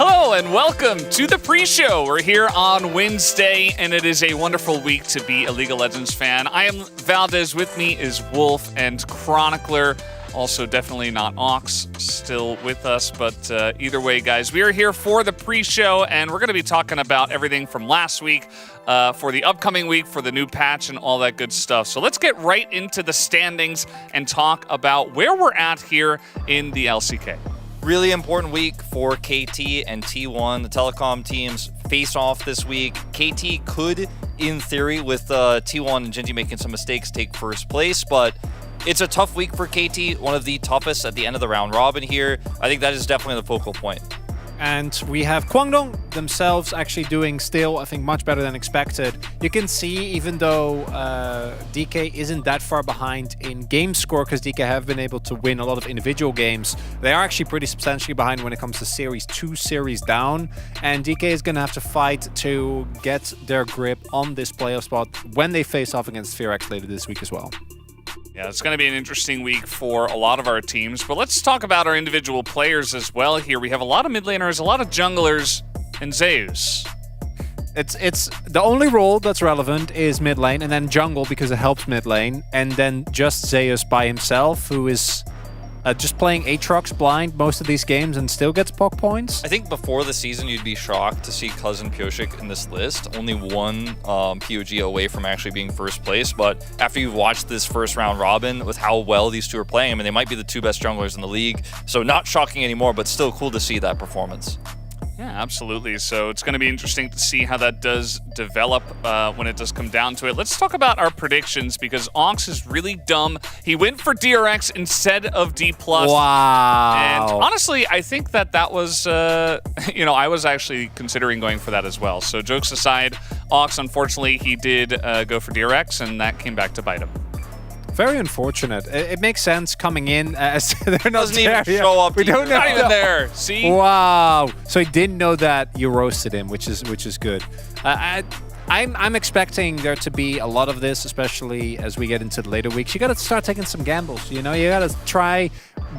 Hello and welcome to the pre-show. We're here on Wednesday, and it is a wonderful week to be a League of Legends fan. I am Valdez. With me is Wolf and Chronicler. Also, definitely not Ox, still with us. But either way, guys, we are here for the pre-show, and we're going to be talking about everything from last week for the upcoming week, for the new patch, and all that good stuff. So let's get right into the standings and talk about where we're at here in the LCK. Really important week for KT and T1. The telecom teams face off this week. KT could, in theory, with T1 and Genji making some mistakes, take first place, but it's a tough week for KT, one of the toughest at the end of the round robin here. I think that is definitely the focal point. And we have Kwangdong themselves actually doing still, I think, much better than expected. You can see, even though DK isn't that far behind in game score, because DK have been able to win a lot of individual games, they are actually pretty substantially behind when it comes to Series 2, Series down. And DK is going to have to fight to get their grip on this playoff spot when they face off against Fearax later this week as well. Yeah, it's going to be an interesting week for a lot of our teams, but let's talk about our individual players as well here. We have a lot of mid laners, a lot of junglers, and Zeus. It's the only role that's relevant is mid lane, and then jungle because it helps mid lane, and then just Zeus by himself, who is just playing Aatrox blind most of these games and still gets POC points. I think before the season, you'd be shocked to see Cousin Pyosik in this list. Only one POG away from actually being first place. But after you've watched this first round robin with how well these two are playing, I mean, they might be the two best junglers in the league. So not shocking anymore, but still cool to see that performance. Yeah, absolutely. So it's going to be interesting to see how that does develop when it does come down to it. Let's talk about our predictions, because Ox is really dumb. He went for DRX instead of D+. Wow. And honestly, I think that was, I was actually considering going for that as well. So jokes aside, Ox, unfortunately, he did go for DRX, and that came back to bite him. Very unfortunate. It makes sense coming in as they're not Doesn't even show up. We don't know. Not even there. See? Wow. So he didn't know that you roasted him, which is good. I'm expecting there to be a lot of this, especially as we get into the later weeks. You got to start taking some gambles. You got to try.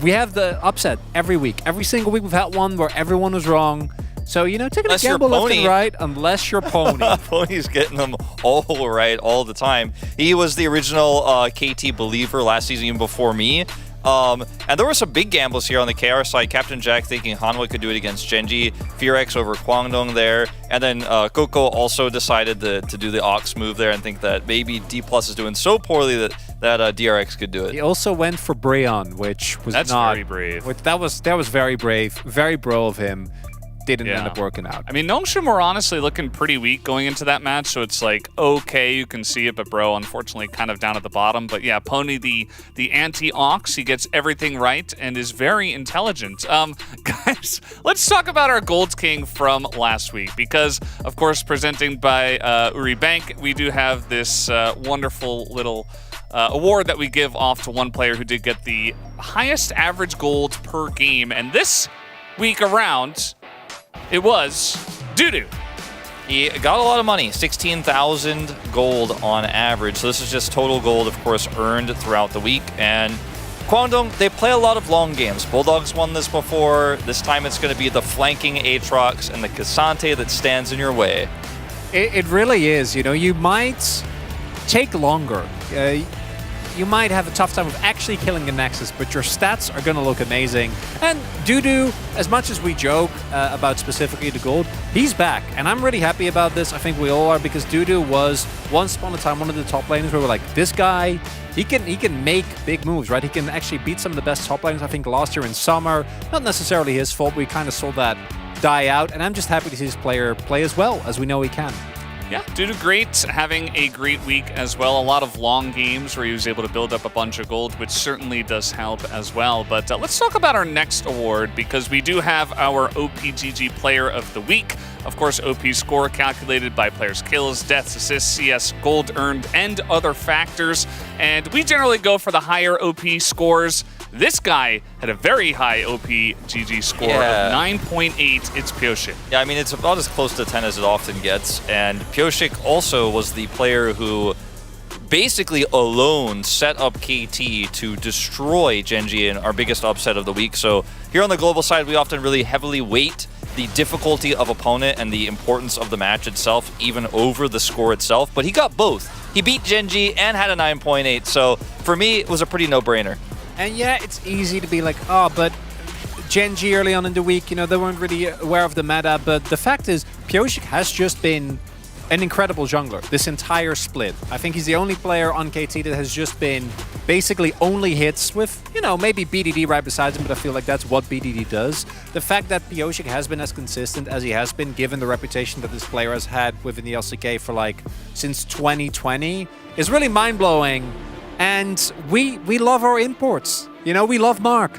We have the upset every week. Every single week we've had one where everyone was wrong. So, taking a gamble left and right, unless you're Pony. Pony's getting them all right all the time. He was the original KT believer last season, even before me. And there were some big gambles here on the KR side. Captain Jack thinking Hanwha could do it against Genji. Fearax over Kwangdong there. And then Coco also decided to do the Ox move there and think that maybe D+ is doing so poorly that DRX could do it. He also went for Breon, which was That's very brave. That was very brave. Very bro of him. Didn't end up working out. I mean, Nongshim were honestly looking pretty weak going into that match, so it's like, okay, you can see it, but bro, unfortunately, kind of down at the bottom. But yeah, Pony, the anti-Ox, he gets everything right and is very intelligent. Guys, let's talk about our Gold King from last week, because, of course, presented by Uri Bank, we do have this wonderful little award that we give off to one player who did get the highest average gold per game, and this week around, it was Dudu. He got a lot of money, 16,000 gold on average. So this is just total gold, of course, earned throughout the week. And Kwangdong, they play a lot of long games. Bulldogs won this before. This time it's going to be the flanking Aatrox and the K'Sante that stands in your way. It really is. You might take longer. You might have a tough time with actually killing the Nexus, but your stats are going to look amazing. And Dudu, as much as we joke about specifically the gold, he's back. And I'm really happy about this. I think we all are, because Dudu was, once upon a time, one of the top laners where we're like, this guy, he can make big moves, right? He can actually beat some of the best top laners, I think, last year in summer. Not necessarily his fault. We kind of saw that die out. And I'm just happy to see this player play as well as we know he can. Yeah, Dudu great, having a great week as well. A lot of long games where he was able to build up a bunch of gold, which certainly does help as well. But let's talk about our next award, because we do have our OPGG Player of the Week. Of course, OP score calculated by players' kills, deaths, assists, CS, gold earned, and other factors. And we generally go for the higher OP scores. This guy had a very high OP GG score of 9.8. It's Pyosik. Yeah, I mean, it's about as close to 10 as it often gets. And Pyosik also was the player who basically alone set up KT to destroy Genji in our biggest upset of the week. So here on the global side, we often really heavily weight the difficulty of opponent and the importance of the match itself even over the score itself, but he got both. He beat Genji and had a 9.8, so for me, it was a pretty no-brainer. And yeah, it's easy to be like, oh, but Genji early on in the week, they weren't really aware of the meta, but the fact is, Pyosik has just been an incredible jungler this entire split. I think he's the only player on KT that has just been basically only hits with, maybe BDD right beside him, but I feel like that's what BDD does. The fact that Pyosik has been as consistent as he has been, given the reputation that this player has had within the LCK for since 2020, is really mind-blowing. And we love our imports. We love Mark.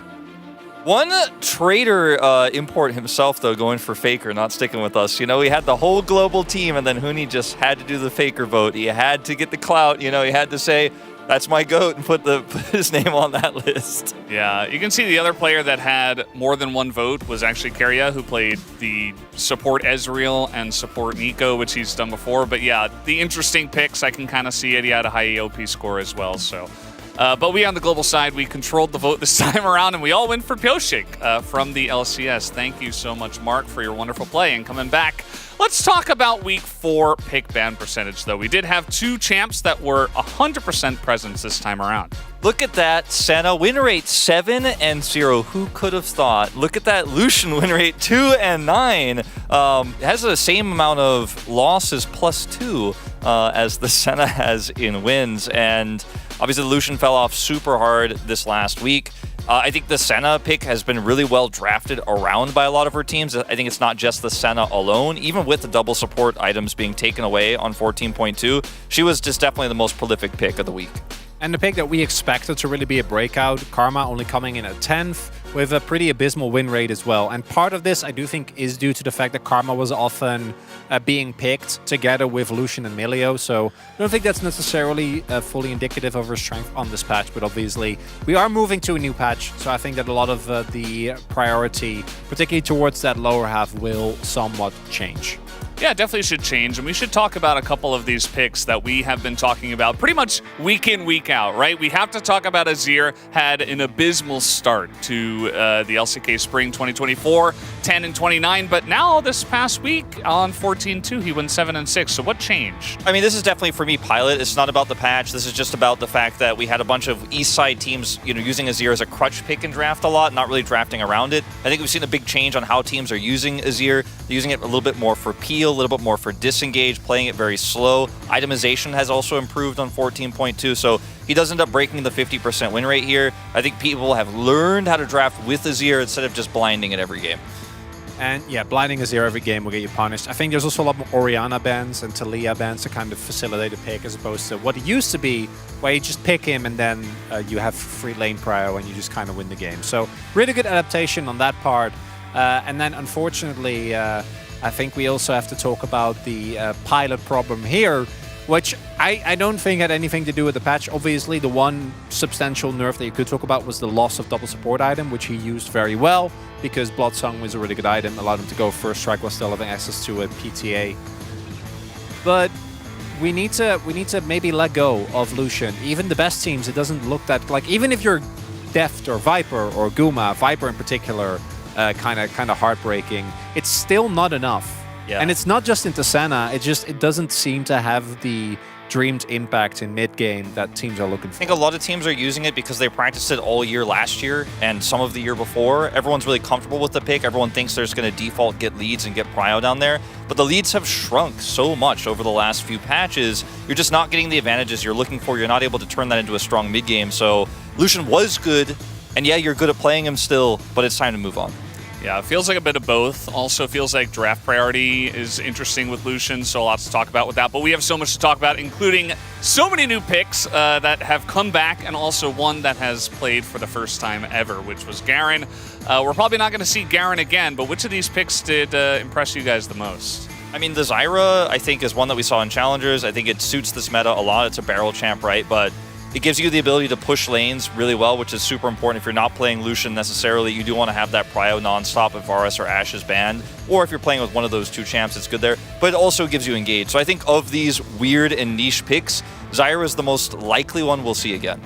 One traitor import himself, though, going for Faker, not sticking with us. We had the whole global team, and then Huni just had to do the Faker vote. He had to get the clout. He had to say, that's my GOAT, and put his name on that list. Yeah, you can see the other player that had more than one vote was actually Keria, who played the support Ezreal and support Nico, which he's done before. But yeah, the interesting picks, I can kind of see it. He had a high EOP score as well, so... but we on the global side, we controlled the vote this time around, and we all went for Pyosik from the LCS. Thank you so much, Mark, for your wonderful play. And coming back, let's talk about Week 4 pick ban percentage, though. We did have 2 champs that were 100% presence this time around. Look at that Senna win rate 7-0. Who could have thought? Look at that Lucian win rate 2-9. It has the same amount of losses +2 as the Senna has in wins. And obviously, Lucian fell off super hard this last week. I think the Senna pick has been really well drafted around by a lot of her teams. I think it's not just the Senna alone. Even with the double support items being taken away on 14.2, she was just definitely the most prolific pick of the week. And the pick that we expected to really be a breakout, Karma only coming in at 10th with a pretty abysmal win rate as well. And part of this, I do think, is due to the fact that Karma was often being picked together with Lucian and Milio. So I don't think that's necessarily fully indicative of her strength on this patch, but obviously we are moving to a new patch. So I think that a lot of the priority, particularly towards that lower half, will somewhat change. Yeah, definitely should change, and we should talk about a couple of these picks that we have been talking about pretty much week in, week out, right? We have to talk about Azir had an abysmal start to the LCK Spring 2024, 10-29, but now this past week on 14-2, he went 7-6. So what changed? I mean, this is definitely, for me, pilot. It's not about the patch. This is just about the fact that we had a bunch of East Side teams, using Azir as a crutch pick and draft a lot, not really drafting around it. I think we've seen a big change on how teams are using Azir. They're using it a little bit more for peel, a little bit more for disengage, playing it very slow. Itemization has also improved on 14.2, so he does end up breaking the 50% win rate here. I think people have learned how to draft with Azir instead of just blinding it every game. And yeah, blinding Azir every game will get you punished. I think there's also a lot more Orianna bans and Talia bans to kind of facilitate a pick, as opposed to what it used to be, where you just pick him and then you have free lane prio and you just kind of win the game. So really good adaptation on that part. And then unfortunately, I think we also have to talk about the pilot problem here, which I don't think had anything to do with the patch. Obviously, the one substantial nerf that you could talk about was the loss of double support item, which he used very well, because Bloodsong was a really good item, allowed him to go first strike while still having access to a PTA. But we need to maybe let go of Lucian. Even the best teams, it doesn't look that, like, even if you're Deft or Viper or Guma, Viper in particular, kind of heartbreaking, it's still not enough. Yeah. And it's not just into Senna, it doesn't seem to have the dreamed impact in mid-game that teams are looking for. I think a lot of teams are using it because they practiced it all year last year and some of the year before. Everyone's really comfortable with the pick. Everyone thinks they're just going to default get leads and get prio down there. But the leads have shrunk so much over the last few patches. You're just not getting the advantages you're looking for. You're not able to turn that into a strong mid-game. So Lucian was good, and yeah, you're good at playing him still, but it's time to move on. Yeah, it feels like a bit of both. Also feels like draft priority is interesting with Lucian, so lots to talk about with that. But we have so much to talk about, including so many new picks that have come back, and also one that has played for the first time ever, which was Garen. We're probably not going to see Garen again, but which of these picks did impress you guys the most? I mean, the Zyra, I think, is one that we saw in Challengers. I think it suits this meta a lot. It's a barrel champ, right? But it gives you the ability to push lanes really well, which is super important. If you're not playing Lucian necessarily, you do want to have that prio nonstop if Varus or Ashe is banned. Or if you're playing with one of those two champs, it's good there. But it also gives you engage. So I think of these weird and niche picks, Zyra is the most likely one we'll see again.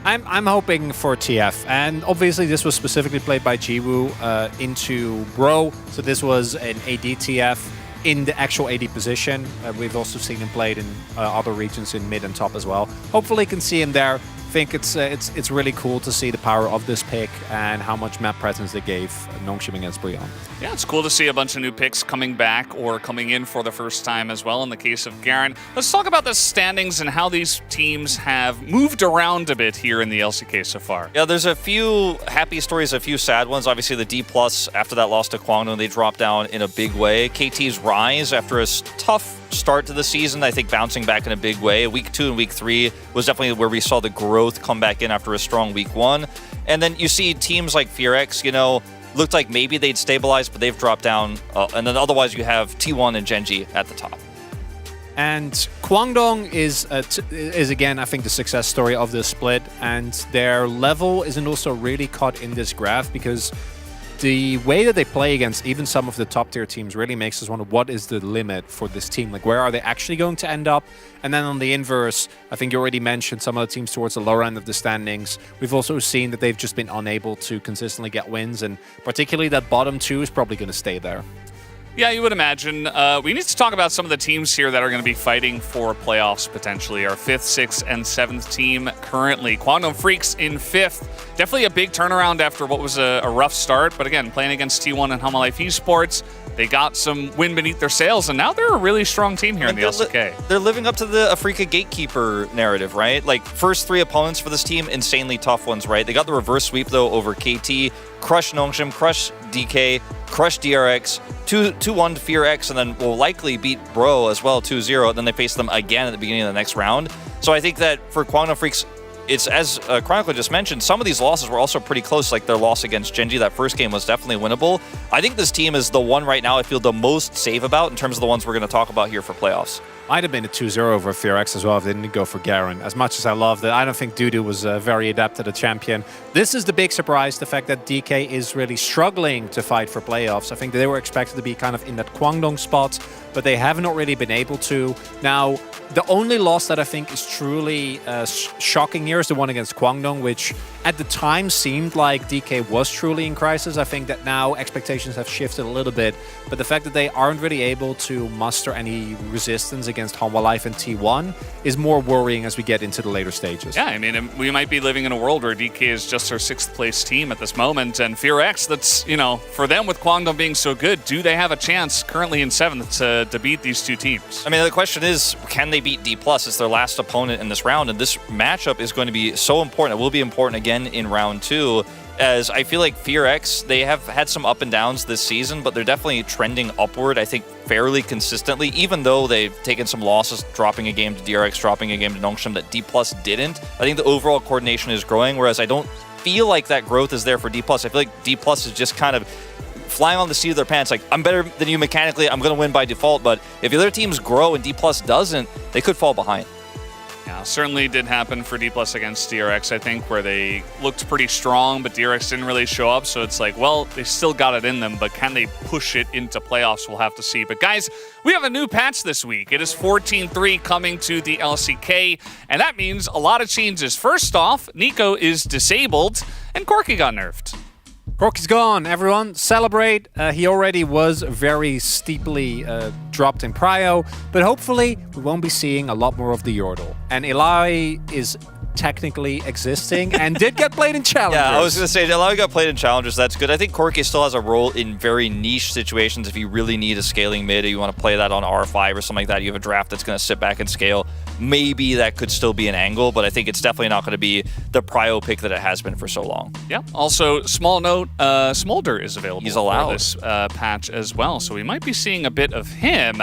I'm hoping for TF, and obviously this was specifically played by Jiwoo into Bro, so this was an AD TF in the actual AD position. We've also seen him played in other regions in mid and top as well. Hopefully can see him there. I think it's really cool to see the power of this pick and how much map presence they gave Nongshim against Brion. Yeah, it's cool to see a bunch of new picks coming back or coming in for the first time as well in the case of Garen. Let's talk about the standings and how these teams have moved around a bit here in the LCK so far. Yeah, there's a few happy stories, a few sad ones. Obviously, the D+, after that loss to Kwangdong, they dropped down in a big way. KT's Rise, after a tough start to the season, I think bouncing back in a big way. Week 2 and Week 3 was definitely where we saw the growth come back in after a strong Week 1. And then you see teams like FearX, looked like maybe they'd stabilize, but they've dropped down. And then otherwise you have T1 and Genji at the top. And Kwangdong is again, I think, the success story of this split. And their level isn't also really caught in this graph because the way that they play against even some of the top tier teams really makes us wonder what is the limit for this team. Like, where are they actually going to end up? And then on the inverse, I think you already mentioned some of the teams towards the lower end of the standings. We've also seen that they've just been unable to consistently get wins, and particularly that bottom 2 is probably going to stay there. Yeah, you would imagine. We need to talk about some of the teams here that are going to be fighting for playoffs potentially. Our 5th, 6th, and 7th team currently. Kwangdong Freaks in 5th. Definitely a big turnaround after what was a rough start. But again, playing against T1 and Hama Life Esports, they got some wind beneath their sails, and now they're a really strong team here in the LCK. They're living up to the Afrika Gatekeeper narrative, right? Like, first 3 opponents for this team, insanely tough ones, right? They got the reverse sweep, though, over KT, crush Nongshim, crush DK, crush DRX, 2-1 to FearX, and then will likely beat Bro as well, 2-0. Then they face them again at the beginning of the next round. So I think that for Kwangdong Freaks, it's, as Chronicler just mentioned, some of these losses were also pretty close, like their loss against Genji. That first game was definitely winnable. I think this team is the one right now I feel the most safe about in terms of the ones we're going to talk about here for playoffs. Might have been a 2-0 over FearX as well if they didn't go for Garen. As much as I love that, I don't think Dudu was very adept at a champion. This is the big surprise, the fact that DK is really struggling to fight for playoffs. I think they were expected to be kind of in that Kwangdong spot, but they have not really been able to. Now, the only loss that I think is truly shocking here is the one against Kwangdong, which at the time seemed like DK was truly in crisis. I think that now expectations have shifted a little bit, but the fact that they aren't really able to muster any resistance against Hanwha Life and T1 is more worrying as we get into the later stages. Yeah, I mean, we might be living in a world where DK is just our 6th place team at this moment, and FearX, that's, for them with Kwangdong being so good, do they have a chance currently in 7th to beat these 2 teams? I mean, the question is, can they beat D+? It's their last opponent in this round, and this matchup is going to be so important. It will be important again in round 2, as I feel like FearX, they have had some up and downs this season, but they're definitely trending upward, I think, fairly consistently, even though they've taken some losses, dropping a game to DRX, dropping a game to Nongshim that D+ didn't. I think the overall coordination is growing, whereas I don't feel like that growth is there for D+. I feel like D+ is just kind of flying on the seat of their pants, like, I'm better than you mechanically, I'm going to win by default, but if the other teams grow and D+ doesn't, they could fall behind. Yeah, certainly did happen for D+ against DRX, I think, where they looked pretty strong, but DRX didn't really show up, so it's like, well, they still got it in them, but can they push it into playoffs? We'll have to see. But guys, we have a new patch this week. It is 14.3 coming to the LCK, and that means a lot of changes. First off, Nico is disabled, and Corki got nerfed. Corki's gone, everyone. Celebrate. He already was very steeply dropped in prio, but hopefully we won't be seeing a lot more of the Yordle. And Eli is technically existing and did get played in Challengers. Yeah, I was going to say, Eli got played in Challengers. That's good. I think Corki still has a role in very niche situations. If you really need a scaling mid or you want to play that on R5 or something like that, you have a draft that's going to sit back and scale. Maybe that could still be an angle, but I think it's definitely not going to be the prio pick that it has been for so long. Yeah. Also, small note, Smolder is available. He's allowed for this patch as well, so we might be seeing a bit of him.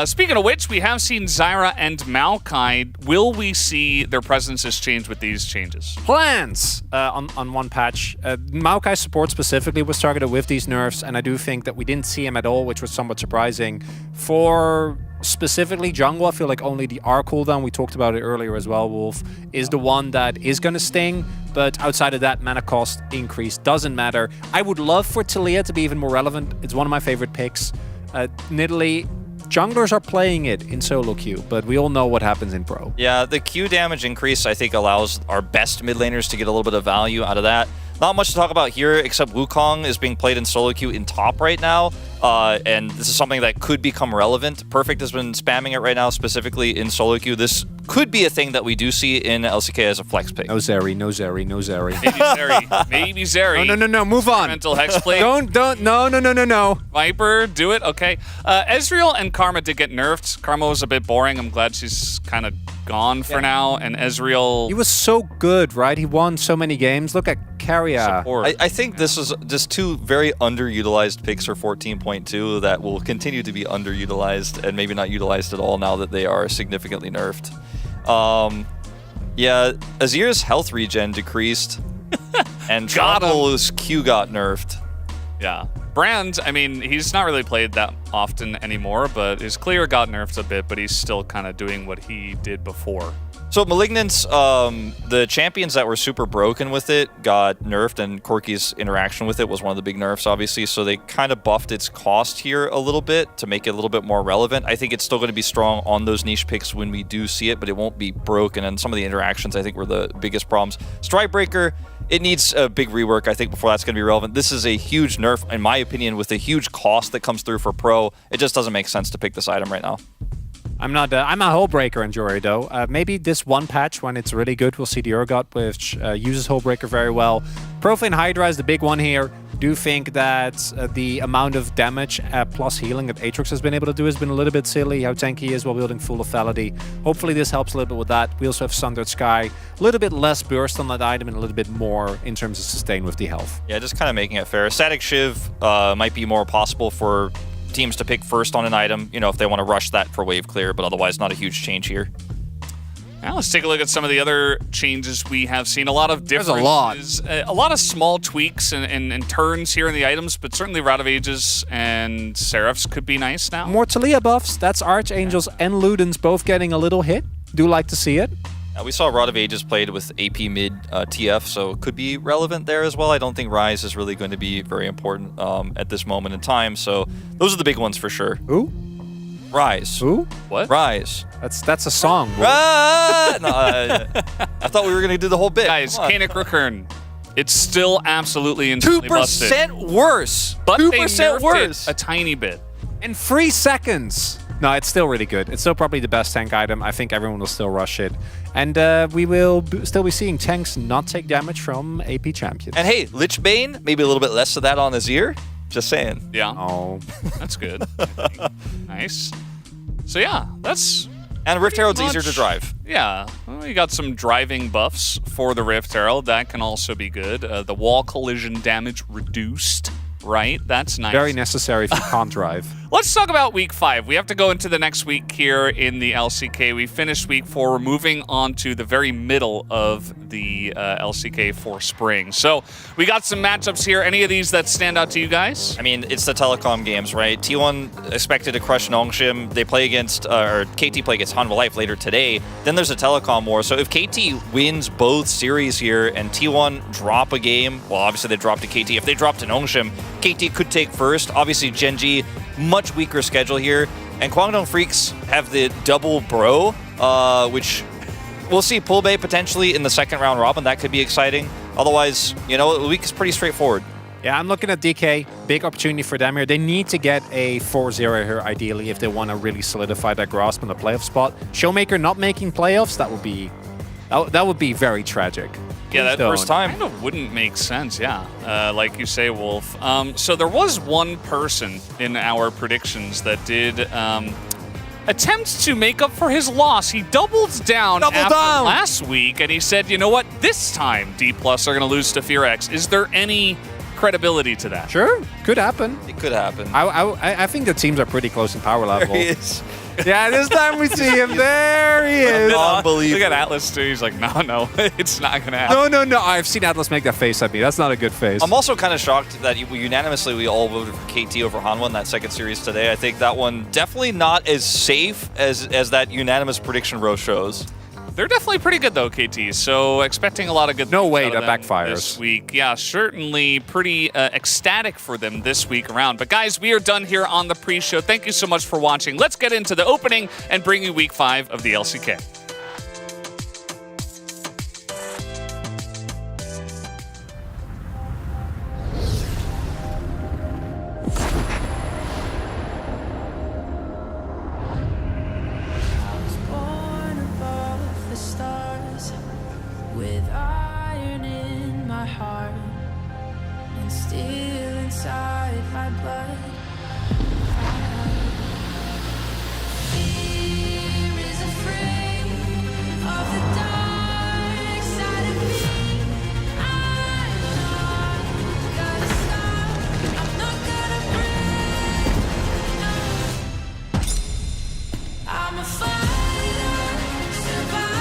Speaking of which, we have seen Zyra and Maokai. Will we see their presences change with these changes? Plans on one patch. Maokai support specifically was targeted with these nerfs, and I do think that we didn't see him at all, which was somewhat surprising. For specifically jungle, I feel like only the R cooldown, we talked about it earlier as well, Wolf, is the one that is going to sting, but outside of that, mana cost increase doesn't matter. I would love for Taliyah to be even more relevant. It's one of my favorite picks. Nidalee, junglers are playing it in solo queue, but we all know what happens in pro. Yeah, the Q damage increase, I think, allows our best mid laners to get a little bit of value out of that. Not much to talk about here, except Wukong is being played in solo queue in top right now, and this is something that could become relevant. Perfect has been spamming it right now, specifically in solo queue. This could be a thing that we do see in LCK as a flex pick. No Zeri, no Zeri, no Zeri. Maybe Zeri. Maybe Zeri. No, move on. Mental Hexblade. No. Viper, do it. Okay. Ezreal and Karma did get nerfed. Karma was a bit boring. I'm glad she's kind of gone for now. And Ezreal... He was so good, right? He won so many games. Look at Carrier. I think this is just two very underutilized picks for 14.2 that will continue to be underutilized and maybe not utilized at all now that they are significantly nerfed. Yeah, Azir's health regen decreased, and Trouble's Q got nerfed. Yeah. Brand, I mean, he's not really played that often anymore, but his clear got nerfed a bit, but he's still kind of doing what he did before. So Malignance, the champions that were super broken with it got nerfed, and Corki's interaction with it was one of the big nerfs, obviously, so they kind of buffed its cost here a little bit to make it a little bit more relevant. I think it's still going to be strong on those niche picks when we do see it, but it won't be broken, and some of the interactions, I think, were the biggest problems. Strikebreaker, it needs a big rework, I think, before that's going to be relevant. This is a huge nerf, in my opinion, with a huge cost that comes through for pro. It just doesn't make sense to pick this item right now. I'm a Hullbreaker enjoyer, though. Maybe this one patch, when it's really good, we'll see the Urgot, which uses Hullbreaker very well. Profane Hydra is the big one here. Do think that the amount of damage plus healing that Aatrox has been able to do has been a little bit silly, how tanky he is while wielding full lethality. Hopefully this helps a little bit with that. We also have Sundered Sky. A little bit less burst on that item and a little bit more in terms of sustain with the health. Yeah, just kind of making it fair. Static Shiv might be more possible for teams to pick first on an item, you know, if they want to rush that for wave clear, but otherwise not a huge change here. Now let's take a look at some of the other changes we have seen. A lot of differences. There's a lot of small tweaks and turns here in the items, but certainly Rod of Ages and Seraphs could be nice now. More Talia buffs. That's Archangels and Ludens both getting a little hit. Do like to see it. We saw Rod of Ages played with AP mid TF, so it could be relevant there as well. I don't think Rise is really going to be very important at this moment in time, so those are the big ones for sure. Who? Rise. Who? What? Rise. That's a song. No, I thought we were going to do the whole bit. Guys, Kanik Recurn. It's still absolutely insanely busted. 2% worse. But 2% they nerfed worse. it a tiny bit. In 3 seconds. No, it's still really good. It's still probably the best tank item. I think everyone will still rush it. And we will still be seeing tanks not take damage from AP champions. And hey, Lich Bane, maybe a little bit less of that on Azir. Just saying. Yeah. Oh. That's good. Nice. So yeah, that's... And Rift Herald's easier to drive. Yeah. Well, you got some driving buffs for the Rift Herald. That can also be good. The wall collision damage reduced. Right? That's nice. Very necessary if you can't drive. Let's talk about Week 5. We have to go into the next week here in the LCK. We finished Week 4. We're moving on to the very middle of the LCK for spring. So we got some matchups here. Any of these that stand out to you guys? I mean, it's the telecom games, right? T1 expected to crush Nongshim. They play against, or KT play against Hanwha Life later today. Then there's a telecom war. So if KT wins both series here and T1 drop a game, well, obviously they drop to KT. If they drop to Nongshim, KT could take first. Obviously, Genji, much weaker schedule here. And Guangdong Freaks have the double bro, which we'll see Pulbay potentially in the second round robin. That could be exciting. Otherwise, you know, the week is pretty straightforward. Yeah, I'm looking at DK. Big opportunity for them here. They need to get a 4-0 here, ideally, if they want to really solidify that grasp on the playoff spot. Showmaker not making playoffs, that would be very tragic. Yeah, that first time kind of wouldn't make sense, yeah. Like you say, Wolf. So there was one person in our predictions that did attempt to make up for his loss. He doubled down after last week, and he said, you know what, this time D+ are going to lose to FearX. Is there any credibility to that? Sure, could happen. It could happen. I think the teams are pretty close in power level. There he is. Yeah, this time we see him. There he is. Unbelievable. Look at Atlas, too. He's like, no, it's not going to happen. No. I've seen Atlas make that face at me. That's not a good face. I'm also kind of shocked that unanimously we all voted for KT over Hanwha in that second series today. I think that one definitely not as safe as that unanimous prediction row shows. They're definitely pretty good though, KT. So expecting a lot of good. No things way out of that them backfires this week. Yeah, certainly pretty ecstatic for them this week around. But guys, we are done here on the pre-show. Thank you so much for watching. Let's get into the opening and bring you week 5 of the LCK. With iron in my heart and steel inside my blood. Fear is afraid of the dark side of me. I'm not gonna stop. I'm not gonna break. I'm a fighter, survivor.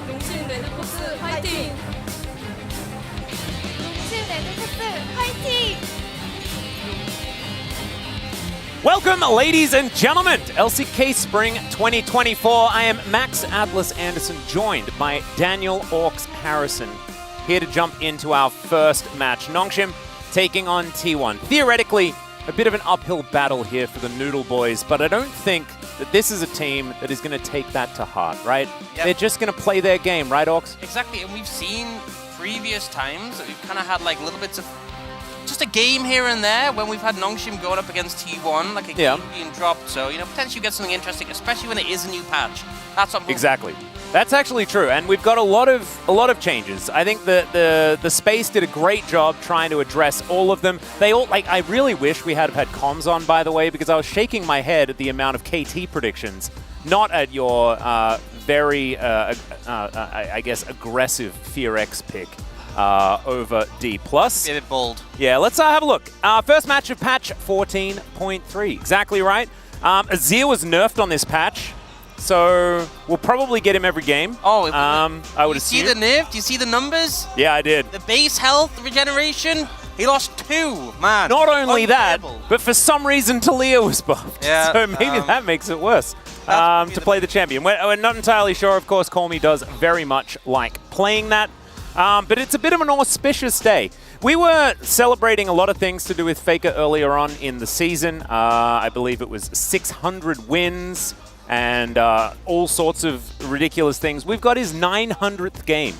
농심 레드포스 화이팅! 농심 레드포스 화이팅! Welcome, ladies and gentlemen, to LCK Spring 2024. I am Max Atlas Anderson, joined by Daniel Orcs Harrison, here to jump into our first match. Nongshim taking on T1. Theoretically, a bit of an uphill battle here for the Noodle Boys, but I don't think that this is a team that is going to take that to heart, right? Yep. They're just going to play their game, right, Orcs? Exactly, and we've seen previous times that we've kind of had like little bits of just a game here and there when we've had Nongshim going up against T1, like a game being dropped. So, you know, potentially you get something interesting, especially when it is a new patch. That's what Exactly. That's actually true, and we've got a lot of changes. I think the Space did a great job trying to address all of them. They all, like, I really wish we had had comms on, by the way, because I was shaking my head at the amount of KT predictions, not at your very, I guess, aggressive Fear X pick over D+. A bit bold. Yeah, let's have a look. First match of patch 14.3. Exactly right. Azir was nerfed on this patch. So we'll probably get him every game. Oh, I would assume. See the nerf? Do you see the numbers? Yeah, I did. The base health regeneration? He lost 2, man. Not only that, Unplayable. but for some reason Talia was buffed. Yeah, so maybe that makes it worse to play the champion. We're not entirely sure. Of course, Call Me does very much like playing that. But it's a bit of an auspicious day. We were celebrating a lot of things to do with Faker earlier on in the season. I believe it was 600 wins and all sorts of ridiculous things. We've got his 900th game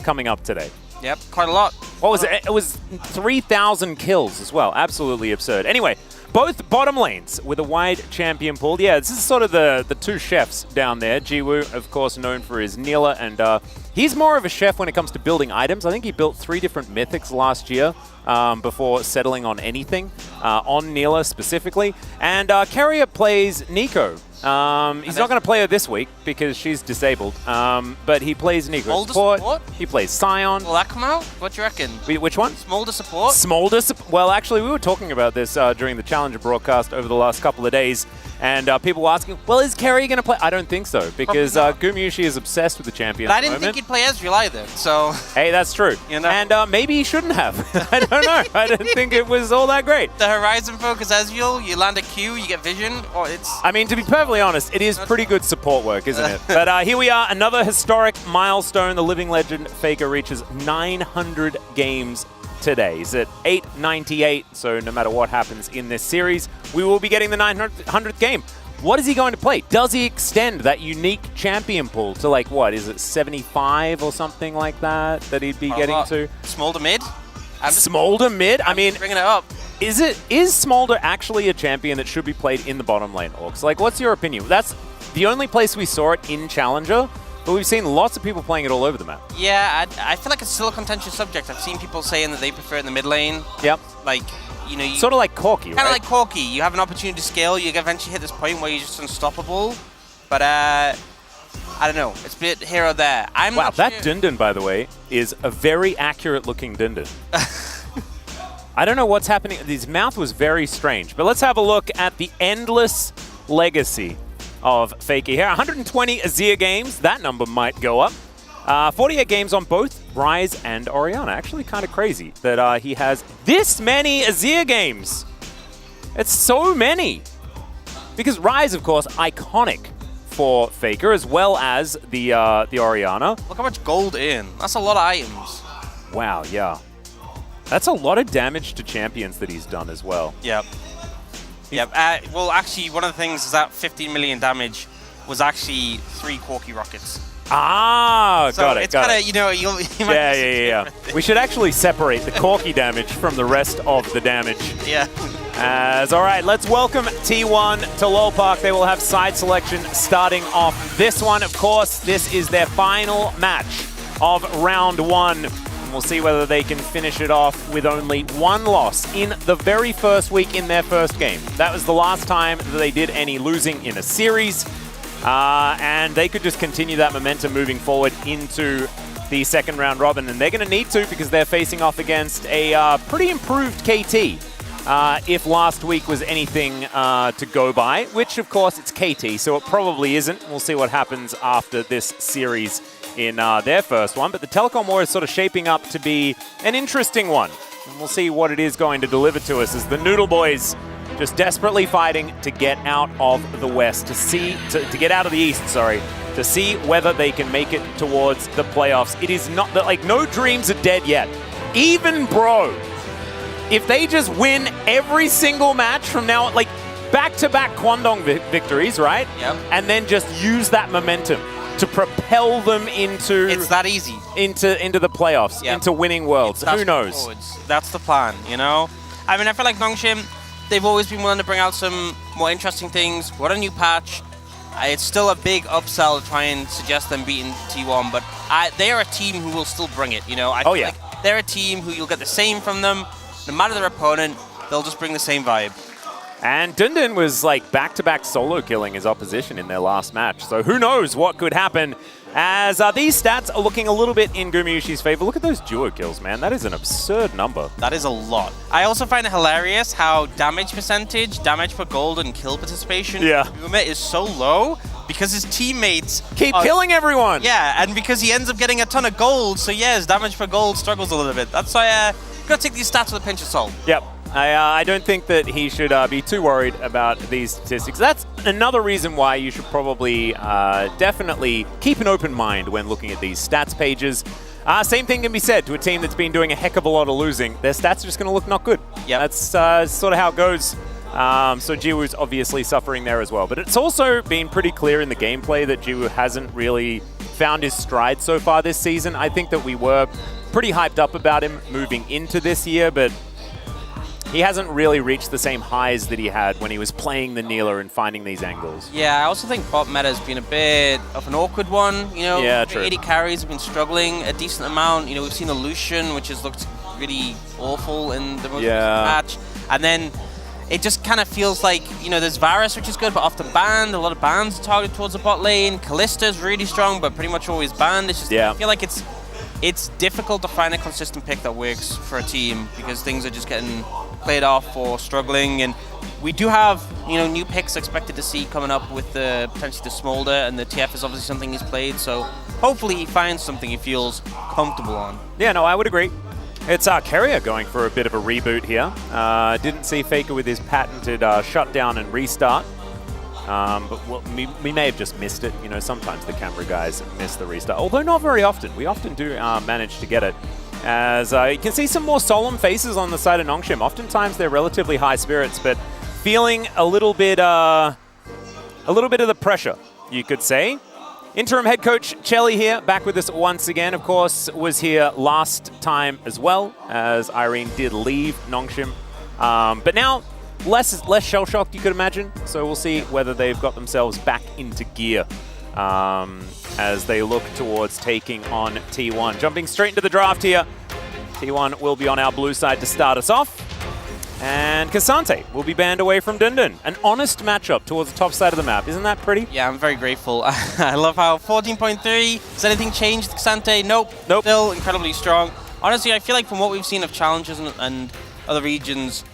coming up today. Yep, quite a lot. What was it? It was 3,000 kills as well. Absolutely absurd. Anyway, both bottom lanes with a wide champion pool. Yeah, this is sort of the two chefs down there. Jiwoo, of course, known for his Neela, and he's more of a chef when it comes to building items. I think he built 3 different mythics last year before settling on anything, on Neela specifically. And Carrier plays Nico. He's not going to play her this week because she's disabled, but he plays Nico Smolder support. He plays Scion. Will that come out? What do you reckon? Which one? Smolder support? Smolder. Well, actually, we were talking about this during the Challenger broadcast over the last couple of days. And people were asking, well, is Kerry going to play? I don't think so, because Gumyushi is obsessed with the champion But at I the didn't moment. think he'd play Ezreal either, so... Hey, that's true. You know? And maybe he shouldn't have. I don't know. I don't think it was all that great. The Horizon focus Ezreal, you land a Q, you get vision, or it's... I mean, to be perfectly honest, it is pretty good support work, isn't it? But here we are, another historic milestone. The living legend Faker reaches 900 games today. He's at 898, so no matter what happens in this series, we will be getting the 900th game. What is he going to play? Does he extend that unique champion pool to, like, what, is it 75 or something like that he'd be getting to? Smolder mid? Smolder mid? I mean, bringing it up. Is Smolder actually a champion that should be played in the bottom lane, Orcs? Like, what's your opinion? That's the only place we saw it in Challenger, but we've seen lots of people playing it all over the map. Yeah, I feel like it's still a contentious subject. I've seen people saying that they prefer it in the mid lane. Yep. Like, you know... Sort of like Corki, right? Kind of like Corki. You have an opportunity to scale. You eventually hit this point where you're just unstoppable. But, I don't know. It's a bit here or there. Wow, that Dindin, by the way, is a very accurate-looking Dindin. I don't know what's happening. His mouth was very strange. But let's have a look at the endless legacy of Faker here. 120 Azir games. That number might go up. 48 games on both Ryze and Orianna. Actually kind of crazy that he has this many Azir games. It's so many. Because Ryze, of course, iconic for Faker, as well as the Orianna. Look how much gold in. That's a lot of items. Wow, yeah. That's a lot of damage to champions that he's done as well. Yep. Yep. Well, actually, one of the things is that 15 million damage was actually 3 Corki rockets. Ah, So got it. it's kind of, you know, you might Yeah. We should actually separate the Corki damage from the rest of the damage. Yeah. All right, let's welcome T1 to LoL Park. They will have side selection starting off this one. Of course, this is their final match of round 1. And we'll see whether they can finish it off with only 1 loss in the very first week in their first game. That was the last time that they did any losing in a series. And they could just continue that momentum moving forward into the second round robin. And they're going to need to, because they're facing off against a pretty improved KT. If last week was anything to go by, which of course it's KT, so it probably isn't. We'll see what happens after this series in their first one. But the Telecom War is sort of shaping up to be an interesting one. And we'll see what it is going to deliver to us as the Noodle Boys just desperately fighting to get out of the West, to get out of the East, sorry, to see whether they can make it towards the playoffs. It is not that, like, no dreams are dead yet. Even Bro, if they just win every single match from now on, like back-to-back Kwangdong victories, right? Yep. And then just use that momentum to propel them into... It's that easy. Into the playoffs, Yep. into winning worlds. Who knows? Forwards. That's the plan, you know? I mean, I feel like Nongshim, they've always been willing to bring out some more interesting things. What a new patch. It's still a big upsell to try and suggest them beating T1, but they are a team who will still bring it, you know? I feel like they're a team who you'll get the same from them. No matter their opponent, they'll just bring the same vibe. And Dundun was like back-to-back solo killing his opposition in their last match. So who knows what could happen as these stats are looking a little bit in Gumyushi's favor. Look at those duo kills, man. That is an absurd number. That is a lot. I also find it hilarious how damage percentage, damage per gold, and kill participation is so low because his teammates keep killing everyone. Yeah, and because he ends up getting a ton of gold, so yeah, his damage per gold struggles a little bit. That's why gotta take these stats with a pinch of salt. Yep. I don't think that he should be too worried about these statistics. That's another reason why you should probably definitely keep an open mind when looking at these stats pages. Same thing can be said to a team that's been doing a heck of a lot of losing. Their stats are just going to look not good. Yep. That's sort of how it goes. So Jiwoo's obviously suffering there as well. But it's also been pretty clear in the gameplay that Jiwoo hasn't really found his stride so far this season. I think that we were pretty hyped up about him moving into this year, but he hasn't really reached the same highs that he had when he was playing the Neela and finding these angles. Yeah, I also think bot meta has been a bit of an awkward one. You know, yeah, the AD carries have been struggling a decent amount. You know, we've seen the Lucian, which has looked really awful in the most recent match. And then it just kind of feels like, you know, there's Varus, which is good, but often banned. A lot of bans are targeted towards the bot lane. Kallista's really strong, but pretty much always banned. It's just, I feel like it's difficult to find a consistent pick that works for a team because things are just getting played off for struggling, and we do have, you know, new picks expected to see coming up with the potentially the Smolder, and the TF is obviously something he's played, so hopefully he finds something he feels comfortable on. Yeah, no, I would agree. It's Carrier going for a bit of a reboot here. Didn't see Faker with his patented shutdown and restart. But we may have just missed it. You know, sometimes the camera guys miss the restart, although not very often. We often do manage to get it. As you can see some more solemn faces on the side of Nongshim. Oftentimes they're relatively high spirits, but feeling a little bit of the pressure, you could say. Interim head coach HLE here, back with us once again. Of course, was here last time as well, as Irene did leave Nongshim. But now, less shell-shocked, you could imagine. So we'll see whether they've got themselves back into gear as they look towards taking on T1. Jumping straight into the draft here. T1 will be on our blue side to start us off. And Cassante will be banned away from Dundun. An honest matchup towards the top side of the map. Isn't that pretty? Yeah, I'm very grateful. I love how 14.3, has anything changed, Cassante? Nope. Still incredibly strong. Honestly, I feel like from what we've seen of challenges and other regions,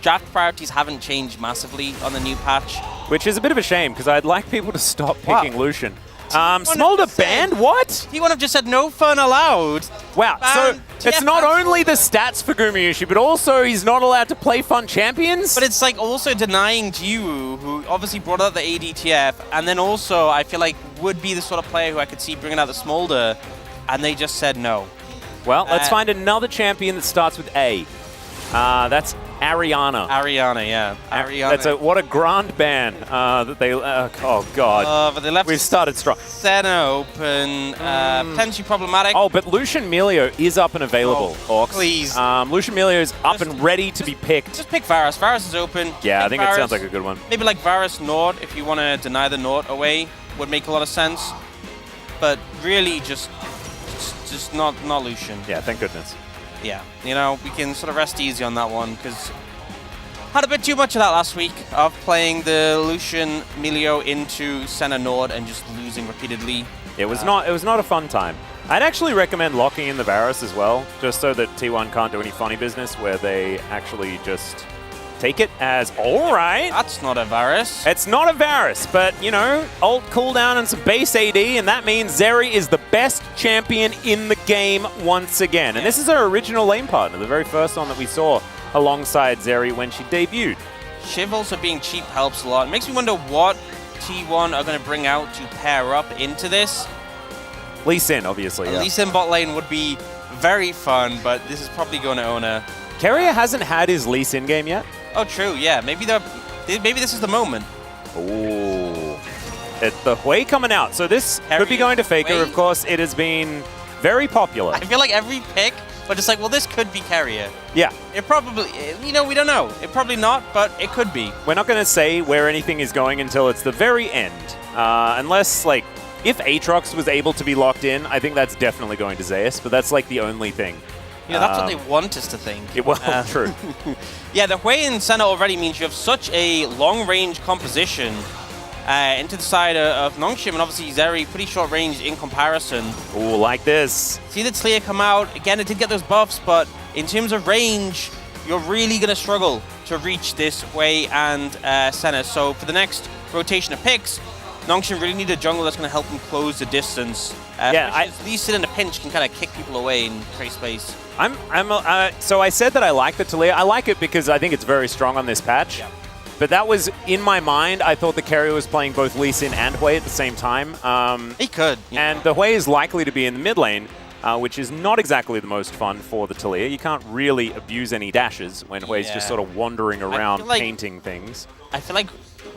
draft priorities haven't changed massively on the new patch. Which is a bit of a shame, because I'd like people to stop picking Lucian. Smolder banned? What? T1 have just said no fun allowed. Wow, so it's not only the stats for Gumayushi, but also he's not allowed to play fun champions? But it's like also denying Jiwoo, who obviously brought out the ADTF, and then also I feel like would be the sort of player who I could see bringing out the Smolder, and they just said no. Well, let's find another champion that starts with A. That's Ariana. Ariana, yeah. Ariana. What a grand ban that they... oh, God. But they left We've started strong. Senna open, potentially problematic. Oh, but Lucian Melio is up and available, Orcs. Please. Lucian Melio is up and ready to be picked. Just pick Varus. Varus is open. Yeah, I think Varus. it sounds like a good one. Maybe like Varus Nord, if you want to deny the Nord away, would make a lot of sense. But really just not Lucian. Yeah, thank goodness. Yeah, you know, we can sort of rest easy on that one, because had a bit too much of that last week of playing the Lucian Melio into Senna Nord and just losing repeatedly. It was not a fun time. I'd actually recommend locking in the Varus as well, just so that T1 can't do any funny business where they actually just take it as, all right. That's not a Varus. It's not a Varus, but, you know, ult cooldown and some base AD, and that means Zeri is the best champion in the game once again. And this is her original lane partner, the very first one that we saw alongside Zeri when she debuted. Shiv also being cheap helps a lot. It makes me wonder what T1 are going to bring out to pair up into this. Lee Sin, obviously. Lee Sin bot lane would be very fun, but this is probably going to own a... Carrier hasn't had his Lee Sin game yet. Oh, true, yeah. Maybe this is the moment. Ooh. It's the Hui coming out. So this could be going to Faker. Hui. Of course, it has been very popular. I feel like every pick, but it's like, well, this could be Carrier. Yeah. It probably, you know, we don't know. It probably not, but it could be. We're not going to say where anything is going until it's the very end. Unless, like, if Aatrox was able to be locked in, I think that's definitely going to Zeus, but that's, like, the only thing. Yeah, that's what they want us to think. Well, true. Yeah, the Hui and Senna already means you have such a long-range composition into the side of Nongshim, and obviously Zeri pretty short range in comparison. Ooh, like this. See the Tlia come out. Again, it did get those buffs, but in terms of range, you're really going to struggle to reach this Hui and Senna. So for the next rotation of picks, Nongshim really need a jungle that's going to help them close the distance. Lee Sin in a pinch can kind of kick people away and create space. So I said that I like the Talia. I like it because I think it's very strong on this patch. Yeah. But that was, in my mind, I thought the carrier was playing both Lee Sin and Hui at the same time. He could. And the Hui is likely to be in the mid lane, which is not exactly the most fun for the Talia. You can't really abuse any dashes when Hui's just sort of wandering around painting things. I feel like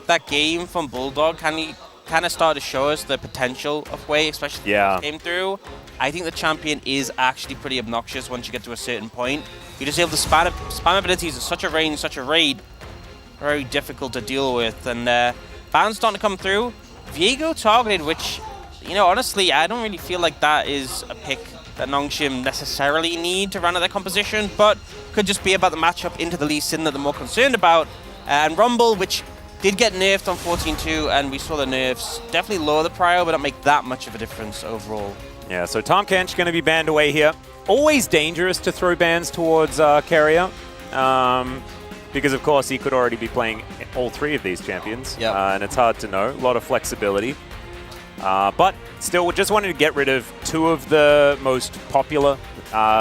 that game from Bulldog kind of started to show us the potential of Hui, especially when it came through. I think the champion is actually pretty obnoxious once you get to a certain point. You're just able to spam abilities at such a range, such a rate, very difficult to deal with. And bans starting to come through. Viego targeted, which, you know, honestly, I don't really feel like that is a pick that Nongshim necessarily need to run out their composition, but could just be about the matchup into the Lee Sin that they're more concerned about. And Rumble, which did get nerfed on 14-2, and we saw the nerfs definitely lower the prio, but not make that much of a difference overall. Yeah, so Tom Kench going to be banned away here. Always dangerous to throw bans towards Carrier. because of course he could already be playing all 3 of these champions, Yep. and it's hard to know. A lot of flexibility. But still, we just wanted to get rid of 2 of the most popular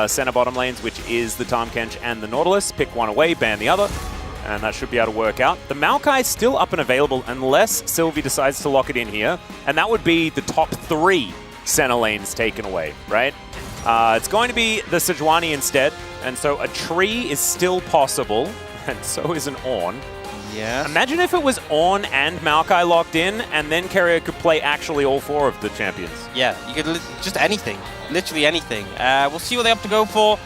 center bottom lanes, which is the Tahm Kench and the Nautilus. Pick one away, ban the other, and that should be able to work out. The Maokai is still up and available unless Sylvie decides to lock it in here, and that would be the top 3 center lanes taken away, right? It's going to be the Sejuani instead, and so a tree is still possible, and so is an Ornn. Yeah. Imagine if it was Ornn and Maokai locked in, and then Keria could play actually all 4 of the champions. Yeah, you could just anything. Literally anything. We'll see what they have to go for.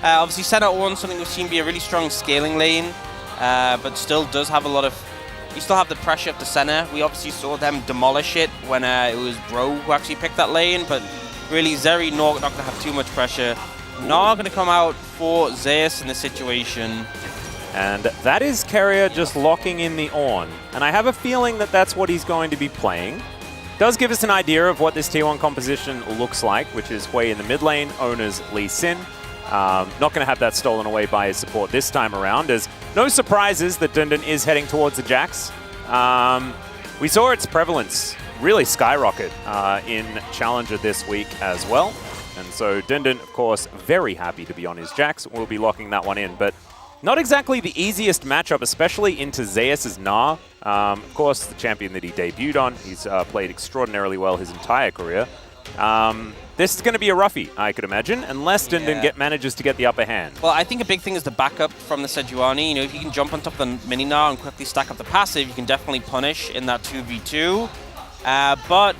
Obviously, center Ornn, something we've seen be a really strong scaling lane, but still does have a lot of... You still have the pressure up the center. We obviously saw them demolish it when it was Bro who actually picked that lane, but really Zeri not going to have too much pressure. Not going to come out for Zeus in this situation. And that is Keria just locking in the Ornn. And I have a feeling that that's what he's going to be playing. Does give us an idea of what this T1 composition looks like, which is Hui in the mid lane, Owners Lee Sin. Not going to have that stolen away by his support this time around, as no surprises that Dundun is heading towards the Jax. We saw its prevalence really skyrocket in Challenger this week as well. And so Dundun, of course, very happy to be on his Jax. We'll be locking that one in, but not exactly the easiest matchup, especially into Zeus' Gnar. Of course, the champion that he debuted on. He's played extraordinarily well his entire career. This is going to be a roughie, I could imagine, unless Dundun manages to get the upper hand. Well, I think a big thing is the backup from the Sejuani. You know, if you can jump on top of the mini Gnar and quickly stack up the passive, you can definitely punish in that 2v2. But,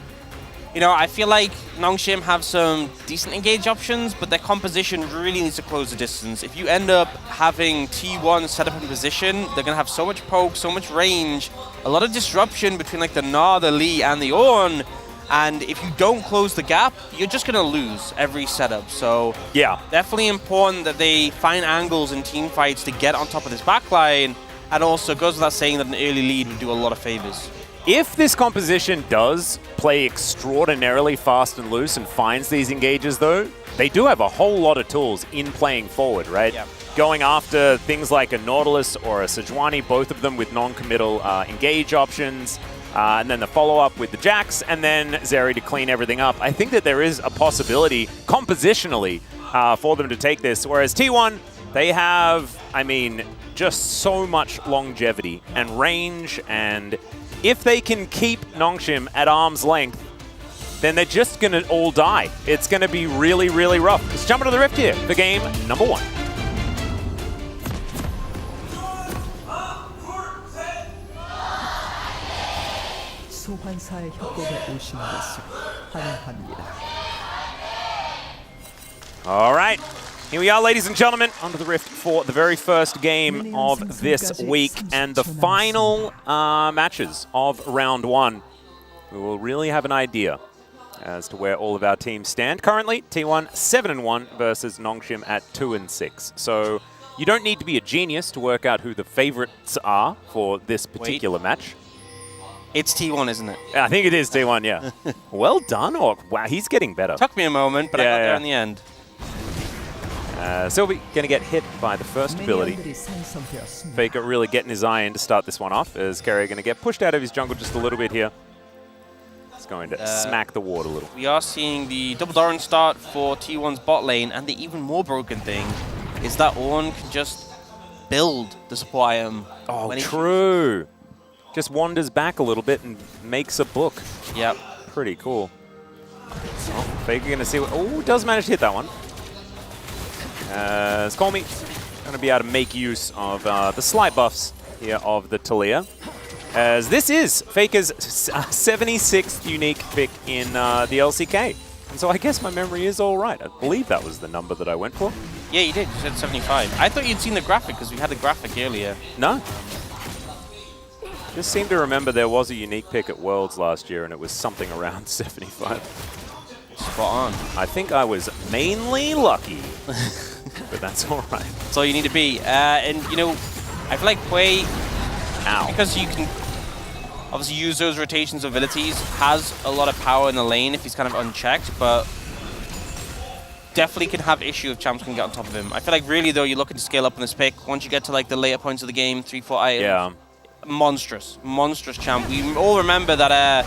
you know, I feel like Nongshim have some decent engage options, but their composition really needs to close the distance. If you end up having T1 set up in position, they're going to have so much poke, so much range, a lot of disruption between like the Gnar, the Lee, and the Ornn. And if you don't close the gap, you're just going to lose every setup. So yeah, definitely important that they find angles in team fights to get on top of this backline. And also goes without saying that an early lead would do a lot of favors. If this composition does play extraordinarily fast and loose and finds these engages, though, they do have a whole lot of tools in playing forward, right? Yep. Going after things like a Nautilus or a Sejuani, both of them with non-committal engage options. And then the follow-up with the Jax, and then Zeri to clean everything up. I think that there is a possibility, compositionally, for them to take this. Whereas T1, they have, I mean, just so much longevity and range, and if they can keep Nongshim at arm's length, then they're just going to all die. It's going to be really, really rough. Let's jump into the Rift here for game number 1. 소환사의 협곡에 오신 것을 환영합니다. All right, here we are, ladies and gentlemen, onto the Rift for the very first game of this week and the final matches of round 1. We will really have an idea as to where all of our teams stand. Currently, T1 7-1 versus Nongshim at 2-6. So you don't need to be a genius to work out who the favorites are for this particular match. It's T1, isn't it? I think it is T1, yeah. Well done, Orc. Wow, he's getting better. Took me a moment, but I got there in the end. Sylvie going to get hit by the first ability. Faker really getting his eye in to start this one off, as Keria going to get pushed out of his jungle just a little bit here. He's going to smack the ward a little. We are seeing the double Doran start for T1's bot lane, and the even more broken thing is that Ornn can just build the support item. Oh, true. Just wanders back a little bit and makes a book. Yep. Pretty cool. Oh, Faker going to see what... Oh, does manage to hit that one. Skolmy going to be able to make use of the slight buffs here of the Taliyah. As this is Faker's 76th unique pick in the LCK. And so I guess my memory is all right. I believe that was the number that I went for. Yeah, you did. You said 75. I thought you'd seen the graphic because we had the graphic earlier. No. Just seem to remember there was a unique pick at Worlds last year and it was something around 75. Spot on. I think I was mainly lucky, but that's all right. That's all you need to be. And, you know, I feel like Hui, because you can obviously use those rotations abilities, has a lot of power in the lane if he's kind of unchecked, but definitely can have issue if champs can get on top of him. I feel like really, though, you're looking to scale up in this pick. Once you get to like the later points of the game, 3-4 items. Monstrous champ. We all remember that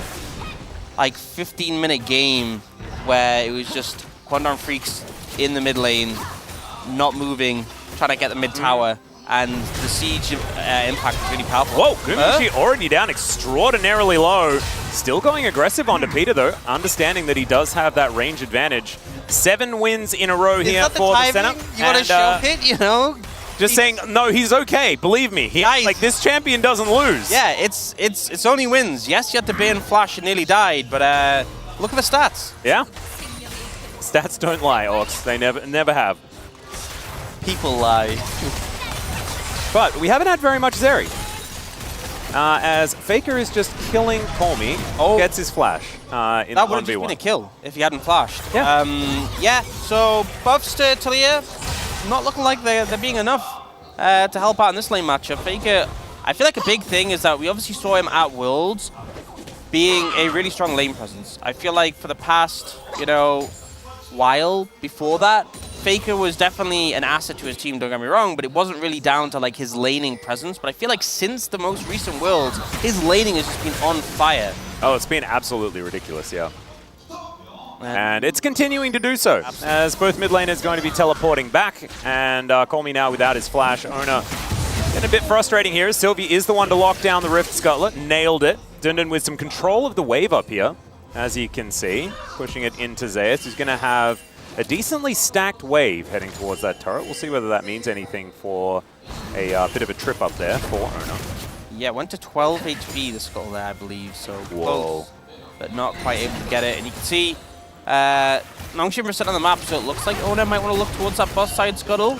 like 15-minute game where it was just Quandong Freaks in the mid lane, not moving, trying to get the mid tower, and the siege impact is really powerful. Whoa, Gumiushi already down extraordinarily low. Still going aggressive onto Peter though, understanding that he does have that range advantage. 7 wins in a row here for the center. You want to show it, you know? Just saying, no, he's okay. Believe me. Like, this champion doesn't lose. Yeah, it's only wins. Yes, you had to ban Flash and nearly died, but look at the stats. Yeah. Stats don't lie, Ox. They never have. People lie. But we haven't had very much Zeri. As Faker is just killing Colmy, gets his flash in that would have 1v1. just been a kill if he hadn't flashed. Yeah. Yeah, so buffs to Talia, not looking like they're being enough to help out in this lane matchup. Faker, I feel like a big thing is that we obviously saw him at Worlds being a really strong lane presence. I feel like for the past, while before that, Faker was definitely an asset to his team, don't get me wrong, but it wasn't really down to like his laning presence. But I feel like since the most recent Worlds, his laning has just been on fire. Oh, it's been absolutely ridiculous, yeah. And it's continuing to do so, as both mid laners going to be teleporting back, and Colmy now without his flash. Ona getting a bit frustrating here, as Sylvie is the one to lock down the Rift Scuttler, nailed it. Dundun with some control of the wave up here, as you can see, pushing it into Zeus, who's going to have a decently stacked wave heading towards that turret. We'll see whether that means anything for a bit of a trip up there for Ona. Yeah, went to 12 HP, the Scuttle there, I believe, so close, but not quite able to get it. And you can see Nongshim set on the map, so it looks like Ona might want to look towards that boss side Scuttle.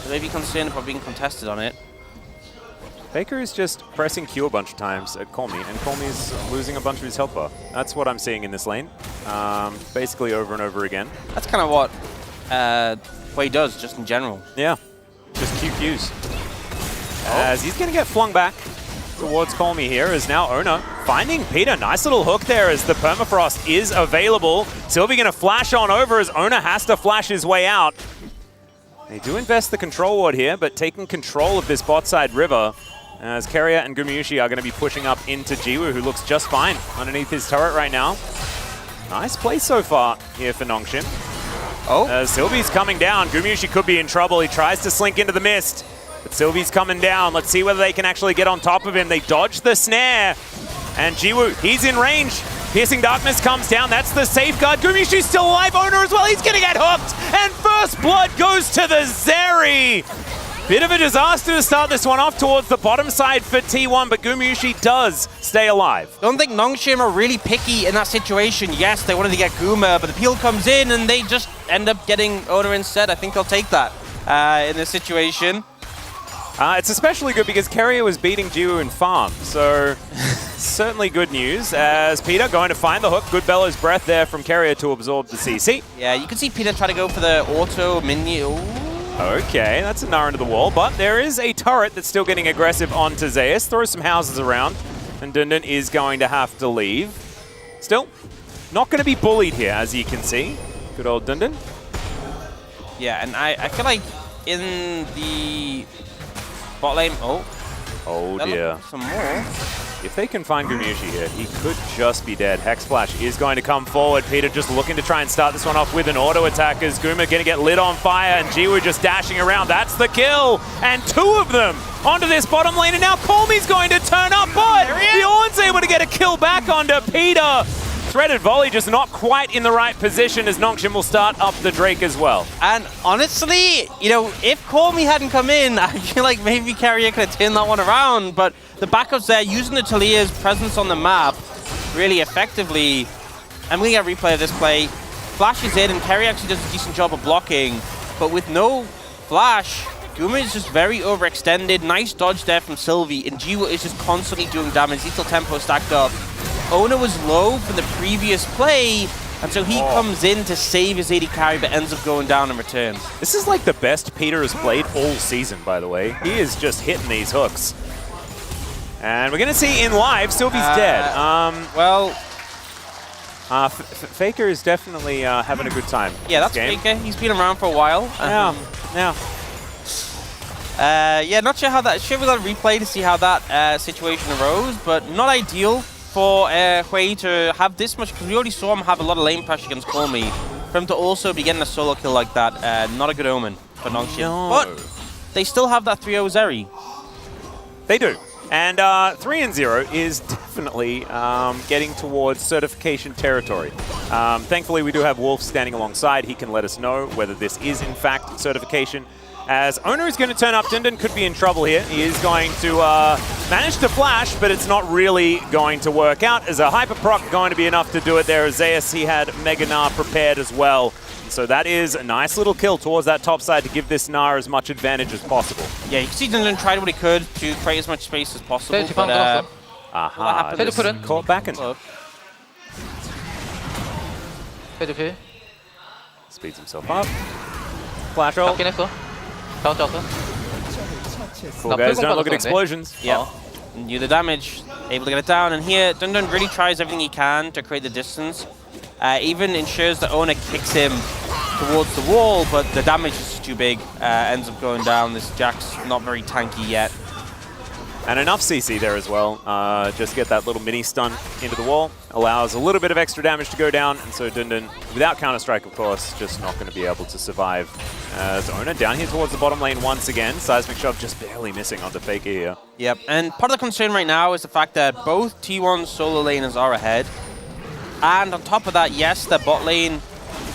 They may be concerned about being contested on it. Faker is just pressing Q a bunch of times at Colmy, and Colmy's losing a bunch of his health bar. That's what I'm seeing in this lane, basically over and over again. That's kind of what he does, just in general. Yeah, just QQs. As he's going to get flung back towards Colmy here, is now Ona finding Peter. Nice little hook there as the Permafrost is available. Sylvie going to flash on over as Ona has to flash his way out. They do invest the control ward here, but taking control of this bot side river, as Keria and Gumiushi are going to be pushing up into Jiwoo, who looks just fine underneath his turret right now. Nice play so far here for Nongshim. As Sylvie's coming down, Gumiushi could be in trouble. He tries to slink into the mist, but Sylvie's coming down. Let's see whether they can actually get on top of him. They dodge the snare, and Jiwoo, he's in range. Piercing Darkness comes down. That's the safeguard. Gumiushi's still alive. Ona as well. He's going to get hooked, and first blood goes to the Zeri. Bit of a disaster to start this one off towards the bottom side for T1, but Gumiushi does stay alive. Don't think Nongshim are really picky in that situation. Yes, they wanted to get Guma, but the peel comes in and they just end up getting Ona instead. I think they'll take that in this situation. It's especially good because Keria was beating Jiwoo in farm, so certainly good news as Peter going to find the hook. Good Bellows Breath there from Keria to absorb the CC. Yeah, you can see Peter try to go for the auto minion. Okay, that's a gnar into the wall, but there is a turret that's still getting aggressive onto Zeus. Throws some houses around, and Dundun is going to have to leave. Still, not going to be bullied here, as you can see. Good old Dundun. Yeah, and I feel like in the bot lane... Oh dear. Some more. If they can find Gumiushi here, he could just be dead. Hex Splash is going to come forward. Peter just looking to try and start this one off with an auto attack as Guma going to get lit on fire and Jiwoo just dashing around. That's the kill. And 2 of them onto this bottom lane. And now Colmy's going to turn up, but Bjorn's able to get a kill back onto Peter. Threaded volley just not quite in the right position as Nongshim will start up the Drake as well. And honestly, if Colmy hadn't come in, I feel like maybe Keria could have turned that one around, but the backups there, using the Talia's presence on the map really effectively. I'm going to get a replay of this play. Flash is in, and Keria actually does a decent job of blocking, but with no flash, Guma is just very overextended. Nice dodge there from Sylvie, and Jiwoo is just constantly doing damage. Lethal tempo stacked up. Ona was low from the previous play, and so he comes in to save his AD carry, but ends up going down in return. This is like the best Peter has played all season, by the way. He is just hitting these hooks. And we're going to see in live, Sylvie's dead. Well, Faker is definitely having a good time. Yeah, this that's game. Faker. He's been around for a while. Yeah. Yeah, not sure how that. Sure, we got a replay to see how that situation arose, but not ideal for Hui to have this much, because we already saw him have a lot of lane pressure against Call Me. For him to also be getting a solo kill like that, not a good omen for Nongshim. No. But they still have that 3-0 Zeri. They do. And 3-0 is definitely getting towards certification territory. Thankfully, we do have Wolf standing alongside. He can let us know whether this is, in fact, certification. As Owner is going to turn up, Dundun could be in trouble here. He is going to manage to flash, but it's not really going to work out. As a Hyper Proc going to be enough to do it there. Zeus, he had Mega Gnar prepared as well. So that is a nice little kill towards that top side to give this Gnar as much advantage as possible. Yeah, you can see Dundun tried what he could to create as much space as possible. But, Aha, happened? just caught back and speeds himself up. Flash roll. Cool guys, don't look at explosions. Yeah. Do the damage, able to get it down, and here Dundun really tries everything he can to create the distance. Even ensures that Owner kicks him towards the wall, but the damage is too big. Ends up going down. This Jack's not very tanky yet. And enough CC there as well. Just get that little mini stun into the wall. Allows a little bit of extra damage to go down. And so Dundun, without Counter-Strike, of course, just not going to be able to survive. As Owner down here towards the bottom lane once again. Seismic Shove just barely missing onto Faker here. Yep, and part of the concern right now is the fact that both T1 solo laners are ahead. And on top of that, yes, the bot lane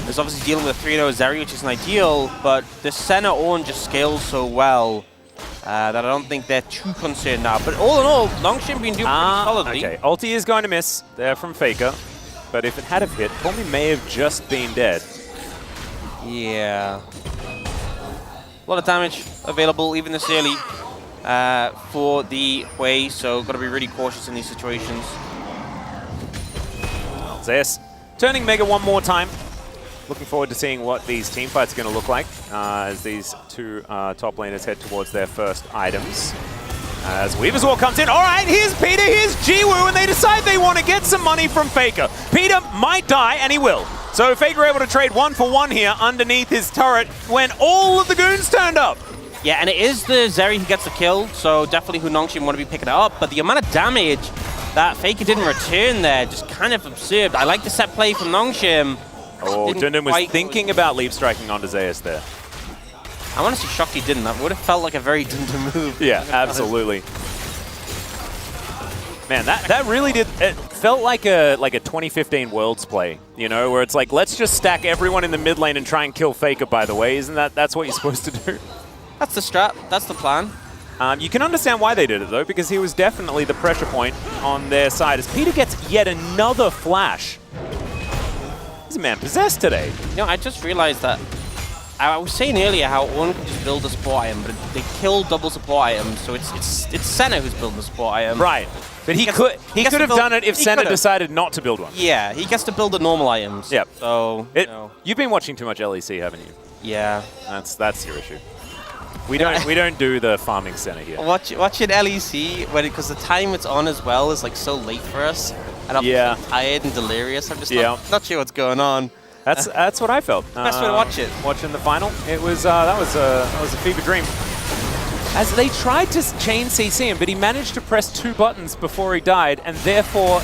is obviously dealing with a 3-0 Zeri, which isn't ideal, but the center Ornn just scales so well that I don't think they're too concerned now. But all in all, Nongshim been doing pretty solidly. Okay, ulti is going to miss there from Faker, but if it had have hit, Call Me may have just been dead. Yeah. A lot of damage available even this early for the Hui, so got to be really cautious in these situations. Zeus turning Mega one more time. Looking forward to seeing what these team fights are going to look like as these two top laners head towards their first items. As Weaver's Wall comes in. All right, here's Peter, here's Jiwoo, and they decide they want to get some money from Faker. Peter might die, and he will. So Faker able to trade 1-for-1 here underneath his turret when all of the goons turned up. Yeah, and it is the Zeri who gets the kill, so definitely who Nongshim want to be picking it up, but the amount of damage that Faker didn't return there, just kind of absurd. I like the set play from Nongshim. Oh, Dundun was thinking about leap striking onto Zeus there. I'm honestly shocked he didn't. That would have felt like a very Dundun move. Yeah, absolutely. Man, that really did. It felt like a 2015 Worlds play, you know, where it's like, let's just stack everyone in the mid lane and try and kill Faker. By the way, isn't that's what you're supposed to do? That's the strat. That's the plan. You can understand why they did it though, because he was definitely the pressure point on their side. As Peter gets yet another flash. He's a man possessed today. You know, I just realized that I was saying earlier how Ornn could just build a support item, but they kill double support items, so it's Senna who's building the support item. Right, but he could have done it if Senna decided not to build one. Yeah, he gets to build the normal items. Yep. So you've been watching too much LEC, haven't you? Yeah. That's your issue. We don't do the farming center here. Watching LEC because the time it's on as well is like so late for us, and I'm tired and delirious. I'm just not sure what's going on. That's what I felt. Best way to watch it. Watching the final, it was that was a fever dream. As they tried to chain CC him, but he managed to press 2 buttons before he died, and therefore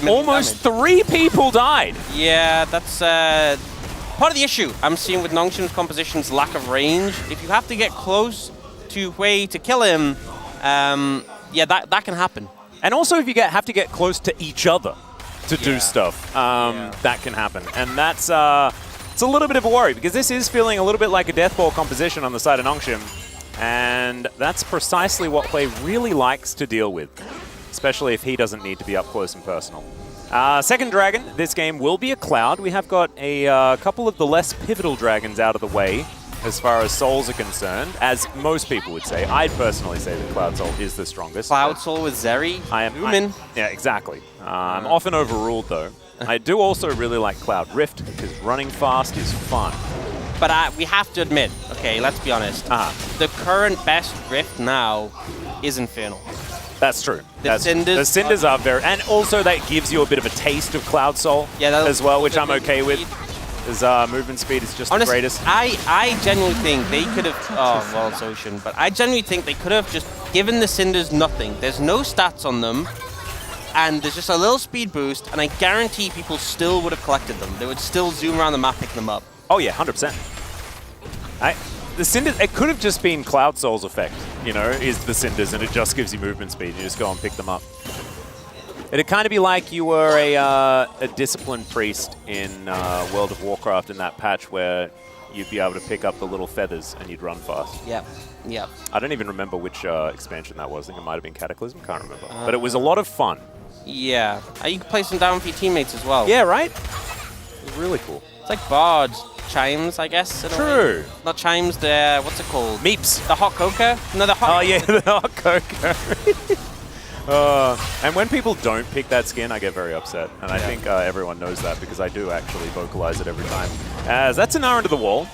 almost 3 people died. Yeah, that's part of the issue I'm seeing with Nongshim's composition's lack of range. If you have to get close to Hui to kill him, yeah, that can happen. And also if you have to get close to each other to do stuff, that can happen. And that's it's a little bit of a worry, because this is feeling a little bit like a deathball composition on the side of Nongshim. And that's precisely what Hui really likes to deal with, especially if he doesn't need to be up close and personal. Second dragon, this game will be a Cloud. We have got a couple of the less pivotal dragons out of the way as far as souls are concerned, as most people would say. I'd personally say that Cloud Soul is the strongest. Cloud Soul with Zeri? Yeah, exactly. I'm often overruled, though. I do also really like Cloud Rift, because running fast is fun. But we have to admit, okay, let's be honest, the current best Rift now is Infernal. That's true. The Cinders are very... And also that gives you a bit of a taste of Cloud Soul as well, which I'm okay with. His movement speed is just the greatest. I genuinely think they could have... Oh, well, it's Ocean. But I genuinely think they could have just given the Cinders nothing. There's no stats on them. And there's just a little speed boost. And I guarantee people still would have collected them. They would still zoom around the map picking them up. Oh, yeah, 100%. The Cinders, it could have just been Cloud Soul's effect, you know, is the Cinders, and it just gives you movement speed. You just go and pick them up. It'd kind of be like you were a disciplined priest in World of Warcraft in that patch where you'd be able to pick up the little feathers and you'd run fast. Yep, yep. I don't even remember which expansion that was. I think it might have been Cataclysm. Can't remember. But it was a lot of fun. Yeah. You can play some down for your teammates as well. Yeah, right? It was really cool. It's like Bard. Chimes, I guess. True. Not chimes, the... What's it called? Meeps. The hot cocoa? No, the hot... Oh, yeah, the hot cocoa. And when people don't pick that skin, I get very upset. And I think everyone knows that because I do actually vocalize it every time. As that's an hour into the wall.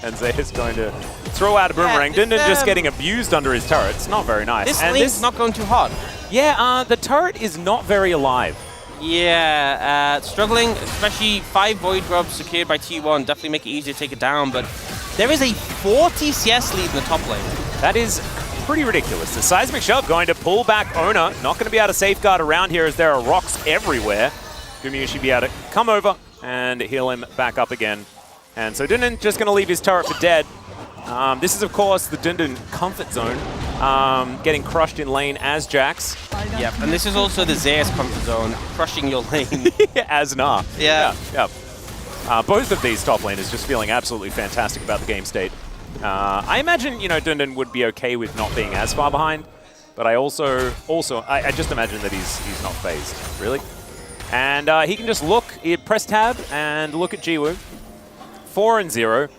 And Zay is going to throw out a boomerang. Dindin just getting abused under his turret. It's not very nice. This lane's not going too hot. Yeah, the turret is not very alive. Yeah, struggling, especially 5 Void Grubs secured by T1. Definitely make it easier to take it down, but there is a 40 CS lead in the top lane. That is pretty ridiculous. The Seismic Shove going to pull back Ona. Not going to be able to safeguard around here as there are rocks everywhere. Gumi should be able to come over and heal him back up again. And so Dindin just going to leave his turret for dead. This is, of course, the Dindin comfort zone. Getting crushed in lane as Jax. Yep, and this is also the Zeus comfort zone, crushing your lane. As Nah. Yeah. Both of these top laners just feeling absolutely fantastic about the game state. I imagine, you know, Dindin would be okay with not being as far behind, but I also I just imagine that he's not phased, really. And he can just look, press tab and look at Jiwoo. 4-0.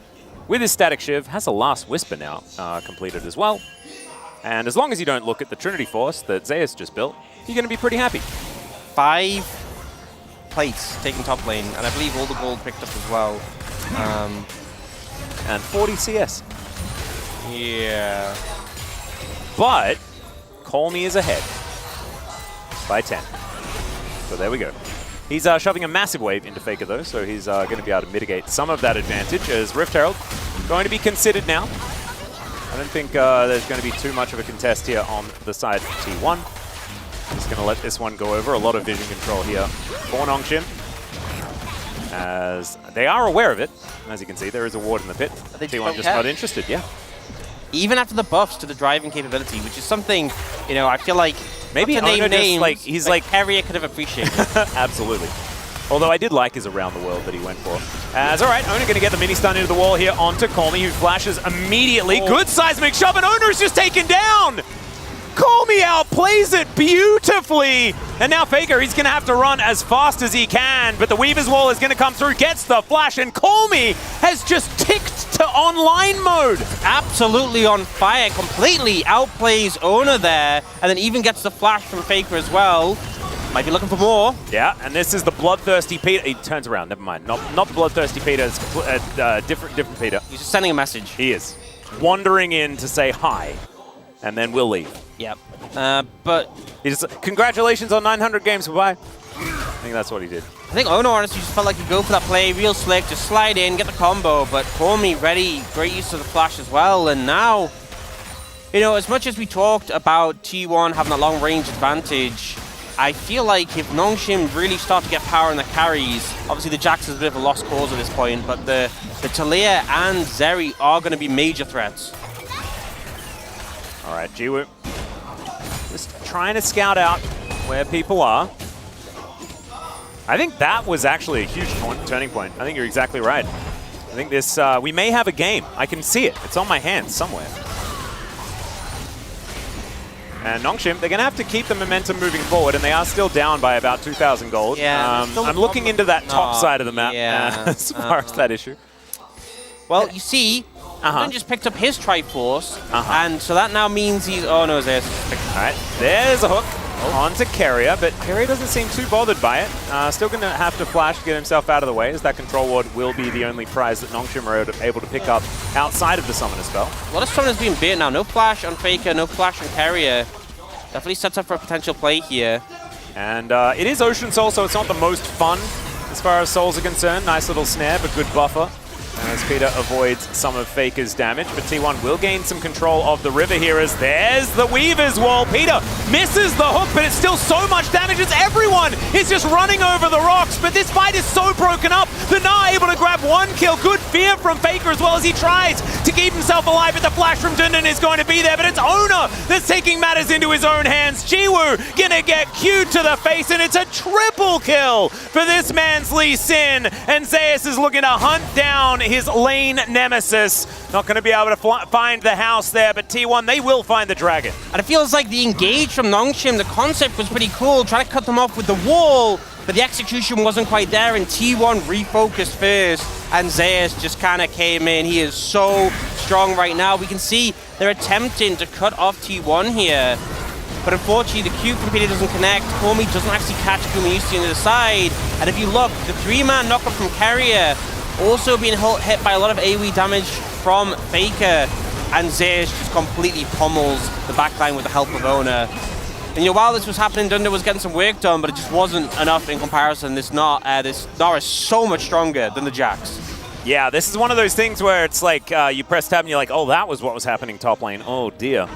With his Static Shiv, has a Last Whisper now completed as well. And as long as you don't look at the Trinity Force that Zeus just built, you're going to be pretty happy. 5 plates taking top lane, and I believe all the gold picked up as well. And 40 CS. Yeah. But Call Me is ahead by 10. So there we go. He's shoving a massive wave into Faker though, so he's going to be able to mitigate some of that advantage as Rift Herald going to be considered now. I don't think there's going to be too much of a contest here on the side of T1. Just going to let this one go over. A lot of vision control here for Nongshim. As they are aware of it. As you can see, there is a ward in the pit. T1 just not interested, yeah. Even after the buffs to the driving capability, which is something, you know, I feel like maybe not to name names, like he's like Harrier could have appreciated. Absolutely. Although I did like his Around the World that he went for. As, all right, Ona going to get the mini stun into the wall here onto Call Me, who flashes immediately. Good Seismic Shove, and Ona is just taken down! Call Me outplays it beautifully! And now Faker, he's going to have to run as fast as he can, but the Weaver's Wall is going to come through, gets the flash, and Call Me has just ticked to online mode! Absolutely on fire, completely outplays Ona there, and then even gets the flash from Faker as well. Might be looking for more. Yeah, and this is the Bloodthirsty Peter. He turns around, never mind. Not the Bloodthirsty Peter, it's different Peter. He's just sending a message. He is. Wandering in to say hi, and then we'll leave. Yep. But... He's congratulations on 900 games, bye-bye. I think that's what he did. I think Ona honestly just felt like he'd go for that play, real slick, just slide in, get the combo, but Call Me ready, great use of the flash as well, and now, you know, as much as we talked about T1 having a long range advantage, I feel like if Nongshim really start to get power in the carries, obviously the Jax is a bit of a lost cause at this point, but the Talia and Zeri are going to be major threats. All right, Jiwoo. Just trying to scout out where people are. I think that was actually a huge turning point. I think you're exactly right. I think this, we may have a game. I can see it. It's on my hands somewhere. And Nongshim, they're going to have to keep the momentum moving forward, and they are still down by about 2,000 gold. Yeah, I'm looking into that top side of the map as far as that issue. Well, you see, Dindin just picked up his Triforce, and so that now means he's... Oh, no, there's... All right, there's a hook onto Carrier, but Carrier doesn't seem too bothered by it. Still going to have to flash to get himself out of the way, as that control ward will be the only prize that Nongshim are able to pick up outside of the Summoner spell. A lot of Summoners being bait now. No flash on Faker, no flash on Carrier. Definitely sets up for a potential play here. And it is Ocean Soul, so it's not the most fun as far as souls are concerned. Nice little snare, but good buffer as Peter avoids some of Faker's damage. But T1 will gain some control of the river here as there's the Weaver's Wall. Peter misses the hook, but it's still so much damage as everyone is just running over the rocks. But this fight is so broken up. They're not able to grab one kill. Good fear from Faker as well as he tries to keep himself alive, but the flash from Dundun is going to be there. But it's Ona that's taking matters into his own hands. Jiwoo gonna get Q'd to the face, and it's a triple kill for this man's Lee Sin. And Zeus is looking to hunt down his lane nemesis. Not going to be able to find the house there, but T1, they will find the dragon. And it feels like the engage from Nongshim, the concept was pretty cool, trying to cut them off with the wall, but the execution wasn't quite there, and T1 refocused first, and Zeus just kind of came in. He is so strong right now. We can see they're attempting to cut off T1 here, but unfortunately the Q from Peter doesn't connect. Komi doesn't actually catch Kumiusi on the side, and if you look, the 3-man knockup from Carrier also being hit by a lot of AoE damage from Faker, and Zeus just completely pummels the backline with the help of Ona. And you know, while this was happening, Dunder was getting some work done, but it just wasn't enough in comparison. This Gnar is so much stronger than the Jax. Yeah, this is one of those things where it's like you press tab and you're like, oh, that was what was happening top lane. Oh dear,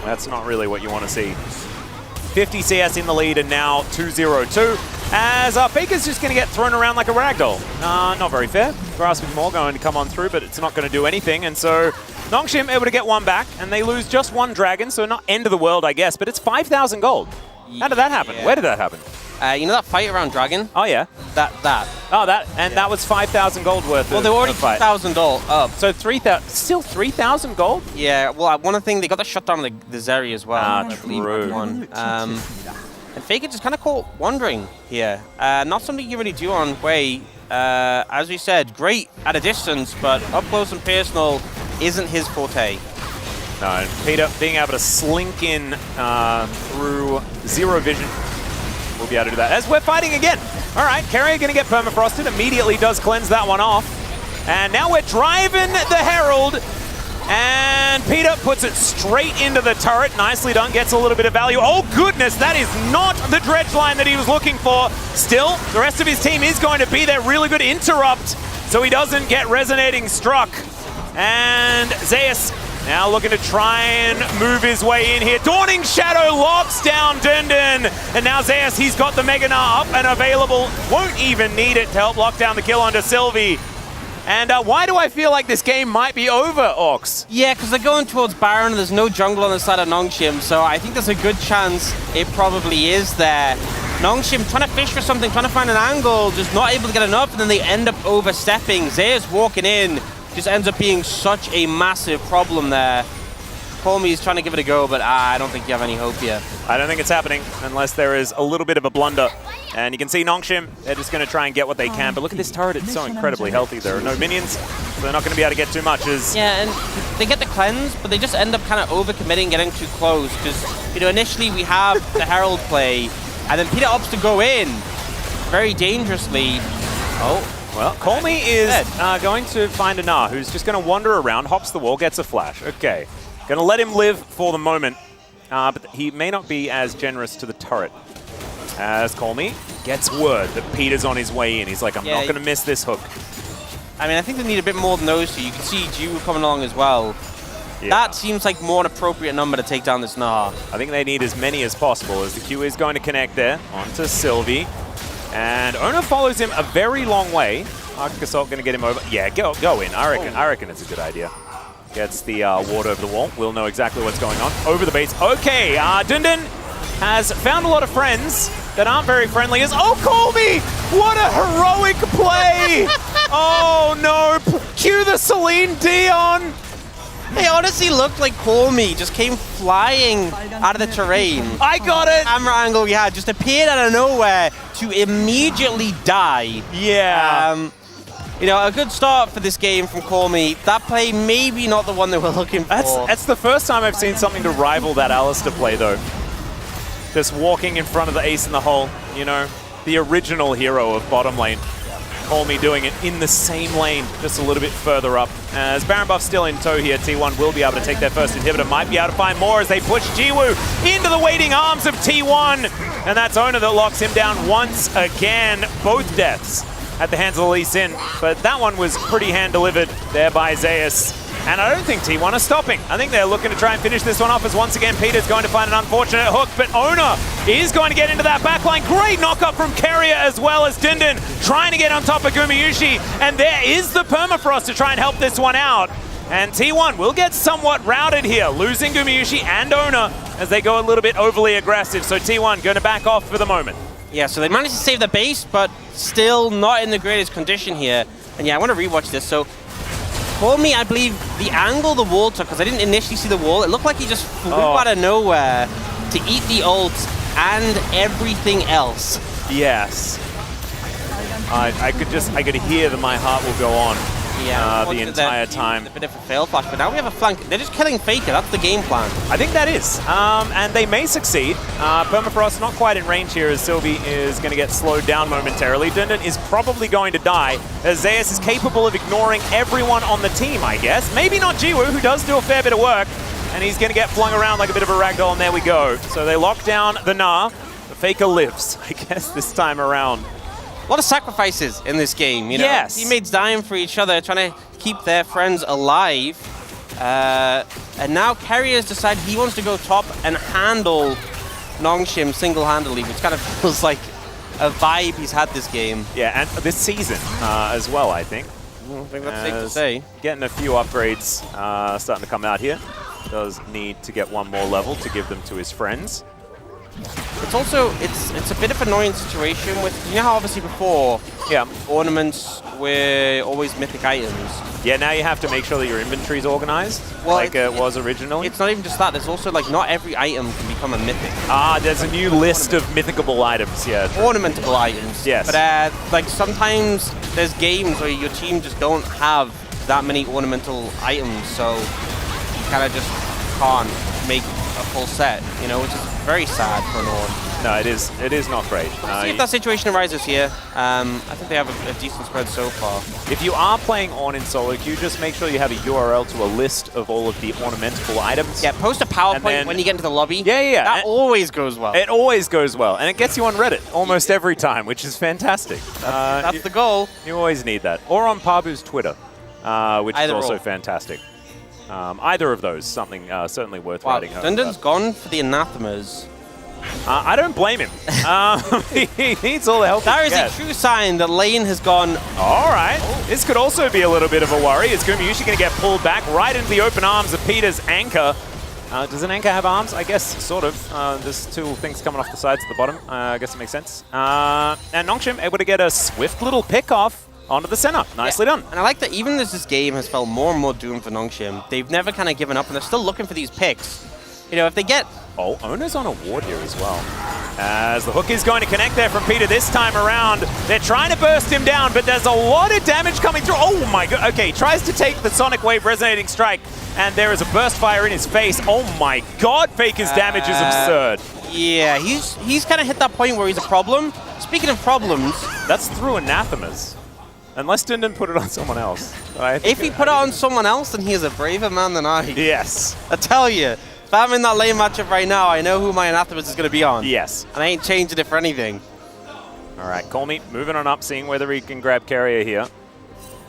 that's not really what you want to see. 50 CS in the lead and now 2-0-2. As Faker's just going to get thrown around like a ragdoll. Not very fair. Grasping More going to come on through, but it's not going to do anything. And so Nongshim able to get one back, and they lose just one dragon, so not end of the world, I guess, but it's 5,000 gold. How did that happen? Yeah. Where did that happen? You know that fight around Dragon? Oh, yeah. That. Oh, that was 5,000 gold worth Well, they were already 2,000 gold up. So 3,000, still 3,000 gold? Yeah, well, one thing, they got the shutdown on the Zeri as well. I believe, true. one. And Faker just kind of caught wandering here. Not something you really do on Wei. As we said, great at a distance, but up close and personal isn't his forte. No, and Peter being able to slink in through zero vision will be able to do that. As we're fighting again. All right, Carrier going to get permafrosted. Immediately does cleanse that one off. And now we're driving the Herald. And Peter puts it straight into the turret. Nicely done, gets a little bit of value. Oh goodness, that is not the dredge line that he was looking for. Still, the rest of his team is going to be there. Really good interrupt, so he doesn't get resonating struck. And Zeus now looking to try and move his way in here. Dawning Shadow locks down Dundun. And now Zeus, he's got the Mega Gnar up and available. Won't even need it to help lock down the kill onto Sylvie. And why do I feel like this game might be over, Orcs? Yeah, because they're going towards Baron, and there's no jungle on the side of Nongshim, so I think there's a good chance it probably is there. Nongshim trying to fish for something, trying to find an angle, just not able to get enough, and then they end up overstepping. Zeus walking in just ends up being such a massive problem there. Colmey's trying to give it a go, but I don't think you have any hope here. I don't think it's happening unless there is a little bit of a blunder. And you can see Nongshim, they're just going to try and get what they can. But look at this turret, it's so incredibly healthy. There are no minions, so they're not going to be able to get too much. Yeah, and they get the cleanse, but they just end up kind of overcommitting, getting too close. Because, you know, initially we have the Herald play, and then Peter opts to go in very dangerously. Oh. Well, Colmy is going to find a Gnar, who's just going to wander around, hops the wall, gets a flash. Okay. Going to let him live for the moment, but he may not be as generous to the turret. As Colmy gets word that Peter's on his way in. He's like, I'm not going to miss this hook. I mean, I think they need a bit more than those two. You can see Jiwoo coming along as well. Yeah. That seems like more an appropriate number to take down this Gnar. I think they need as many as possible, as the Q is going to connect there onto Sylvie. And Ona follows him a very long way. Arctic Assault going to get him over. Yeah, go in. I reckon it's a good idea. Gets the ward over the wall. We'll know exactly what's going on. Over the base. Okay, Dundun has found a lot of friends that aren't very friendly. Colby! What a heroic play! Oh no! Cue the Celine Dion! It honestly looked like Colmy just came flying out of the terrain. I got it! Camera angle we had just appeared out of nowhere to immediately die. Yeah. You know, a good start for this game from Colmy. That play maybe not the one that we're looking for. That's the first time I've seen something to rival that Alistair play, though. Just walking in front of the ace in the hole, you know, the original hero of bottom lane. Call Me doing it in the same lane, just a little bit further up. As Baron Buff's still in tow here, T1 will be able to take their first inhibitor. Might be able to find more as they push Jiwoo into the waiting arms of T1. And that's Owner that locks him down once again. Both deaths at the hands of the Lee Sin. But that one was pretty hand-delivered there by Zeus. And I don't think T1 are stopping. I think they're looking to try and finish this one off as once again Peter's going to find an unfortunate hook, but Owner is going to get into that backline. Great knock-up from Carrier as well as Dindin trying to get on top of Gumayusi. And there is the Permafrost to try and help this one out. And T1 will get somewhat routed here, losing Gumayusi and Owner as they go a little bit overly aggressive. So T1 going to back off for the moment. Yeah, so they managed to save the base, but still not in the greatest condition here. And yeah, I want to rewatch this. So for me, I believe the angle the wall took, because I didn't initially see the wall, it looked like he just flew out of nowhere to eat the ult and everything else. Yes. I could hear that my heart will go on the entire time. A bit of a fail flash, but now we have a flank. They're just killing Faker. That's the game plan. I think that is. And they may succeed. Permafrost not quite in range here as Sylvie is going to get slowed down momentarily. Dundon is probably going to die as Zeus is capable of ignoring everyone on the team, I guess. Maybe not Jiwoo, who does do a fair bit of work. And he's going to get flung around like a bit of a ragdoll, and there we go. So they lock down the Gnar. The Faker lives, I guess, this time around. A lot of sacrifices in this game, you know? Yes. Teammates dying for each other, trying to keep their friends alive. And now Carrier's decided he wants to go top and handle Nongshim single-handedly, which kind of feels like a vibe he's had this game. Yeah, and this season as well, I think. I think that's safe to say. Getting a few upgrades starting to come out here. Does need to get one more level to give them to his friends. It's also, it's a bit of an annoying situation with, you know how obviously before, ornaments were always mythic items. Yeah, now you have to make sure that your inventory is organized, like it was originally. It's not even just that, there's also like, not every item can become a mythic. There's a new list of mythicable items, yeah. Ornamentable items. Yes. But like sometimes there's games where your team just don't have that many ornamental items, so you kind of just can't make a full set, you know, which is very sad for an Orn. No, it is not great. We'll see if that situation arises here. I think they have a decent spread so far. If you are playing Orn in solo queue, just make sure you have a URL to a list of all of the ornamentable items. Yeah, post a PowerPoint when you get into the lobby. Yeah. That always goes well. It always goes well, and it gets you on Reddit almost every time, which is fantastic. That's the goal. You always need that. Or on Pabu's Twitter, which is also fantastic. Either of those, something certainly worth writing home. Dundon's gone for the anathemas. I don't blame him. He needs all the help That is a true sign that lane has gone. All right. This could also be a little bit of a worry. Is Gumayusi going to get pulled back right into the open arms of Peter's anchor? Does an anchor have arms? I guess, sort of. There's two things coming off the sides at the bottom. I guess it makes sense. And Nongshim able to get a swift little pick off onto the center. Nicely done. And I like that even as this game has felt more and more doomed for Nongshim, they've never kind of given up, and they're still looking for these picks. You know, if they get... Oh, Owner's on a ward here as well. As the hook is going to connect there from Peter this time around. They're trying to burst him down, but there's a lot of damage coming through. Oh my god. Okay, tries to take the Sonic Wave Resonating Strike, and there is a burst fire in his face. Oh my god, Faker's damage is absurd. Yeah, he's kind of hit that point where he's a problem. Speaking of problems... That's through anathemas. Unless Dindon put it on someone else. If he put it on someone else, then he is a braver man than I. Yes. I tell you, if I'm in that lane matchup right now, I know who my anathemas is going to be on. Yes. And I ain't changing it for anything. All right, Call Me moving on up, seeing whether he can grab Carrier here.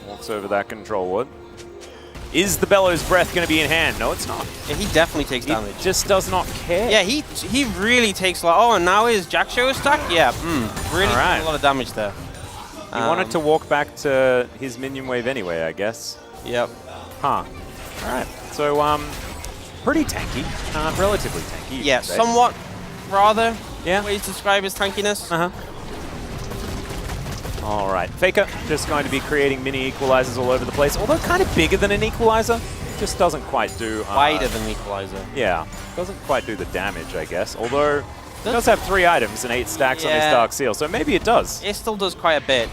Walks over that control wood. Is the Bellows Breath going to be in hand? No, it's not. Yeah, he definitely takes damage. Just does not care. Yeah, he really takes a lot. Oh, and now his Jack Show is stuck? Yeah, really a lot of damage there. He wanted to walk back to his minion wave anyway, I guess. Yep. Huh. All right. So, pretty tanky. Relatively tanky. Yeah, somewhat, rather. Yeah. Ways to describe his tankiness. All right. Faker just going to be creating mini equalizers all over the place, although kind of bigger than an equalizer. Just doesn't quite do... wider than an equalizer. Yeah. Doesn't quite do the damage, I guess. Although... It does have 3 items and 8 stacks on his Dark Seal, so maybe it does. It still does quite a bit.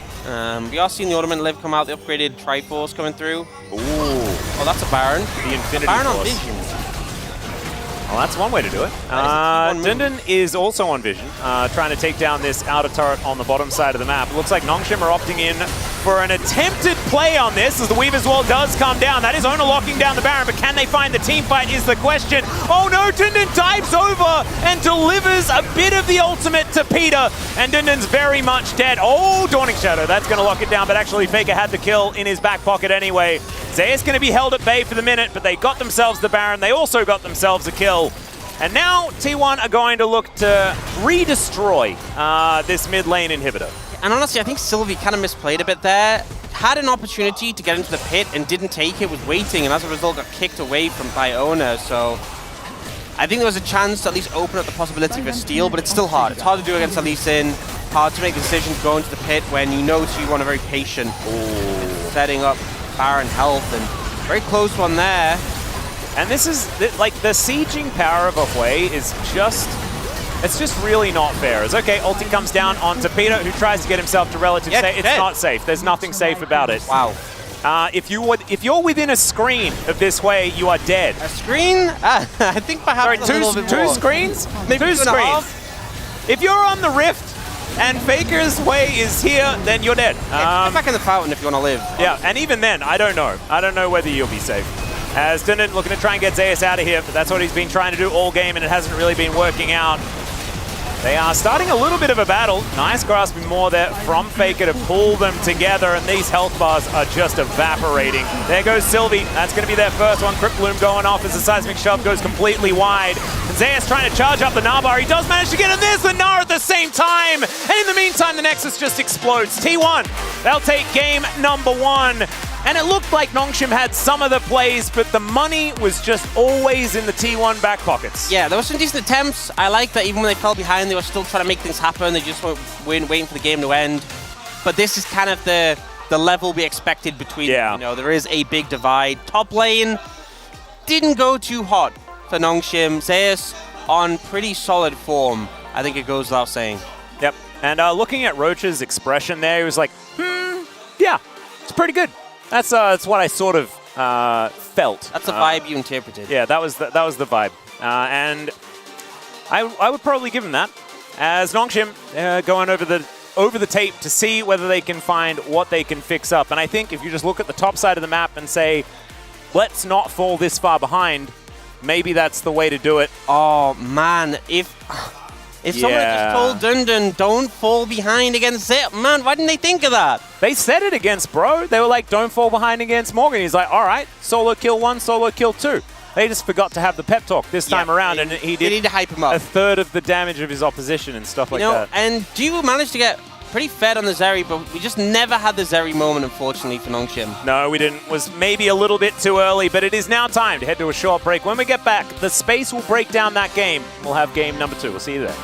We are seeing the Ornament Live come out, the upgraded Triforce coming through. Ooh. Oh, that's a Baron. The Infinity Baron Force. on Vision. Well, that's one way to do it. Dindon is also on Vision, trying to take down this outer turret on the bottom side of the map. Looks like Nongshim are opting in for an attempted play on this as the Weaver's Wall does come down. That is Ona locking down the Baron, but can they find the team fight is the question. Oh no, Dundun dives over and delivers a bit of the ultimate to Peter, and Dundun's very much dead. Oh, Dawning Shadow, that's going to lock it down, but actually Faker had the kill in his back pocket anyway. Zeus going to be held at bay for the minute, but they got themselves the Baron. They also got themselves a kill. And now T1 are going to look to redestroy this mid lane inhibitor. And honestly, I think Sylvie kind of misplayed a bit there. Had an opportunity to get into the pit and didn't take it, was waiting, and as a result got kicked away from by Ona. So I think there was a chance to at least open up the possibility for a steal, but it's still hard. It's hard to do against Lee Sin. Hard to make decisions going to the pit when you know T1 are very patient. Setting up Baron health, and very close one there. And this is, like, the sieging power of a Hui is just, it's just really not fair. It's okay, ulti comes down onto Peter, who tries to get himself to relative safe. It's not safe. There's nothing safe about it. Wow. If you're within a screen of this Hui, you are dead. A screen? I think perhaps a little bit two more. Screens? Maybe two two and a screens. half? If you're on the Rift and Faker's Hui is here, then you're dead. Get back in the fountain if you want to live. Yeah, and even then, I don't know. I don't know whether you'll be safe. As Dundun looking to try and get Zeus out of here, but that's what he's been trying to do all game, and it hasn't really been working out. They are starting a little bit of a battle. Nice grasping more there from Faker to pull them together, and these health bars are just evaporating. There goes Sylvie. That's going to be their first one. Crypt Bloom going off as the seismic shove goes completely wide. And Zeus trying to charge up the Gnar. He does manage to get in this, the Gnar at the same time. And in the meantime, the Nexus just explodes. T1, they'll take game number 1. And it looked like Nongshim had some of the plays, but the money was just always in the T1 back pockets. Yeah, there were some decent attempts. I like that even when they fell behind, they were still trying to make things happen. They just weren't waiting for the game to end. But this is kind of the level we expected between them. You know, there is a big divide. Top lane didn't go too hot for Nongshim. Zeus on pretty solid form, I think it goes without saying. Yep, and looking at Roach's expression there, he was like, yeah, it's pretty good. That's what I sort of felt. That's the vibe you interpreted. Yeah, that was the vibe, and I would probably give him that. As Nongshim going over the tape to see whether they can find what they can fix up, and I think if you just look at the top side of the map and say, let's not fall this far behind, maybe that's the way to do it. Oh man, if someone had just told Dundun, don't fall behind against Zip, man, why didn't they think of that? They said it against Bro. They were like, don't fall behind against Morgan. He's like, all right, solo kill 1, solo kill 2. They just forgot to have the pep talk this time around, and he did need to hype him up. a third of the damage of his opposition and stuff like that. And Jiwoo managed to get pretty fed on the Zeri, but we just never had the Zeri moment, unfortunately, for Nongshim. No, we didn't. Was maybe a little bit too early, but it is now time to head to a short break. When we get back, the space will break down that game. We'll have game number 2. We'll see you there.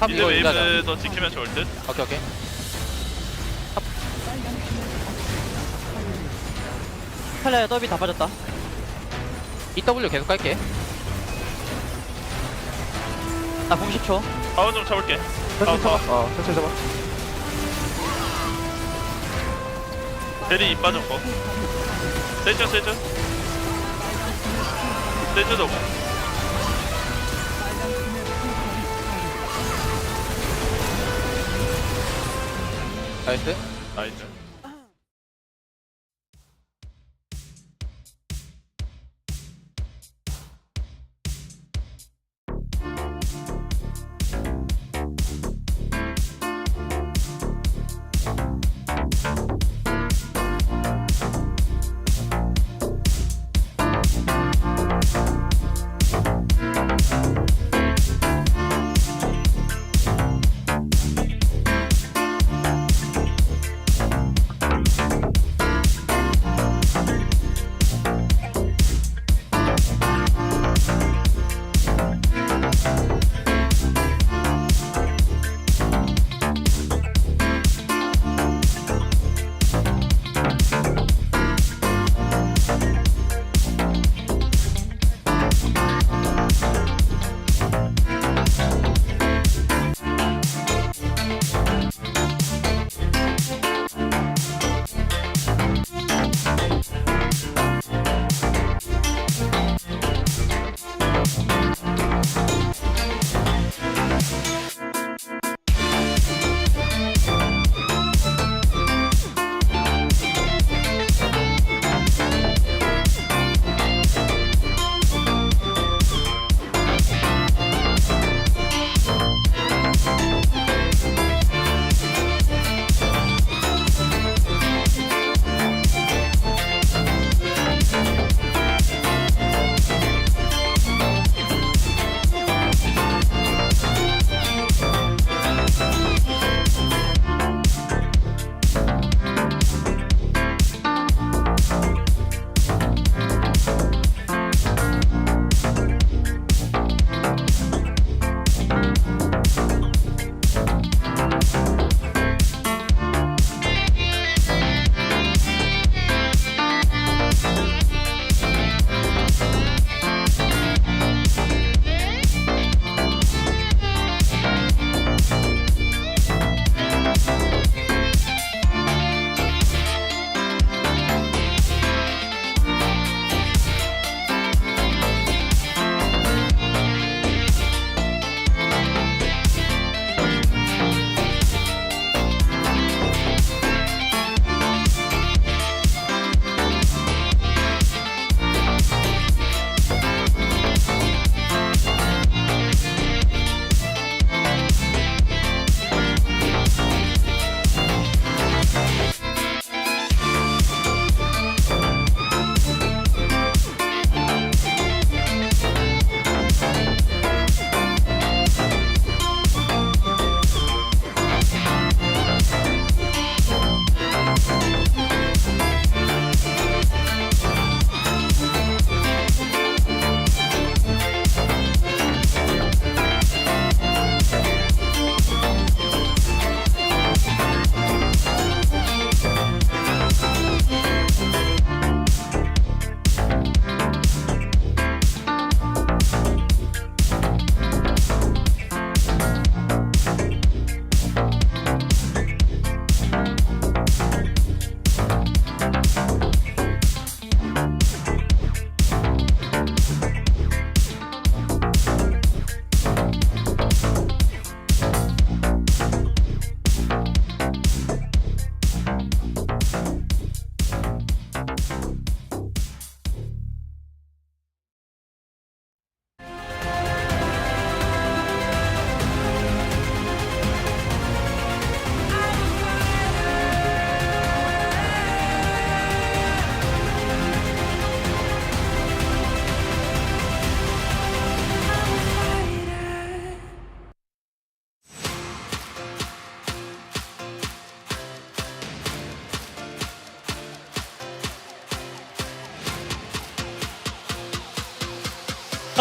이제 웨이브 더 지키면 좋을 듯. 오케이 오케이. 팔레 더비 다 빠졌다. EW 계속 갈게. 나 90초. 바운 좀 쳐볼게. 천천히 잡아. 천천히 잡아. 대리 빠졌고. 세죠. 세죠 오고. 나이스. 나이스.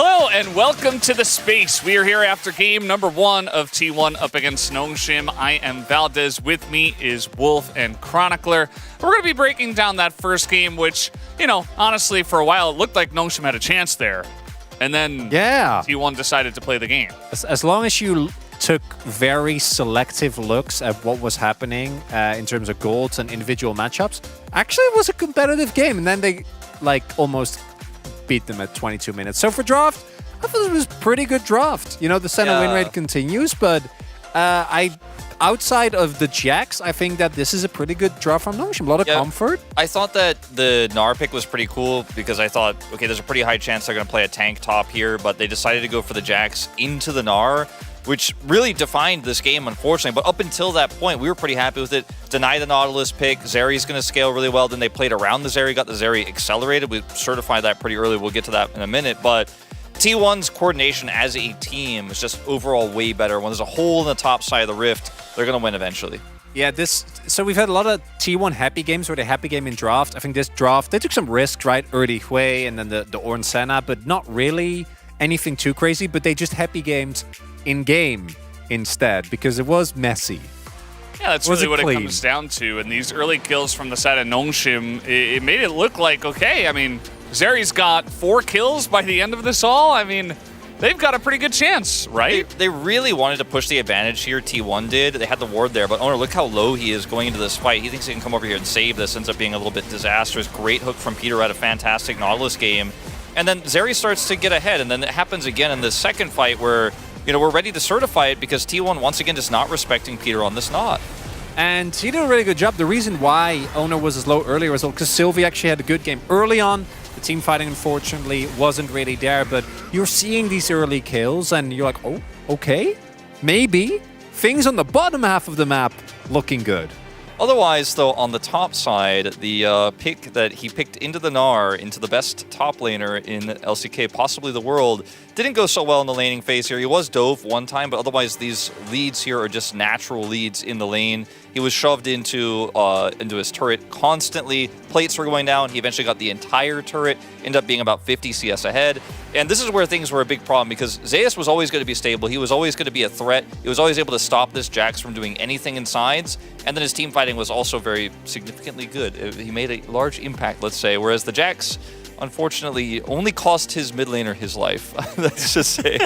Hello and welcome to the space. We are here after game number 1 of T1 up against Nongshim. I am Valdez. With me is Wolf and Chronicler. We're going to be breaking down that first game, which, you know, honestly, for a while, it looked like Nongshim had a chance there. And then T1 decided to play the game. As long as you took very selective looks at what was happening in terms of golds and individual matchups. Actually, it was a competitive game, and then they like almost beat them at 22 minutes. So for draft, I thought it was a pretty good draft. You know, the center win rate continues, but outside of the Jax, I think that this is a pretty good draft from Nongshim. A lot of comfort. I thought that the Gnar pick was pretty cool because I thought, okay, there's a pretty high chance they're going to play a tank top here, but they decided to go for the Jax into the Gnar, which really defined this game, unfortunately. But up until that point, we were pretty happy with it. Deny the Nautilus pick. Zeri's going to scale really well. Then they played around the Zeri, got the Zeri accelerated. We certified that pretty early. We'll get to that in a minute. But T1's coordination as a team is just overall way better. When there's a hole in the top side of the rift, they're going to win eventually. Yeah, so we've had a lot of T1 happy games where they happy game in draft. I think this draft, they took some risks, right? Early Hui and then the Ornn Senna, but not really anything too crazy. But they just happy gamed in game instead because it was messy. Yeah, that's really what it comes down to. And these early kills from the side of Nongshim, it made it look like, okay, I mean, Zeri's got 4 kills by the end of this all. I mean, they've got a pretty good chance, right? They really wanted to push the advantage here, T1 did. They had the ward there, but Owner, look how low he is going into this fight. He thinks he can come over here and save this. Ends up being a little bit disastrous. Great hook from Peter at a fantastic Nautilus game. And then Zeri starts to get ahead, and then it happens again in the second fight where, you know, we're ready to certify it because T1 once again just not respecting Peter on this knot. And he did a really good job. The reason why Owner was as low earlier was because Sylvie actually had a good game early on. The team fighting, unfortunately, wasn't really there, but you're seeing these early kills, and you're like, oh, okay, maybe. Things on the bottom half of the map looking good. Otherwise, though, on the top side, the pick that he picked into the Gnar, into the best top laner in LCK, possibly the world, didn't go so well in the laning phase here. He was dove one time, but otherwise these leads here are just natural leads in the lane. He was shoved into his turret constantly. Plates were going down. He eventually got the entire turret, ended up being about 50 CS ahead. And this is where things were a big problem because Zeus was always going to be stable. He was always going to be a threat. He was always able to stop this Jax from doing anything in sides. And then his team fighting was also very significantly good. He made a large impact, let's say, whereas the Jax, unfortunately, only cost his mid laner his life. Let's just say.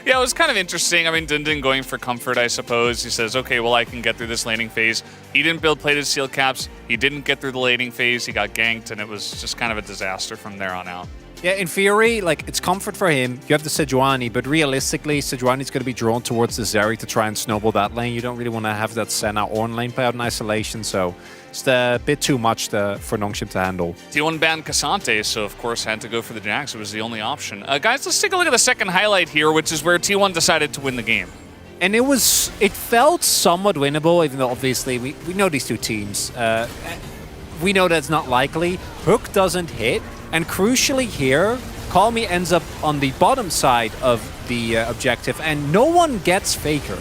Yeah, it was kind of interesting. I mean, Dindin going for comfort, I suppose. He says, okay, well, I can get through this laning phase. He didn't build plated seal caps. He didn't get through the laning phase. He got ganked, and it was just kind of a disaster from there on out. Yeah, in theory, like, it's comfort for him. You have the Sejuani, but realistically, Sejuani's going to be drawn towards the Zeri to try and snowball that lane. You don't really want to have that Senna Ornn lane play out in isolation, so it's a bit too much for Nongshim to handle. T1 banned Cassante, so of course had to go for the Jax. It was the only option. Guys, let's take a look at the second highlight here, which is where T1 decided to win the game. And it felt somewhat winnable, even though obviously we know these two teams. We know that's not likely. Hook doesn't hit. And crucially here, Call Me ends up on the bottom side of the objective, and no one gets Faker.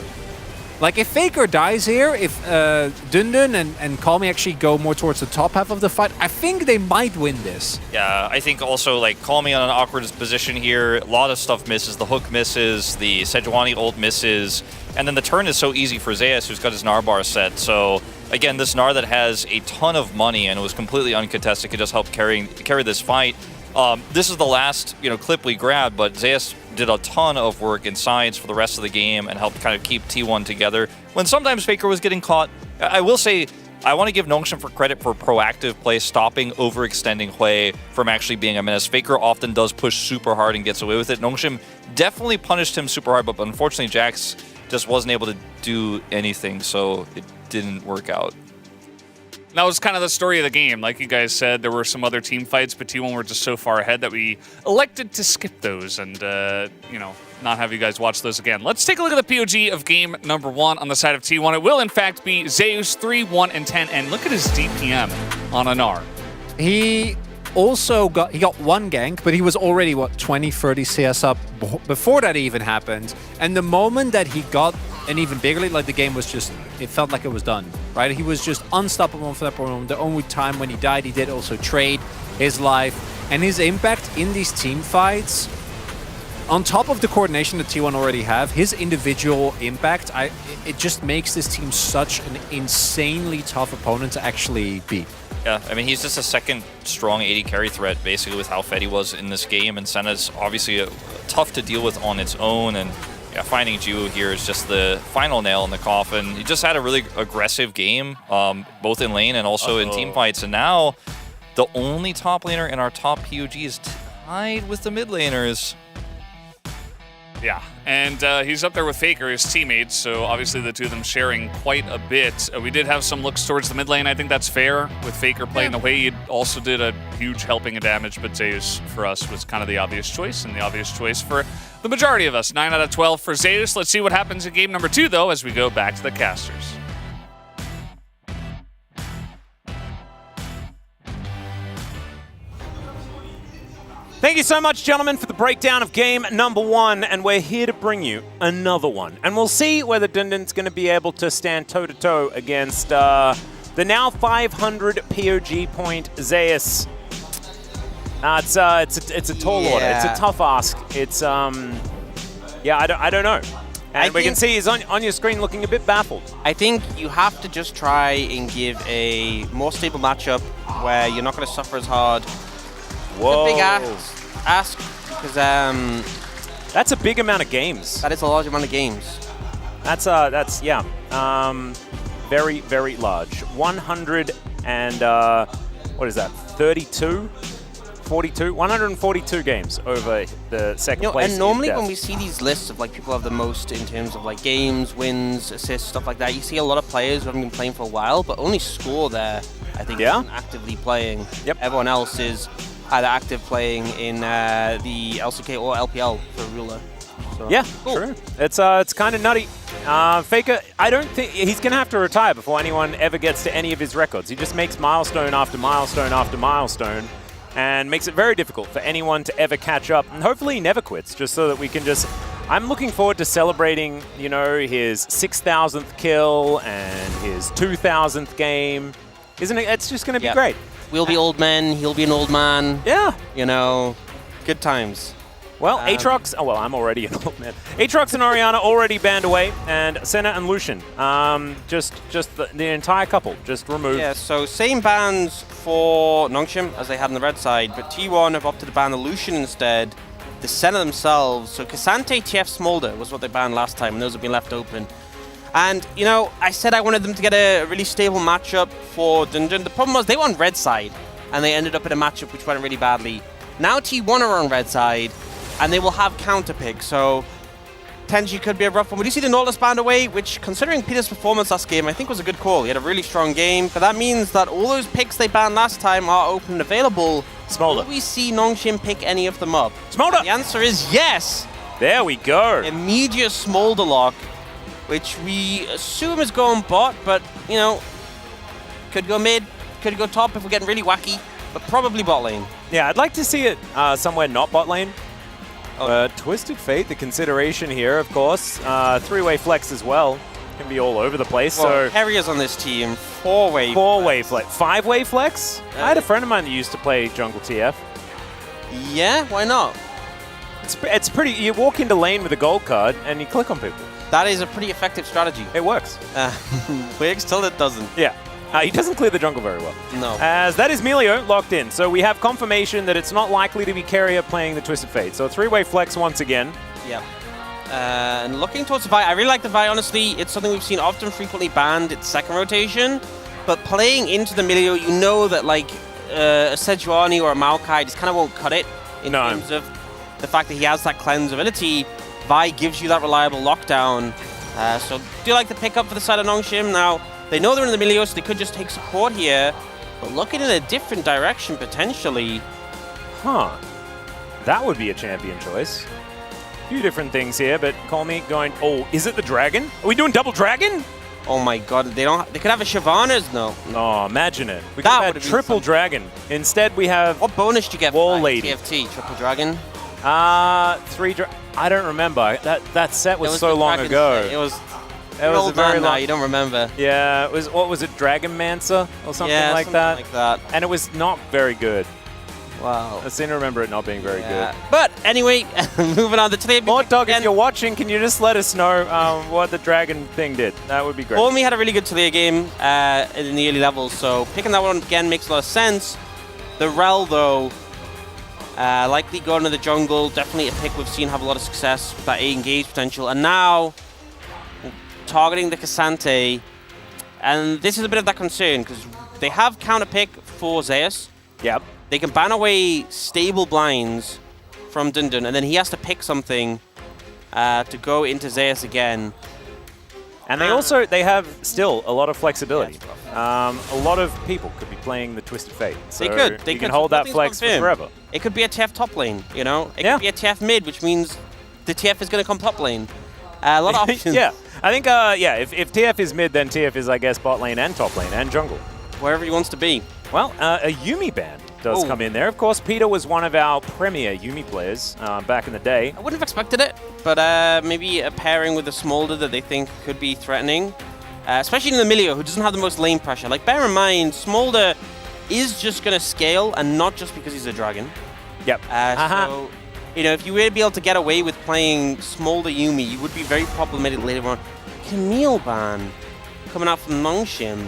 Like, if Faker dies here, if Dundun and Call Me actually go more towards the top half of the fight, I think they might win this. Yeah, I think also, like, Call Me on an awkward position here. A lot of stuff misses. The hook misses. The Sejuani ult misses. And then the turn is so easy for Zeus, who's got his Gnar bar set. So, again, this Gnar that has a ton of money and was completely uncontested could just help carry this fight. This is the last, clip we grabbed, but Zeus did a ton of work in sides for the rest of the game and helped kind of keep T1 together. When sometimes Faker was getting caught, I will say, I want to give Nongshim for credit for proactive play, stopping overextending Hui from actually being a menace. Faker often does push super hard and gets away with it. Nongshim definitely punished him super hard, but unfortunately Jax just wasn't able to do anything, so it didn't work out. That was kind of the story of the game. Like you guys said, there were some other team fights, but T1 were just so far ahead that we elected to skip those and, not have you guys watch those again. Let's take a look at the POG of game number 1 on the side of T1. It will, in fact, be Zeus 3, 1, and 10. And look at his DPM on Gnar. He also got one gank, but he was already, 20, 30 CS up before that even happened. And the moment that he got an even bigger lead, like the game was just, it felt like it was done, right? He was just unstoppable for that moment. The only time when he died, he did also trade his life. And his impact in these team fights, on top of the coordination that T1 already have, his individual impact, it just makes this team such an insanely tough opponent to actually beat. Yeah, I mean, he's just a second strong 80 carry threat, basically, with how fed he was in this game. And Senna's obviously tough to deal with on its own. And Yeah, finding Jiwoo here is just the final nail in the coffin. He just had a really aggressive game, both in lane and also in team fights. And now, the only top laner in our top POG is tied with the mid laners. Yeah, and he's up there with Faker, his teammates, so obviously the two of them sharing quite a bit. We did have some looks towards the mid lane. I think that's fair with Faker playing the way he also did a huge helping of damage, but Zeus for us was kind of the obvious choice, and the obvious choice for the majority of us. 9 out of 12 for Zeus. Let's see what happens in game number 2, though, as we go back to the casters. Thank you so much, gentlemen, for the breakdown of game number 1, and we're here to bring you another one. And we'll see whether Dundun's going to be able to stand toe-to-toe against the now 500 POG point Zeus. It's a tall order. It's a tough ask. It's yeah, I don't know. And we can see he's on your screen looking a bit baffled. I think you have to just try and give a more stable matchup where you're not going to suffer as hard. Whoa. It's a big ask because that's a big amount of games. That is a large amount of games. That's yeah, very, very large. 100 and what is that? 32, 42, 142 games over the second place. And normally when we see these lists of like people have the most in terms of like games, wins, assists, stuff like that, you see a lot of players who haven't been playing for a while, but only Score there, I think, isn't actively playing. Yep. Everyone else is either active playing in the LCK or LPL for Ruler. So, yeah, cool. True. It's kind of nutty. Faker, I don't think he's going to have to retire before anyone ever gets to any of his records. He just makes milestone after milestone after milestone and makes it very difficult for anyone to ever catch up. And hopefully he never quits, just so that we can just... I'm looking forward to celebrating, you know, his 6,000th kill and his 2,000th game. Isn't it? It's just going to be great. We'll be old men, he'll be an old man. Yeah. You know, good times. Well, Aatrox, oh well, I'm already an old man. Aatrox and Orianna already banned away, and Senna and Lucian, just the entire couple, just removed. Yeah, so same bans for Nongshim as they had on the red side, but T1 have opted to ban the Lucian instead. The Senna themselves, so Cassante, TF, Smolder was what they banned last time, and those have been left open. And, you know, I said I wanted them to get a really stable matchup for Dundun. The problem was they were on red side, and they ended up in a matchup which went really badly. Now T1 are on red side, and they will have counter picks, so Tenji could be a rough one. We do see the Nautilus banned away, which, considering Peter's performance last game, I think was a good call. He had a really strong game, but that means that all those picks they banned last time are open and available. Smolder. Will we see Nongshim pick any of them up? Smolder! And the answer is yes! There we go. Immediate Smolder lock, which we assume is going bot, but, you know, could go mid, could go top if we're getting really wacky, but probably bot lane. Yeah, I'd like to see it somewhere not bot lane. Twisted Fate, the consideration here, of course. Three-way flex as well. Can be all over the place. Well, so Harriers on this team, four-way flex. Five-way flex? I had a friend of mine that used to play Jungle TF. Yeah, why not? It's pretty, you walk into lane with a gold card and you click on people. That is a pretty effective strategy. It works. Wigs till it doesn't. Yeah. He doesn't clear the jungle very well. No. As that is Melio locked in. So we have confirmation that it's not likely to be Carrier playing the Twisted Fate. So a three-way flex once again. Yeah. And looking towards the Vi, I really like the Vi, honestly. It's something we've seen often frequently banned. It's second rotation. But playing into the Melio, you know that like a Sejuani or a Maokai just kind of won't cut it in terms of the fact that he has that cleanse ability. Vi gives you that reliable lockdown. So do like the pickup for the side of Nongshim. Now, they know they're in the Melio, so they could just take support here. But looking in a different direction, potentially. Huh. That would be a champion choice. A few different things here, but call me going, oh, is it the dragon? Are we doing double dragon? Oh my god, they could have a Shyvana's? No. Oh, imagine it. We could have triple dragon. Instead, we have... What bonus did you get Wall for Lady. TFT, triple dragon? I don't remember. That set was so long ago. It was... It was a very long... You don't remember. Yeah, it was, what was it, Dragon Mancer or something like that? Like that. And it was not very good. Wow. I seem to remember it not being very good. But anyway, moving on to today. Mod Dog, if you're watching, can you just let us know what the dragon thing did? That would be great. Olmi had a really good Talia game in the early levels, so picking that one again makes a lot of sense. The Rel, though, Likely going to the jungle, definitely a pick we've seen have a lot of success with that A engage potential. And now, targeting the Cassante. And this is a bit of that concern, because they have counter pick for Zeus. Yep. They can ban away stable blinds from Dundun, and then he has to pick something to go into Zeus again. And they have still a lot of flexibility. A lot of people could be playing the Twisted Fate. So They you could can hold that flex for forever. It could be a TF top lane, you know? It could be a TF mid, which means the TF is going to come top lane. A lot of options. Yeah, I think, if TF is mid, then TF is, I guess, bot lane and top lane and jungle. Wherever he wants to be. Well, a Yuumi ban does come in there. Of course, Peter was one of our premier Yuumi players back in the day. I wouldn't have expected it, but maybe a pairing with a Smolder that they think could be threatening. Especially in the Milio, who doesn't have the most lane pressure. Like, bear in mind, Smolder is just going to scale, and not just because he's a dragon. Yep. So, you know, if you were to be able to get away with playing Smolder Yuumi, you would be very problematic later on. Camille ban coming out from Nongshim,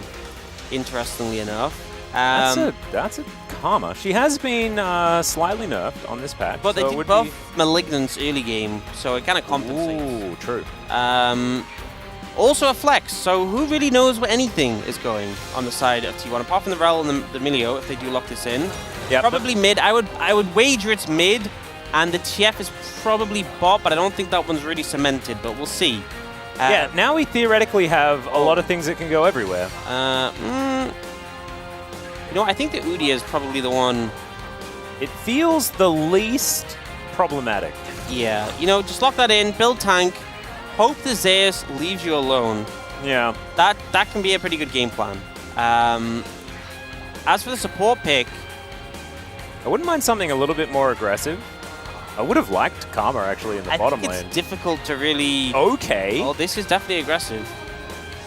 interestingly enough. That's a Karma. She has been slightly nerfed on this patch. But they did buff Malignance early game, so it kind of compensates. Ooh, true. Also a flex, so who really knows where anything is going on the side of T1, apart from the Rel and the Milio, if they do lock this in. Yep. Probably mid. I would wager it's mid, and the TF is probably bot, but I don't think that one's really cemented, but we'll see. Yeah, now we theoretically have a lot of things that can go everywhere. You know, I think the Udyr is probably the one. It feels the least problematic. Yeah, you know, just lock that in, build tank, hope the Zeus leaves you alone. Yeah. That can be a pretty good game plan. As for the support pick, I wouldn't mind something a little bit more aggressive. I would have liked Karma actually in the bottom lane. It's difficult to really... Okay. Oh, this is definitely aggressive.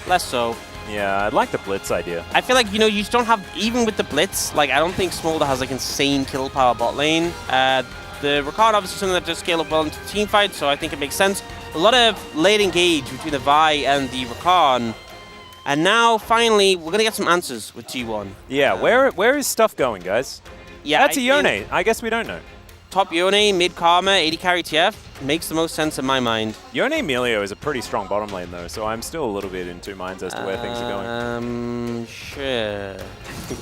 Less so. Yeah, I'd like the Blitz idea. I feel like, you know, you just don't have... Even with the Blitz, like, I don't think Smolder has, like, insane kill power bot lane. The Ricard obviously something that does scale up well into team fight, so I think it makes sense. A lot of late engage between the Vi and the Ricard. And now, finally, we're going to get some answers with T1. Yeah, where is stuff going, guys? Yeah, that's a Yone. I guess we don't know. Top Yone, mid Karma, 80 carry TF makes the most sense in my mind. Yone Emilio is a pretty strong bottom lane though, so I'm still a little bit in two minds as to where things are going. Sure.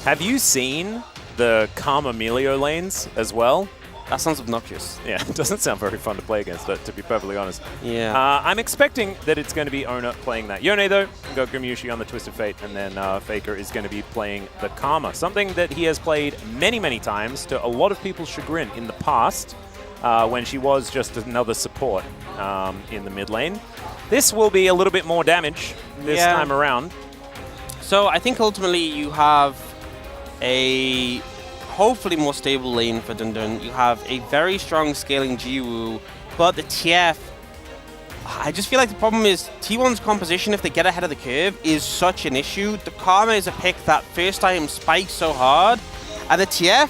Have you seen the Karma Emilio lanes as well? That sounds obnoxious. Yeah, it doesn't sound very fun to play against, to be perfectly honest. Yeah. I'm expecting that it's going to be Ona playing that. Yone, though, can go Grimyushi on the Twisted Fate, and then Faker is going to be playing the Karma, something that he has played many, many times to a lot of people's chagrin in the past, when she was just another support in the mid lane. This will be a little bit more damage this time around. So I think ultimately you have a... hopefully more stable lane for Dundun. You have a very strong scaling Jiwoo, but the TF, I just feel like the problem is T1's composition, if they get ahead of the curve, is such an issue. The Karma is a pick that first time spikes so hard, and the TF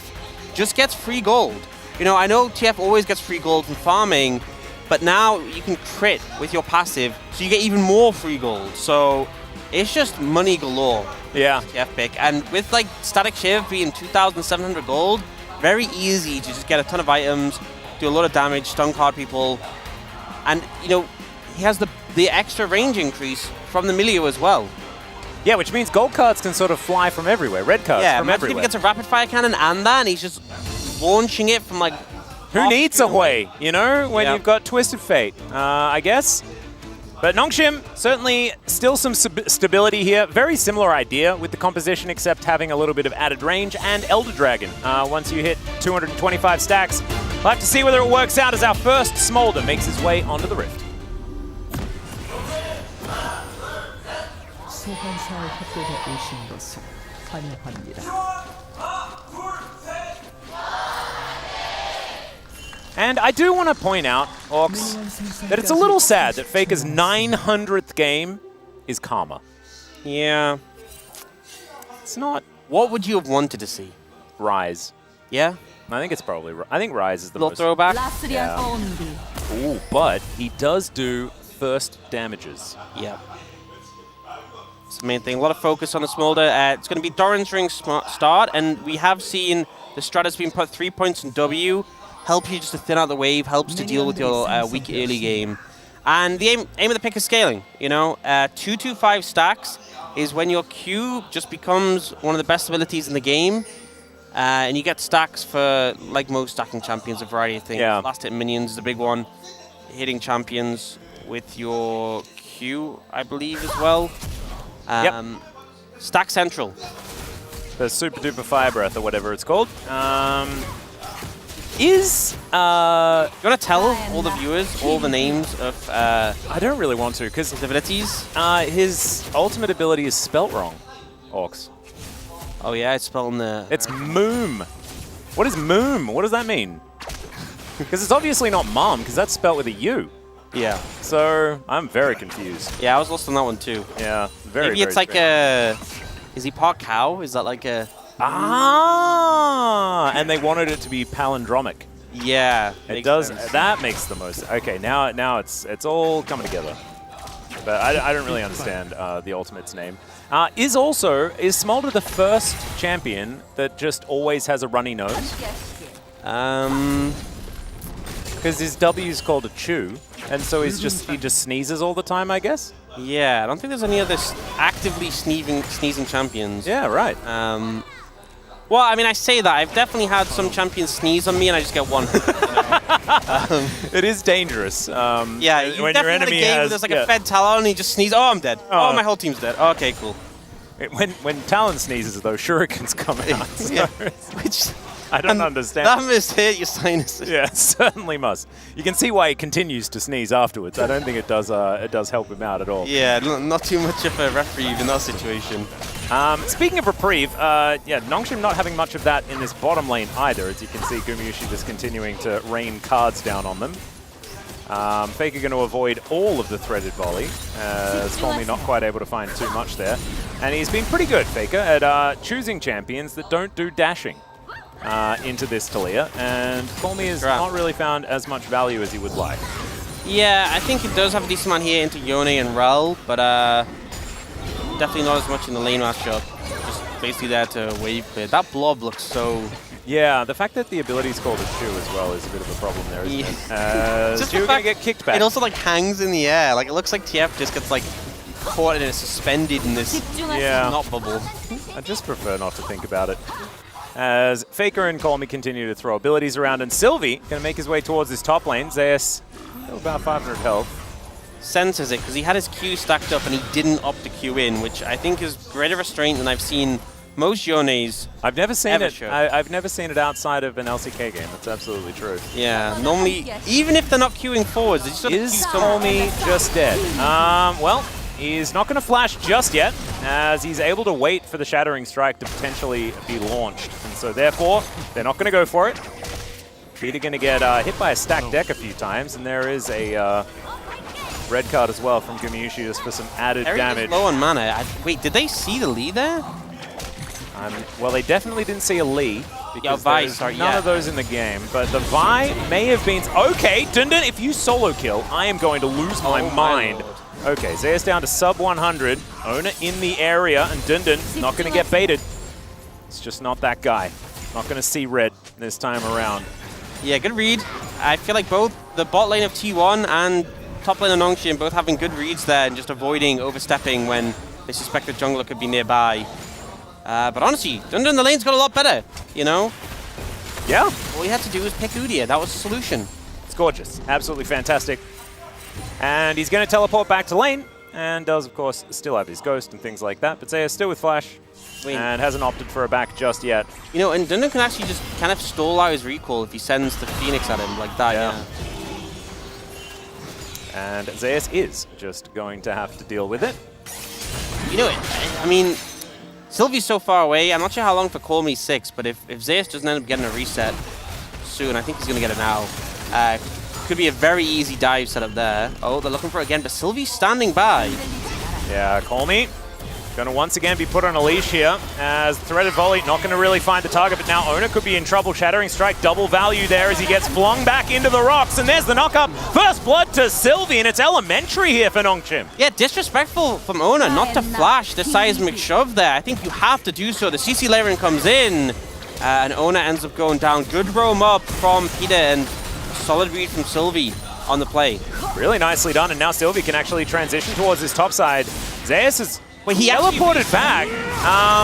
just gets free gold. You know, I know TF always gets free gold from farming, but now you can crit with your passive, so you get even more free gold. So it's just money galore. Yeah. TF pick. And with like Static Shiv being 2,700 gold, very easy to just get a ton of items, do a lot of damage, stun card people. And, you know, he has the extra range increase from the Milio as well. Yeah, which means gold cards can sort of fly from everywhere, red cards from everywhere. If he gets a rapid fire cannon and that, and he's just launching it from like... Who needs a Hui, you know, when you've got Twisted Fate, I guess? But Nongshim, certainly still some stability here. Very similar idea with the composition, except having a little bit of added range and Elder Dragon. Once you hit 225 stacks, we'll have to see whether it works out as our first Smolder makes his way onto the Rift. 소환사의 협곡에 오신 것을 환영합니다. And I do want to point out, Ox, that it's a little sad that Faker's 900th game is Karma. Yeah. It's not... What would you have wanted to see? Rise. Yeah? I think it's probably... I think Rise is the little most... throwback? Yeah. Ooh, but he does do first damages. Yeah. It's the main thing. A lot of focus on the Smolder. It's going to be Doran's Ring start, and we have seen the strat has been put 3 points in W, help you just to thin out the wave, helps to deal with your weak early game. And the aim of the pick is scaling, you know. 2-2-5 stacks is when your Q just becomes one of the best abilities in the game. And you get stacks for, like most stacking champions, a variety of things. Yeah. Last hit minions is a big one. Hitting champions with your Q, I believe, as well. Stack Central. The Super Duper Fire Breath or whatever it's called. Do you want to tell all the viewers all the names of I don't really want to, because his abilities? His ultimate ability is spelt wrong, Orcs. Oh yeah, it's spelled in the... It's Moom. What is Moom? What does that mean? Because it's obviously not Mom, because that's spelt with a U. Yeah. So, I'm very confused. Yeah, I was lost on that one too. Yeah, very, Maybe it's like a... Is he part cow? Is that like a... Ah! And they wanted it to be palindromic. Yeah. It does. Sense. That makes the most... Okay, now it's all coming together. But I don't really understand the Ultimate's name. Is Smolder the first champion that just always has a runny nose? Because his W is called a chew, and so he just sneezes all the time, I guess? Yeah, I don't think there's any other actively sneezing champions. Yeah, right. Well, I mean, I say that. I've definitely had some champions sneeze on me and I just get one. It is dangerous. Yeah, you definitely had a game where there's like a Fed Talon and he just sneezes. Oh, I'm dead. Oh, my whole team's dead. Okay, cool. When Talon sneezes, though, shurikens come out. So yeah. Which... I don't understand. That must hit your sinuses. Yeah, it certainly must. You can see why he continues to sneeze afterwards. I don't think it does help him out at all. Yeah, not too much of a reprieve in that situation. Speaking of reprieve, Nongshim not having much of that in this bottom lane either. As you can see, Gumayusi just continuing to rain cards down on them. Faker going to avoid all of the threaded volley, as Colmy not quite able to find too much there. And he's been pretty good, Faker, at choosing champions that don't do dashing. Into this Talia, and Colmy has not really found as much value as he would like. Yeah, I think it does have a decent amount here into Yone and Rel, but definitely not as much in the lane matchup. Just basically there to wave clear. That blob looks so... Yeah, the fact that the ability is called a chew as well is a bit of a problem there, isn't it? Just Chew going to get kicked back. It also like hangs in the air. Like it looks like TF just gets like caught and it's suspended in this knot bubble. I just prefer not to think about it. As Faker and Colmy continue to throw abilities around, and Sylvie going to make his way towards his top lane. Zeus, about 500 health. Senses it, because he had his Q stacked up and he didn't opt to Q in, which I think is greater restraint than I've seen most Yones. I've never seen it. I've never seen it outside of an LCK game. That's absolutely true. Yeah, normally, even if they're not queuing forwards, they just sort of Is Colmy just dead? Well, he's not going to flash just yet, as he's able to wait for the Shattering Strike to potentially be launched. And so therefore, they're not going to go for it. Peter going to get hit by a stacked deck a few times, and there is a red card as well from Gumayusi just for some added damage. Low on mana. Wait, did they see the Lee there? Well, they definitely didn't see a Lee. Because there's none of those in the game. But the Vi may have been... Okay, Dundun, if you solo kill, I am going to lose my mind. Okay, Zeus down to sub 100. Ona in the area, and Dundun not going to get baited. It's just not that guy. Not going to see red this time around. Yeah, good read. I feel like both the bot lane of T1 and top lane of Nongshim both having good reads there and just avoiding overstepping when they suspect the jungler could be nearby. But honestly, Dundun, the lane's got a lot better, you know? Yeah. All you had to do was pick Udyr. That was the solution. It's gorgeous. Absolutely fantastic. And he's going to teleport back to lane, and does, of course, still have his ghost and things like that. But Zeus still with flash, and hasn't opted for a back just yet. You know, and Dundun can actually just kind of stall out his recall if he sends the Phoenix at him like that, yeah. And Zeus is just going to have to deal with it. You know, I mean, Sylvie's so far away. I'm not sure how long for Call Me 6, but if Zeus doesn't end up getting a reset soon, I think he's going to get it now. Could be a very easy dive setup there. Oh, they're looking for it again, but Sylvie's standing by. Yeah, Call Me. Going to once again be put on a leash here as threaded volley, not going to really find the target, but now Owner could be in trouble. Shattering Strike, double value there as he gets flung back into the rocks, and there's the knock-up. First blood to Sylvie, and it's elementary here for Nongshim. Yeah, disrespectful from Owner not to flash the seismic shove there. I think you have to do so. The CC layering comes in, and Owner ends up going down. Good roam up from Peter, and solid read from Sylvie on the play. Really nicely done, and now Sylvie can actually transition towards his top side. Zeus is he teleported back,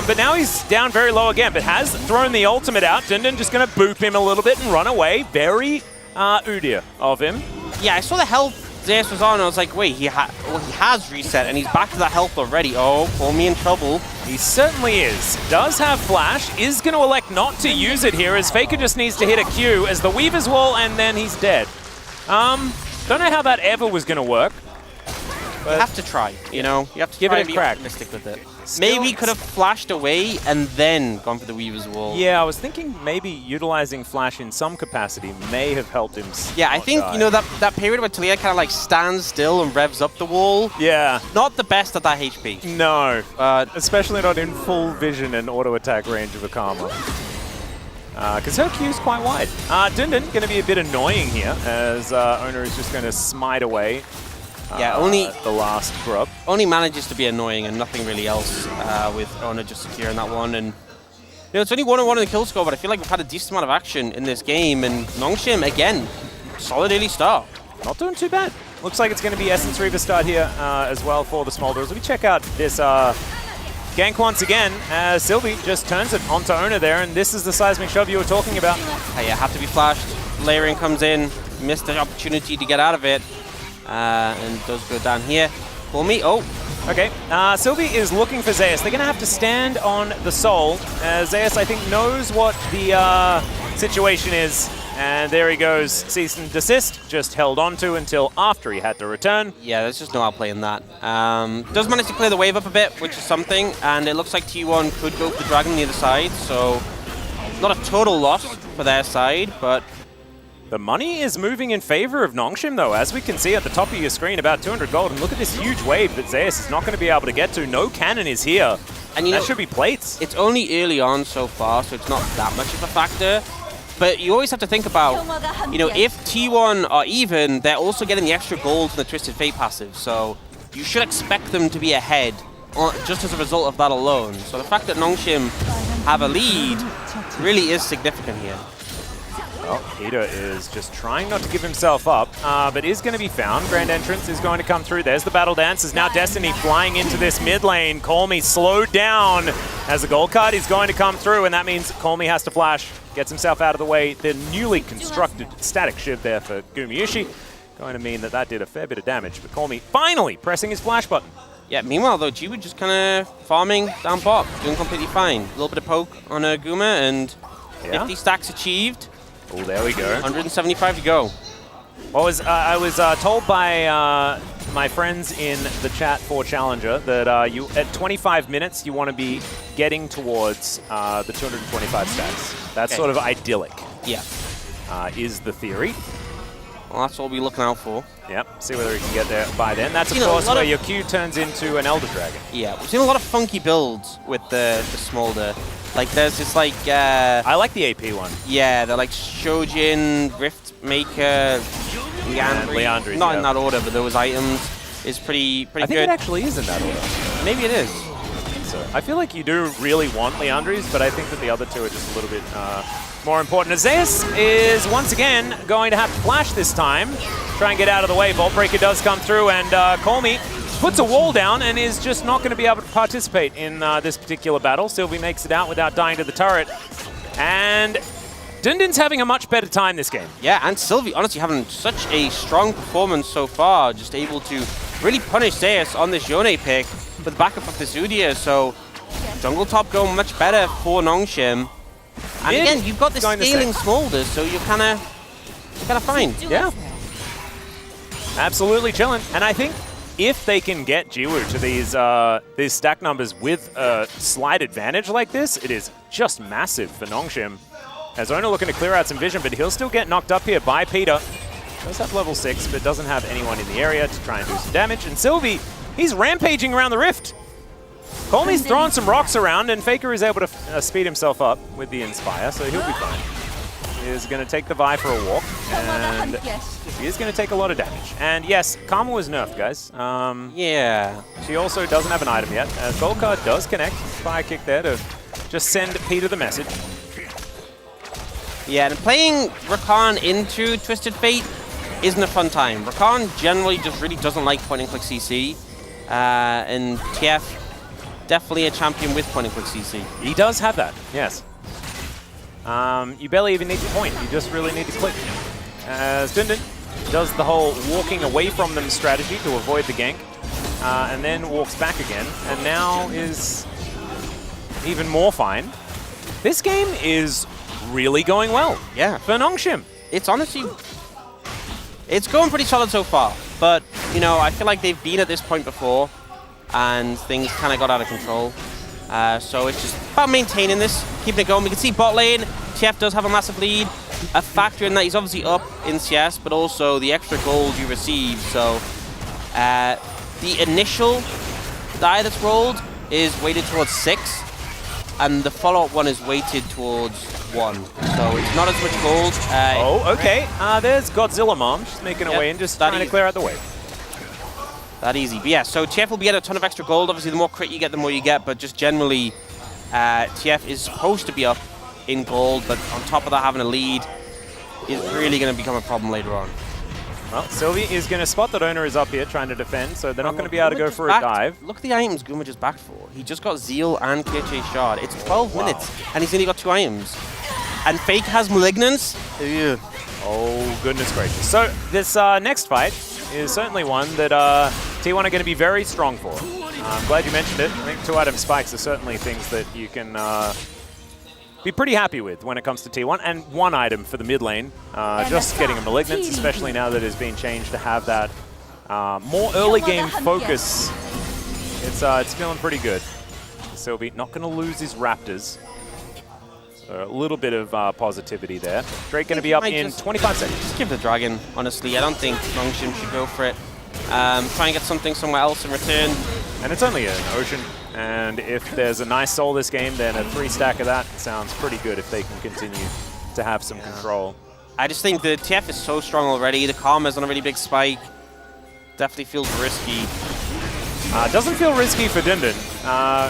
but now he's down very low again, but has thrown the ultimate out. Dundun just going to boop him a little bit and run away. Very Udyr of him. Yeah, I saw the health Zeus was on, and I was like, wait, he has reset, and he's back to that health already. Oh, pull me in trouble. He certainly is. Does have flash, is going to elect not to use it here, as Faker just needs to hit a Q as the Weaver's Wall, and then he's dead. Don't know how that ever was going to work. You have to try, you know? You have to give try it and a be crack. optimistic with it. Maybe he could have flashed away and then gone for the Weaver's Wall. Yeah, I was thinking maybe utilizing flash in some capacity may have helped him. Yeah, I think, you know, that period where Talia kind of like stands still and revs up the wall. Yeah. Not the best at that HP. No, especially not in full vision and auto attack range of a Karma. Because her Q's quite wide. Dundun going to be a bit annoying here as Owner is just going to smite away. Yeah, only the last grub. Only manages to be annoying and nothing really else with Owner just securing that one. And you know, it's only 1-on-1 in the kill score, but I feel like we've had a decent amount of action in this game. And Nongshim, again, solid early start. Not doing too bad. Looks like it's going to be Essence Reaver start here as well for the Smolders. Let me check out this gank once again as Sylvie just turns it onto Owner there, and this is the seismic shove you were talking about. Yeah, have to be flashed. Layering comes in, missed the opportunity to get out of it. And does go down here. Pull me. Oh. Okay. Sylvie is looking for Zeus. They're going to have to stand on the Soul. Zeus, I think, knows what the situation is. And there he goes. Cease and desist. Just held onto until after he had to return. Yeah, there's just no outplay in that. Does manage to clear the wave up a bit, which is something. And it looks like T1 could go for the Dragon on the other side. So not a total loss for their side, but the money is moving in favor of Nongshim, though, as we can see at the top of your screen, about 200 gold. And look at this huge wave that Zeus is not going to be able to get to. No cannon is here. And you that know, should be plates. It's only early on so far, so it's not that much of a factor. But you always have to think about, you know, if T1 are even, they're also getting the extra gold from the Twisted Fate passive. So you should expect them to be ahead just as a result of that alone. So the fact that Nongshim have a lead really is significant here. Well, Peter is just trying not to give himself up, but is going to be found. Grand Entrance is going to come through. There's the Battle Dance. Is now Destiny flying into this mid lane. Call Me slowed down as the gold card is going to come through, and that means Call Me has to flash, gets himself out of the way. The newly constructed static shiv there for Gumayushi going to mean that that did a fair bit of damage, but Call Me finally pressing his flash button. Yeah, meanwhile, though, Jiwoo just kind of farming down bot, doing completely fine. A little bit of poke on Guma, and 50 stacks achieved. Oh, there we go. 175 to go. Well, I was told by my friends in the chat for Challenger that you at 25 minutes you want to be getting towards the 225 stacks. That's sort of idyllic. Yeah. Is the theory. Well, that's what we're looking out for. Yep. See whether he can get there by then. That's of course where your Q turns into an Elder Dragon. Yeah, we've seen a lot of funky builds with the Smolder. Like there's this like I like the AP one. Yeah, they're like Shojin, Riftmaker, Liandry. Not in that order, but those items is pretty good. I think it actually is in that order. Maybe it is. So I feel like you do really want Liandry's, but I think that the other two are just a little bit more important. Zeus is once again going to have to flash this time. Try and get out of the way. Vault Breaker does come through, and Call Me puts a wall down and is just not going to be able to participate in this particular battle. Sylvie makes it out without dying to the turret. And Dundun's having a much better time this game. Yeah, and Sylvie honestly having such a strong performance so far, just able to really punish Zeus on this Yone pick with the backup of this Udyr. So jungle top going much better for Nongshim. And again, you've got the scaling Smolders, so you're kind of fine. Yeah. Absolutely chilling. And I think if they can get Jiwoo to these stack numbers with a slight advantage like this, it is just massive for Nongshim. As Owner looking to clear out some vision, but he'll still get knocked up here by Peter. Does have level 6, but doesn't have anyone in the area to try and do some damage. And Sylvie, he's rampaging around the rift. Colmey's throwing some rocks around, and Faker is able to speed himself up with the Inspire, so he'll be fine. He is going to take the Vi for a walk, and he is going to take a lot of damage. And yes, Karma was nerfed, guys. Yeah. She also doesn't have an item yet. Golkar does connect. Fire kick there to just send Peter the message. Yeah, and playing Rakan into Twisted Fate isn't a fun time. Rakan generally just really doesn't like point-and-click CC, and TF definitely a champion with point-and-click CC. He does have that, yes. You barely even need to point, you just really need to click. As Dundun does the whole walking away from them strategy to avoid the gank, and then walks back again, and now is even more fine. This game is really going well. Yeah. For Nongshim. It's honestly, it's going pretty solid so far, but, you know, I feel like they've been at this point before, and things kind of got out of control. So it's just about maintaining this, keeping it going. We can see bot lane, TF does have a massive lead. A factor in that, he's obviously up in CS, but also the extra gold you receive. So the initial die that's rolled is weighted towards 6, and the follow-up one is weighted towards 1. So it's not as much gold. Oh, okay. There's Godzilla Mom. She's making her way in, just trying to clear out the way. That easy. But yeah, so TF will be getting a ton of extra gold. Obviously, the more crit you get, the more you get. But just generally, TF is supposed to be up in gold, but on top of that, having a lead is really going to become a problem later on. Well, Sylvie is going to spot that Owner is up here trying to defend, so they're not going to be able to go for a dive. Look at the items Guma just backed for. He just got Zeal and Clear Chase Shard. It's 12 minutes, and he's only got 2 items. And Fake has Malignance. Ew. Oh, goodness gracious. So this next fight is certainly one that T1 are going to be very strong for. I'm glad you mentioned it. I think 2-item spikes are certainly things that you can be pretty happy with when it comes to T1. And 1 item for the mid lane. Just getting a Malignance, especially now that it's been changed to have that more early game focus. It's feeling pretty good. Sylvie not going to lose his Raptors. So a little bit of positivity there. Drake going to be up in 25 seconds. Just give the Dragon, honestly. I don't think Nongshim should go for it. Try and get something somewhere else in return. And it's only an Ocean. And if there's a nice soul this game, then a 3-stack of that sounds pretty good if they can continue to have some control. I just think the TF is so strong already. The Karma's on a really big spike. Definitely feels risky. Doesn't feel risky for Dundun,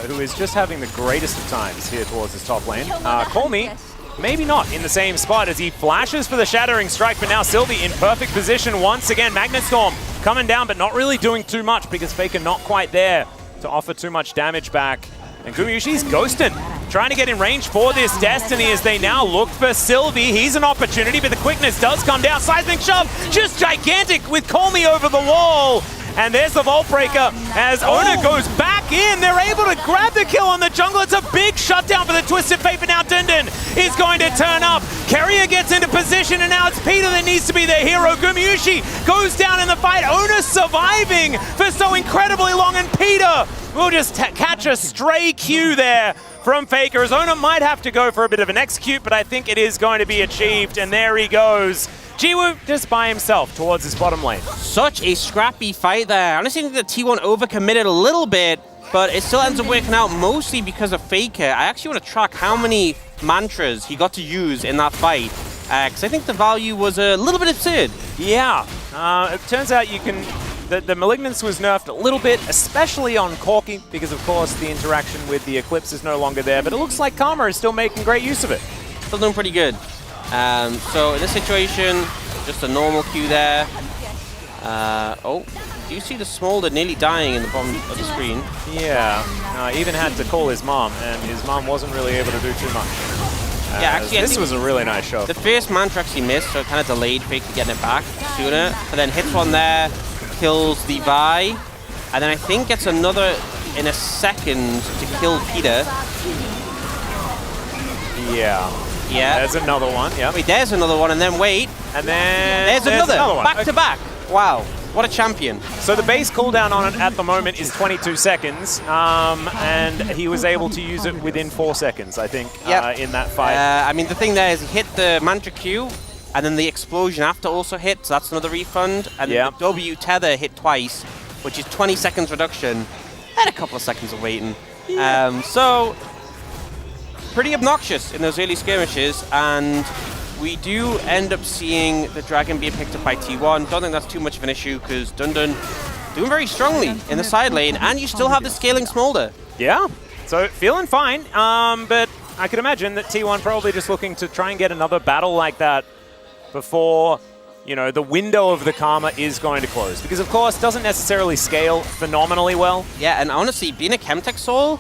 who is just having the greatest of times here towards his top lane. Colmy, maybe not in the same spot as he flashes for the Shattering Strike, but now Sylvie in perfect position once again. Magnet Storm coming down, but not really doing too much because Faker not quite there to offer too much damage back. And Gumayushi's ghosting, trying to get in range for this Destiny as they now look for Sylvie. He's an opportunity, but the quickness does come down. Seismic Shove, just gigantic with Colmy over the wall. And there's the Vault Breaker as Owner goes back in. They're able to grab the kill on the jungle. It's a big shutdown for the Twisted Fate, but now Dundun is going to turn up. Carrier gets into position, and now it's Peter that needs to be their hero. Gumayushi goes down in the fight. Owner surviving for so incredibly long, and Peter will just catch a stray Q there from Faker, as Owner might have to go for a bit of an execute, but I think it is going to be achieved, and there he goes. Jiwoo just by himself towards his bottom lane. Such a scrappy fight there. Honestly, I think that T1 overcommitted a little bit, but it still ends up working out mostly because of Faker. I actually want to track how many mantras he got to use in that fight, because I think the value was a little bit absurd. Yeah, it turns out you can... The Malignance was nerfed a little bit, especially on Corki, because of course the interaction with the Eclipse is no longer there, but it looks like Karma is still making great use of it. Still doing pretty good. So in this situation, just a normal Q there. Oh, do you see the Smolder nearly dying in the bottom of the screen? Yeah, even had to call his mom, and his mom wasn't really able to do too much. Yeah, actually, this was a really nice show. The first Mantra actually missed, so it kind of delayed Fake to getting it back sooner. But then hits one there, kills the Vi, and then I think gets another in a second to kill Peter. Yeah. Yeah. There's another one, yeah. Wait, there's another one, and then wait. And then there's another one. Back to back. Wow, what a champion. So the base cooldown on it at the moment is 22 seconds, and he was able to use it within 4 seconds, I think, in that fight. I mean, the thing there is he hit the Mantra Q, and then the explosion after also hit, so that's another refund. And then the W tether hit twice, which is 20 seconds reduction, and a couple of seconds of waiting. So, pretty obnoxious in those early skirmishes, and we do end up seeing the Dragon being picked up by T1. Don't think that's too much of an issue, because Dundun doing very strongly in the side lane, and you still have the scaling Smolder. Yeah, so feeling fine, but I could imagine that T1 probably just looking to try and get another battle like that before, you know, the window of the Karma is going to close. Because, of course, doesn't necessarily scale phenomenally well. Yeah, and honestly, being a Chemtech Soul,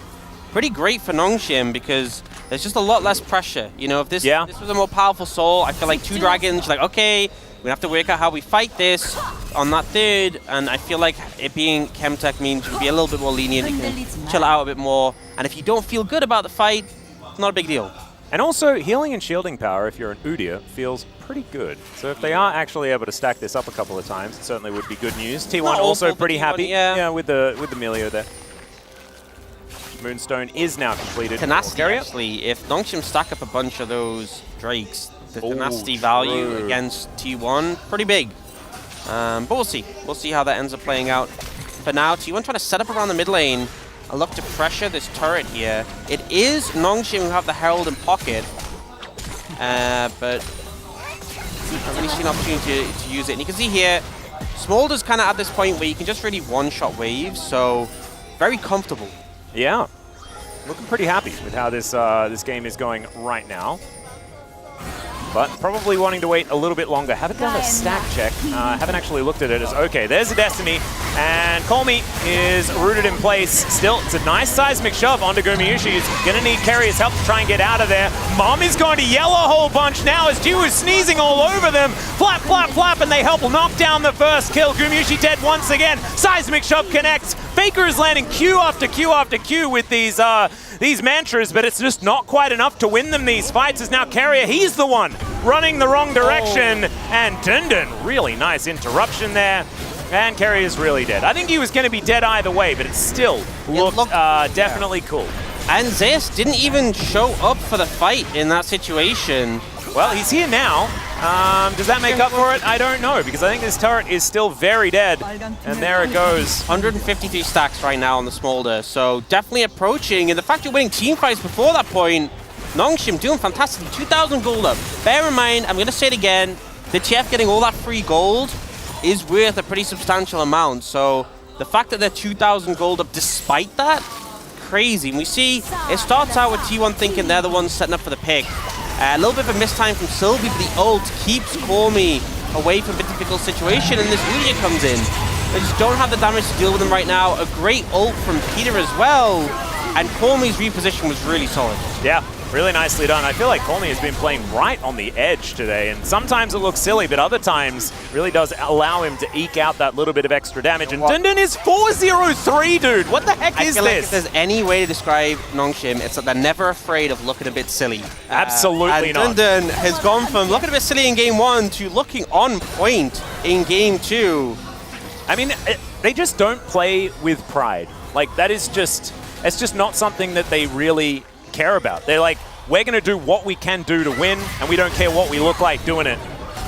pretty great for Nongshim, because there's just a lot less pressure. You know, if this was a more powerful Soul, I feel like 2 dragons, you're like, okay, we have to work out how we fight this on that third, and I feel like it being Chemtech means you can be a little bit more lenient, you can chill out a bit more, and if you don't feel good about the fight, it's not a big deal. And also, healing and shielding power, if you're an Udyr, feels pretty good. So if they are actually able to stack this up a couple of times, it certainly would be good news. T1 also pretty happy with the Melio there. Moonstone is now completed. Tenacity, actually, if Nongshim stack up a bunch of those Drakes, the tenacity value against T1, pretty big. But we'll see. We'll see how that ends up playing out. For now, T1 trying to set up around the mid lane. I look to pressure this turret here. It is Nongshim who have the Herald in pocket, but I haven't really seen an opportunity to use it. And you can see here, Smolder's kind of at this point where you can just really one-shot waves, so very comfortable. Yeah, looking pretty happy with how this game is going right now. But probably wanting to wait a little bit longer. Haven't done a stack check. Haven't actually looked at it as, okay, there's a Destiny. And Colmy is rooted in place. Still, it's a nice seismic shove onto Gumayusi. He's going to need Carrier's help to try and get out of there. Mom is going to yell a whole bunch now as Jiwoo is sneezing all over them. Flap, flap, flap, and they help knock down the first kill. Gumayusi dead once again. Seismic shove connects. Faker is landing Q after Q after Q with these mantras, but it's just not quite enough to win them these fights, as now Carrier, he's the one running the wrong direction, and Dundun, really nice interruption there, and Carrier's really dead. I think he was going to be dead either way, but it still looked definitely cool. And Zeus didn't even show up for the fight in that situation. Well, he's here now. Does that make up for it? I don't know, because I think this turret is still very dead. And there it goes. 153 stacks right now on the Smolder, so definitely approaching. And the fact you're winning team fights before that point, Nongshim doing fantastic. 2,000 gold up. Bear in mind, I'm going to say it again, the TF getting all that free gold is worth a pretty substantial amount. So the fact that they're 2,000 gold up despite that, crazy. And we see it starts out with T1 thinking they're the ones setting up for the pick. A little bit of a mistime from Sylvie, but the ult keeps Cormy away from a difficult situation, and this Udyr comes in. They just don't have the damage to deal with him right now. A great ult from Peter as well, and Cormy's reposition was really solid. Yeah, really nicely done. I feel like Cormy has been playing right on the edge today, and sometimes it looks silly, but other times really does allow him to eke out that little bit of extra damage. And Dundun is 4-0-3, dude. What the heck is I feel this? like if there's any way to describe Nongshim, it's that they're never afraid of looking a bit silly. Absolutely not. And Dundun has gone from looking a bit silly in game 1 to looking on point in game 2. I mean, they just don't play with pride. Like, that is just, it's just not something that they really care about. They're like, we're going to do what we can do to win, and we don't care what we look like doing it.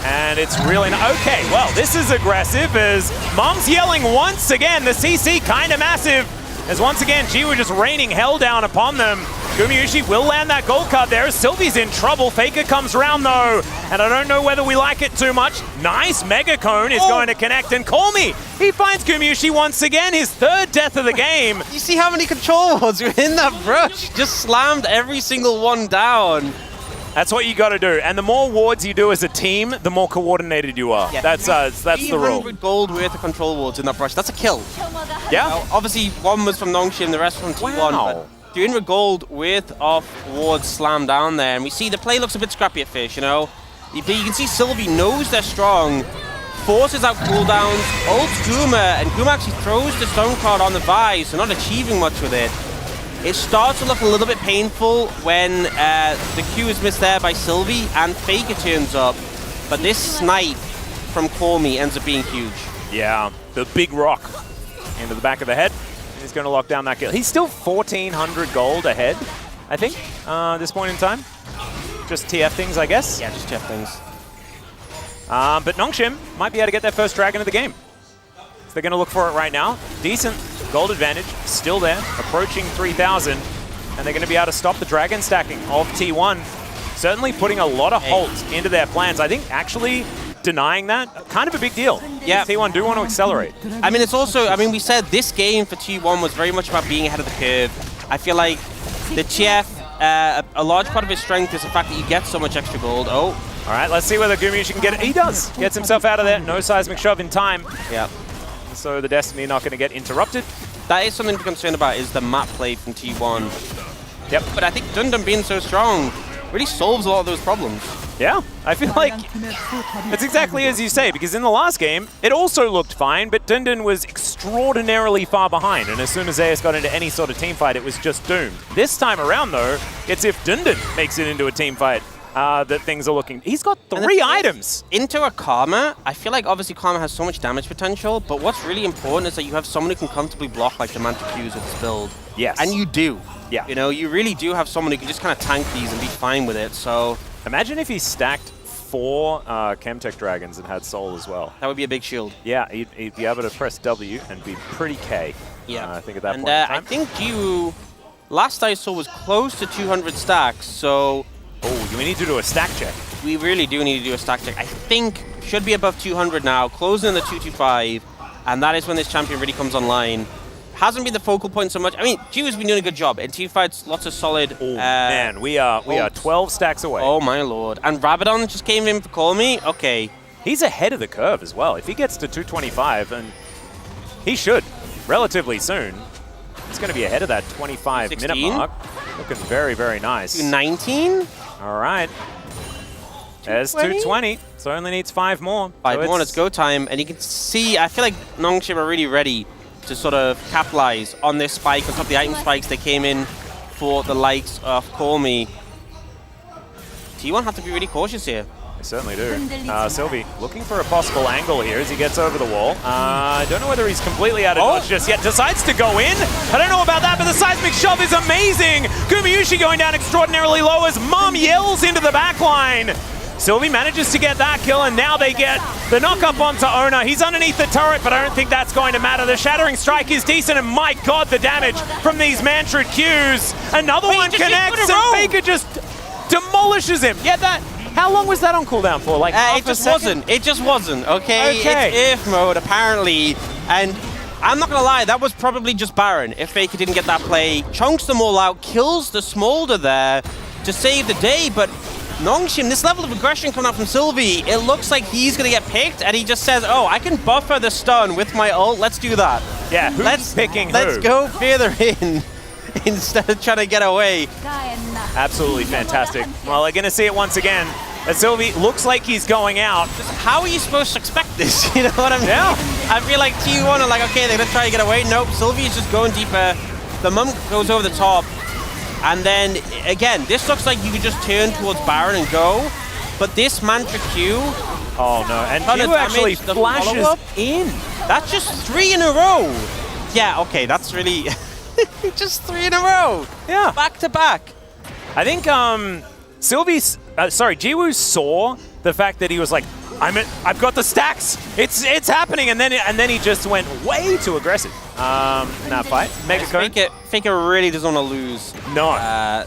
And it's really not. Okay, well, this is aggressive as Mom's yelling once again. The CC kind of massive. As once again, Jiwoo just raining hell down upon them. Gumayusi will land that gold card there. Sylvie's in trouble. Faker comes around though. And I don't know whether we like it too much. Nice Mega Cone is going to connect. And Colmy, he finds Gumayusi once again. His third death of the game. You see how many control wards were in that brush? Just slammed every single one down. That's what you got to do. And the more wards you do as a team, the more coordinated you are. Yeah. That's the rule. 300 gold worth of control wards in that brush. That's a kill. Yeah. Now, obviously, one was from Nongshim, the rest from T1. Wow. 300 gold worth of wards slammed down there. And we see the play looks a bit scrappy at Fish, you know. You can see Sylvie knows they're strong, forces out cooldowns, ults Guma, and Guma actually throws the stone card on the Vi, so not achieving much with it. It starts to look a little bit painful when the Q is missed there by Sylvie and Faker turns up. But this snipe from Cormy ends up being huge. Yeah, the big rock into the back of the head. He's going to lock down that kill. He's still 1,400 gold ahead, I think, at this point in time. Just TF things, I guess. Yeah, just TF things. But Nongshim might be able to get their first dragon of the game. So they're going to look for it right now. Decent gold advantage still there, approaching 3,000, and they're going to be able to stop the dragon stacking of T1. Certainly putting a lot of halt into their plans. I think actually denying that, kind of a big deal. Yeah. T1 do want to accelerate. I mean, it's also, I mean, we said this game for T1 was very much about being ahead of the curve. I feel like the TF, a large part of his strength is the fact that you get so much extra gold. Oh. All right, let's see whether Gumayusi can get it. He does. Gets himself out of there. No seismic shove in time. Yeah. So the Destiny not going to get interrupted. That is something to be concerned about, is the map play from T1. Yep. But I think Dundun being so strong really solves a lot of those problems. Yeah, I feel like it's exactly as you say, because in the last game, it also looked fine, but Dundun was extraordinarily far behind, and as soon as Zeus got into any sort of team fight, it was just doomed. This time around, though, it's if Dundun makes it into a team fight that things are looking... He's got 3 items! Into a Karma, I feel like obviously Karma has so much damage potential, but what's really important is that you have someone who can comfortably block like the Manta Qs with this build. Yes. And you do. Yeah. You know, you really do have someone who can just kind of tank these and be fine with it, so... Imagine if he stacked 4 Chemtech Dragons and had Soul as well. That would be a big shield. Yeah, he'd be able to press W and be pretty K. Yeah. I think at that and, point in time. I think Jiwoo, last I saw, was close to 200 stacks, so... Oh, we need to do a stack check. We really do need to do a stack check. I think should be above 200 now, closing in the 225, and that is when this champion really comes online. Hasn't been the focal point so much. I mean, Jiwoo's been doing a good job. In team fights, lots of solid... Oh, man, we are 12 stacks away. Oh, my lord. And Rabadon just came in for Call Me? Okay. He's ahead of the curve as well. If he gets to 225, and he should relatively soon, he's going to be ahead of that 25-minute mark. Looking very, very nice. 219? All right. There's 220, so only needs 5 more. 5 more, it's go time. And you can see, I feel like Nongshim are really ready to sort of capitalize on this spike, on top of the item spikes they came in for the likes of Call Me. T1 have to be really cautious here. They certainly do. Sylvie looking for a possible angle here as he gets over the wall. I don't know whether he's completely out of dodge just yet. Decides to go in. I don't know about that, but the seismic shove is amazing. Gumayusi going down extraordinarily low as Mom yells into the back line. Sylvie manages to get that kill, and now they get the knock-up onto Ona. He's underneath the turret, but I don't think that's going to matter. The Shattering Strike is decent, and my god, the damage from these Mantrid Qs. Another one connects, and Faker just demolishes him. Get that? How long was that on cooldown for? Like it just wasn't. It just wasn't, okay? It's if mode, apparently. And I'm not going to lie, that was probably just Baron if Faker didn't get that play. Chunks them all out, kills the Smolder there to save the day, but Nongshim, this level of aggression coming out from Sylvie, it looks like he's going to get picked, and he just says, oh, I can buffer the stun with my ult, let's do that. Yeah, who's picking who? Let's go further in instead of trying to get away. Absolutely fantastic. Well, we're going to see it once again. As Sylvie looks like he's going out. How are you supposed to expect this? You know what I mean? Yeah. I feel like T1 are like, okay, they're going to try to get away. Nope, Sylvie's just going deeper. The Monk goes over the top. And then, again, this looks like you could just turn towards Baron and go. But this Mantra Q... Oh, no. And Q actually flashes in. That's just 3 in a row. Yeah, okay, that's really... just 3 in a row. Yeah. Back to back. I think Jiwoo saw the fact that he was like, I've got the stacks. It's happening, and then he just went way too aggressive in that fight. Faker really doesn't want to lose. No,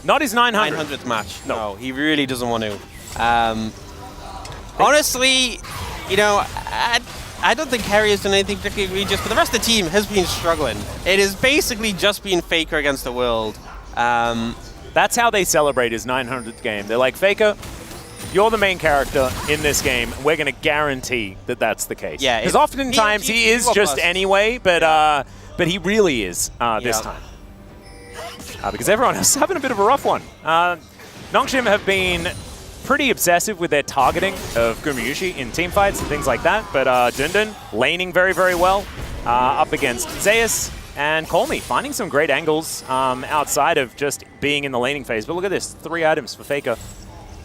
not his 900th match. No, he really doesn't want to. Honestly, you know, I don't think Harry has done anything particularly egregious, but the rest of the team has been struggling. It has basically just been Faker against the world. That's how they celebrate his 900th game. They're like, Faker, you're the main character in this game. We're going to guarantee that that's the case. Yeah, because oftentimes he is just anyway, but he really is this time. Because everyone else is having a bit of a rough one. Nongshim have been pretty obsessive with their targeting of Gumayusi in teamfights and things like that, but Dundun laning very, very well up against Zeus. And Call Me finding some great angles outside of just being in the laning phase. But look at this, 3 items for Faker.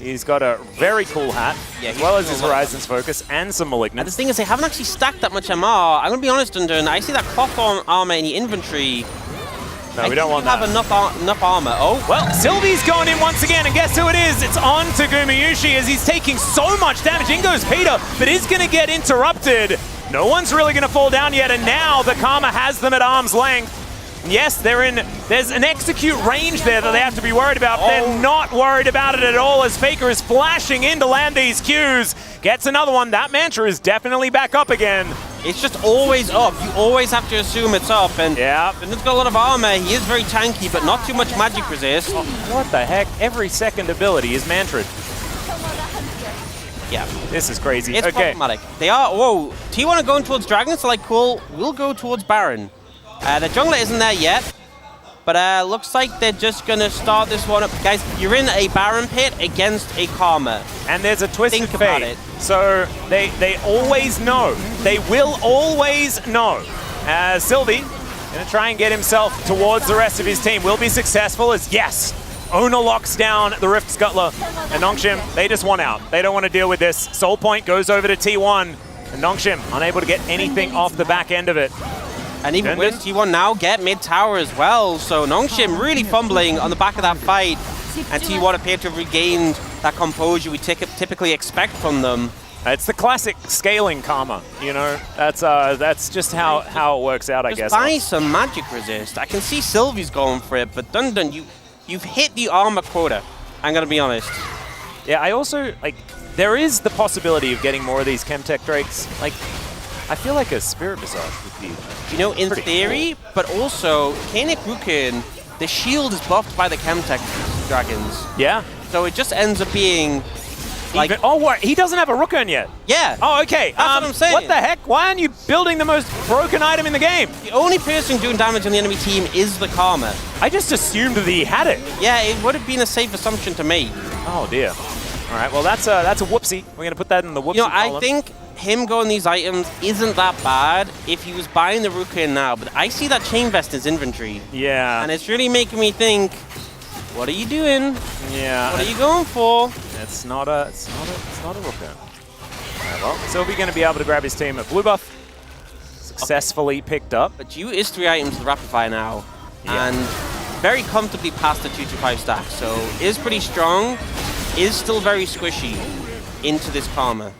He's got a very cool hat, as well as his Horizons Focus and some Malignant. And the thing is, they haven't actually stacked that much MR. I'm going to be honest, Dundun, I see that cloth armor in the inventory. No, we don't want that. I have enough armor. Oh, well, Sylvie's going in once again, and guess who it is? It's on to Gumayusi as he's taking so much damage. In goes Peter, but is going to get interrupted. No one's really going to fall down yet, and now the Karma has them at arm's length. Yes, there's an execute range there that they have to be worried about. Oh. They're not worried about it at all as Faker is flashing in to land these Qs. Gets another one. That Mantra is definitely back up again. It's just always up. You always have to assume it's up. And yeah, Vinland's got a lot of armor. He is very tanky, but not too much magic resist. Oh, what the heck? Every second ability is Mantra. Yeah. This is crazy. It's problematic. They are, whoa, T1 are going towards Dragon, so like, cool, we'll go towards Baron. The jungler isn't there yet, but looks like they're just going to start this one up. Guys, you're in a Baron pit against a Karma. And there's a Twisted Think about Fate. it. So they always know. They will always know. Sylvie going to try and get himself towards the rest of his team. Will be successful as, yes, Ona locks down the Rift Scuttler. And Nongshim, they just want out. They don't want to deal with this. Soul Point goes over to T1. And Nongshim unable to get anything off the back end of it. And even with T1 now get mid-tower as well. So Nongshim really fumbling on the back of that fight. And T1 appear to have regained that composure we typically expect from them. It's the classic scaling Karma, you know. That's just how it works out, I guess. Just buy some magic resist. I can see Sylvie's going for it, but Dun, you've hit the armor quota. I'm gonna be honest. Yeah, I also like. There is the possibility of getting more of these Chemtech Drakes. Like, I feel like a Spirit Visage would be, you know, in theory, cool. But also, Kanik Rukin, the shield is buffed by the Chemtech Dragons. Yeah. So it just ends up being like... oh, what? He doesn't have a Rukun yet? Yeah. Oh, okay. That's what I'm saying. What the heck? Why aren't you building the most broken item in the game? The only person doing damage on the enemy team is the Karma. I just assumed that he had it. Yeah, it would have been a safe assumption to make. Oh, dear. All right, well, that's a whoopsie. We're going to put that in the whoopsie column. I think him going these items isn't that bad if he was buying the Rukin now, but I see that Chain Vest in his inventory. Yeah. And it's really making me think, what are you doing? Yeah. What are you going for? It's not a Rukin. All right, well, Sylvie going to be able to grab his team at blue buff. Successfully picked up. But you is 3 items to Rapid Fire now. Yeah. And very comfortably past the 225 stack. So is pretty strong. Is still very squishy into this Karma.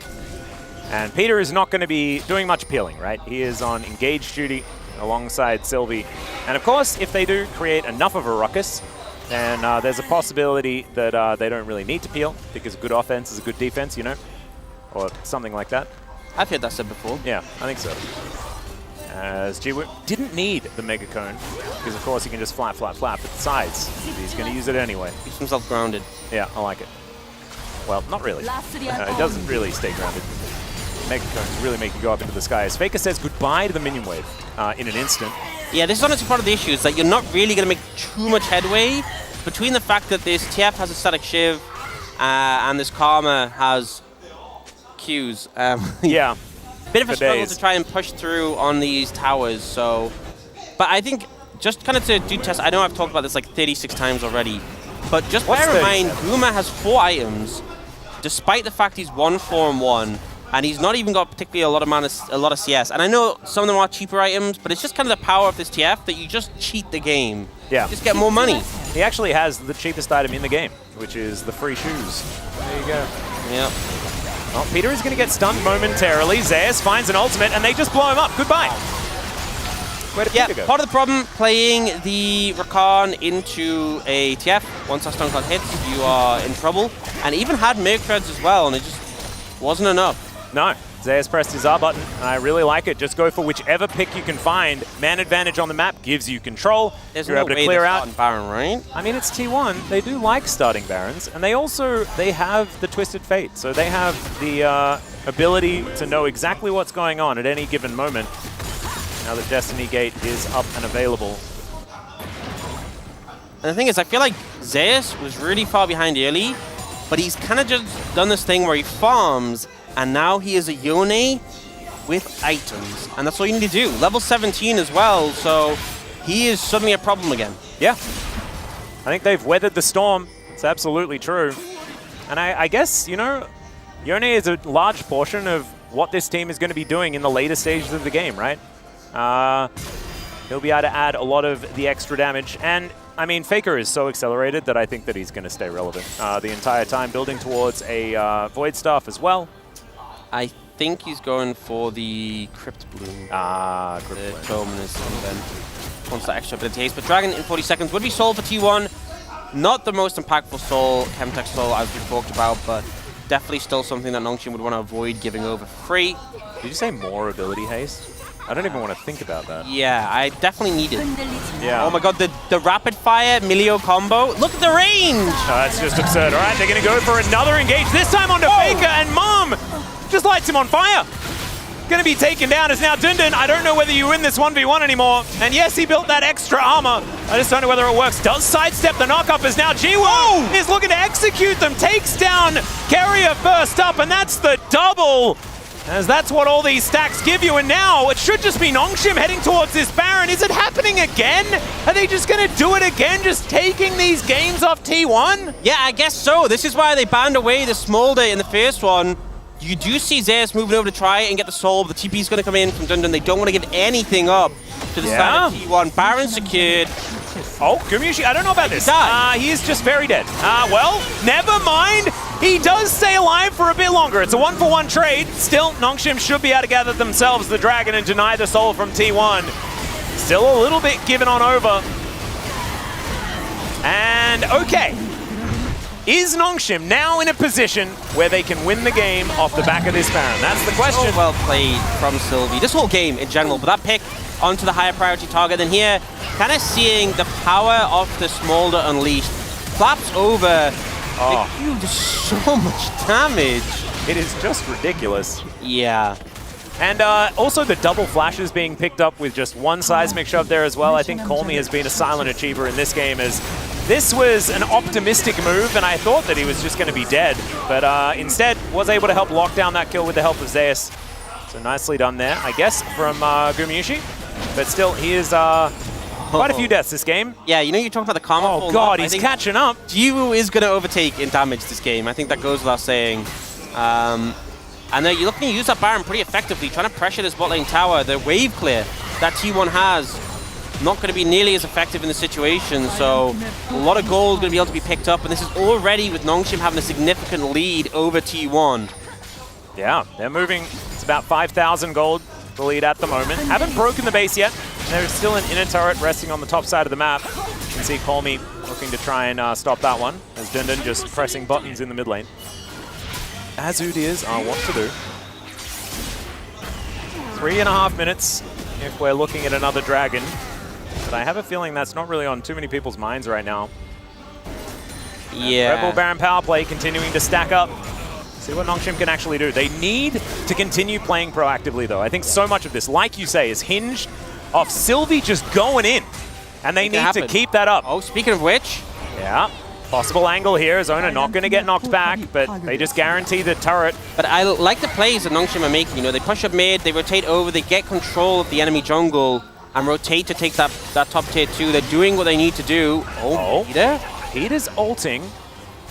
And Peter is not going to be doing much peeling, right? He is on engage duty alongside Sylvie. And of course, if they do create enough of a ruckus, then there's a possibility that they don't really need to peel because a good offense is a good defense, you know? Or something like that. I've heard that said before. Yeah, I think so. As Jiwoo didn't need the Mega Cone because, of course, he can just flap at the sides. He's going to use it anyway. Keeps himself grounded. Yeah, I like it. Well, not really. It doesn't really stay grounded. Mega Cones really make you go up into the sky. As Faker says goodbye to the minion wave in an instant. Yeah, this is honestly part of the issue, is that you're not really going to make too much headway between the fact that this TF has a static Shiv and this Karma has Qs. Yeah. Bit of a struggle to try and push through on these towers, so... But I think, just kind of to do test, I know I've talked about this like 36 times already, but just bear in mind, Guma has 4 items, despite the fact he's 1-4-1, and he's not even got particularly a lot of CS. And I know some of them are cheaper items, but it's just kind of the power of this TF that you just cheat the game. Yeah. Just get more money. He actually has the cheapest item in the game, which is the free shoes. There you go. Yep. Well, Peter is going to get stunned momentarily. Zeus finds an ultimate, and they just blow him up. Goodbye. Where did Peter go? Part of the problem, playing the Rakan into a TF, once that stun cloud hits, you are in trouble. And even had Merc Treads as well, and it just wasn't enough. No. Zeus pressed his R button, and I really like it. Just go for whichever pick you can find. Man advantage on the map gives you control. You're able to clear out Baron, right? I mean, it's T1. They do like starting Barons, and they have the Twisted Fate, so they have the ability to know exactly what's going on at any given moment. Now that Destiny Gate is up and available. And the thing is, I feel like Zeus was really far behind early, but he's kind of just done this thing where he farms, and now he is a Yone with items. And that's all you need to do. Level 17 as well, so he is suddenly a problem again. Yeah. I think they've weathered the storm. It's absolutely true. And I guess, you know, Yone is a large portion of what this team is going to be doing in the later stages of the game, right? He'll be able to add a lot of the extra damage. And, I mean, Faker is so accelerated that I think that he's going to stay relevant the entire time, building towards a Void Staff as well. I think he's going for the Crypt Bloom. Ah, Crypt The Bloom. Tome and then wants that extra ability haste. But Dragon in 40 seconds would be soul for T1. Not the most impactful soul, Chemtech soul, as we talked about, but definitely still something that Nongshim would want to avoid giving over for free. Did you say more ability haste? I don't even want to think about that. Yeah, I definitely need it. Yeah. Oh my god, the rapid fire Milio combo. Look at the range! Oh, that's just absurd. All right, they're going to go for another engage, this time onto Faker, and Mom just lights him on fire. Going to be taken down is now Dundun. I don't know whether you win this 1v1 anymore. And yes, he built that extra armor. I just don't know whether it works. Does sidestep the knockup as now Jiwoo is looking to execute them. Takes down Carrier first up, and that's the double. As that's what all these stacks give you. And now it should just be Nongshim heading towards this Baron. Is it happening again? Are they just going to do it again, just taking these games off T1? Yeah, I guess so. This is why they banned away the Smolder in the first one. You do see Zeus moving over to try and get the soul. The TP is going to come in from Dundun. They don't want to give anything up to the side of T1. Baron secured. Oh, Gumyushi, I don't know about this. He is just very dead. Well, never mind. He does stay alive for a bit longer. It's a 1-for-1 trade. Still, Nongshim should be able to gather themselves the dragon and deny the soul from T1. Still a little bit given on over. And okay. Is Nongshim now in a position where they can win the game off the back of this Baron? That's the question. So well played from Sylvie. This whole game in general, but that pick onto the higher priority target. And here, kind of seeing the power of the Smolder unleashed. Flaps over. The cube does so much damage. It is just ridiculous. Yeah. And also the double flashes being picked up with just one seismic shove there as well. I think Colmy has been a silent achiever in this game, as this was an optimistic move, and I thought that he was just going to be dead. But instead, was able to help lock down that kill with the help of Zeus. So nicely done there, I guess, from Gumyushi. But still, he is quite a few deaths this game. Yeah, you know, you're talking about the karma. Oh god, he's catching up. Jiwoo is going to overtake in damage this game. I think that goes without saying. And you're looking to use that Baron pretty effectively, trying to pressure this bot lane tower. The wave clear that T1 has, not going to be nearly as effective in the situation, so a lot of gold going to be able to be picked up, and this is already with Nongshim having a significant lead over T1. Yeah, they're moving. It's about 5,000 gold, the lead at the moment. Haven't broken the base yet. There's still an inner turret resting on the top side of the map. You can see Colmy looking to try and stop that one, as Dundun just pressing buttons in the mid lane. As Udyrs are wont to do. 3.5 minutes if we're looking at another dragon. But I have a feeling that's not really on too many people's minds right now. Yeah. Red Bull Baron power play continuing to stack up. See what Nongshim can actually do. They need to continue playing proactively, though. I think so much of this, like you say, is hinged off Sylvie just going in. And they need to keep that up. Oh, speaking of which. Yeah. Possible angle here. Zona not going to get knocked back, but they just guarantee the turret. But I like the plays that Nongshim are making. You know, they push up mid, they rotate over, they get control of the enemy jungle, and rotate to take that top tier 2. They're doing what they need to do. Oh, Peter's ulting.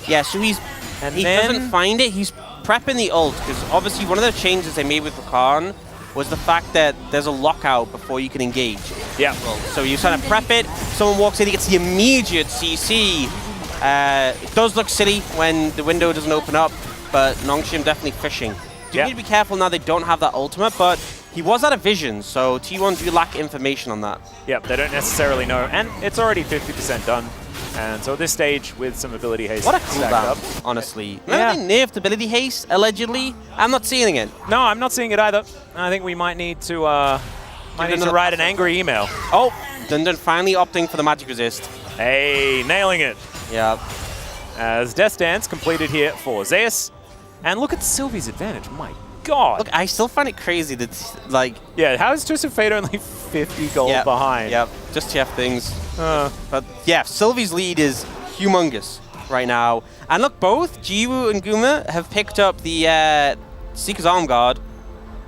Yeah, so he doesn't find it. He's prepping the ult, because obviously one of the changes they made with Rakan was the fact that there's a lockout before you can engage. Yeah. So you kind of prep it, someone walks in, he gets the immediate CC. It does look silly when the window doesn't open up, but Nongshim definitely fishing. Do need to be careful now they don't have that ultimate, but he was out of vision, so T1 do lack information on that. Yep, they don't necessarily know, and it's already 50% done. And so at this stage, with some ability haste, what a cooldown, honestly. Remember they nerfed ability haste, allegedly? I'm not seeing it. No, I'm not seeing it either. I think we might need to write an angry email. Oh, Dundun finally opting for the magic resist. Hey, nailing it. Yeah. As Death Dance completed here for Zeus. And look at Sylvie's advantage. My god. Look, I still find it crazy that, like... Yeah, how is Twisted Fate only 50 gold behind? Yep, just TF things. But yeah, Sylvie's lead is humongous right now. And look, both Jiwoo and Guma have picked up the Seeker's Arm Guard.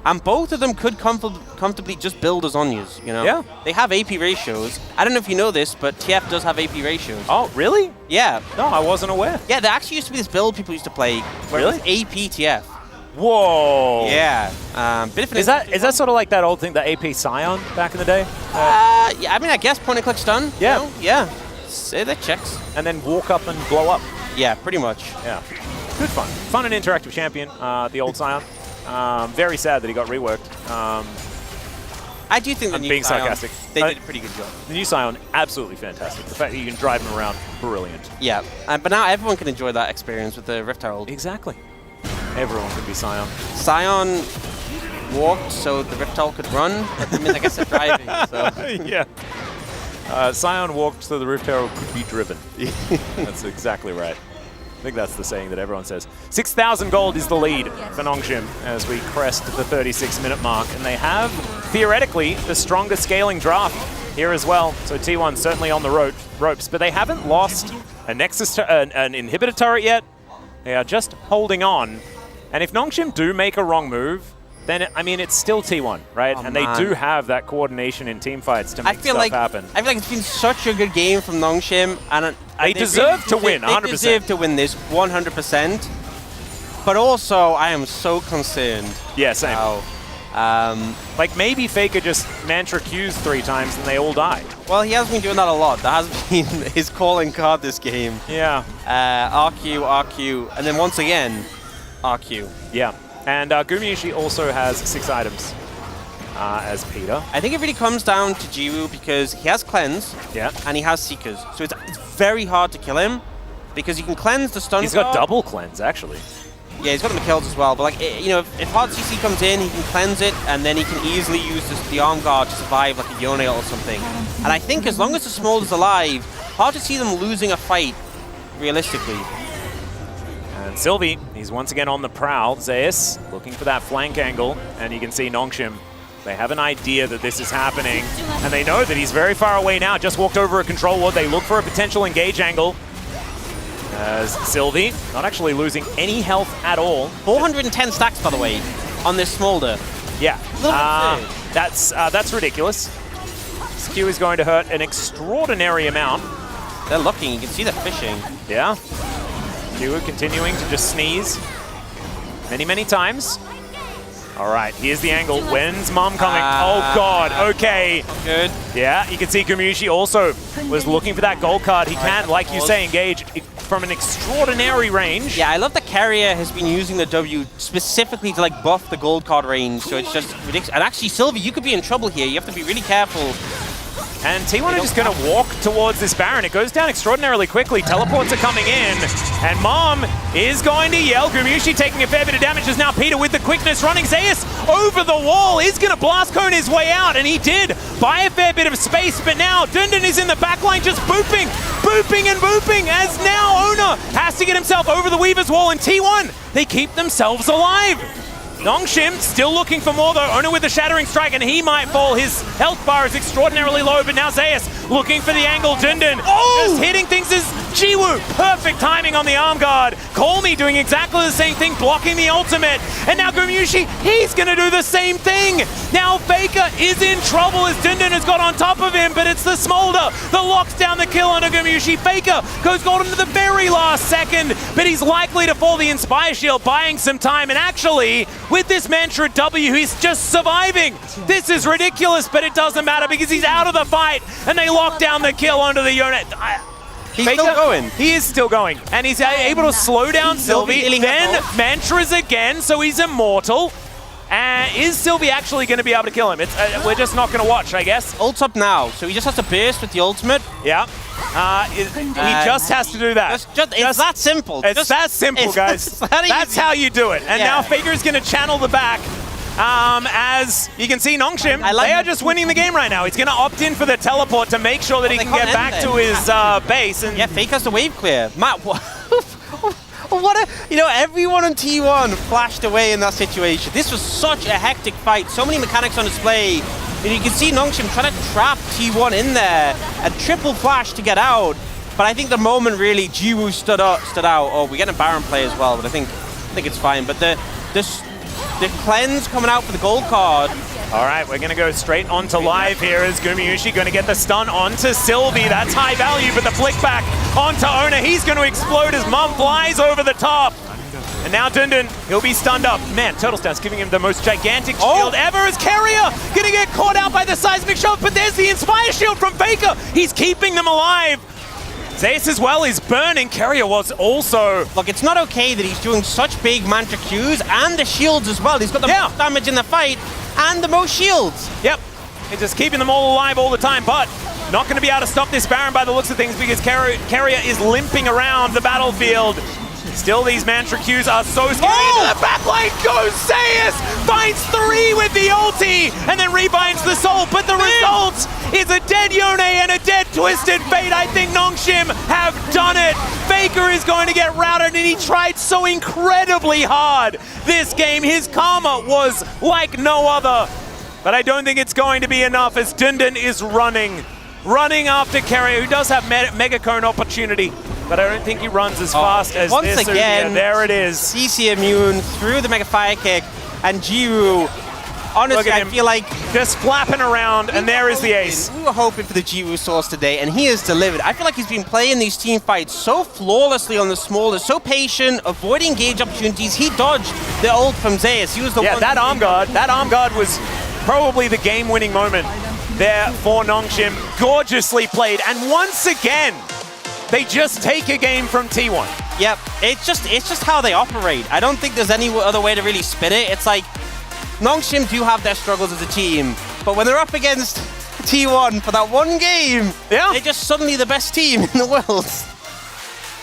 And both of them could comfortably just build as Zhonya's, you know? Yeah. They have AP ratios. I don't know if you know this, but TF does have AP ratios. Oh, really? Yeah. No, I wasn't aware. Yeah, there actually used to be this build people used to play where it was AP TF. Whoa. Yeah. Is that sort of like that old thing, the AP Scion back in the day? Yeah, I mean, I guess point and click stun. Yeah. You know? Yeah. Say that checks. And then walk up and blow up. Yeah, pretty much. Yeah. Good fun. Fun and interactive champion, the old Scion. Very sad that he got reworked. I do think I'm being sarcastic. They did a pretty good job. The new Scion, absolutely fantastic. The fact that you can drive him around, brilliant. Yeah, but now everyone can enjoy that experience with the Rift Herald. Exactly. Everyone can be Scion. Scion walked so the Rift Herald could run, but that means I guess they're driving. So. Yeah. Scion walked so the Rift Herald could be driven. That's exactly right. I think that's the saying that everyone says. 6,000 gold is the lead for Nongshim as we crest the 36-minute mark. And they have, theoretically, the strongest scaling draft here as well. So T1 certainly on the ropes, but they haven't lost a Nexus, an inhibitor turret yet. They are just holding on. And if Nongshim do make a wrong move, then, I mean, it's still T1, right? And they do have that coordination in teamfights to make stuff happen. I feel like it's been such a good game from Nongshim, and they deserve to win, 100%. They deserve to win this 100%. But also, I am so concerned. Yeah, same. Like, maybe Faker just Mantra Qs 3 times and they all die. Well, he has been doing that a lot. That has been his calling card this game. Yeah. RQ, RQ, and then once again, RQ. Yeah. And Gumiushi also has 6 items as Peter. I think it really comes down to Jiwoo because he has Cleanse and he has Seekers. So it's very hard to kill him because you can cleanse the stun He's got double cleanse, actually. Yeah, he's got the McKells as well. But, like, you know, if hard CC comes in, he can cleanse it and then he can easily use the arm guard to survive like a Yone or something. And I think as long as the Smolder's alive, hard to see them losing a fight realistically. And Sylvie, he's once again on the prowl. Zeus looking for that flank angle, and you can see Nongshim. They have an idea that this is happening, and they know that he's very far away now. Just walked over a control ward. They look for a potential engage angle. As Sylvie, not actually losing any health at all. 410 stacks, by the way, on this Smolder. Yeah, that's ridiculous. This Q is going to hurt an extraordinary amount. They're looking. You can see they're fishing. Yeah. Q continuing to just sneeze many, many times. All right, here's the angle. When's Mom coming? Oh, God. Okay. Good. Yeah, you can see Gumiushi also was looking for that gold card. He can, like you say, engage from an extraordinary range. Yeah, I love that Carrier has been using the W specifically to, like, buff the gold card range, so it's just ridiculous. And actually, Sylvie, you could be in trouble here. You have to be really careful. And T1 are just going to walk towards this Baron. It goes down extraordinarily quickly. Teleports are coming in. And Mom is going to yell. Gumiushi taking a fair bit of damage as now Peter with the quickness running. Zeus over the wall is going to blast cone his way out. And he did buy a fair bit of space. But now Dundun is in the backline just booping and booping as now Ona has to get himself over the Weaver's wall. And T1, they keep themselves alive. Nongshim still looking for more though. Ona with the Shattering Strike and he might fall. His health bar is extraordinarily low, but now Zeus looking for the angle. Dundun just hitting things as Jiwoo. Perfect timing on the arm guard. Call Me doing exactly the same thing, blocking the ultimate. And now Gumiushi, he's going to do the same thing. Now Faker is in trouble as Dundun has got on top of him, but it's the Smolder that locks down the kill onto Gumiushi. Faker goes golden to the very last second, but he's likely to fall the Inspire Shield, buying some time. And actually, with this Mantra W, he's just surviving. This is ridiculous, but it doesn't matter because he's out of the fight, and they lock down the kill onto the unit. He's still going. He is still going, and he's able to slow down Sylvie, then Mantras again, so he's immortal. Is Sylvie actually going to be able to kill him? We're just not going to watch, I guess. Ult's up now, so he just has to burst with the ultimate. Yeah. He just has to do that. It's that simple. It's that simple, guys. That's how you do it. And now Faker is going to channel the back. As you can see, Nongshim, they are just winning the game right now. He's going to opt in for the teleport to make sure that he can get back to his base. And yeah, Faker has the wave clear. Matt, everyone on T1 flashed away in that situation. This was such a hectic fight. So many mechanics on display. And you can see Nongshim trying to trap T1 in there. A triple flash to get out. But I think the moment really Jiwoo stood out. Oh, we're getting a Baron play as well, but I think it's fine. But the cleanse coming out for the gold card. All right, we're going to go straight onto live here as Gumiushi going to get the stun onto Sylvie. That's high value, but the flick back onto Ona. He's going to explode as Mom flies over the top. And now Dundun, he'll be stunned up. Man, Turtle Stance giving him the most gigantic shield ever as Carrier going to get caught out by the seismic shove, but there's the Inspire Shield from Faker. He's keeping them alive. Zeus as well is burning. Keria was also... Look, it's not okay that he's doing such big mantra Qs and the shields as well. He's got the most damage in the fight and the most shields. Yep. He's just keeping them all alive all the time, but not going to be able to stop this Baron by the looks of things because Keria is limping around the battlefield. Still, these mantra Qs are so scary. Into the back lane goes Zeus! Finds 3 with the ulti, and then rebinds the soul, but the result is a dead Yone and a dead Twisted Fate. I think Nongshim have done it. Faker is going to get routed, and he tried so incredibly hard this game. His karma was like no other, but I don't think it's going to be enough as Dundun is running after Keria, who does have Mega Cone opportunity. But I don't think he runs as fast as once this. again, there it is. CC immune through the Mega Fire Kick, and Jiwoo, honestly, I feel like... just flapping around, and there is the ace. We were hoping for the Jiwoo source today, and he has delivered. I feel like he's been playing these team fights so flawlessly on the smallest, so patient, avoiding gauge opportunities. He dodged the ult from Zeus. He was the one... that arm guard was probably the game-winning moment there for Nongshim. Gorgeously played, and once again, they just take a game from T1. Yep, it's just how they operate. I don't think there's any other way to really spin it. It's like, Nongshim do have their struggles as a team, but when they're up against T1 for that one game, they're just suddenly the best team in the world.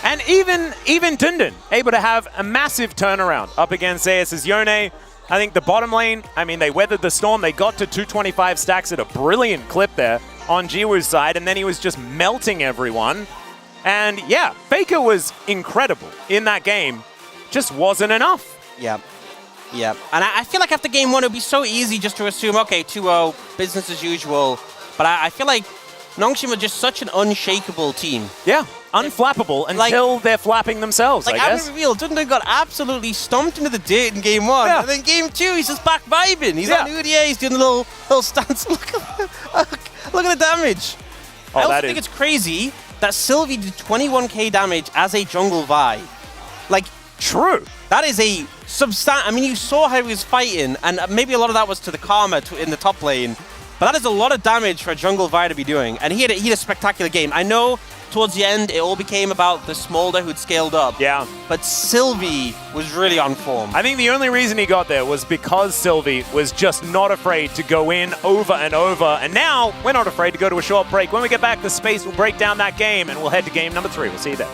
And even Dundun able to have a massive turnaround up against Zeus' Yone. I think the bottom lane, I mean, they weathered the storm. They got to 225 stacks at a brilliant clip there on Jiwoo's side, and then he was just melting everyone. And yeah, Faker was incredible in that game. Just wasn't enough. Yep. Yep. And I feel like after game 1, it would be so easy just to assume, okay, 2-0, business as usual. But I feel like Nongshim are just such an unshakable team. Yeah, unflappable until they're flapping themselves, like, I guess. I'm real, Dundun got absolutely stomped into the dirt in game 1. Yeah. And then game 2, he's just back vibing. He's on Udia, he's doing a little stance. Look at the damage. I also think it's crazy that Sylvie did 21k damage as a jungle Vi. Like, true. That is a substantial... I mean, you saw how he was fighting, and maybe a lot of that was to the karma in the top lane, but that is a lot of damage for a jungle Vi to be doing, and he had a spectacular game. I know towards the end, it all became about the Smolder who'd scaled up. Yeah. But Sylvie was really on form. I think the only reason he got there was because Sylvie was just not afraid to go in over and over. And now we're not afraid to go to a short break. When we get back, the space will break down that game and we'll head to game number 3. We'll see you there.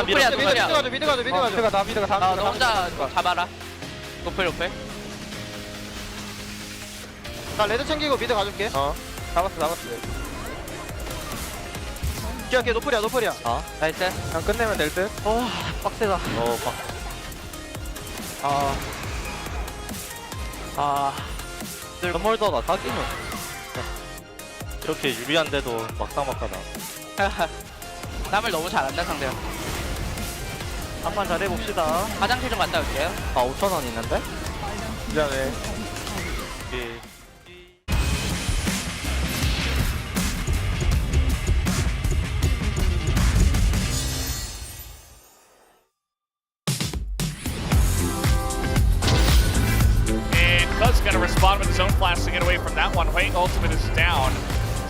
미드 가자. 너 혼자 잡아라. 노플. 나 레드 챙기고 미드 가줄게. 잡았어. 기억해, 노플이야. 나이스. 그냥 끝내면 될 듯. 빡세다. 건물더다 다 끼면. 이렇게 유리한데도 막상막하다. 땀을 너무 잘한다 상대야. 한판 잘해봅시다. 화장실 좀 갔다 올게요. 5,000원 있는데? 미안해. gonna respond with his own flash to get away from that one. Wait, ultimate is down.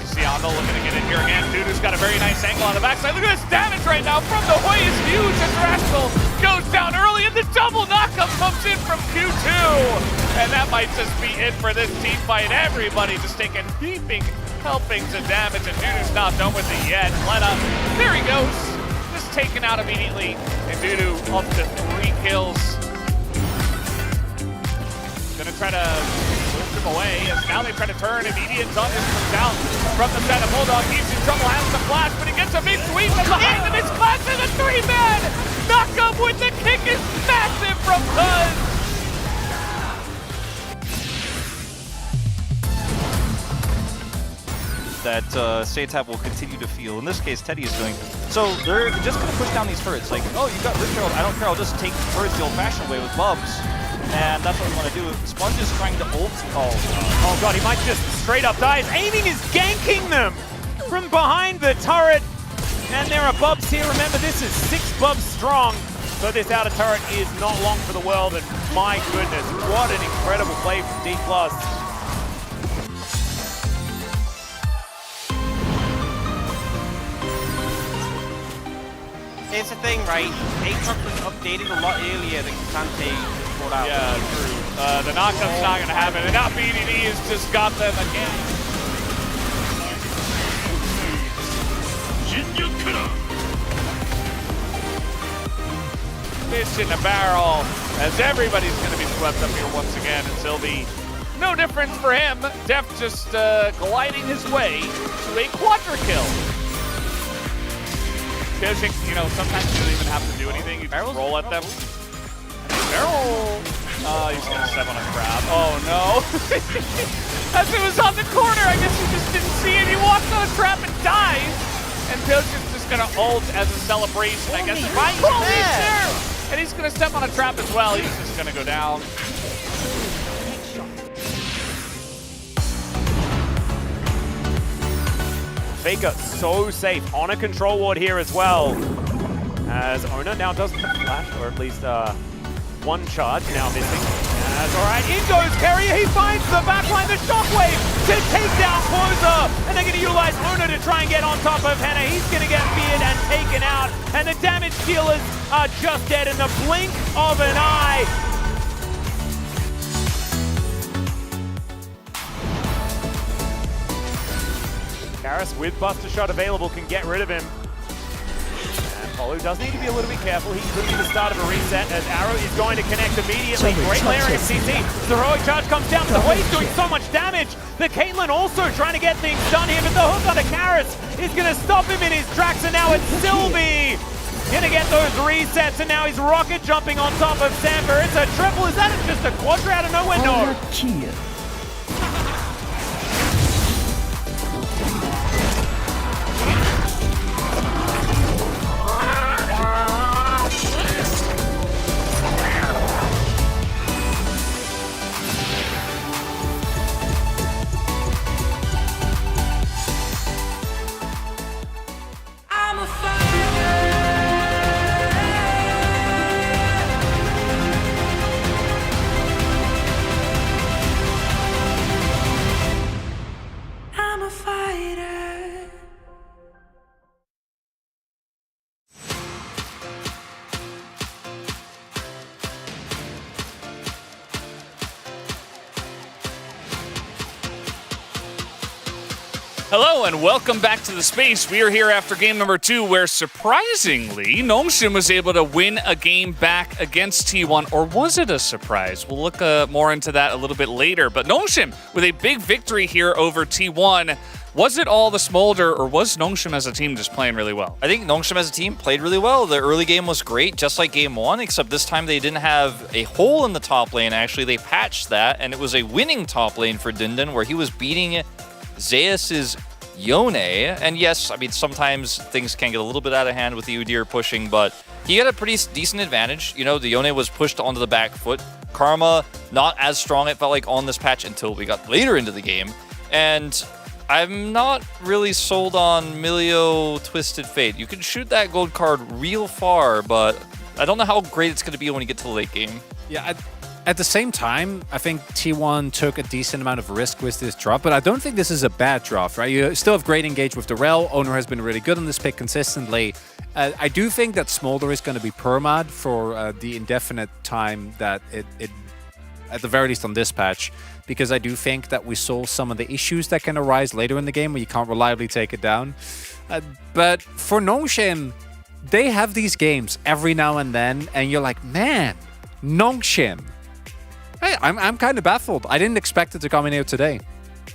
You see Ando looking to get in here again. Dudu's got a very nice angle on the backside. Look at this damage right now from the Hui is huge as Rascal goes down early and the double knockup comes in from Q2. And that might just be it for this team fight. Everybody just taking heaping helpings of damage, and Dudu's not done with it yet. There he goes. Just taken out immediately. And Dudu up to 3 kills. Gonna try to lift him away as now they try to turn, and Edian's on this comes out from the side of Bulldog. He's in trouble, has the flash, but he gets a big sweep and behind him is Clash and the 3-man! Knockup with the kick is massive from Cuz! That Satap will continue to feel. In this case, Teddy is doing. So they're just going to push down these turrets. Like, oh, you got Richard, I don't care, I'll just take turrets the old-fashioned way with Bubs. And that's what we want to do. Sponge is trying to ult. Oh god, he might just straight up die. His aiming is ganking them from behind the turret. And there are Bubs here. Remember, this is 6 Bubs strong. So this outer turret is not long for the world. And my goodness, what an incredible play from D+. Here's the thing, right? Aatrox was updated a lot earlier than Kante brought out. Yeah, true. The knockup's not going to happen. And now BDD has just got them again. Fish in the barrel, as everybody's going to be swept up here once again, and Sylvie, no difference for him. Def just gliding his way to a quadra kill. You know, sometimes you don't even have to do anything. You just roll at them. Barrel. Oh, he's going to step on a crab. Oh, no. As it was on the corner, I guess he just didn't see it. He walks on a trap and dies. And Pilchin's just going to ult as a celebration, I guess. Right there. And he's going to step on a trap as well. He's just going to go down. Faker so safe on a control ward here as well. As Ona now doesn't have flash, or at least one charge now missing. As alright, in goes Carrier, he finds the backline, the shockwave to take down Closer. And they're going to utilize Ona to try and get on top of Henna. He's going to get feared and taken out. And the damage dealers are just dead in the blink of an eye. Karis with Buster Shot available can get rid of him. And Polu does need to be a little bit careful. He could be the start of a reset as Arrow is going to connect immediately. Great layering of CC. The heroic charge comes down, but the Wave's doing so much damage. The Caitlyn also trying to get things done here, but the hook on the Karis is going to stop him in his tracks, and now it's Sylvie. Gonna get those resets, and now he's rocket jumping on top of Samper. It's a triple. Is that just a quadra out of nowhere? No. Hello and welcome back to the space. We are here after game number 2, where surprisingly, Nongshim was able to win a game back against T1, or was it a surprise? We'll look more into that a little bit later. But Nongshim with a big victory here over T1. Was it all the smolder, or was Nongshim as a team just playing really well? I think Nongshim as a team played really well. The early game was great, just like game 1, except this time they didn't have a hole in the top lane. Actually, they patched that, and it was a winning top lane for Dindin, where he was beating Zeus's Yone. And yes, I mean, sometimes things can get a little bit out of hand with the Udyr pushing, but he had a pretty decent advantage. You know, the Yone was pushed onto the back foot. Karma, not as strong, it felt like, on this patch until we got later into the game. And I'm not really sold on Milio Twisted Fate. You can shoot that gold card real far, but I don't know how great it's going to be when you get to the late game. Yeah, at the same time, I think T1 took a decent amount of risk with this drop, but I don't think this is a bad drop, right? You still have great engage with the Rel. Owner has been really good on this pick consistently. I do think that Smolder is going to be permad for the indefinite time that it at the very least on this patch, because I do think that we saw some of the issues that can arise later in the game where you can't reliably take it down. But for Nongshim, they have these games every now and then, and you're like, man, Nongshim. Hey, I'm kind of baffled. I didn't expect it to come in here today.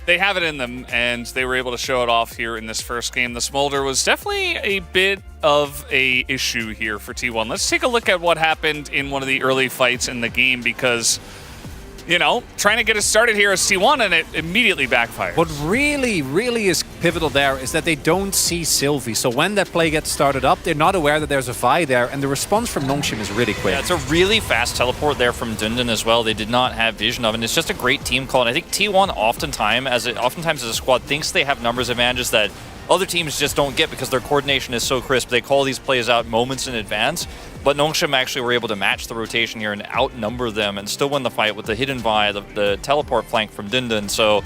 They have it in them, and they were able to show it off here in this first game. The Smolder was definitely a bit of a issue here for T1. Let's take a look at what happened in one of the early fights in the game, because, you know, trying to get it started here as T1, and it immediately backfires. What really is pivotal there is that they don't see Sylvie. So when that play gets started up, they're not aware that there's a Vi there, and the response from Nongshim is really quick. Yeah, it's a really fast teleport there from Dundun as well. They did not have vision of it, and it's just a great team call. And I think T1 oftentimes as a squad thinks they have numbers advantages that other teams just don't get because their coordination is so crisp. They call these plays out moments in advance, but Nongshim actually were able to match the rotation here and outnumber them and still win the fight with the hidden Vi, the teleport flank from Dundun. So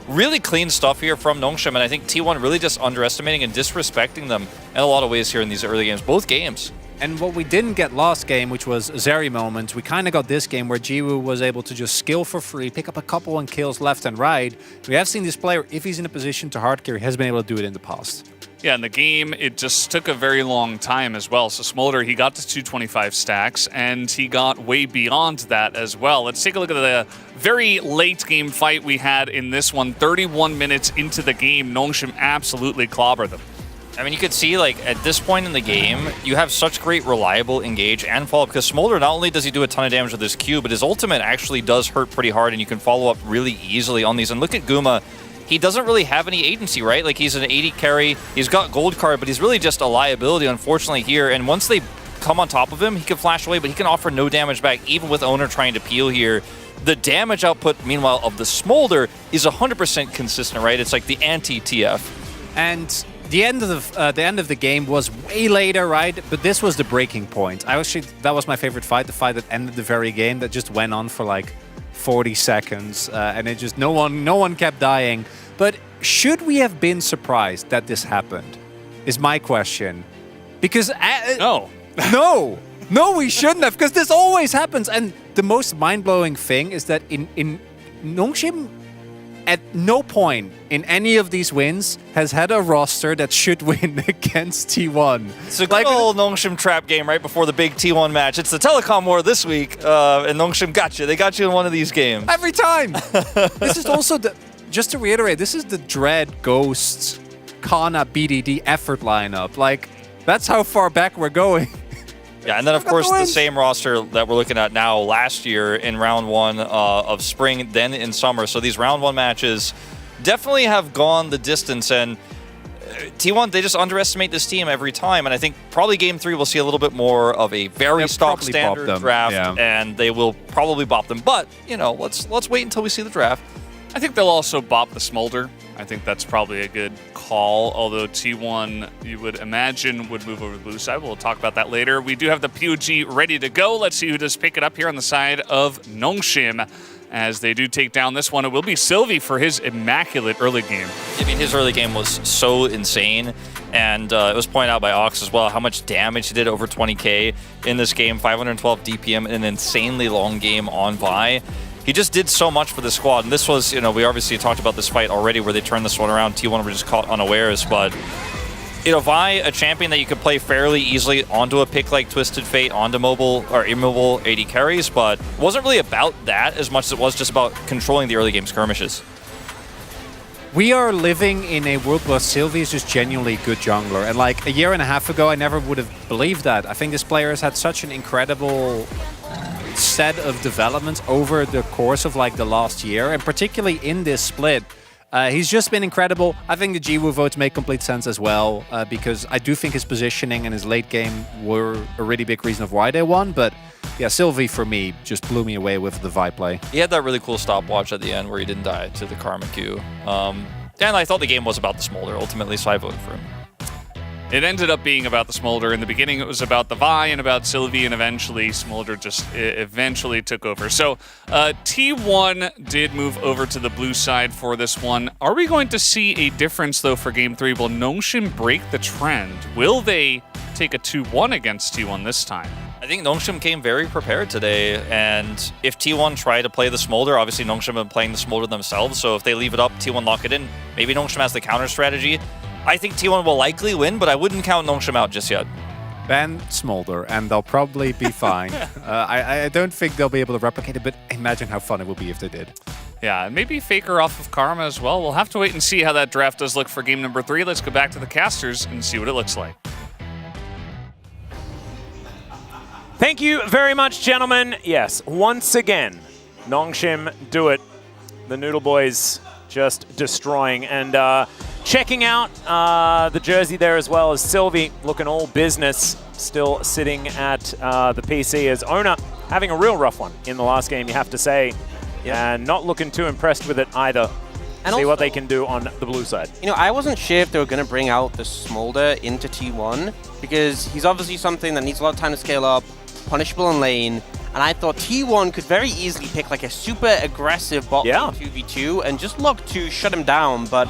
really clean stuff here from Nongshim, and I think T1 really just underestimating and disrespecting them in a lot of ways here in these early games, both games. And what we didn't get last game, which was a Zeri moment, we kind of got this game where Jiwoo was able to just skill for free, pick up a couple of kills left and right. We have seen this player, if he's in a position to hard carry, has been able to do it in the past. Yeah, in the game, it just took a very long time as well. So Smolder, he got to 225 stacks, and he got way beyond that as well. Let's take a look at the very late game fight we had in this one. 31 minutes into the game, Nongshim absolutely clobbered them. I mean, you could see, like, at this point in the game, you have such great reliable engage and follow-up, because Smolder, not only does he do a ton of damage with his Q, but his ultimate actually does hurt pretty hard, and you can follow up really easily on these. And look at Guma. He doesn't really have any agency, right? Like, he's an 80 carry, he's got gold card, but he's really just a liability, unfortunately, here. And once they come on top of him, he can flash away, but he can offer no damage back, even with Owner trying to peel here. The damage output, meanwhile, of the Smolder is 100% consistent, right? It's like the anti-TF. And the end of the game was way later, right? But this was the breaking point. That was my favorite fight, the fight that ended the very game, that just went on for like 40 seconds, and it just no one kept dying. But should we have been surprised that this happened? Is my question. Because no, we shouldn't have, because this always happens. And the most mind-blowing thing is that in Nongshim, at no point in any of these wins has had a roster that should win against T1. It's a good old Nongshim trap game right before the big T1 match. It's the Telecom War this week, and Nongshim got you. They got you in one of these games. Every time! This is also, just to reiterate, this is the Dread, Ghosts, Kana, BDD effort lineup. Like, that's how far back we're going. Yeah, and then, of course, the same roster that we're looking at now last year in round one of spring, then in summer. So these round one matches definitely have gone the distance. And T1, they just underestimate this team every time. And I think probably game 3 we'll see a little bit more of a very stock standard draft, and they will probably bop them. But, you know, let's wait until we see the draft. I think they'll also bop the Smolder. I think that's probably a good call, although T1, you would imagine, would move over to the blue side. We'll talk about that later. We do have the POG ready to go. Let's see who does pick it up here on the side of Nongshim. As they do take down this one, it will be Sylvie for his immaculate early game. I mean, his early game was so insane, and it was pointed out by Ox as well how much damage he did, over 20k in this game, 512 DPM, an insanely long game on Vi. He just did so much for the squad, and this was, you know, we obviously talked about this fight already where they turned this one around. T1 were just caught unawares, but, you know, Vi, a champion that you could play fairly easily onto a pick like Twisted Fate, onto mobile or immobile 80 carries, but it wasn't really about that as much as it was just about controlling the early game skirmishes. We are living in a world where Sylvie is just genuinely good jungler, and like a year and a half ago, I never would have believed that. I think this player has had such an incredible set of developments over the course of like the last year, and particularly in this split. He's just been incredible. I think the Jiwoo votes make complete sense as well, because I do think his positioning and his late game were a really big reason of why they won. But yeah, Sylvie for me just blew me away with the Vi play. He had that really cool stopwatch at the end where he didn't die to the Karma Q. And I thought the game was about the Smolder ultimately, so I voted for him. It ended up being about the Smolder. In the beginning, it was about the Vi and about Sylvie, and eventually Smolder just eventually took over. So T1 did move over to the blue side for this one. Are we going to see a difference, though, for Game 3? Will Nongshim break the trend? Will they take a 2-1 against T1 this time? I think Nongshim came very prepared today, and if T1 try to play the Smolder, obviously Nongshim have been playing the Smolder themselves, so if they leave it up, T1 lock it in, maybe Nongshim has the counter strategy. I think T1 will likely win, but I wouldn't count Nongshim out just yet. Ban Smolder, and they'll probably be fine. I don't think they'll be able to replicate it, but imagine how fun it would be if they did. Yeah, and maybe Faker off of Karma as well. We'll have to wait and see how that draft does look for game number 3. Let's go back to the casters and see what it looks like. Thank you very much, gentlemen. Yes, once again, Nongshim do it. The Noodle Boys just destroying. And checking out the jersey there as well as Sylvie, looking all business, still sitting at the PC as owner, having a real rough one in the last game, you have to say. Yeah. And not looking too impressed with it either. And see also, what they can do on the blue side. You know, I wasn't sure if they were going to bring out the Smolder into T1, because he's obviously something that needs a lot of time to scale up, punishable in lane, and I thought T1 could very easily pick like a super aggressive bot lane 2v2 and just look to shut him down, but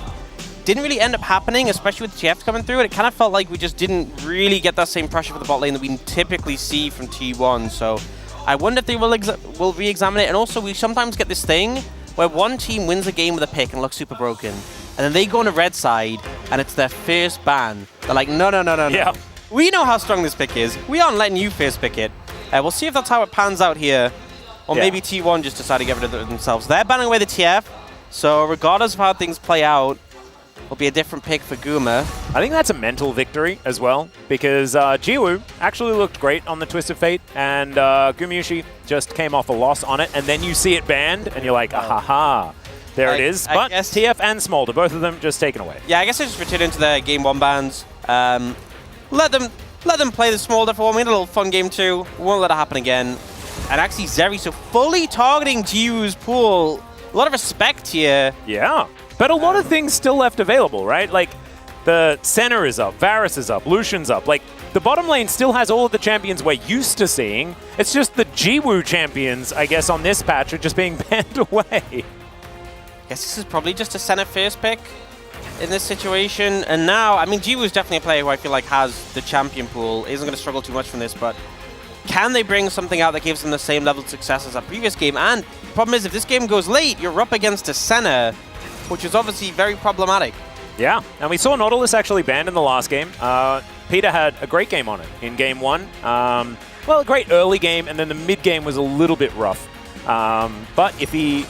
didn't really end up happening, especially with TF coming through. It kind of felt like we just didn't really get that same pressure for the bot lane that we typically see from T1, so I wonder if they will re-examine it. And also, we sometimes get this thing where one team wins a game with a pick and looks super broken, and then they go on the red side, and it's their first ban. They're like, no. Yeah. We know how strong this pick is. We aren't letting you first pick it. We'll see if that's how it pans out here. Or maybe T1 just decide to get rid of it themselves. They're banning away the TF, so regardless of how things play out, will be a different pick for Guma. I think that's a mental victory as well, because Jiwoo actually looked great on the Twist of Fate, and Gumayushi just came off a loss on it, and then you see it banned, and you're like, ah-ha-ha. There it is. But TF and Smolder, both of them just taken away. Yeah, I guess I just return into their Game 1 bans. Let them play the Smolder for one. We had a little fun game too. Won't let it happen again. And actually Zeri, so fully targeting Jiwoo's pool. A lot of respect here. Yeah. But a lot of things still left available, right? Like, the Senna is up, Varus is up, Lucian's up. Like, the bottom lane still has all of the champions we're used to seeing. It's just the Jiwoo champions, I guess, on this patch are just being banned away. Guess this is probably just a Senna first pick in this situation. And now, I mean, Jiwoo's definitely a player who I feel like has the champion pool, isn't going to struggle too much from this, but can they bring something out that gives them the same level of success as that previous game? And the problem is, if this game goes late, you're up against a Senna, which is obviously very problematic. Yeah, and we saw Nautilus actually banned in the last game. Peter had a great game on it in game 1. Well, a great early game, and then the mid game was a little bit rough. But if he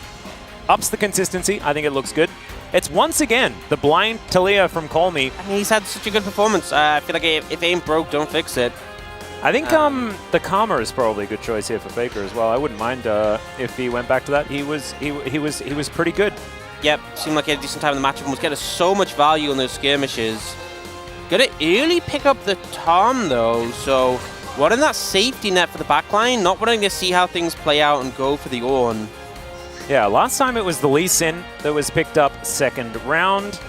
ups the consistency, I think it looks good. It's once again the blind Talia from Call Me. I mean, he's had such a good performance. I feel like if it ain't broke, don't fix it. I think the Karma is probably a good choice here for Faker as well. I wouldn't mind if he went back to that. He was pretty good. Yep, seemed like he had a decent time in the matchup and was getting so much value in those skirmishes. Gonna early pick up the Tom though, so wanting that safety net for the backline, not wanting to see how things play out and go for the Ornn. Yeah, last time it was the Lee Sin that was picked up second round,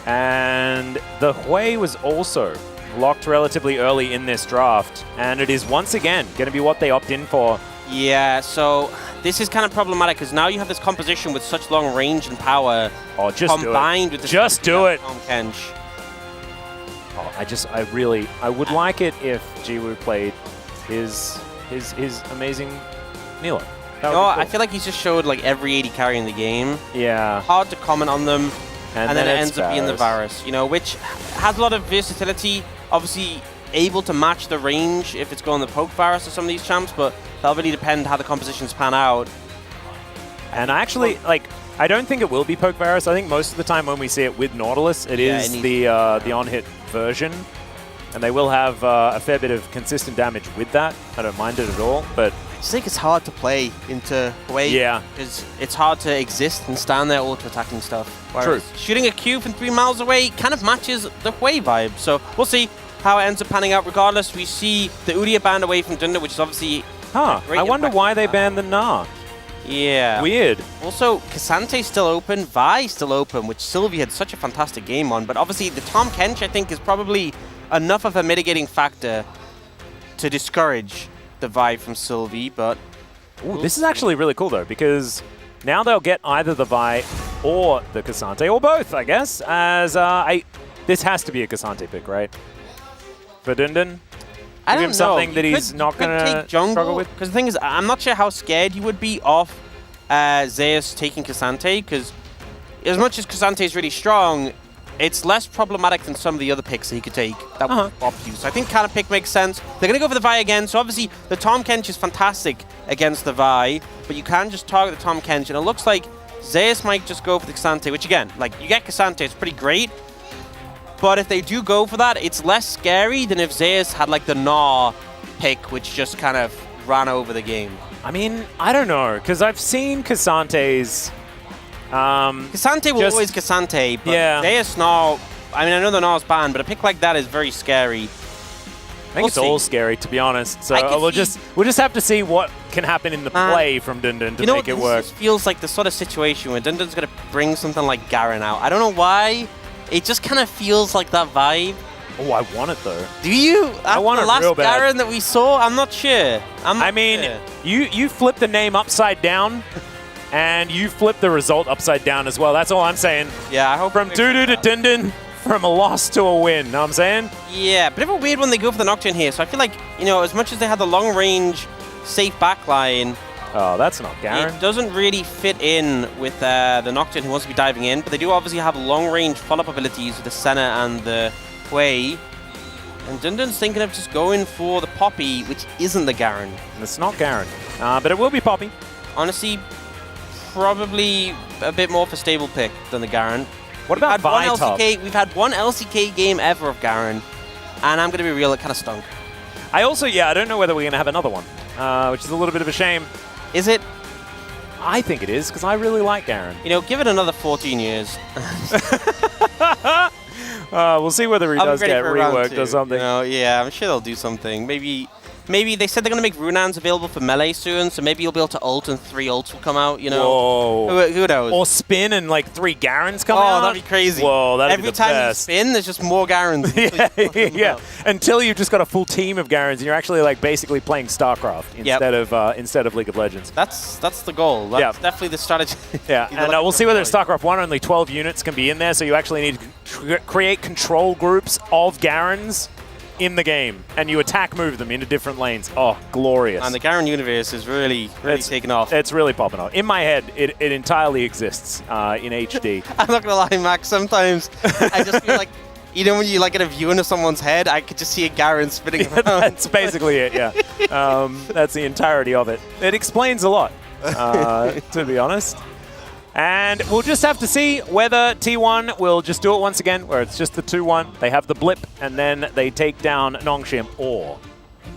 and the Hui was also locked relatively early in this draft, and it is once again going to be what they opt in for. Yeah, so this is kind of problematic because now you have this composition with such long range and power combined with this just do it. Tom Kench. Oh, I would like it if Jiwoo played his amazing Nilo. No, I feel like he's just showed like every 80 carry in the game. Yeah. Hard to comment on them. And then it ends up being the Varus, which has a lot of versatility. Obviously, able to match the range if it's going the poke Varus or some of these champs, but that'll really depend how the compositions pan out. And actually, I don't think it will be poke Varus. I think most of the time when we see it with Nautilus, it is the on-hit version. And they will have a fair bit of consistent damage with that. I don't mind it at all, but I think it's hard to play into Hui. Yeah. Because it's hard to exist and stand there auto-attacking stuff. Whereas shooting a Q from 3 miles away kind of matches the Hui vibe. So we'll see how it ends up panning out. Regardless, we see the Udyr banned away from Dunder, which is obviously I wonder why they banned the Gnar. Yeah. Weird. Also, Casante's still open, Vi's still open, which Sylvie had such a fantastic game on. But obviously, the Tom Kench, I think, is probably enough of a mitigating factor to discourage the Vi from Sylvie, but... Ooh, this is actually really cool, though, because now they'll get either the Vi or the Cassante, or both, I guess, as this has to be a Cassante pick, right? For Dundun? I don't him know. something that he's not going to struggle with? Because the thing is, I'm not sure how scared you would be of Zeus taking Cassante, because as much as Cassante is really strong, it's less problematic than some of the other picks that he could take that would pop you. So I think kind of pick makes sense. They're going to go for the Vi again, so obviously the Tahm Kench is fantastic against the Vi, but you can just target the Tahm Kench, and it looks like Zeus might just go for the Cassante, which again, like, you get Cassante, it's pretty great, but if they do go for that, it's less scary than if Zeus had like the Gnaw pick, which just kind of ran over the game. I mean, I don't know, because I've seen Cassante's... Cassante will always Cassante, but Zeus Gnaw, I mean, I know the Gnaw's banned, but a pick like that is very scary. I think it's all scary, to be honest. So we'll just have to see what can happen in the play from Dundun to make it work. This feels like the sort of situation where Dundun's going to bring something like Garen out. I don't know why. It just kind of feels like that vibe. Oh, I want it, though. Do you? I want it last real bad. Garen that we saw? I'm not sure. I mean, you flip the name upside down, and you flip the result upside down as well. That's all I'm saying. Yeah, I hope... From Dudu to Dundun, from a loss to a win, know what I'm saying? Yeah, bit of a weird when they go for the Nocturne here. So I feel like, you know, as much as they had the long-range, safe backline... Oh, that's not Garen. It doesn't really fit in with the Nocturne who wants to be diving in, but they do obviously have long-range follow-up abilities with the Senna and the Hui. And Dundun's thinking of just going for the Poppy, which isn't the Garen. It's not Garen, but it will be Poppy. Honestly, probably a bit more of a stable pick than the Garen. What about Vi? We've had one LCK game ever of Garen, and I'm going to be real, it kind of stunk. I also, I don't know whether we're going to have another one, which is a little bit of a shame. Is it? I think it is, because I really like Garen. You know, give it another 14 years. We'll see whether he does get reworked or something. You know, yeah, I'm sure they'll do something. Maybe they said they're going to make Runans available for melee soon, so maybe you'll be able to ult and 3 ults will come out, you know. Whoa. Who knows? Or spin and like 3 Garens come out. Oh, that'd be crazy. Whoa, that'd be the Every time best. you spin, there's just more Garens. yeah. Until you've just got a full team of Garens and you're actually like basically playing StarCraft instead of League of Legends. That's the goal. That's definitely the strategy. Yeah, and we'll see whether StarCraft 1 only 12 units can be in there, so you actually need to create control groups of Garens in the game, and you attack move them into different lanes. Oh, glorious. And the Garen universe is really taking off. It's really popping off. In my head, it entirely exists in HD. I'm not going to lie, Max, sometimes I just feel like, you know when you like get a view into someone's head, I could just see a Garen spinning around. That's basically it, yeah. That's the entirety of it. It explains a lot, to be honest. And we'll just have to see whether T1 will just do it once again, where it's just the 2-1. They have the blip, and then they take down Nongshim, or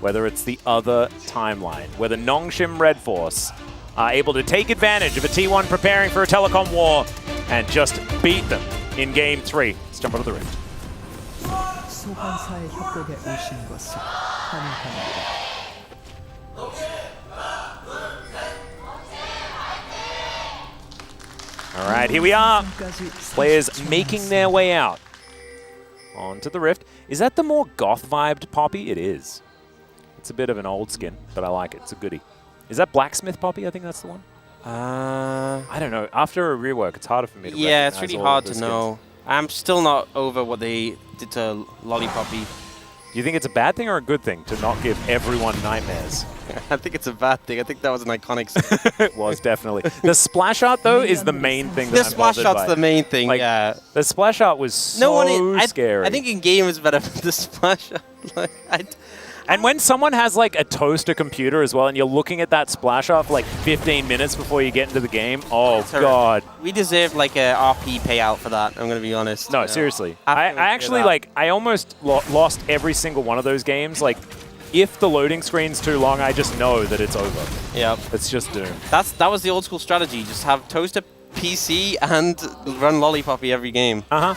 whether it's the other timeline, whether Nongshim Red Force are able to take advantage of a T1 preparing for a telecom war and just beat them in Game 3. Let's jump onto the rift. 소환사의 협곡에 오신 것을 환영합니다. All right, here we are. Players making their way out onto the rift. Is that the more goth-vibed Poppy? It is. It's a bit of an old skin, but I like it. It's a goodie. Is that Blacksmith Poppy? I think that's the one. I don't know. After a rework, it's harder for me to recognize. It's really hard to know. I'm still not over what they did to Lollipoppy. Do you think it's a bad thing or a good thing to not give everyone nightmares? I think it's a bad thing. I think that was an iconic skin. It was, definitely. The splash art, though, is the main thing that I'm bothered by. The splash art's the main thing, like, yeah. The splash art was so scary. I think in game is better than the splash art. And when someone has like a toaster computer as well and you're looking at that splash art for like 15 minutes before you get into the game, oh God. We deserve like a RP payout for that, I'm going to be honest. No, seriously. I actually like, I almost lost every single one of those games. Like, if the loading screen's too long, I just know that it's over. Yep. It's just doomed. That was the old school strategy. Just have toaster PC and run Lollipoppy every game. I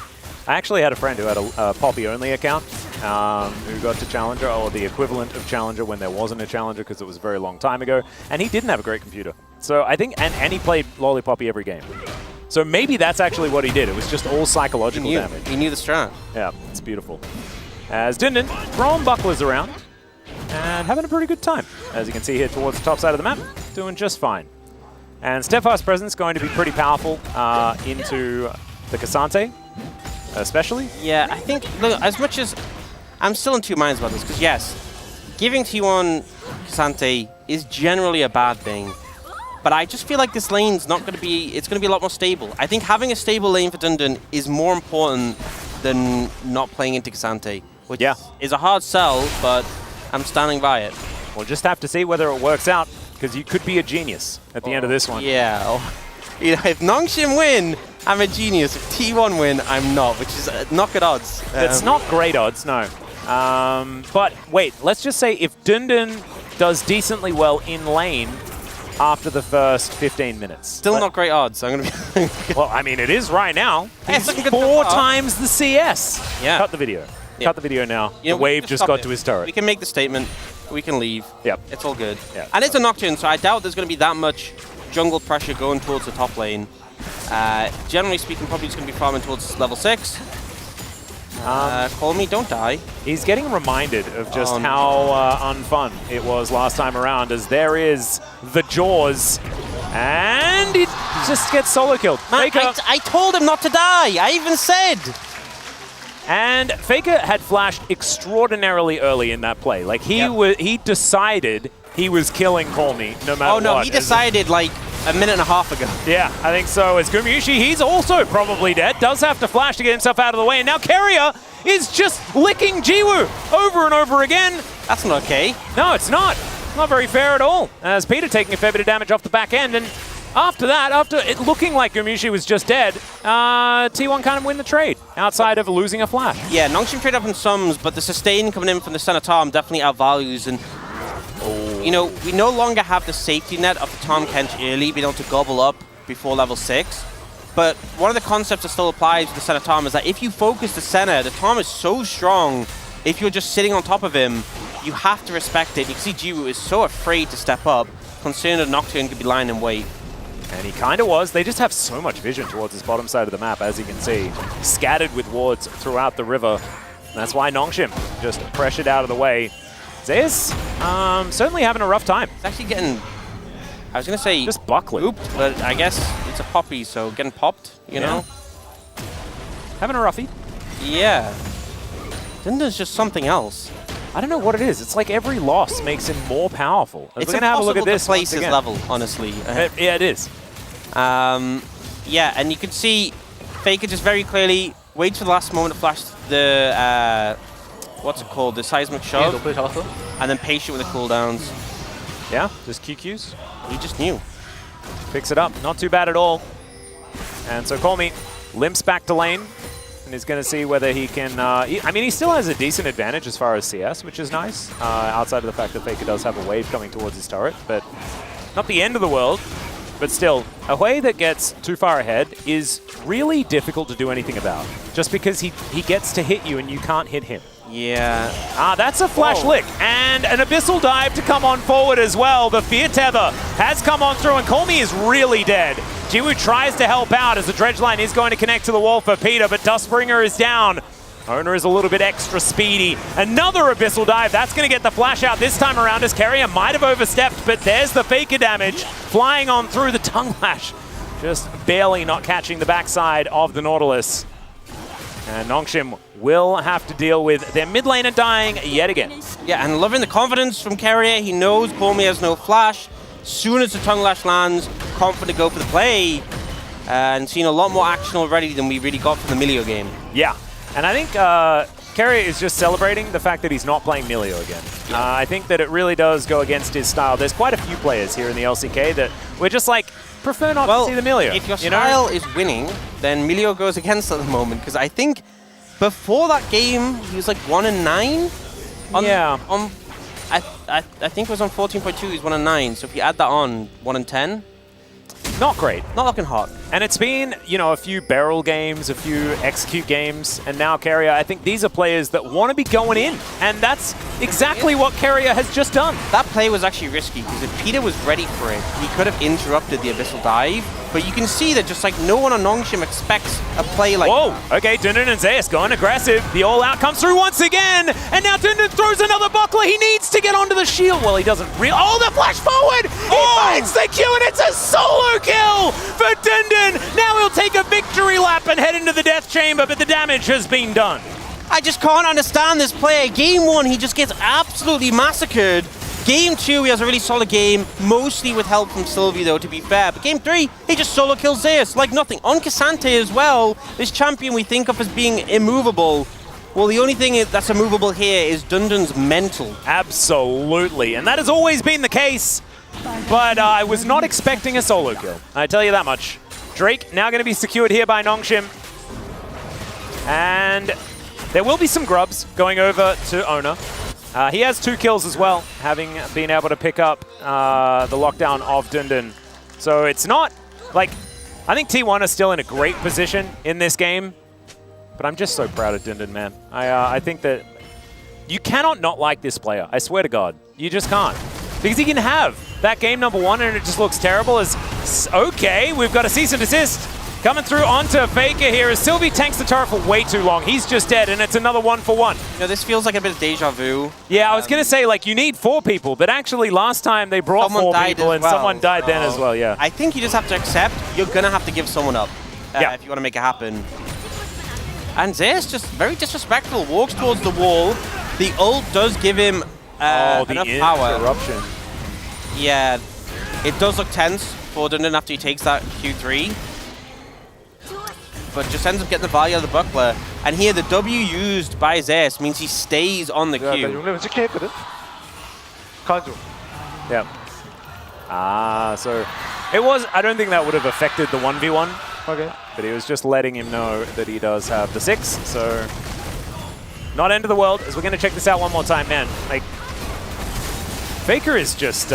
actually had a friend who had a Poppy-only account who got to Challenger, or the equivalent of Challenger when there wasn't a Challenger because it was a very long time ago, and he didn't have a great computer. So I think, and he played Lollipoppy every game. So maybe that's actually what he did. It was just all psychological damage. He knew the strat. Yeah, it's beautiful. as Dundun throwing bucklers around and having a pretty good time. As you can see here towards the top side of the map, doing just fine. And Steadfast Presence going to be pretty powerful into the Cassante, especially. Yeah, I think, look, as much as I'm still in two minds about this, because yes, giving T1 Cassante is generally a bad thing, but I just feel like this lane's not going to be, it's going to be a lot more stable. I think having a stable lane for Dundun is more important than not playing into Cassante, which is a hard sell, but I'm standing by it. We'll just have to see whether it works out, because you could be a genius at the end of this one. Yeah. You know, if Nongshim win, I'm a genius. If T1 win, I'm not, which is not good odds. It's not great odds, no. But wait, let's just say if Dundun does decently well in lane after the first 15 minutes. Still not great odds. I'm going to be... Well, I mean, it is right now. It's He's 4 times the CS. Yeah. Cut the video. Yeah. Cut the video now. You know, the wave just got to his turret. We can make the statement. We can leave. Yep. It's all good. Yeah. And it's a Nocturne, so I doubt there's going to be that much jungle pressure going towards the top lane. Generally speaking, probably just going to be farming towards level 6. Call me, don't die. He's getting reminded of just how unfun it was last time around, as there is the Jaws, and it just gets solo killed. Man, I told him not to die. I even said. And Faker had flashed extraordinarily early in that play. Like he decided he was killing Call Me no matter what. Oh no, he decided like a minute and a half ago. Yeah, I think so. As Gumayushi, he's also probably dead. Does have to flash to get himself out of the way. And now Keria is just licking Jiwoo over and over again. That's not okay. No, it's not. Not very fair at all. As Peter taking a fair bit of damage off the back end. And after that, after it looking like Gumayushi was just dead, T1 kind of win the trade outside of losing a flash. Yeah, Nongshim trade up in sums, but the sustain coming in from the center Tom definitely outvalues. And you know, we no longer have the safety net of the Tom Kench early being able to gobble up before level 6. But one of the concepts that still applies to the center Tom is that if you focus the center, the Tom is so strong, if you're just sitting on top of him, you have to respect it. You can see Jiwoo is so afraid to step up, concerned that Nocturne could be lying in wait. And he kind of was. They just have so much vision towards this bottom side of the map, as you can see. Scattered with wards throughout the river. And that's why Nongshim just pressured out of the way. Zeus, certainly having a rough time. It's actually getting, I was going to say, just buckling. Ooped, but I guess it's a poppy, so getting popped, you know? Having a roughie. Yeah. Then there's just something else. I don't know what it is. It's like every loss makes him more powerful. It's we're going to have a look at this to place his level, honestly. Yeah, it is. Yeah, and you can see Faker just very clearly waits for the last moment to flash the, what's it called, the seismic shove, and then patient with the cooldowns. Yeah, just QQs. He just knew. Picks it up, not too bad at all. And so Call Me limps back to lane, and is going to see whether he can... I mean, he still has a decent advantage as far as CS, which is nice, outside of the fact that Faker does have a wave coming towards his turret, but not the end of the world. But still, a way that gets too far ahead is really difficult to do anything about, just because he gets to hit you and you can't hit him. Yeah. That's a flash lick, and an Abyssal Dive to come on forward as well. The Fear Tether has come on through, and Call Me is really dead. Jiwoo tries to help out as the dredge line is going to connect to the wall for Peter, but Dustbringer is down. Owner is a little bit extra speedy. Another Abyssal Dive. That's going to get the flash out this time around, as Keria might have overstepped, but there's the Faker damage flying on through the Tongue Lash. Just barely not catching the backside of the Nautilus. And Nongshim will have to deal with their mid laner dying yet again. Yeah, and loving the confidence from Keria. He knows Call Me has no flash. Soon as the Tongue Lash lands, confident to go for the play. And seeing a lot more action already than we really got from the Milio game. Yeah. And I think Keria is just celebrating the fact that he's not playing Milio again. Yeah. I think that it really does go against his style. There's quite a few players here in the LCK that we're just like, prefer not to see the Milio. If your style is winning, then Milio goes against at the moment. Because I think before that game, he was like 1-9. I think it was on 14.2, he's 1-9. So if you add that on, 1-10. not great. Not looking hot. And it's been, you know, a few barrel games, a few execute games, and now Keria. I think these are players that want to be going in, and that's exactly what Keria has just done. That play was actually risky, because if Peter was ready for it, he could have interrupted the Abyssal Dive, but you can see that just like no one on Nongshim expects a play like Whoa, okay, Dundun and Zeus going aggressive. The all-out comes through once again, and now Dundun throws another buckler. He needs to get onto the shield. Well, he doesn't really. Oh, the flash forward! He finds the Q, and it's a solo kill for Dundun. Now he'll take a victory lap and head into the death chamber, but the damage has been done. I just can't understand this player. Game 1, he just gets absolutely massacred. Game 2, he has a really solid game, mostly with help from Sylvie, though, to be fair. But Game 3, he just solo kills Zeus like nothing. On Cassante as well, this champion we think of as being immovable. Well, the only thing that's immovable here is Dundun's mental. Absolutely, and that has always been the case. But I was not expecting a solo kill, I tell you that much. Drake now going to be secured here by Nongshim. And there will be some grubs going over to Ona. He has 2 kills as well, having been able to pick up the lockdown of Dundun. So it's not like, I think T1 are still in a great position in this game, but I'm just so proud of Dundun, man. I think that you cannot not like this player. I swear to God, you just can't. Because he can have that game number 1 and it just looks terrible as, okay, we've got a cease and desist coming through onto Faker here as Sylvie tanks the turret for way too long. He's just dead, and it's another 1-for-1. You know, this feels like a bit of deja vu. Yeah, I was going to say, like, you need 4 people, but actually last time they brought 4 people and someone died then as well, yeah. I think you just have to accept you're going to have to give someone up if you want to make it happen. And Zeus just very disrespectful, walks towards the wall. The ult does give him enough power. Interruption. Yeah, it does look tense for Dundun after he takes that Q3. But just ends up getting the value of the buckler. And here the W used by Zeus means he stays on the Q. Yeah. So it was, I don't think that would have affected the 1v1. Okay. But he was just letting him know that he does have the 6, so not end of the world, as we're going to check this out one more time, man. Like, Faker is just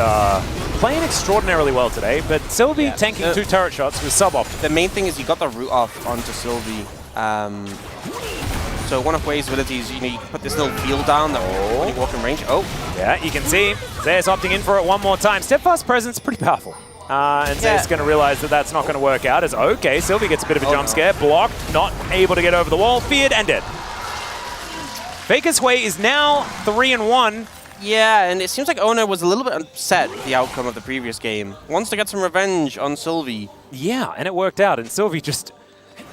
playing extraordinarily well today, but Sylvie tanking 2 turret shots was suboptimal. The main thing is you got the root off onto Sylvie. So one of Wave's abilities, you know, you can put this little field down that when you walk in range. Oh. Yeah, you can see Zeus opting in for it one more time. Steadfast presence, pretty powerful. And Zeus is going to realize that that's not going to work out as, okay, Sylvie gets a bit of a jump scare, blocked, not able to get over the wall, feared, and dead. Faker's Way is now 3-1. Yeah, and it seems like Ona was a little bit upset with the outcome of the previous game. Wants to get some revenge on Sylvie. Yeah, and it worked out, and Sylvie just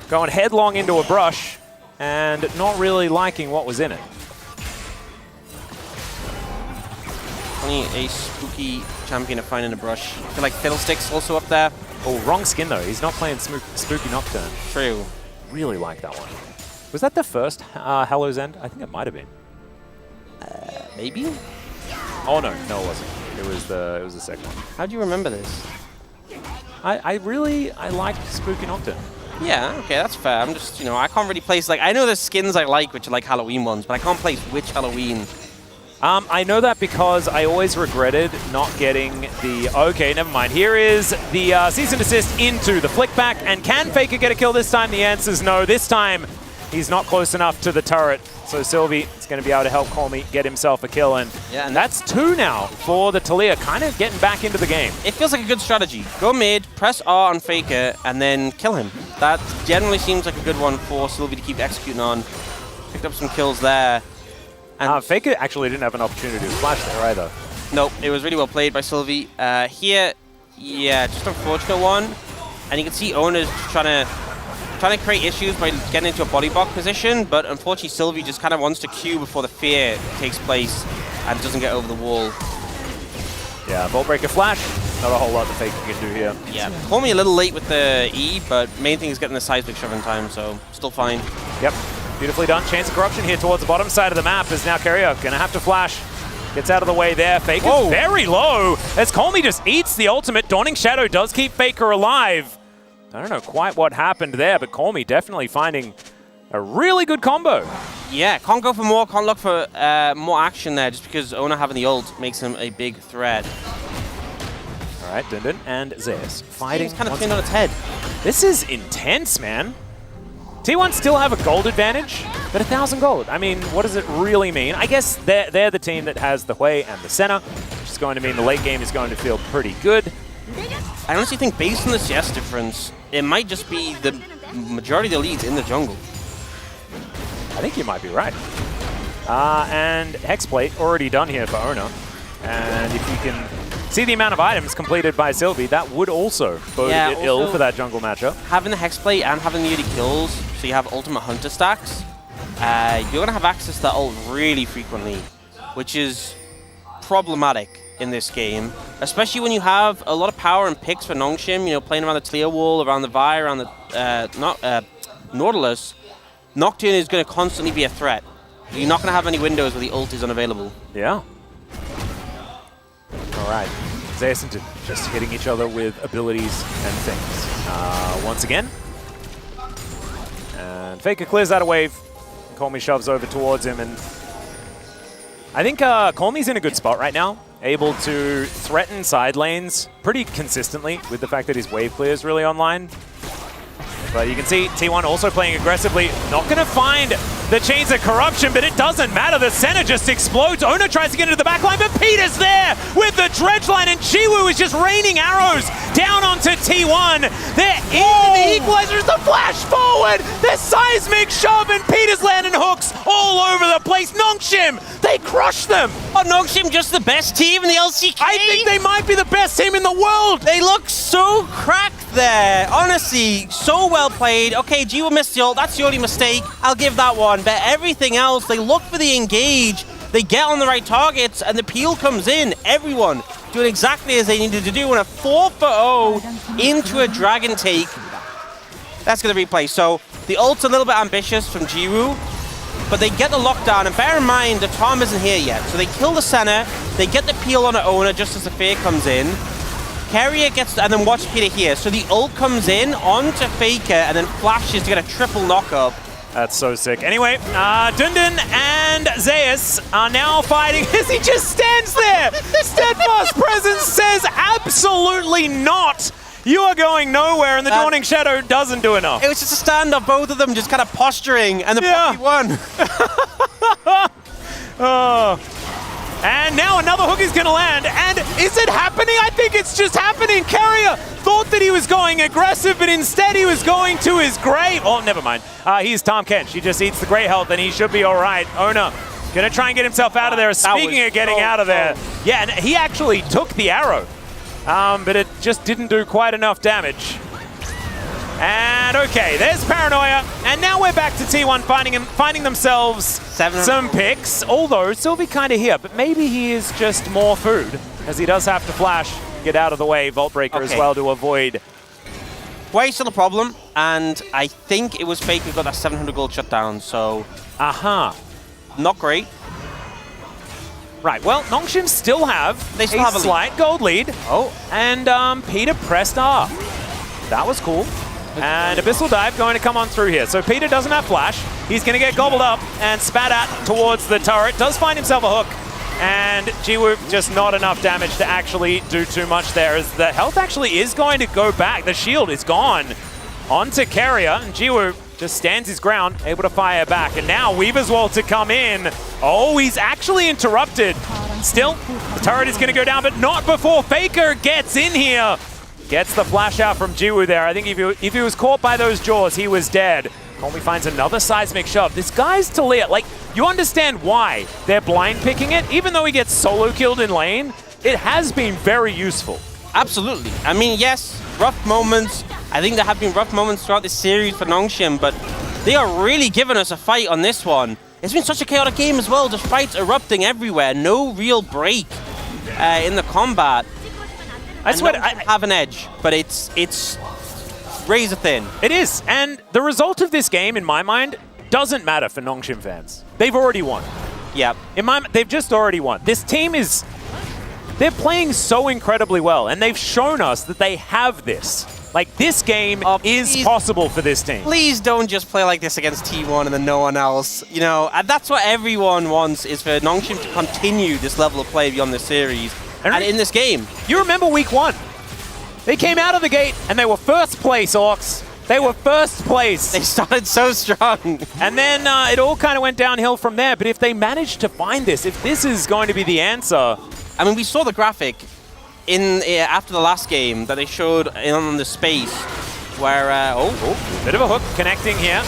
going headlong into a brush and not really liking what was in it. Only a spooky champion to find in a brush. I feel like Fiddlestick's also up there. Oh, wrong skin though. He's not playing Spooky Nocturne. True. Really like that one. Was that the first Hallow's End? I think it might have been. Maybe? Oh no, it wasn't. It was the second one. How do you remember this? I liked Spooky Nocturne. Yeah, okay, that's fair. I'm just, you know, I can't really place, like, I know there's skins I like, which are like Halloween ones, but I can't place which Halloween. I know that because I always regretted not getting the... Okay, never mind. Here is the cease and desist into the flick back, and can Faker get a kill this time? The answer is no. This time, he's not close enough to the turret. So Sylvie is going to be able to help Colmy get himself a kill, and that's 2 now for the Talia, kind of getting back into the game. It feels like a good strategy. Go mid, press R on Faker, and then kill him. That generally seems like a good one for Sylvie to keep executing on. Picked up some kills there. And Faker actually didn't have an opportunity to flash there either. Nope, it was really well played by Sylvie. Here, yeah, just an unfortunate one. And you can see Ona's trying to create issues by getting into a body block position, but unfortunately Sylvie just kind of wants to queue before the fear takes place and doesn't get over the wall. Yeah, Vault Breaker flash. Not a whole lot that Faker can do here. Yeah, call me a little late with the E, but main thing is getting the seismic shove in time, so still fine. Yep, beautifully done. Chance of corruption here towards the bottom side of the map is now Keria gonna have to flash. Gets out of the way there. Faker's very low as Colmy just eats the ultimate. Dawning Shadow does keep Faker alive. I don't know quite what happened there, but Colmy definitely finding a really good combo. Yeah, can't go for more, can't look for more action there just because Ona having the ult makes him a big threat. All All right, Dundun and Zeus fighting. It's kind of once turned on its head. This is intense, man. T1 still have a gold advantage, but 1,000 gold. I mean, what does it really mean? I guess they're the team that has the Hui and the Senna, which is going to mean the late game is going to feel pretty good. I honestly think based on the CS difference, it might just be the majority of the leads in the jungle. I think you might be right. And Hexplate already done here for Ona. And if you can see the amount of items completed by Sylvie, that would also bode it ill for that jungle matchup. Having the Hexplate and having the 80 kills, so you have ultimate hunter stacks, you're going to have access to that ult really frequently, which is problematic in this game, especially when you have a lot of power and picks for Nongshim, you know, playing around the clear wall, around the Vi, around the Nautilus. Nocturne is going to constantly be a threat. You're not going to have any windows where the ult is unavailable. Yeah. All right. Zeus and Dundun just hitting each other with abilities and things. Once again. And Faker clears that a wave. Colmy shoves over towards him, and I think Colmy's in a good spot right now. Able to threaten side lanes pretty consistently with the fact that his wave clear is really online. But you can see T1 also playing aggressively. Not going to find the Chains of Corruption, but it doesn't matter. The center just explodes. Ona tries to get into the backline, but Peter's there with the dredge line, and Jiwoo is just raining arrows down onto T1. They're in the equalizers, the flash forward, the seismic shove, and Peter's landing hooks all over the place. Nongshim, they crush them. Oh, Nongshim just the best team in the LCK? I think they might be the best team in the world. They look so cracked there. Honestly, so well played. Okay, Jiwoo missed the ult. That's the only mistake. I'll give that one. But everything else, they look for the engage. They get on the right targets, and the peel comes in. Everyone doing exactly as they needed to do. And a 4-0 into a dragon take. That's going to replay. So the ult's a little bit ambitious from Jiwoo, but they get the lockdown. And bear in mind, the Tom isn't here yet. So they kill the center. They get the peel on Ona just as the fear comes in. Carrier gets, and then watch Peter here. So the ult comes in onto Faker and then flashes to get a triple knock-up. That's so sick. Anyway, Dundun and Zeus are now fighting as he just stands there. Steadfast presence says absolutely not. You are going nowhere, and the Dawning Shadow doesn't do enough. It was just a stand-up, both of them just kind of posturing, and the puppy won. Oh. And now another hook is going to land, and is it happening? I think it's just happening. Carrier thought that he was going aggressive, but instead he was going to his grave. Oh, never mind. He's Tom Kench. He just eats the great health, and he should be all right. Ona going to try and get himself out of there. Speaking of getting out of there. Yeah, and he actually took the arrow, but it just didn't do quite enough damage. And okay, there's Paranoia, and now we're back to T1 finding themselves some picks, although Sylvie kind of here, but maybe he is just more food, as he does have to flash, get out of the way, Vault Breaker as well to avoid. Hui still a problem, and I think it was Fake who got that 700 gold shutdown, so... Not great. Right, well, Nongshim still have a slight gold lead. Oh, and Peter pressed R. That was cool. And Abyssal Dive going to come on through here. So Peter doesn't have flash. He's going to get gobbled up and spat at towards the turret. Does find himself a hook. And Jiwoo just not enough damage to actually do too much there, as the health actually is going to go back. The shield is gone onto Carrier, and Jiwoo just stands his ground, able to fire back. And now Weaver's Wall to come in. Oh, he's actually interrupted. Still, the turret is going to go down, but not before Faker gets in here. Gets the flash out from Jiwoo there. I think if he was caught by those jaws, he was dead. Colmy finds another seismic shove. This guy's Talia. Like, you understand why they're blind picking it. Even though he gets solo killed in lane, it has been very useful. Absolutely. I mean, yes, rough moments. I think there have been rough moments throughout this series for Nongshim, but they are really giving us a fight on this one. It's been such a chaotic game as well. Just fights erupting everywhere. No real break in the combat. I swear I have an edge, but it's razor thin. It is, and the result of this game, in my mind, doesn't matter for Nongshim fans. They've already won. Yeah. They've just already won. This team is... They're playing so incredibly well, and they've shown us that they have this. Like, this game is possible for this team. Please don't just play like this against T1 and then no one else. You know, and that's what everyone wants, is for Nongshim to continue this level of play beyond this series. And in this game. You remember week 1. They came out of the gate and they were first place, Orcs. They were first place. They started so strong. And then it all kind of went downhill from there. But if they manage to find this, if this is going to be the answer... I mean, we saw the graphic after the last game that they showed on the space where... bit of a hook connecting here.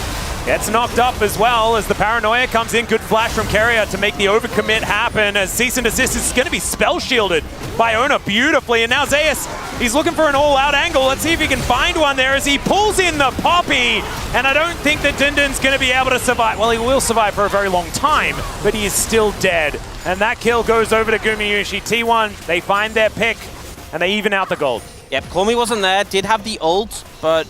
Gets knocked up as well as the paranoia comes in. Good flash from Carrier to make the overcommit happen as Cease and Desist is going to be spell shielded by Ona beautifully. And now Zeus, he's looking for an all-out angle. Let's see if he can find one there as he pulls in the Poppy. And I don't think that Dundun's going to be able to survive. Well, he will survive for a very long time, but he is still dead. And that kill goes over to Gumayushi. T1, they find their pick and they even out the gold. Yep, Komi wasn't there, did have the ult, but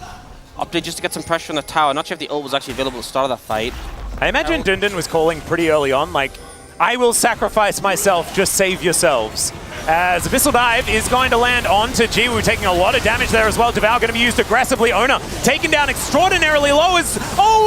opted just to get some pressure on the tower. Not sure if the ult was actually available at the start of that fight. I imagine Dundun was calling pretty early on, like, I will sacrifice myself, just save yourselves. As Abyssal Dive is going to land onto Jiwoo, taking a lot of damage there as well. Devour going to be used aggressively. Ona taken down extraordinarily low as,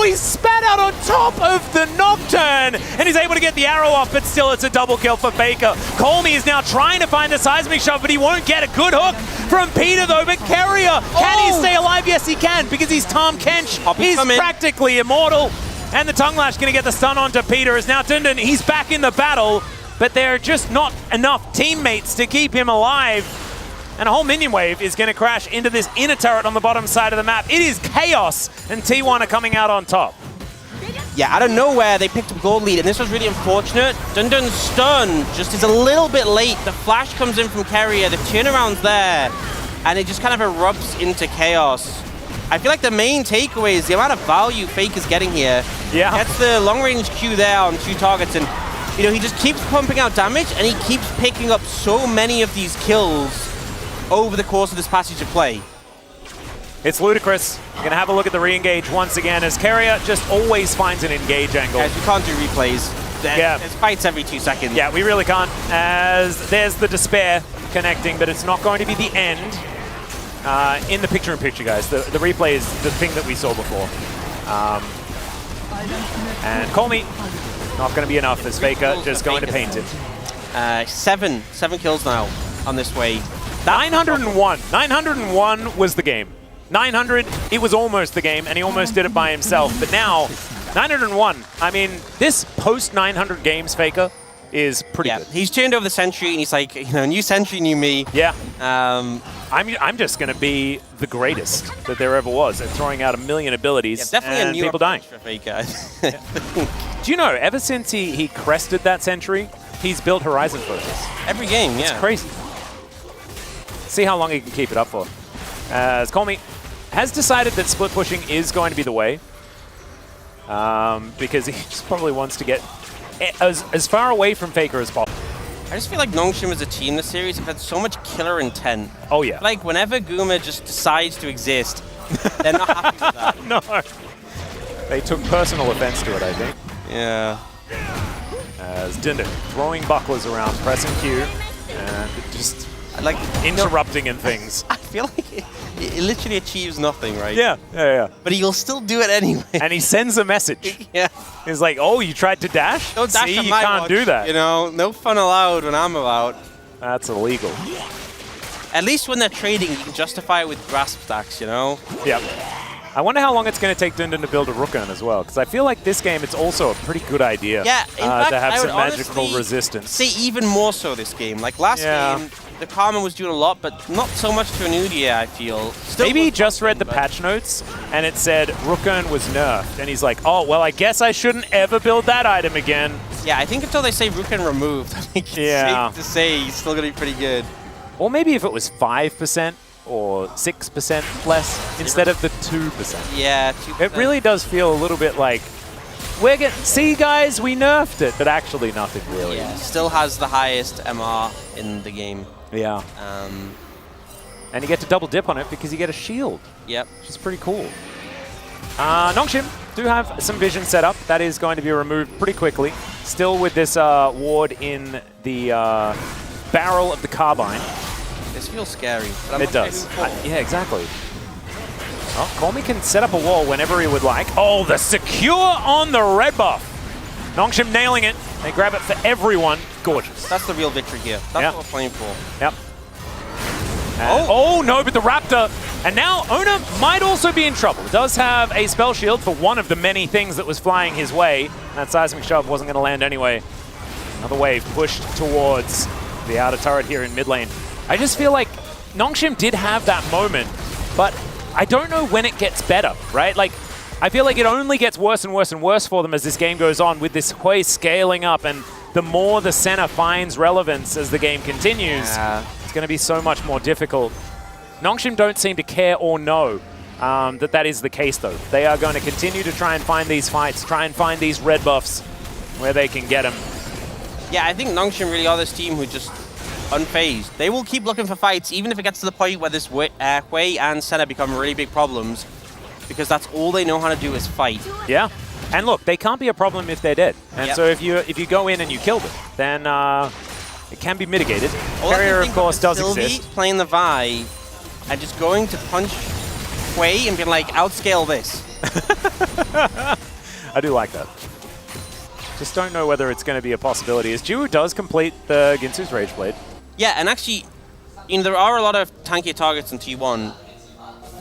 he's spat out on top of the Nocturne. And he's able to get the arrow off, but still it's a double kill for Faker. Colmy is now trying to find the seismic shot, but he won't get a good hook from Peter though. But Carrier, can he stay alive? Yes, he can, because he's Tom Kench. He's practically immortal. And the Tongue Lash going to get the stun onto Peter as now Dundun, he's back in the battle, but there are just not enough teammates to keep him alive. And a whole minion wave is going to crash into this inner turret on the bottom side of the map. It is chaos, and T1 are coming out on top. Yeah, out of nowhere, they picked up gold lead, and this was really unfortunate. Dundun's stun just is a little bit late. The flash comes in from Carrier, the turnaround's there, and it just kind of erupts into chaos. I feel like the main takeaway is the amount of value Fake is getting here. Yeah. Gets the long-range Q there on 2 targets, and he just keeps pumping out damage, and he keeps picking up so many of these kills over the course of this passage of play. It's ludicrous. We're going to have a look at the re-engage once again as Carrier just always finds an engage angle. Guys, we can't do replays. There's fights every 2 seconds. Yeah, we really can't. As there's the Despair connecting, but it's not going to be the end. In the picture-in-picture, guys. The replay is the thing that we saw before. And Colmy, not going to be enough as Faker just going to paint it. 7 kills now on this way. 901. 901 was the game. 900, it was almost the game, and he almost did it by himself. But now, 901, I mean, this post-900 games Faker is pretty good. He's turned over the Sentry, and he's like, new Sentry, new me. Yeah. I'm just going to be the greatest that there ever was at throwing out a million abilities definitely and a new people dying. For Faker. Do you know, ever since he crested that Sentry, he's built Horizon Focus. Every game, yeah. It's crazy. See how long he can keep it up for. As Colmy has decided that split pushing is going to be the way. Because he just probably wants to get as far away from Faker as possible. I just feel like Nongshim as a team this series have had so much killer intent. Oh, yeah. Like, whenever Guma just decides to exist, they're not happy with that. No. They took personal offense to it, I think. Yeah. As Dundun throwing bucklers around, pressing Q, and just like interrupting and things. I feel like it literally achieves nothing, right? Yeah. But he'll still do it anyway. And he sends a message. Yeah. He's like, oh, you tried to dash? Don't dash See, on you my can't watch, do that. No fun allowed when I'm about. That's illegal. At least when they're trading, you can justify it with grasp stacks, Yep. I wonder how long it's going to take Dundun to build a Rookan as well, because I feel like this game, it's also a pretty good idea in fact, to have I some would magical resistance. Say even more so this game. Like last game, the Karma was doing a lot, but not so much to Anudia, I feel. Maybe he just read the patch notes, and it said Rookan was nerfed, and he's like, oh, well, I guess I shouldn't ever build that item again. Yeah, I think until they say Rookan removed, I think it's safe to say he's still going to be pretty good. Or maybe if it was 5%, or 6% less instead of the 2%. Yeah, 2%. It really does feel a little bit like, see guys, we nerfed it, but actually nothing really. Yeah, still has the highest MR in the game. Yeah. And you get to double dip on it because you get a shield. Yep. Which is pretty cool. Nongshim do have some vision set up. That is going to be removed pretty quickly. Still with this ward in the barrel of the carbine. This feels scary. But It does. Yeah, exactly. Well, Colmy can set up a wall whenever he would like. Oh, the secure on the red buff. Nongshim nailing it. They grab it for everyone. Gorgeous. That's the real victory here. That's what we're playing for. Yep. And, oh no, but the Raptor. And now Ona might also be in trouble. Does have a spell shield for one of the many things that was flying his way. That seismic shove wasn't going to land anyway. Another wave pushed towards the outer turret here in mid lane. I just feel like Nongshim did have that moment, but I don't know when it gets better, right? Like, I feel like it only gets worse and worse and worse for them as this game goes on, with this Hui scaling up, and the more the Senna finds relevance as the game continues, it's going to be so much more difficult. Nongshim don't seem to care or know that is the case, though. They are going to continue to try and find these fights, try and find these red buffs where they can get them. Yeah, I think Nongshim really are this team who just unfazed. They will keep looking for fights, even if it gets to the point where this Hui and Senna become really big problems, because that's all they know how to do is fight. Yeah, and look, they can't be a problem if they're dead. And so if you go in and you kill them, then it can be mitigated. Carrier, of course, does exist. Playing the Vi and just going to punch Hui and being like, outscale this. I do like that. Just don't know whether it's going to be a possibility, as Jiwoo does complete the Ginsu's Rage Blade. Yeah, and actually, you know, there are a lot of tankier targets in T1.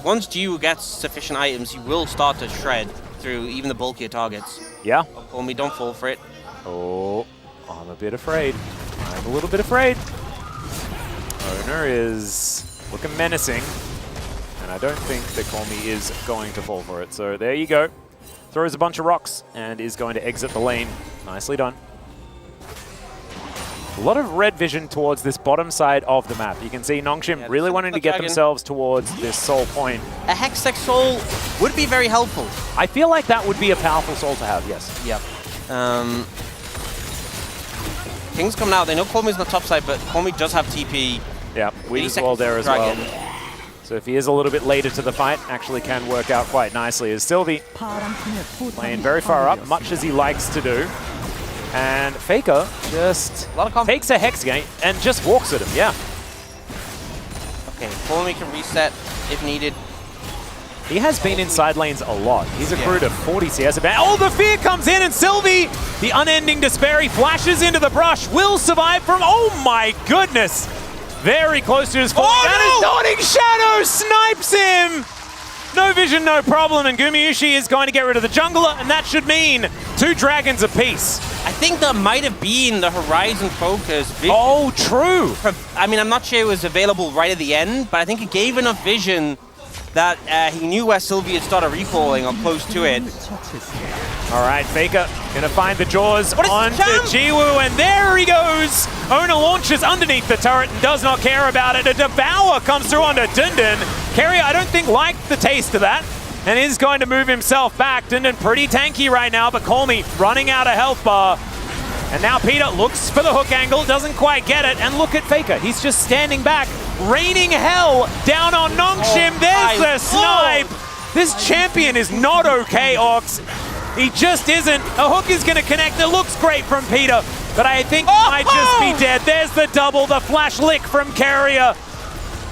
Once Jiwoo gets sufficient items, he will start to shred through even the bulkier targets. Yeah. Only don't fall for it. Oh, I'm a bit afraid. I'm a little bit afraid. Owner is looking menacing, and I don't think that Colmy is going to fall for it. So there you go. Throws a bunch of rocks and is going to exit the lane. Nicely done. A lot of red vision towards this bottom side of the map. You can see Nongshim really wanting to get themselves towards this soul point. A Hextech Soul would be very helpful. I feel like that would be a powerful soul to have, yes. Yep. King's coming out. They know Colmy's on the top side, but Colmy does have TP. Yeah, Weed as well there as well. So if he is a little bit later to the fight, actually can work out quite nicely. As Sylvie playing very far up, much as he likes to do. And Faker just takes a Hex Gate and just walks at him, yeah. Okay, Colmy can reset if needed. He has been in side lanes a lot. He's accrued a 40 CS advantage. Oh, the fear comes in, and Sylvie, the unending despair, he flashes into the brush, will survive from, oh my goodness. Very close to his fall. Oh, and his Dawning Shadow snipes him! No vision, no problem, and Gumayushi is going to get rid of the jungler, and that should mean 2 dragons apiece. I think that might have been the Horizon Focus vision. Oh, true! I mean, I'm not sure it was available right at the end, but I think it gave enough vision that he knew where Sylvie had started recalling or close to it. All right, Faker gonna find the jaws onto Jiwoo, and there he goes! Ona launches underneath the turret and does not care about it. A Devour comes through onto Dundun. Carrier, I don't think, liked the taste of that, and is going to move himself back. Dundun pretty tanky right now, but Colmy running out of health bar. And now Peter looks for the hook angle, doesn't quite get it, and look at Faker. He's just standing back, raining hell down on Nongshim. There's the snipe! This champion is not okay, Ox. He just isn't. A hook is going to connect. It looks great from Peter, but I think he might just be dead. There's the double, the flash lick from Carrier.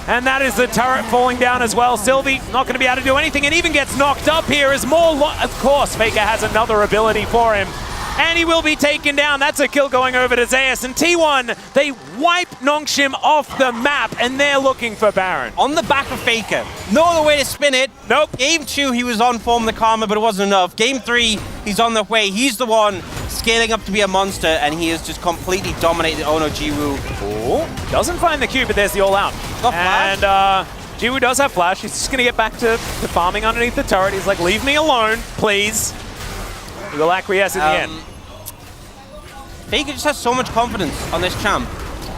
And that is the turret falling down as well. Sylvie not going to be able to do anything, and even gets knocked up here as more... Of course, Faker has another ability for him. And he will be taken down. That's a kill going over to Zeus. And T1, they wipe Nongshim off the map, and they're looking for Baron. On the back of Faker. No other way to spin it. Nope. Game 2, he was on form the Karma, but it wasn't enough. Game 3, he's on the way. He's the one scaling up to be a monster, and he has just completely dominated Ono Jiwoo. Oh, doesn't find the Q, but there's the all-out. And Jiwoo does have flash. He's just going to get back to farming underneath the turret. He's like, leave me alone, please. He will acquiesce in the end. Faker just has so much confidence on this champ.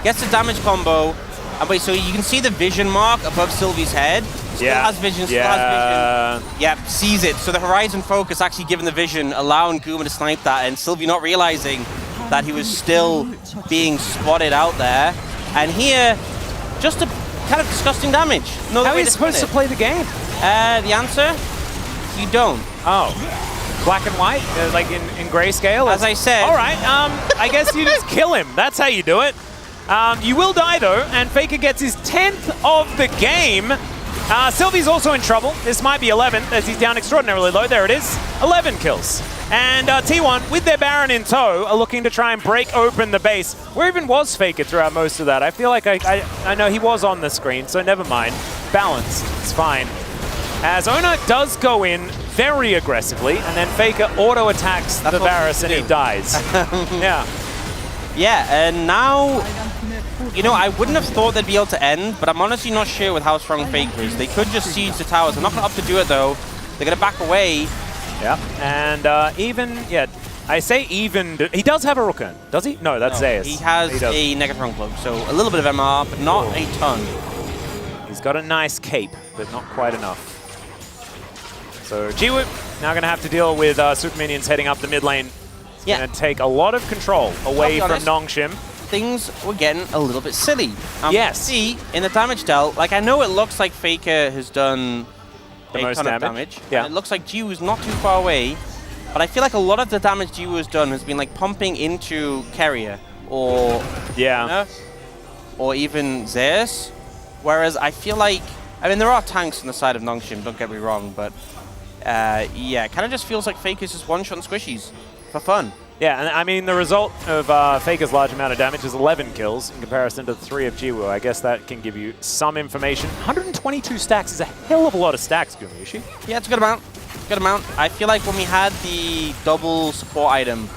Gets the damage combo. And wait, so you can see the vision mark above Sylvie's head. Still has vision, still has vision. Yep, sees it. So the Horizon Focus actually giving the vision, allowing Guma to snipe that, and Sylvie not realizing that he was still being spotted out there. And here, just a kind of disgusting damage. How are you supposed to play the game? The answer? You don't. Oh. Black and white, like in grayscale? As I said. All right, I guess you just kill him. That's how you do it. You will die, though, and Faker gets his 10th of the game. Sylvie's also in trouble. This might be 11, as he's down extraordinarily low. There it is. 11 kills. And T1, with their Baron in tow, are looking to try and break open the base. Where even was Faker throughout most of that? I feel like I know he was on the screen, so never mind. Balanced, it's fine. As Ona does go in very aggressively, and then Faker auto-attacks the Varus and he dies. Yeah. Yeah, and now, you know, I wouldn't have thought they'd be able to end, but I'm honestly not sure with how strong Faker is. They could just siege the towers. They're not going to opt to do it, though. They're going to back away. Yeah, and even, yeah, I say even, he does have a Rooken, does he? No, that's Zeus. He has a negative run cloak, so a little bit of MR, but not a ton. He's got a nice cape, but not quite enough. So Jiwoo now going to have to deal with super minions heading up the mid lane. It's going to take a lot of control away from Nongshim. Things were getting a little bit silly. Yes. See, in the damage dealt, like I know it looks like Faker has done the a most ton damage. of damage. Yeah. And it looks like Jiwoo is not too far away, but I feel like a lot of the damage Jiwoo has done has been like pumping into Carrier or or even Zeus. Whereas I feel like, I mean, there are tanks on the side of Nongshim, don't get me wrong, but yeah, it kind of just feels like Faker's just one-shot squishies for fun. Yeah, and I mean, the result of Faker's large amount of damage is 11 kills in comparison to the 3 of Jiwoo. I guess that can give you some information. 122 stacks is a hell of a lot of stacks, Gumayushi. Yeah, it's a good amount. Good amount. I feel like when we had the double support item,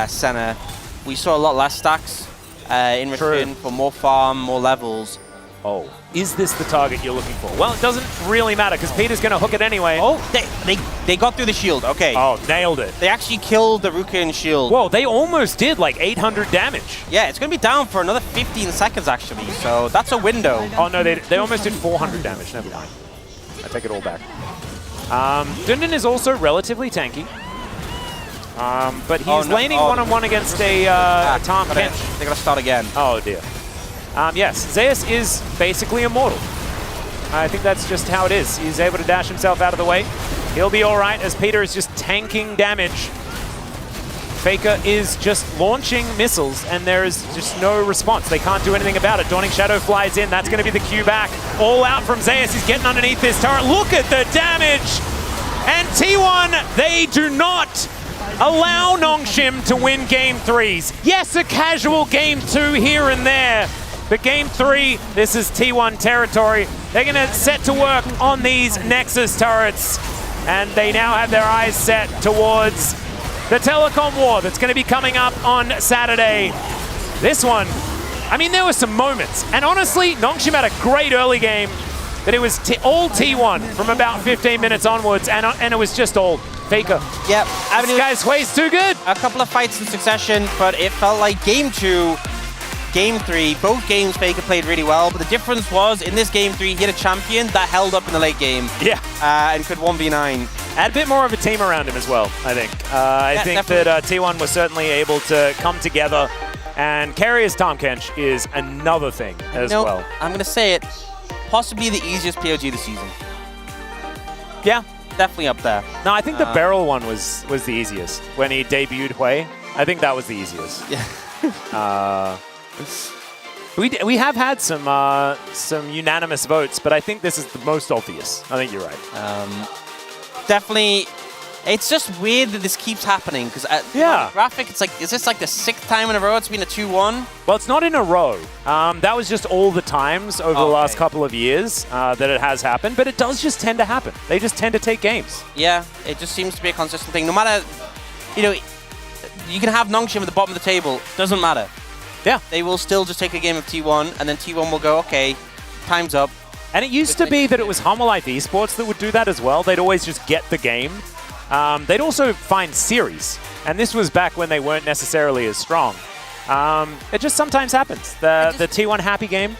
Senna, we saw a lot less stacks in return for more farm, more levels. Oh, is this the target you're looking for? Well, it doesn't really matter because Peter's going to hook it anyway. Oh, they got through the shield. Okay. Oh, nailed it. They actually killed the Rukin shield. Whoa, they almost did like 800 damage. Yeah, it's going to be down for another 15 seconds actually, so that's a window. Oh no, they almost did 400 damage. Never mind. I take it all back. Dundon is also relatively tanky. But he's laning one-on-one against a Tom Kench. They're going to start again. Oh dear. Yes, Zeus is basically immortal. I think that's just how it is. He's able to dash himself out of the way. He'll be all right as Peter is just tanking damage. Faker is just launching missiles and there is just no response. They can't do anything about it. Dawning Shadow flies in. That's going to be the cue back. All out from Zeus. He's getting underneath this turret. Look at the damage! And T1, they do not allow Nongshim to win game 3s. Yes, a casual game 2 here and there. But game 3, this is T1 territory. They're going to set to work on these Nexus turrets. And they now have their eyes set towards the telecom war that's going to be coming up on Saturday. This one, I mean, there were some moments. And honestly, Nongshim had a great early game, but it was all T1 from about 15 minutes onwards. And it was just all Faker. Yep. I mean, this guy's way's too good. A couple of fights in succession, but it felt like game 2, game 3, both games Faker played really well, but the difference was in this game 3 he had a champion that held up in the late game. Yeah. And could 1v9. Had a bit more of a team around him as well, I think. I think that T1 was certainly able to come together, and Carrier's Tom Kench is another thing as well. I'm going to say it, possibly the easiest POG this season. Yeah. Definitely up there. No, I think the barrel one was the easiest. When he debuted Hui, I think that was the easiest. Yeah. We have had some unanimous votes, but I think this is the most obvious. I think you're right. Definitely, it's just weird that this keeps happening because the graphic, it's like, is this like the 6th time in a row it's been a 2-1? Well, it's not in a row. That was just all the times over the last couple of years that it has happened, but it does just tend to happen. They just tend to take games. Yeah, it just seems to be a consistent thing. No matter, you know, you can have Nongshim at the bottom of the table, doesn't matter. Yeah. They will still just take a game of T1, and then T1 will go, okay, time's up. And it used to be that it was Homolife Esports that would do that as well. They'd always just get the game. They'd also find series. And this was back when they weren't necessarily as strong. It just sometimes happens. The T1 happy game.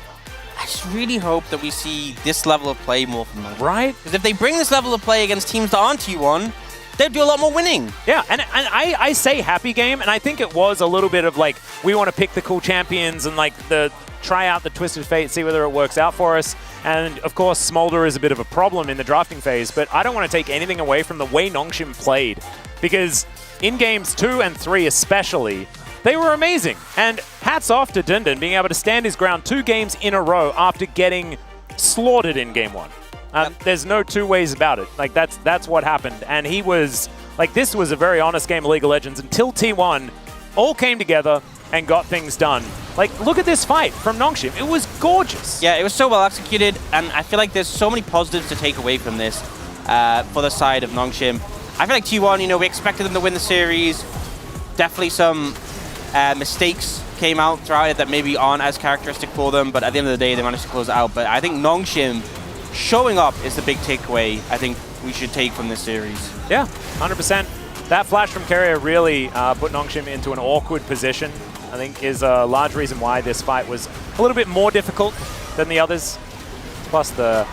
I just really hope that we see this level of play more from them. Right? Because if they bring this level of play against teams that aren't T1, they'd do a lot more winning. Yeah, and I say happy game, and I think it was a little bit of like, we want to pick the cool champions and like try out the Twisted Fate, see whether it works out for us. And of course, Smolder is a bit of a problem in the drafting phase, but I don't want to take anything away from the way Nongshim played, because in games 2 and 3 especially, they were amazing. And hats off to Dundon being able to stand his ground 2 games in a row after getting slaughtered in game 1. There's no two ways about it. Like that's what happened, and he was Like, this was a very honest game of League of Legends until T1 all came together and got things done. Like, look at this fight from Nongshim. It was gorgeous. Yeah, it was so well executed, and I feel like there's so many positives to take away from this for the side of Nongshim. I feel like T1, you know, we expected them to win the series. Definitely some mistakes came out throughout it that maybe aren't as characteristic for them, but at the end of the day, they managed to close it out. But I think Nongshim showing up is the big takeaway I think we should take from this series. Yeah, 100%. That flash from Carrier really put Nongshim into an awkward position. I think is a large reason why this fight was a little bit more difficult than the others. Plus the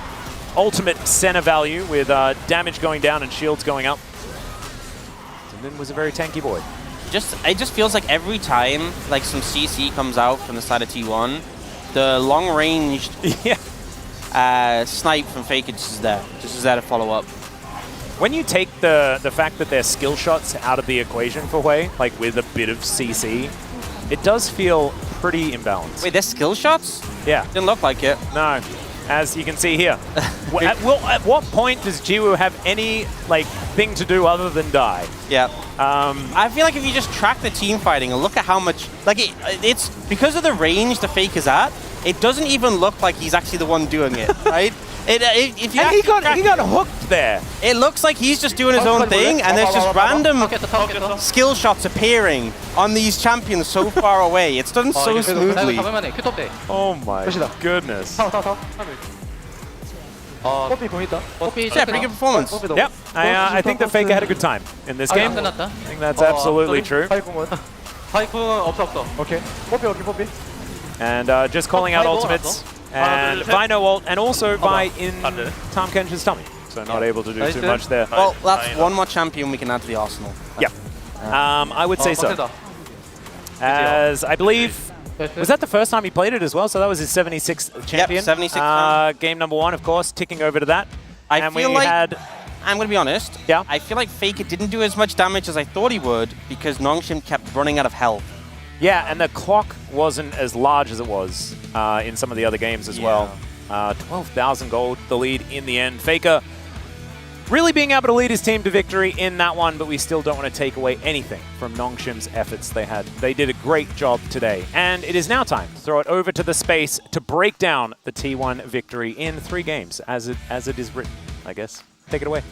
ultimate center value with damage going down and shields going up. Zimden was a very tanky boy. It just feels like every time like some CC comes out from the side of T1, the long-ranged snipe from Faker just is there to follow up. When you take the fact that their skill shots out of the equation for Hui, like with a bit of CC, it does feel pretty imbalanced. Wait, their skill shots? Yeah. Didn't look like it. No, as you can see here. At what point does Jiwoo have any thing to do other than die? Yeah. I feel like if you just track the team fighting and look at how much, it's because of the range the Fake is at, it doesn't even look like he's actually the one doing it, right? If you he got hooked there. It looks like he's just doing his own thing, and there's just random skill shots appearing on these champions so far away. It's done so smoothly. Oh my goodness. Yeah, pretty good performance. Yep, I think the Faker had a good time in this game. I think that's absolutely true. And just calling out ultimates. And Vi no ult, and also Vi in Tahm Kench's tummy. So not able to do too much there. Well, that's one more champion we can add to the arsenal. Yeah. I would say so. As I believe, was that the first time he played it as well? So that was his 76th champion. Yep, 76th. Game number 1, of course, ticking over to that. I feel like, I'm going to be honest, I feel like Faker didn't do as much damage as I thought he would because Nongshim kept running out of health. Yeah, and the clock wasn't as large as it was in some of the other games as well. 12,000 gold, the lead in the end. Faker really being able to lead his team to victory in that one, but we still don't want to take away anything from Nongshim's efforts they had. They did a great job today. And it is now time to throw it over to the space to break down the T1 victory in 3 games, as it is written, I guess. Take it away.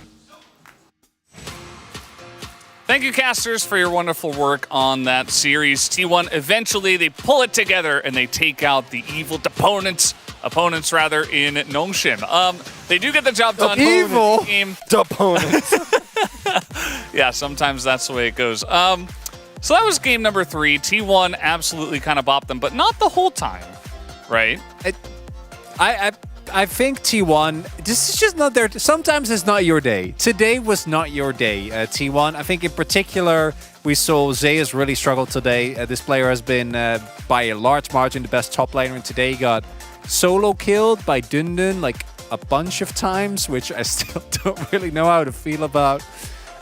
Thank you, casters, for your wonderful work on that series. T1, eventually, they pull it together and they take out the evil opponents rather, in Nongshim. They do get the job done. Evil opponents. Yeah, sometimes that's the way it goes. So that was game number 3. T1 absolutely kind of bopped them, but not the whole time, right? I think T1, this is just not their... Sometimes it's not your day. Today was not your day, T1. I think in particular, we saw Zeus really struggle today. This player has been, by a large margin, the best top laner, and today he got solo killed by Dundun a bunch of times, which I still don't really know how to feel about.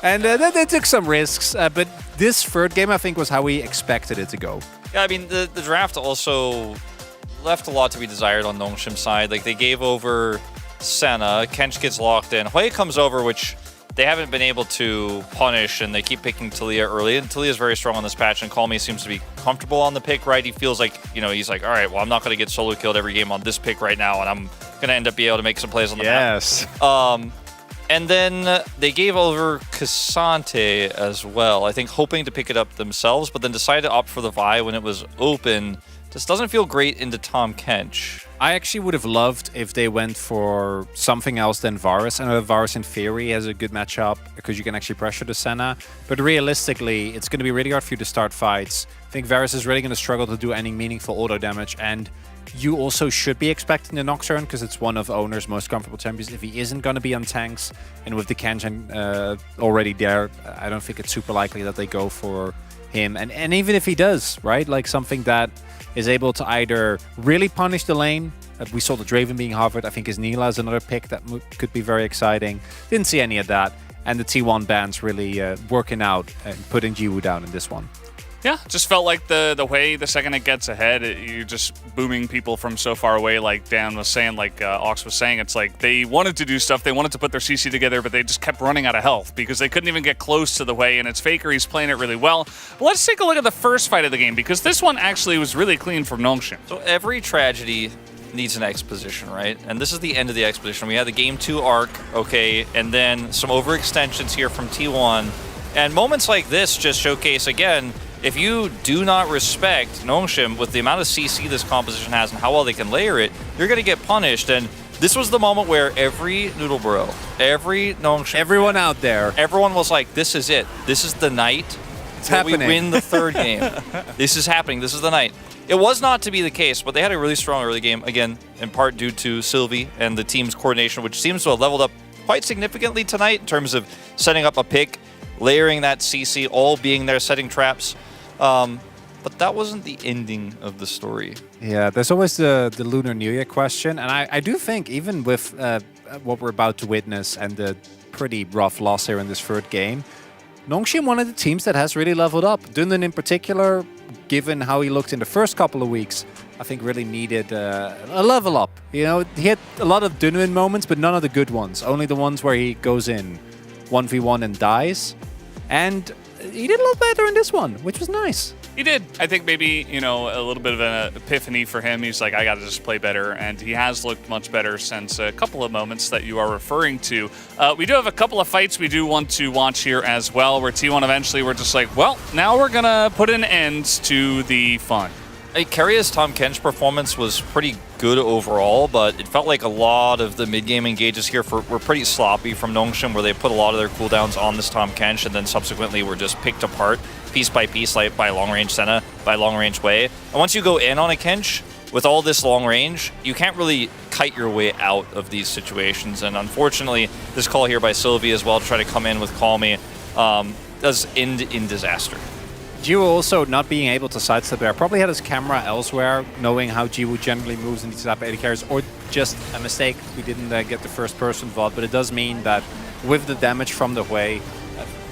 And they took some risks, but this third game, I think, was how we expected it to go. Yeah, I mean, the draft also left a lot to be desired on Nongshim's side. They gave over Senna, Kench gets locked in, Hui comes over, which they haven't been able to punish, and they keep picking Taliyah early, and Taliyah's very strong on this patch, and Calmy seems to be comfortable on the pick, right? He feels like, he's like, all right, well, I'm not going to get solo killed every game on this pick right now, and I'm going to end up being able to make some plays on the map. And then they gave over Cassante as well, I think hoping to pick it up themselves, but then decided to opt for the Vi when it was open. Just doesn't feel great into Tahm Kench. I actually would have loved if they went for something else than Varus. I know Varus in theory has a good matchup because you can actually pressure the Senna. But realistically, it's going to be really hard for you to start fights. I think Varus is really going to struggle to do any meaningful auto damage. And you also should be expecting the Nocturne because it's one of Owner's most comfortable champions. If he isn't going to be on tanks, and with the Kenshin already there, I don't think it's super likely that they go for him. And even if he does, right? Something that is able to either really punish the lane. We saw the Draven being hovered. I think his Neela is another pick that could be very exciting. Didn't see any of that. And the T1 bands really working out and putting Jiwoo down in this one. Yeah, just felt like the way the second it gets ahead, you're just booming people from so far away, like Dan was saying, like Ox was saying. It's like they wanted to do stuff, they wanted to put their CC together, but they just kept running out of health because they couldn't even get close to the way, and it's Faker, he's playing it really well. But let's take a look at the first fight of the game, because this one actually was really clean from Nongshim. So every tragedy needs an exposition, right? And this is the end of the exposition. We had the Game 2 arc, okay, and then some overextensions here from T1. And moments like this just showcase, again, if you do not respect Nongshim with the amount of CC this composition has and how well they can layer it, you're going to get punished. And this was the moment where every Noodle Bro, every Nongshim, everyone out there, everyone was like, this is it. This is the night where we win the third game. This is happening. This is the night. It was not to be the case, but they had a really strong early game, again, in part due to Sylvie and the team's coordination, which seems to have leveled up quite significantly tonight in terms of setting up a pick, layering that CC, all being there, setting traps. But that wasn't the ending of the story. Yeah, there's always the Lunar New Year question. And I do think even with what we're about to witness and the pretty rough loss here in this third game, Nongshim, one of the teams that has really leveled up. Dundan in particular, given how he looked in the first couple of weeks, I think really needed a level up. You know, he had a lot of Dundan moments, but none of the good ones. Only the ones where he goes in 1v1 and dies. And he did a little better in this one, which was nice. He did. I think maybe, you know, a little bit of an epiphany for him. He's like, I got to just play better. And he has looked much better since a couple of moments that you are referring to. We do have a couple of fights we do want to watch here as well, where T1 eventually were just like, well, now we're going to put an end to the fun. Hey, Keiria's Tahm Kench performance was pretty good overall, but it felt like a lot of the mid-game engages here were pretty sloppy from Nongshim, where they put a lot of their cooldowns on this Tahm Kench and then subsequently were just picked apart piece by piece, like by long-range Senna, by long-range Wei. And once you go in on a Kench, with all this long range, you can't really kite your way out of these situations. And unfortunately, this call here by Sylvie as well to try to come in with Call Me does end in disaster. Jiwoo also not being able to sidestep there, probably had his camera elsewhere, knowing how Jiwoo generally moves in these type of AD carries, or just a mistake. We didn't get the first person VOD, but it does mean that with the damage from the Hui,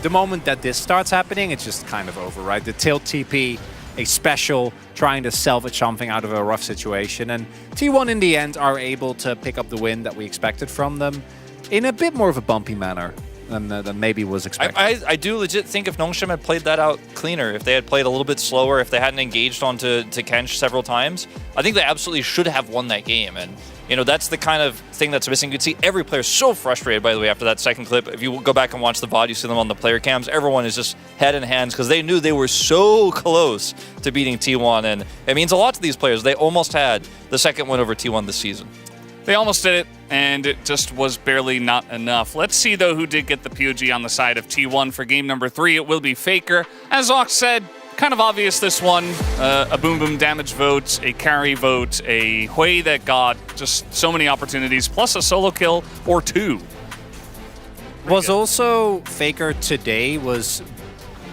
the moment that this starts happening, it's just kind of over, right? The tilt TP, a special, trying to salvage something out of a rough situation, and T1 in the end are able to pick up the win that we expected from them in a bit more of a bumpy manner than maybe was expected. I do legit think if Nongshim had played that out cleaner, if they had played a little bit slower, if they hadn't engaged onto Kench several times, I think they absolutely should have won that game. And you know, that's the kind of thing that's missing. You could see every player so frustrated, by the way, after that second clip. If you go back and watch the VOD, you see them on the player cams. Everyone is just head in hands because they knew they were so close to beating T1. And it means a lot to these players. They almost had the second win over T1 this season. They almost did it, and it just was barely not enough. Let's see, though, who did get the POG on the side of T1 for game number 3. It will be Faker. As Ox said, kind of obvious this one. A boom boom damage vote, a carry vote, a Hui that got just so many opportunities, plus a solo kill or two. Was also Faker today was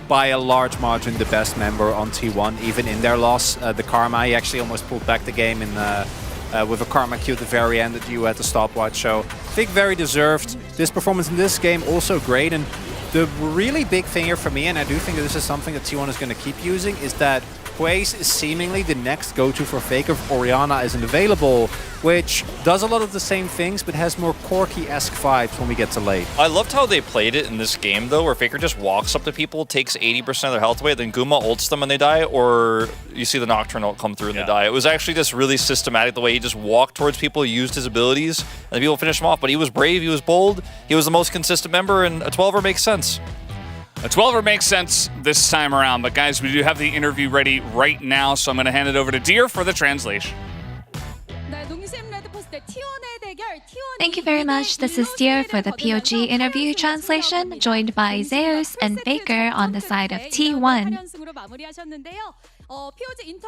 by a large margin the best member on T1, even in their loss. The Karma, he actually almost pulled back the game in with a Karma Q at the very end that you had the stopwatch. So I think very deserved. This performance in this game also great. And the really big thing here for me, and I do think that this is something that T1 is going to keep using, is that Hui's is seemingly the next go-to for Faker if Orianna isn't available, which does a lot of the same things, but has more Corki-esque vibes when we get to late. I loved how they played it in this game, though, where Faker just walks up to people, takes 80% of their health away, then Guma ults them and they die, or you see the Nocturne ult come through and they die. It was actually just really systematic the way he just walked towards people, used his abilities, and the people finished him off. But he was brave, he was bold, he was the most consistent member, and a 12er makes sense. A 12er makes sense this time around, but guys, we do have the interview ready right now, so I'm going to hand it over to Deer for the translation. Thank you very much. This is Deer for the POG interview translation, joined by Zeus and Faker on the side of T1.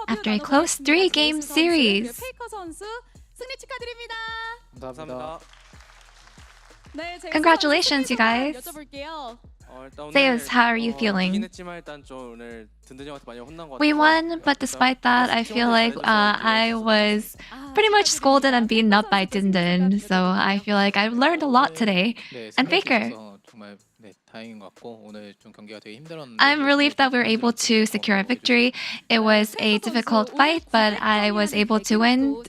After a close 3-game series. Congratulations, you guys. Zeus, how are you feeling? We won, but despite that, I feel like I was pretty much scolded and beaten up by Dundan. So I feel like I learned a lot today. And Faker, I'm relieved that we were able to secure a victory. It was a difficult fight, but I was able to win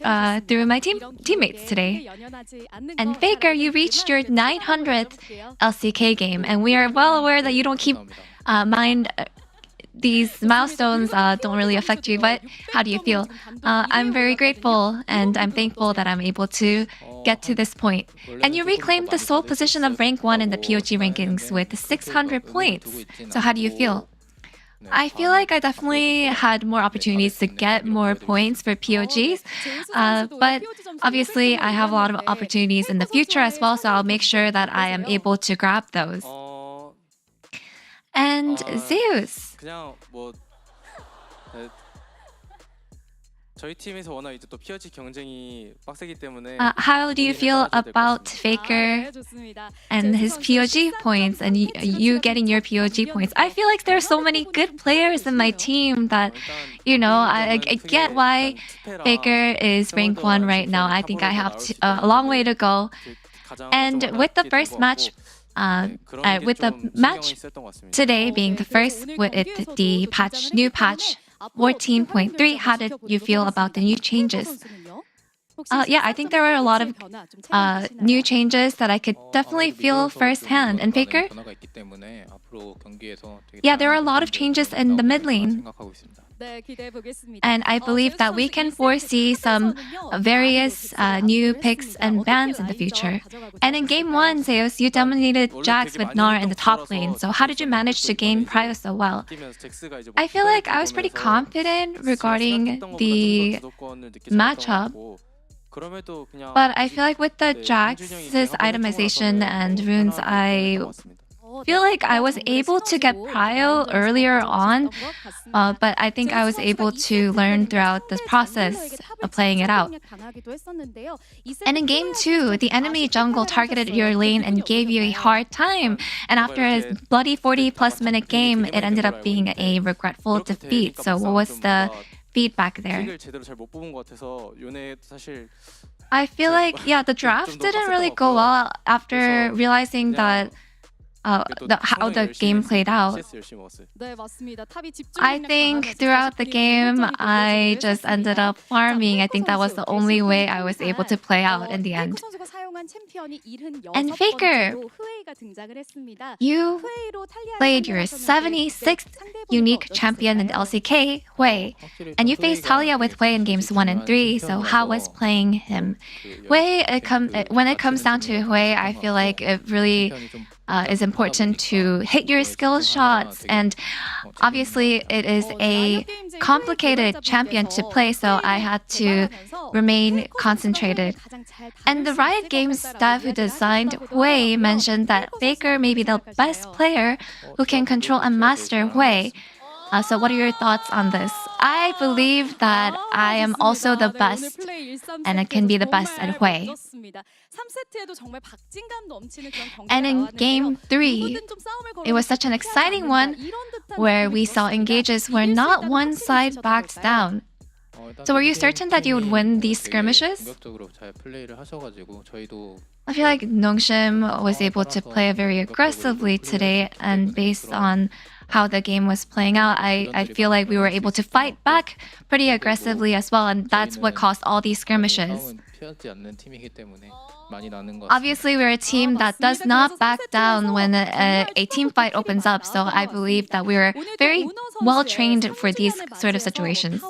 through my teammates today. And Faker, you reached your 900th LCK game, and we are well aware that you don't keep mind. These milestones don't really affect you, but how do you feel? I'm very grateful and I'm thankful that I'm able to get to this point. And you reclaimed the sole position of rank 1 in the POG rankings with 600 points. So how do you feel? I feel like I definitely had more opportunities to get more points for POGs, but obviously I have a lot of opportunities in the future as well, so I'll make sure that I am able to grab those. And Zeus. 그냥 뭐 저희 팀에서 워낙 이제 또 POG 경쟁이 빡세기 때문에 How do you feel about Faker and his POG points and you getting your POG points? I feel like there are so many good players in my team that, you know, I get why Faker is rank 1 right now. I think I have a long way to go. And with the first match, with the match today being the first with the new patch 14.3, how did you feel about the new changes? Yeah, I think there were a lot of new changes that I could definitely feel firsthand. And Faker? Yeah, there are a lot of changes in the mid lane. And I believe that we can foresee some various new picks and bans in the future. And in Game 1, Zeus, you dominated Jax with Gnar in the top lane. So how did you manage to gain prio so well? I feel like I was pretty confident regarding the matchup. But I feel like with the Jax's itemization and runes, I feel like I was able to get prio earlier on, but I think I was able to learn throughout this process of playing it out. And in Game 2, the enemy jungle targeted your lane and gave you a hard time. And after a bloody 40+ minute game, it ended up being a regretful defeat. So what was the feedback there? I feel like, yeah, the draft didn't really go well after realizing that how the game played out. I think throughout the game, I just ended up farming. I think that was the only way I was able to play out in the end. And Faker, you played your 76th unique champion in the LCK, Hui, and you faced Talia with Hui in games 1 and 3, so how was playing him? Hui, when it comes down to Hui, I feel like it really is important to hit your skill shots, and obviously it is a complicated champion to play, so I had to remain concentrated. And the Riot Games staff who designed Hui mentioned that Faker may be the best player who can control and master Hui. So what are your thoughts on this? I believe that I am also the best and I can be the best at Hui. And in Game 3, it was such an exciting one where we saw engages where not one side backed down. So were you certain that you would win these skirmishes? I feel like Nongshim was able to play very aggressively today, and based on how the game was playing out, I feel like we were able to fight back pretty aggressively as well, and that's what caused all these skirmishes. Obviously, we're a team that does not back down when a team fight opens up, so I believe that we were very well trained for these sort of situations.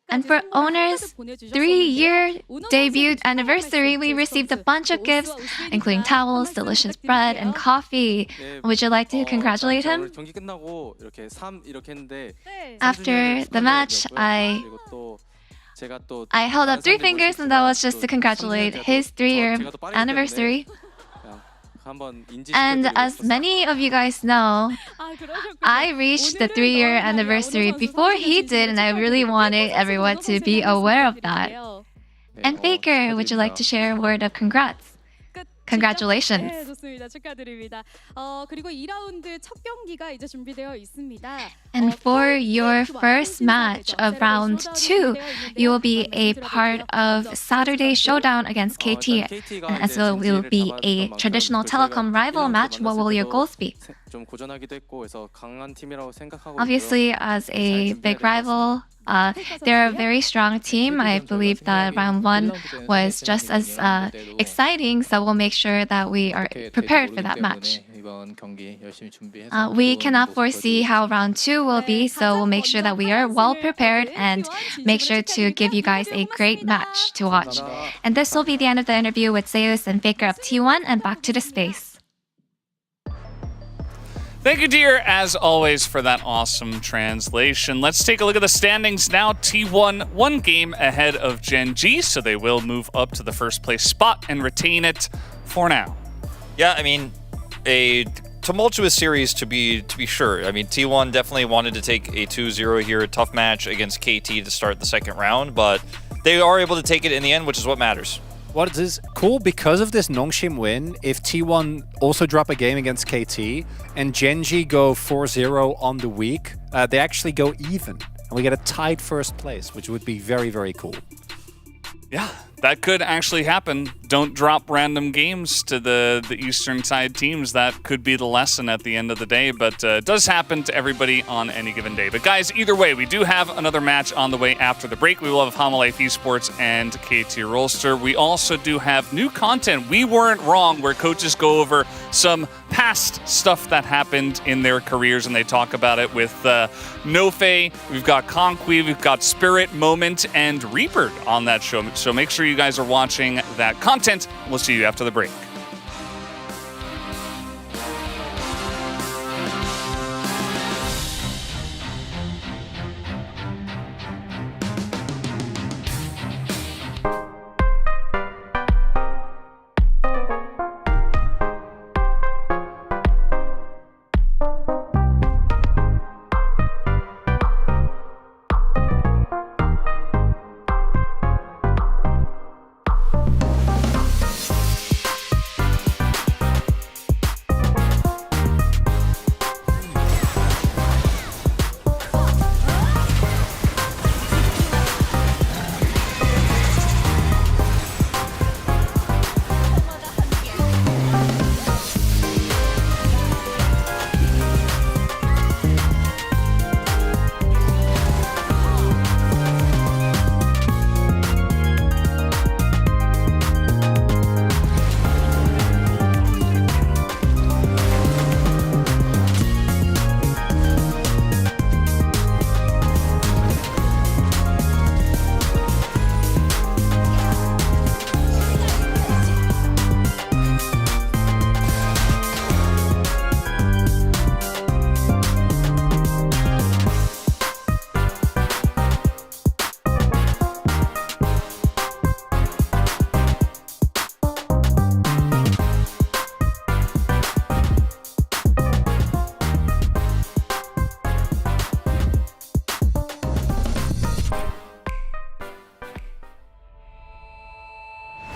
And for Owner's 3-year debut anniversary, we received a bunch of gifts, including towels, delicious bread, and coffee. Would you like to congratulate him? After the match, I held up 3 fingers, and that was just to congratulate his 3-year anniversary. And as many of you guys know, I reached the 3-year anniversary before he did, and I really wanted everyone to be aware of that. And Faker, would you like to share a word of congrats? Congratulations. 네, 좋습니다. 축하드립니다. 그리고 2라운드 첫 경기가 이제 준비되어 있습니다. And for your first match of round 2, you will be a part of Saturday Showdown against KT, as well will be a traditional telecom rival match. What will your goals be? 좀 고전하기도 했고 그래서 강한 팀이라고 생각하고 Obviously, as a big rival, they're a very strong team. I believe that round 1 was just as exciting, so we'll make sure that we are prepared for that match. We cannot foresee how round 2 will be, so we'll make sure that we are well prepared and make sure to give you guys a great match to watch. And this will be the end of the interview with Zeus and Faker of T1, and back to the space. Thank you, dear, as always, for that awesome translation. Let's take a look at the standings now. T1, 1 game ahead of Gen G, so they will move up to the first place spot and retain it for now. Yeah, I mean, a tumultuous series to be sure. I mean, T1 definitely wanted to take a 2-0 here, a tough match against KT to start the second round, but they are able to take it in the end, which is what matters. What is cool, because of this Nongshim win, if T1 also drop a game against KT and Genji go 4-0 on the week, they actually go even. And we get a tied first place, which would be very, very cool. Yeah, that could actually happen. Don't drop random games to the Eastern side teams. That could be the lesson at the end of the day, but it does happen to everybody on any given day. But guys, either way, we do have another match on the way after the break. We will have Hamalife Esports and KT Rolster. We also do have new content. We weren't wrong, where coaches go over some past stuff that happened in their careers, and they talk about it with Nofe. We've got Conqui, we've got Spirit, Moment, and Reaper on that show. So make sure you guys are watching that content. We'll see you after the break.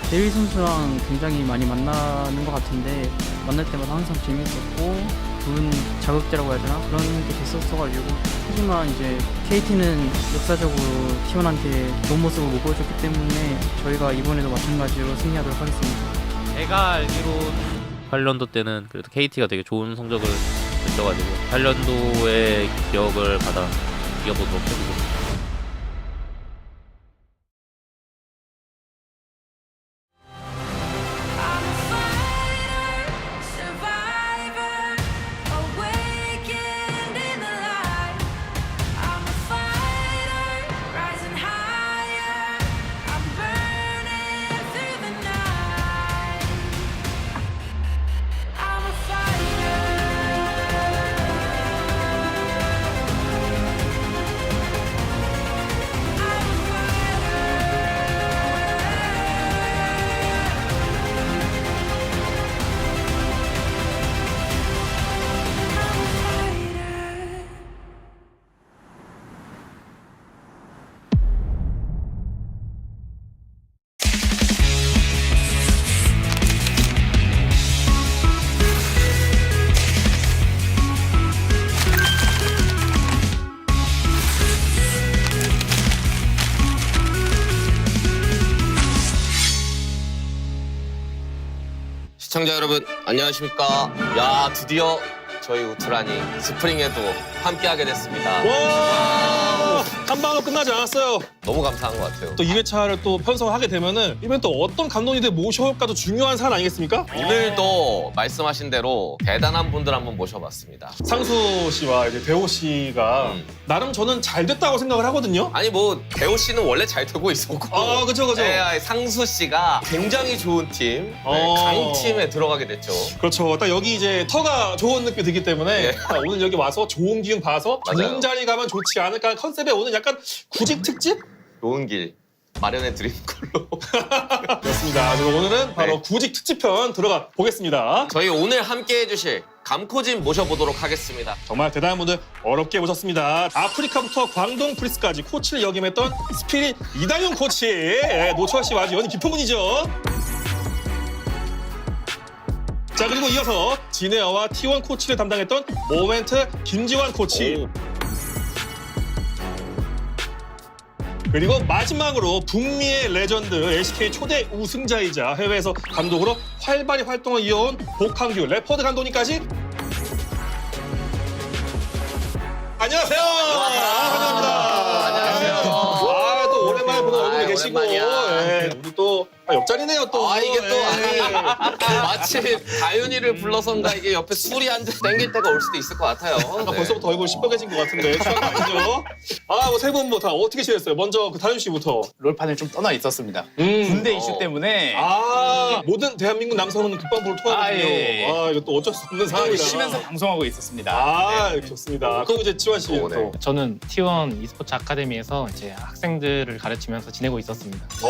대위 선수랑 굉장히 많이 만나는 것 같은데 만날 때마다 항상 재밌었고 좋은 자극제라고 해야 되나? 그런 게 됐었어가지고 하지만 이제 KT는 역사적으로 T1한테 좋은 모습을 못 보여줬기 때문에 저희가 이번에도 마찬가지로 승리하도록 하겠습니다. 제가 알기로 8년도 때는 그래도 KT가 되게 좋은 성적을 냈어가지고 8년도의 기억을 받아 이겨보도록 해보겠습니다. 시청자 여러분 안녕하십니까. 야 드디어 저희 우트란이 스프링에도 함께하게 됐습니다. 와! 한 방으로 끝나지 않았어요. 너무 감사한 것 같아요. 또 2회차를 또 편성하게 되면은 이번 또 어떤 감독님들 모셔올까도 중요한 사안 아니겠습니까? 오늘도 말씀하신 대로 대단한 분들 한번 모셔봤습니다. 상수 씨와 이제 대호 씨가 나름 저는 잘 됐다고 생각을 하거든요. 아니 뭐 대호 씨는 원래 잘 되고 있었고 아 그죠. 네, 상수 씨가 굉장히 좋은 팀, 강팀에 들어가게 됐죠. 그렇죠. 딱 여기 이제 터가 좋은 느낌이 들기 때문에 오늘 여기 와서 좋은 기운 봐서 좋은 자리 가면 좋지 않을까 하는 컨셉에 오늘 약간 구직 특집? 좋은 길 마련해 드리는 걸로. 그렇습니다. 그래서 오늘은 바로 구직 특집편 들어가 보겠습니다. 저희 오늘 함께 해주실 감코진 모셔보도록 하겠습니다. 정말 대단한 분들 어렵게 모셨습니다. 아프리카부터 광동 프리스까지 코치를 역임했던 스피릿 이다윤 코치. 노철 씨와 아주 연이 깊은 분이죠. 자 그리고 이어서 진에어와 T1 코치를 담당했던 모멘트 김지환 코치. 그리고 마지막으로 북미의 레전드 LCK 초대 우승자이자 해외에서 감독으로 활발히 활동을 이어온 복항규 레퍼드 감독님까지 안녕하세요. 환영합니다. 안녕하세요. 또 오랜만에 보는 얼굴이 계시고 우리 또 옆자리네요 또. 이게 또 마치 다윤이를 불러선가 이게 옆에 술이 한 잔 땡길 때가 올 수도 있을 것 같아요. 벌써부터 얼굴 시뻘개진 것 같은데 취한 거 아니죠? 세 분 뭐 다 어떻게 지냈어요? 먼저 그 다윤 씨부터. 롤판을 좀 떠나 있었습니다. 군대 이슈 때문에. 모든 대한민국 남성은 국방부를 통하거든요. 이거 또 어쩔 수 없는 상황이라. 쉬면서 방송하고 있었습니다. 좋습니다. 그럼 이제 지환 씨부터. 저는 T1 e스포츠 아카데미에서 이제 학생들을 가르치면서 지내고 있었습니다. 또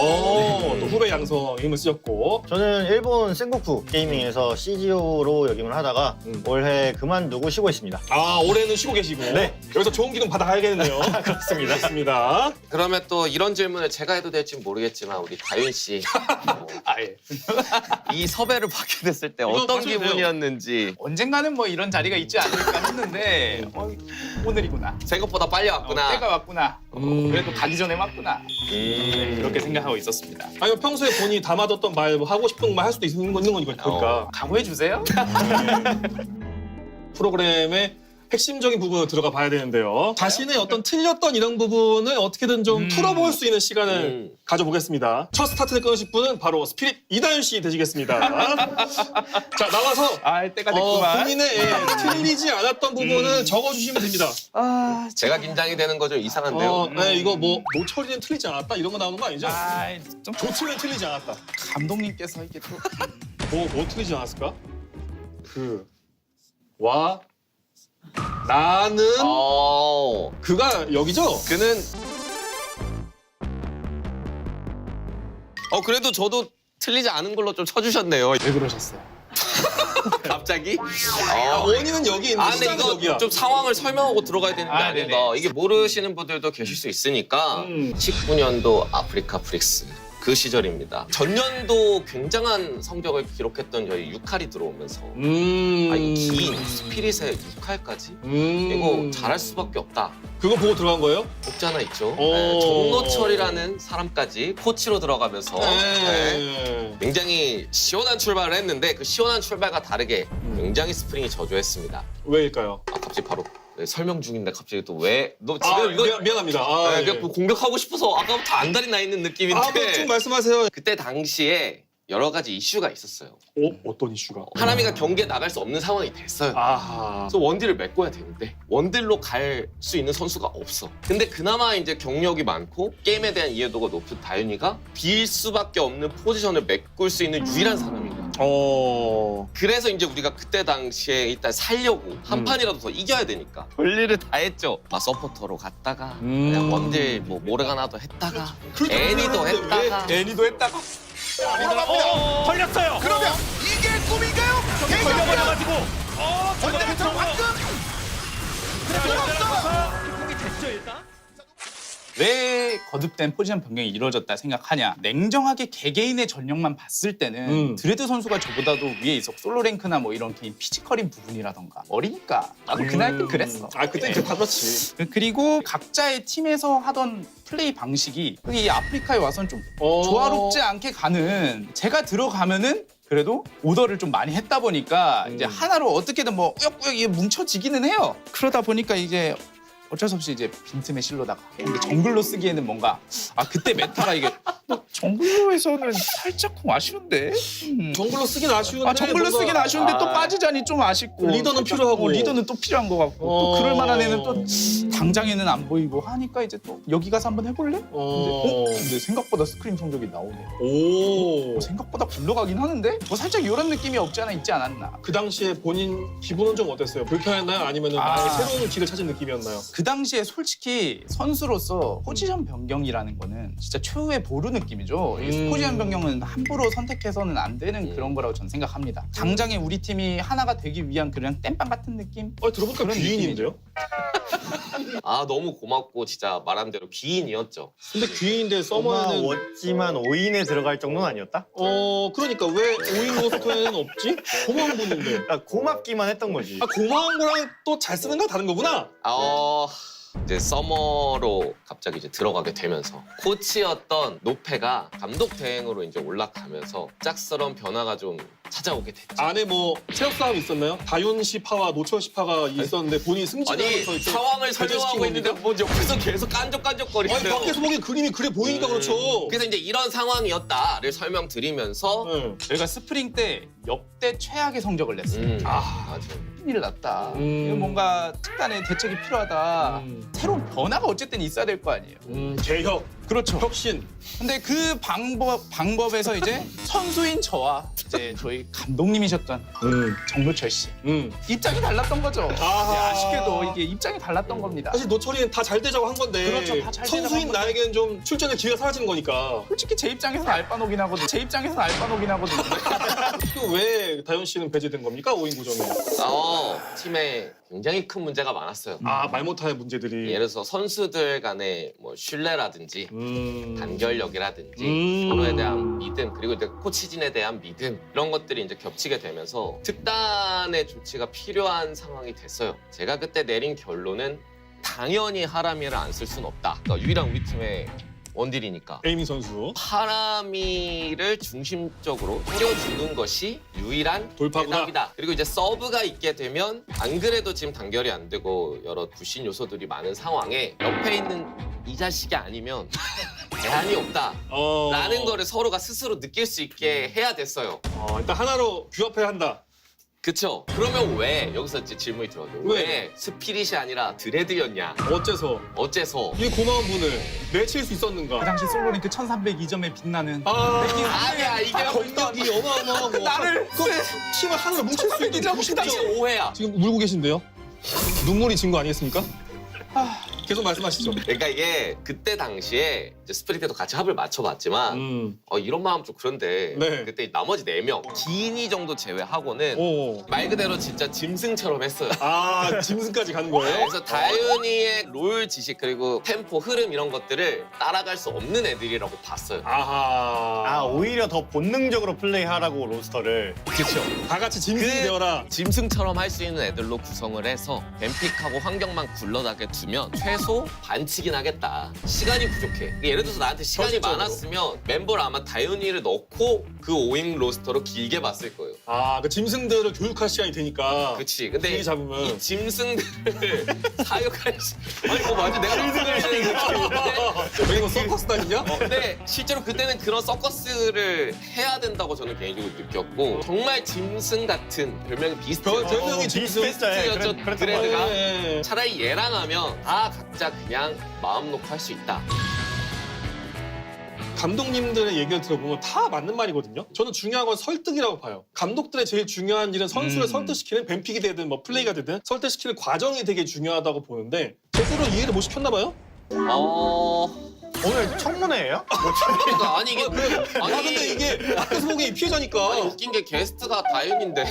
후배 양성 힘을 쓰셨고. 저는 일본 센고쿠 게이밍에서 CGO로 역임을 하다가 올해 그만두고 쉬고 있습니다. 올해는 쉬고 계시고. 네. 여기서 좋은 기운 받아가야겠네요. 그렇습니다. 그러면 또 이런 질문을 제가 해도 될지 모르겠지만 우리 다윤 씨. 이 섭외를 받게 됐을 때 어떤 기분이었는지. 언젠가는 뭐 이런 자리가 있지 않을까 했는데 오늘이구나. 생각보다 빨리 왔구나. 때가 왔구나. 그래도 가기 전에 왔구나. 그렇게 생각하고 있었습니다. 평소에 본인이 담아뒀던 말, 하고 싶은 말 할 수도 있는 거니까. 각오해 주세요. 프로그램의 핵심적인 부분을 들어가 봐야 되는데요. 자신의 어떤 틀렸던 이런 부분을 어떻게든 좀 풀어볼 수 있는 시간을 가져보겠습니다. 첫 스타트를 끊으실 분은 바로 스피릿 이다윤 씨 되시겠습니다. 자, 나와서 때가 됐구만. 본인의 틀리지 않았던 부분을 적어주시면 됩니다. 제가 긴장이 되는 거 좀 이상한데요. 이거 뭐 노철이는 틀리지 않았다 이런 거 나오는 거 아니죠? 조치는 틀리지 않았다. 감독님께서 이게 또 뭐 틀리지 않았을까? 나는 그가 여기죠? 그는 그래도 저도 틀리지 않은 걸로 좀 쳐주셨네요. 왜 그러셨어요? 갑자기? 원인은 여기 있는데 근데 이거 여기야. 좀 상황을 설명하고 들어가야 되는 게 아닌가. 이게 모르시는 분들도 계실 수 있으니까 19년도 아프리카 프릭스 그 시절입니다. 전년도 굉장한 성적을 기록했던 저희 6할이 들어오면서 이 긴 스피릿의 6할까지 이거 잘할 수밖에 없다. 그거 보고 들어간 거예요? 없지 않아 있죠. 정노철이라는 사람까지 코치로 들어가면서 굉장히 시원한 출발을 했는데 그 시원한 출발과 다르게 굉장히 스프링이 저조했습니다. 왜일까요? 갑자기 바로 설명 중인데 갑자기 또 왜? 너 지금 이거 미안합니다. 공격하고 싶어서 아까부터 안달이 나 있는 느낌인데. 좀 말씀하세요. 그때 당시에 여러 가지 이슈가 있었어요. 어떤 이슈가? 하나미가 경기에 나갈 수 없는 상황이 됐어요. 그래서 원딜을 메꿔야 되는데 원딜로 갈 수 있는 선수가 없어. 근데 그나마 이제 경력이 많고 게임에 대한 이해도가 높은 다윤이가 빌 수밖에 없는 포지션을 메꿀 수 있는 유일한 사람인 거야. 그래서 이제 우리가 그때 당시에 일단 살려고 한 판이라도 더 이겨야 되니까 별일을 다 했죠. 서포터로 갔다가 그냥 원딜 뭐 모르가나도 했다가 애니도 했다가 걸렸어요. 그러면 이게 꿈인가요? 걸려버려가지고 전대로 방금 왜 거듭된 포지션 변경이 이루어졌다 생각하냐. 냉정하게 개개인의 전력만 봤을 때는 드레드 선수가 저보다도 위에 있어. 솔로 랭크나 뭐 이런 개인 피지컬인 부분이라던가 어리니까. 나도 그날 때 그랬어. 그때 다 그렇지. 그리고 각자의 팀에서 하던 플레이 방식이 이 아프리카에 와서는 좀 조화롭지 않게 가는. 제가 들어가면은 그래도 오더를 좀 많이 했다 보니까 이제 하나로 어떻게든 뭐 꾸역꾸역 이게 뭉쳐지기는 해요. 그러다 보니까 이제 어쩔 수 없이 이제 빈틈에 실로다가 근데 정글로 쓰기에는 뭔가 그때 메타가 이게 정글로에서는 살짝 아쉬운데 정글로 쓰긴 아쉬운데 정글로 쓰긴 아쉬운데 또 빠지자니 좀 아쉽고 리더는 필요하고 리더는 또 필요한 것 같고 또 그럴 만한 애는 또 당장에는 안 보이고 하니까 이제 또 여기 가서 한번 해볼래? 근데 생각보다 스크림 성적이 나오네. 생각보다 굴러가긴 하는데 뭐 살짝 이런 느낌이 없지 않아 있지 않았나. 그 당시에 본인 기분은 좀 어땠어요? 불편했나요? 아니면 새로운 길을 찾은 느낌이었나요? 그 당시에 솔직히 선수로서 포지션 변경이라는 거는 진짜 최후의 보루 느낌이죠. 이 포지션 변경은 함부로 선택해서는 안 되는 그런 거라고 저는 생각합니다. 당장에 우리 팀이 하나가 되기 위한 그냥 땜빵 같은 느낌? 들어보니까 귀인인데요? 너무 고맙고 진짜 말한 대로 귀인이었죠. 근데 귀인인데 서머는 왔지만 5인에 들어갈 정도는 아니었다? 그러니까 왜 5인 로스터에는 없지? 고마운 분인데. 고맙기만 했던 거지. 고마운 거랑 또 잘 쓰는 건 다른 거구나. 이제 서머로 갑자기 이제 들어가게 되면서 코치였던 노페가 감독 대행으로 이제 올라가면서 짝스러운 변화가 좀 찾아오게 됐죠. 안에 뭐 체력 싸움 있었나요? 다윤 씨파와 노철 씨파가 있었는데 본인이 승진하면서 상황을 설명하고 있는데 뭐 옆에서 계속 깐족깐족거리는데 밖에서 보기엔 그림이 그래 보이니까 그렇죠. 그래서 이제 이런 상황이었다를 설명드리면서 저희가 스프링 때 역대 최악의 성적을 냈어요. 맞아. 큰일 났다. 이거 뭔가 특단의 대책이 필요하다. 새로운 변화가 어쨌든 있어야 될 거 아니에요. 개혁. 그렇죠. 혁신. 근데 그 방법에서 이제 선수인 저와 이제 저희 감독님이셨던 정노철 씨 입장이 달랐던 거죠. 아쉽게도 이게 입장이 달랐던 겁니다. 사실 노철이는 다 잘 되자고 한 건데 그렇죠. 다 잘 되자고 선수인 한 건데. 나에게는 좀 출전의 기회가 사라지는 거니까. 솔직히 제 입장에서는 알바노긴 하거든요. 또 왜 다윤 씨는 배제된 겁니까? 5인 구성에. 팀에 굉장히 큰 문제가 많았어요. 말 못하는 문제들이. 예를 들어서 선수들 간의 뭐 신뢰라든지 단결력이라든지 서로에 대한 믿음 그리고 이제 코치진에 대한 믿음 이런 것들이 이제 겹치게 되면서 특단의 조치가 필요한 상황이 됐어요. 제가 그때 내린 결론은 당연히 하라미를 안 쓸 수는 없다. 그러니까 유일한 우리 팀의 원딜이니까 에이미 선수 하라미를 중심적으로 뿌려주는 것이 유일한 돌파구나. 대답이다. 그리고 이제 서브가 있게 되면 안 그래도 지금 단결이 안 되고 여러 부신 요소들이 많은 상황에 옆에 있는 이 자식이 아니면 대안이 없다 라는 거를 서로가 스스로 느낄 수 있게 해야 됐어요. 일단 하나로 규합해야 한다. 그쵸? 그러면 왜 여기서 이제 질문이 들어요. 왜 스피릿이 아니라 드레드였냐? 어째서? 이 고마운 분을 내칠 수 있었는가? 그 당시 솔로링크 1302점에 빛나는 아니야 이게 공격이 어마어마하고 나를 팀을 하나로 뭉칠 수 있는 이게 오해야. 지금 울고 계신데요? 눈물이 진 거 아니겠습니까? 계속 말씀하시죠. 그러니까 이게 그때 당시에 이제 스프릿 때도 같이 합을 맞춰봤지만 이런 마음 좀 그런데 그때 나머지 4명 기인이 정도 제외하고는 말 그대로 진짜 짐승처럼 했어요. 짐승까지 가는 거예요? 그래서 다윤이의 롤 지식 그리고 템포 흐름 이런 것들을 따라갈 수 없는 애들이라고 봤어요. 오히려 더 본능적으로 플레이하라고 로스터를. 그렇죠. 다 같이 짐승 되어라. 짐승처럼 할 수 있는 애들로 구성을 해서 뱀픽하고 환경만 굴러나게 두면 최소 반칙인 하겠다. 시간이 부족해. 예를 들어서 나한테 시간이 많았으면 멤버를 아마 다윤이를 넣고 그 5인 로스터로 길게 봤을 거예요. 그 짐승들을 교육할 시간이 되니까. 그치. 근데 길게 잡으면. 이 짐승들을 사육할 아니 뭐 맞아. 내가 여기 뭐 서커스 다니냐? 근데 실제로 그때는 그런 서커스를 해야 된다고 저는 개인적으로 느꼈고 정말 짐승 같은 별명이 비슷해요. 별명이 비슷했죠. 드레드가. 차라리 얘랑 하면 다 각자 그냥 마음 놓고 할 수 있다. 감독님들의 얘기를 들어보면 다 맞는 말이거든요. 저는 중요한 건 설득이라고 봐요. 감독들의 제일 중요한 일은 선수를 설득시키는 뱀픽이 되든 뭐 플레이가 되든 설득시키는 과정이 되게 중요하다고 보는데 제대로 이해를 못 시켰나 봐요? 오늘 청문회예요? 아니 이게 근데 이게 밖에서 보기엔 피해자니까. 아니 웃긴 게 게스트가 다윤인데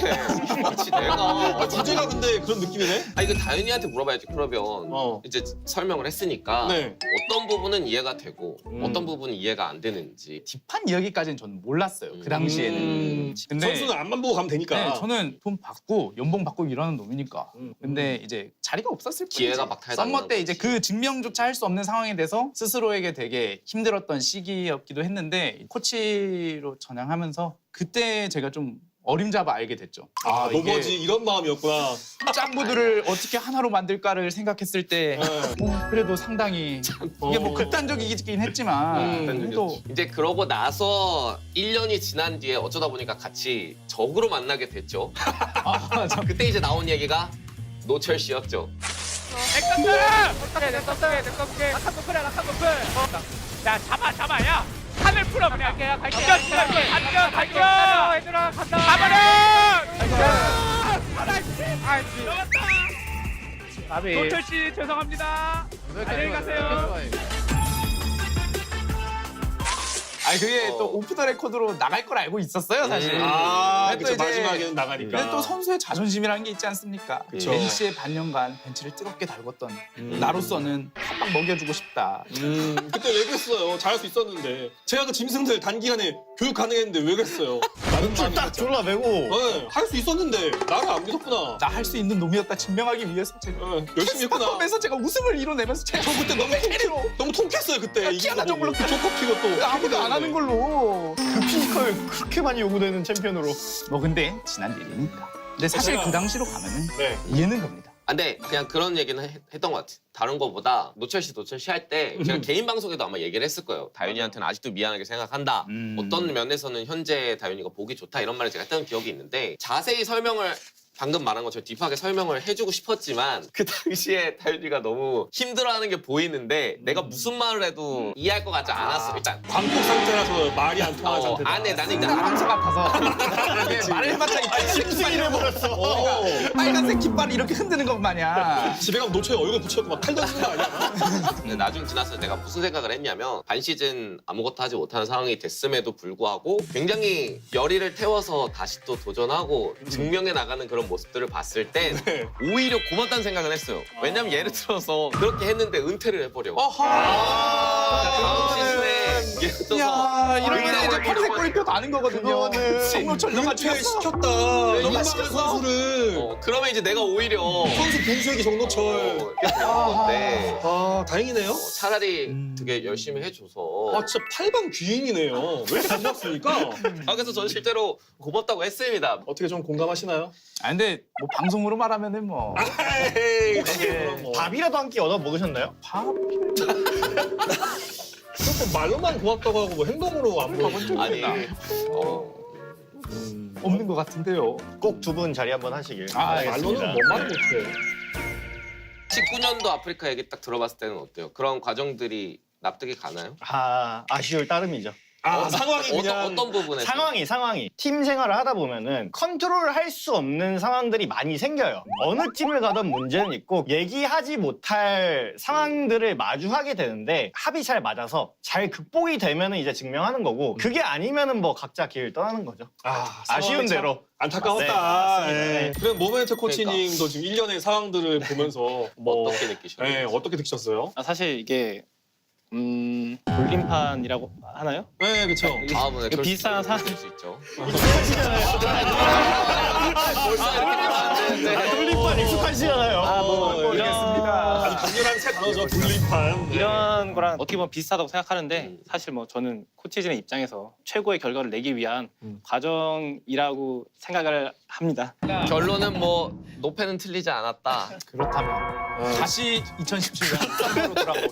마치 내가 주제가 근데 그런 느낌이네. 이거 다윤이한테 물어봐야지. 그러면 이제 설명을 했으니까 어떤 부분은 이해가 되고 어떤 부분은 이해가 안 되는지 딥한 이야기까지는 저는 몰랐어요. 그 당시에는. 근데 선수는 앞만 보고 가면 되니까. 저는 돈 받고 연봉 받고 일하는 놈이니까. 근데 이제 자리가 없었을 뿐이지. 기회가 막타에 썸머 때 이제 그 증명조차 할 수 없는 상황에 대해서 스스로에게 되게 힘들었던 시기였기도 했는데 코치로 전향하면서 그때 제가 좀 어림잡아 알게 됐죠. 아, 이게 노버지 이런 마음이었구나. 짱구들을 어떻게 하나로 만들까를 생각했을 때 그래도 상당히 이게 뭐 극단적이긴 했지만 또 이제 그러고 나서 1년이 지난 뒤에 어쩌다 보니까 같이 적으로 만나게 됐죠. 그때 이제 나온 얘기가 노철 씨였죠. 야 잡아 야 하늘 풀어 그냥 갈게 얘들아 간다 잡아라 노철 씨 죄송합니다 안녕히 가세요. 아니 그게 또 오프 더 레코드로 나갈 걸 알고 있었어요 사실. 그쵸, 마지막에는 나가니까. 근데 또 선수의 자존심이라는 게 있지 않습니까? 그쵸. 벤치에 반년간 벤치를 뜨겁게 달궜던 나로서는 한방 먹여주고 싶다. 그때 왜 그랬어요? 잘할 수 있었는데. 제가 그 짐승들 단기간에 교육 가능했는데 왜 그랬어요? 나는 딱 졸라매고. 할 수 있었는데 나를 안 믿었구나. 나 할 수 있는 놈이었다 증명하기 위해서 제가 열심히 했구나. 하면서 제가 웃음을 이뤄내면서 저 그때 너무 통쾌했어요 그때. 키아나 정글로 조커피고 또 아무도 안 하는 걸로. 그 피지컬 그렇게 많이 요구되는 챔피언으로. 뭐 근데 지난 일이니까. 근데 사실 그 당시로 가면은 이해는 갑니다. 근데 그냥 그런 얘기는 했던 것 같아. 다른 거보다 노철 씨 할 때 제가 개인 방송에도 아마 얘기를 했을 거예요. 다윤이한테는 아직도 미안하게 생각한다. 어떤 면에서는 현재 다윤이가 보기 좋다 이런 말을 제가 했던 기억이 있는데 자세히 설명을 방금 말한 것처럼 딥하게 설명을 해주고 싶었지만 그 당시에 다윤이가 너무 힘들어하는 게 보이는데 내가 무슨 말을 해도 이해할 것 같지 않았어. 일단 광폭 상태라서 말이 안 통하는 상태다. 안에 나는 이제 항상 같아서 말을 해봤자 깃발을 버렸어. 빨간색 깃발 이렇게 흔드는 것 마냥. 집에 가면 노초에 얼굴 붙여도 막 칼 던지는 거 아니야? 근데 나중에 지나서 내가 무슨 생각을 했냐면 반 시즌 아무것도 하지 못하는 상황이 됐음에도 불구하고 굉장히 열의를 태워서 다시 또 도전하고 증명해 나가는 그런 모습들을 봤을 땐 오히려 고맙다는 생각을 했어요. 왜냐면 예를 들어서 그렇게 했는데 은퇴를 해버려. 다음 시즌에 예를 들어서 야 이러면 이제 파란색 꼬리표 아는 거거든요. 정노철 너가 시켰다. 너가 시켰어. 선수를. 그러면 이제 내가 오히려 선수 분수에게 정노철. 건데 다행이네요. 차라리 되게 열심히 해줘서 진짜 팔방 귀인이네요. 왜 이렇게 고맙습니까? 그래서 저는 실제로 고맙다고 했습니다. 어떻게 좀 공감하시나요? 근데 뭐 방송으로 말하면은 뭐 혹시 밥이라도 한 끼 얻어 먹으셨나요? 밥? 그렇게 말로만 고맙다고 하고 뭐 행동으로 안 보여본 적이 아니 있나? 없는 것 같은데요. 꼭 두 분 자리 한번 하시길. 말로는 뭔 말을 못해. 19년도 아프리카 얘기 딱 들어봤을 때는 어때요? 그런 과정들이 납득이 가나요? 아쉬울 따름이죠. 상황이 그냥 어떤 부분에서? 상황이 팀 생활을 하다 보면은 컨트롤 할 수 없는 상황들이 많이 생겨요. 어느 팀을 가든 문제는 있고 얘기하지 못할 상황들을 마주하게 되는데 합이 잘 맞아서 잘 극복이 되면은 이제 증명하는 거고 그게 아니면은 뭐 각자 길 떠나는 거죠. 아쉬운 대로. 안타까웠다. 네, 그럼 모멘트 코치님도 지금 1년의 상황들을 보면서 뭐 어떻게 느끼셨나요? 네, 어떻게 느끼셨어요? 사실 이게 돌림판이라고 하나요? 네, 그렇죠. 다음은 비슷한 수 있죠. 벌써 이렇게 되면 안 되는데. 돌림판 익숙하시잖아요. 모르겠습니다. 아주 강렬한 새 단어죠, 돌림판. 이런 거랑 어떻게 보면 비슷하다고 생각하는데 사실 뭐 저는 코치진의 입장에서 최고의 결과를 내기 위한 과정이라고 생각을 합니다. 결론은 뭐 노패는 틀리지 않았다. 그렇다면 다시 2017년 썸머로 돌아가고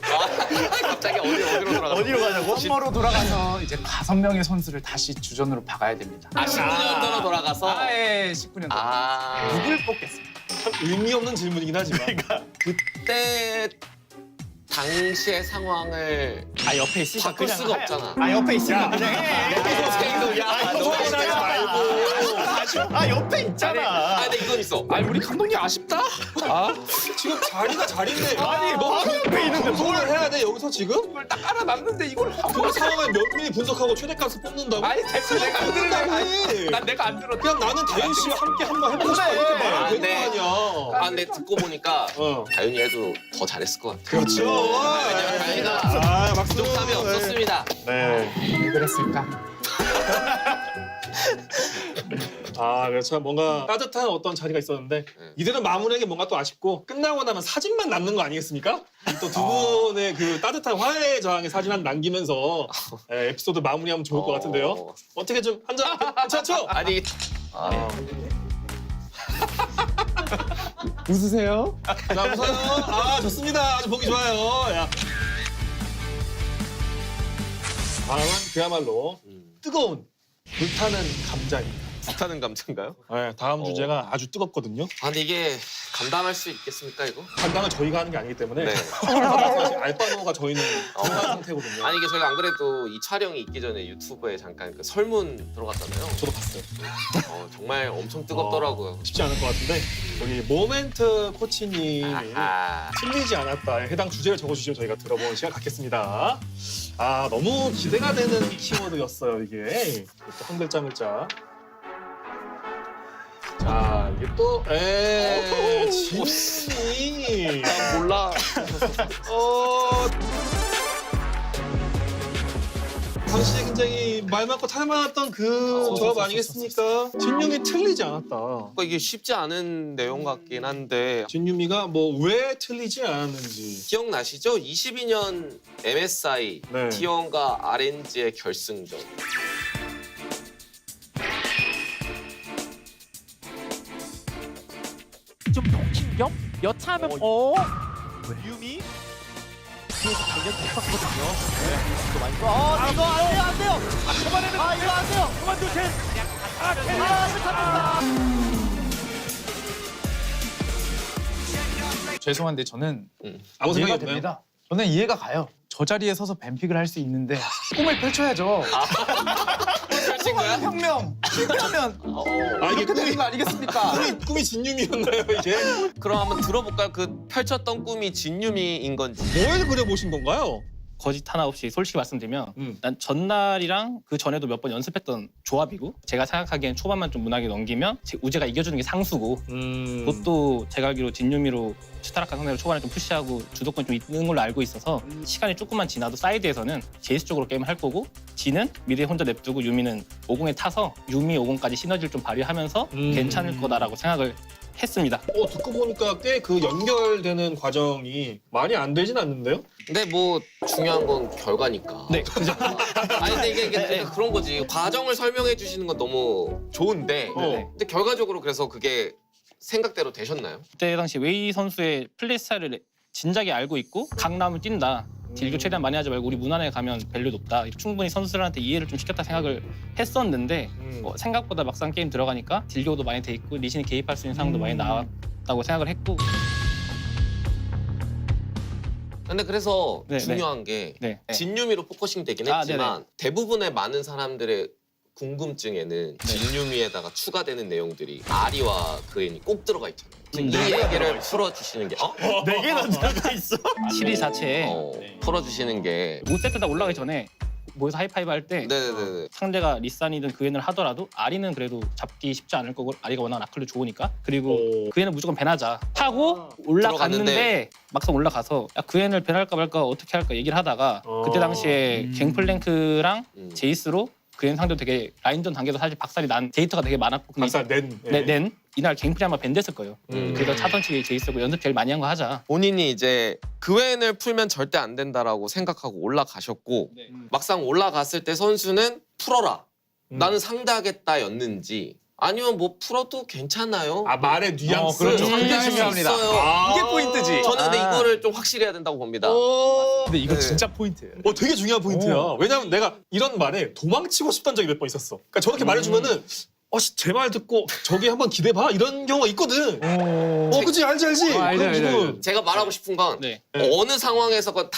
갑자기 어디로 돌아가? 어디로 가자고? 썸머로 돌아가서 이제 5명의 선수를 다시 주전으로 박아야 됩니다. 19년도로 돌아가서? 19년도. 누굴 뽑겠습니까? 참 의미 없는 질문이긴 하지만 그때 당시의 상황을 옆에 있으니까 바꿀 수가 없잖아. 옆에 있으니까 그냥 해. 너무 하지 말고. 옆에 있잖아. 근데 이건 있어. 우리 감독님 아쉽다. 지금 자리가 자리인데. 너 바로 옆에 있는데 뭘 해야 돼 여기서 지금? 이걸 딱 알아놨는데 이걸 그 상황을 몇 분이 분석하고 최대값을 뽑는다고? 됐어 내가 안 들어. 난 내가 안 들어. 그냥 나는 다윤 씨와 함께 한번 해보고 싶어 이렇게 말하면 되는 거 아니야. 근데 듣고 보니까 다윤이 해도 더 잘했을 것 같아. 그렇죠. 왜냐면 다윤이가 박수. 부족함이 없었습니다. 네. 왜 그랬을까? 아, 그렇죠. 뭔가 따뜻한 어떤 자리가 있었는데 이대로 마무리하기 뭔가 또 아쉽고 끝나고 나면 사진만 남는 거 아니겠습니까? 또 두 분의 그 따뜻한 화해 저항의 사진 한 남기면서 에피소드 마무리하면 좋을 것 같은데요. 어떻게 좀 한 잔 괜찮죠? 아니. 웃으세요? 자, 웃어요. 아, 좋습니다. 아주 보기 좋아요. 야. 다음은 그야말로 뜨거운 불타는 감자입니다. 불타는 감자인가요? 네, 다음 주제가 아주 뜨겁거든요. 아, 근데 이게 감당할 수 있겠습니까, 이거? 감당은 저희가 하는 게 아니기 때문에 네. 알바노가 저희는 정한 상태거든요. 아니, 이게 저희가 안 그래도 이 촬영이 있기 전에 유튜브에 잠깐 그 설문 들어갔잖아요. 저도 봤어요. 정말 엄청 뜨겁더라고요. 쉽지 않을 것 같은데 여기 모멘트 코치님이 틀리지 않았다에 해당 주제를 적어주시면 저희가 들어보는 시간 갖겠습니다. 아, 너무 기대가 되는 키워드였어요, 이게. 또 한 글자. 자, 이게 또, 진님이. 난 몰라. 당시에 굉장히 말 많고 탈 많았던 그 조합 아니겠습니까? 진유미 틀리지 않았다. 이게 쉽지 않은 내용 같긴 한데. 진유미가 뭐 왜 틀리지 않았는지. 기억나시죠? 22년 MSI 네. T1과 RNG의 결승전. 좀 동킹 겸 여차하면 유미 뒤에서 달려 들어갔거든요. 이거 많이 이거 안 돼요. 초반에는 이거 안 돼요. 그만두세요. 죄송한데 저는 아무 생각이 이해가 없나요? 됩니다. 저는 이해가 가요. 저 자리에 서서 뱀픽을 할 수 있는데 꿈을 펼쳐야죠. 펼친 거야? 혁명! 실패하면 이렇게 되는 거 아니겠습니까? 꿈이 진유미였나요, 이게? 그럼 한번 들어볼까요? 그 펼쳤던 꿈이 진유미인 건지. 뭘 그려보신 건가요? 거짓 하나 없이 솔직히 말씀드리면 난 전날이랑 그 전에도 몇 번 연습했던 조합이고 제가 생각하기엔 초반만 좀 무난하게 넘기면 우재가 이겨주는 게 상수고 그것도 제가 알기로 진유미로 추타락한 상대로 초반에 좀 푸시하고 주도권이 좀 있는 걸로 알고 있어서 시간이 조금만 지나도 사이드에서는 제이스 쪽으로 게임을 할 거고 지는 미드에 혼자 냅두고 유미는 50에 타서 유미 50까지 시너지를 좀 발휘하면서 괜찮을 거다라고 생각을 했습니다. 듣고 보니까 꽤 그 연결되는 과정이 많이 안 되진 않는데요? 근데 뭐 중요한 건 결과니까. 네. 아니 근데 이게 그런 거지. 과정을 설명해 주시는 건 너무 좋은데 근데 결과적으로 그래서 그게 생각대로 되셨나요? 그때 당시 웨이 선수의 플레이 스타일을 진작에 알고 있고 강남을 뛴다. 딜교 최대한 많이 하지 말고 우리 무난하게 가면 밸류 높다. 충분히 선수들한테 이해를 좀 시켰다 생각을 했었는데 생각보다 막상 게임 들어가니까 딜교도 많이 돼 있고 리신이 개입할 수 있는 상황도 많이 나왔다고 생각을 했고 근데 그래서 중요한 게 진유미로 포커싱 되긴 했지만 대부분의 많은 사람들의 궁금증에는 진유미에다가 추가되는 내용들이 아리와 그앤이 꼭 들어가 있잖아요. 이 얘기를 풀어주시는 게 4개나 들어가 있어? 시리즈 자체에 풀어주시는 게 5세트 다 올라가기 전에 모여서 하이파이브 할 때 상대가 리산이든 그앤을 하더라도 아리는 그래도 잡기 쉽지 않을 거고 아리가 워낙 나클도 좋으니까 그리고 그앤은 무조건 밴하자 하고 올라갔는데 막상 올라가서 야, 그앤을 밴할까 말까 어떻게 할까 얘기를 하다가 그때 당시에 갱플랭크랑 제이스로 그앤 상대도 되게 라인전 단계도 사실 박살이 난 데이터가 되게 많았고 박살 낸 이날 갱플이 아마 밴됐을 거예요. 그래서 차선치기 제이스고 연습 제일 많이 한 거 하자. 본인이 이제 그웬을 풀면 절대 안 된다라고 생각하고 올라가셨고 막상 올라갔을 때 선수는 풀어라. 나는 상대하겠다였는지 아니면 뭐 풀어도 괜찮아요. 말의 뉘앙스. 그렇죠. 그게 중요합니다. 이게 포인트지. 저는 근데 이거를 좀 확실히 해야 된다고 봅니다. 근데 이거 진짜 포인트예요. 되게 중요한 포인트야. 왜냐면 내가 이런 말에 도망치고 싶던 적이 몇 번 있었어. 그러니까 저렇게 말해주면은 제 말 듣고 저기 한번 기대봐 이런 경우가 있거든. 그치 알지. 알지. 제가 말하고 싶은 건 어느 상황에서건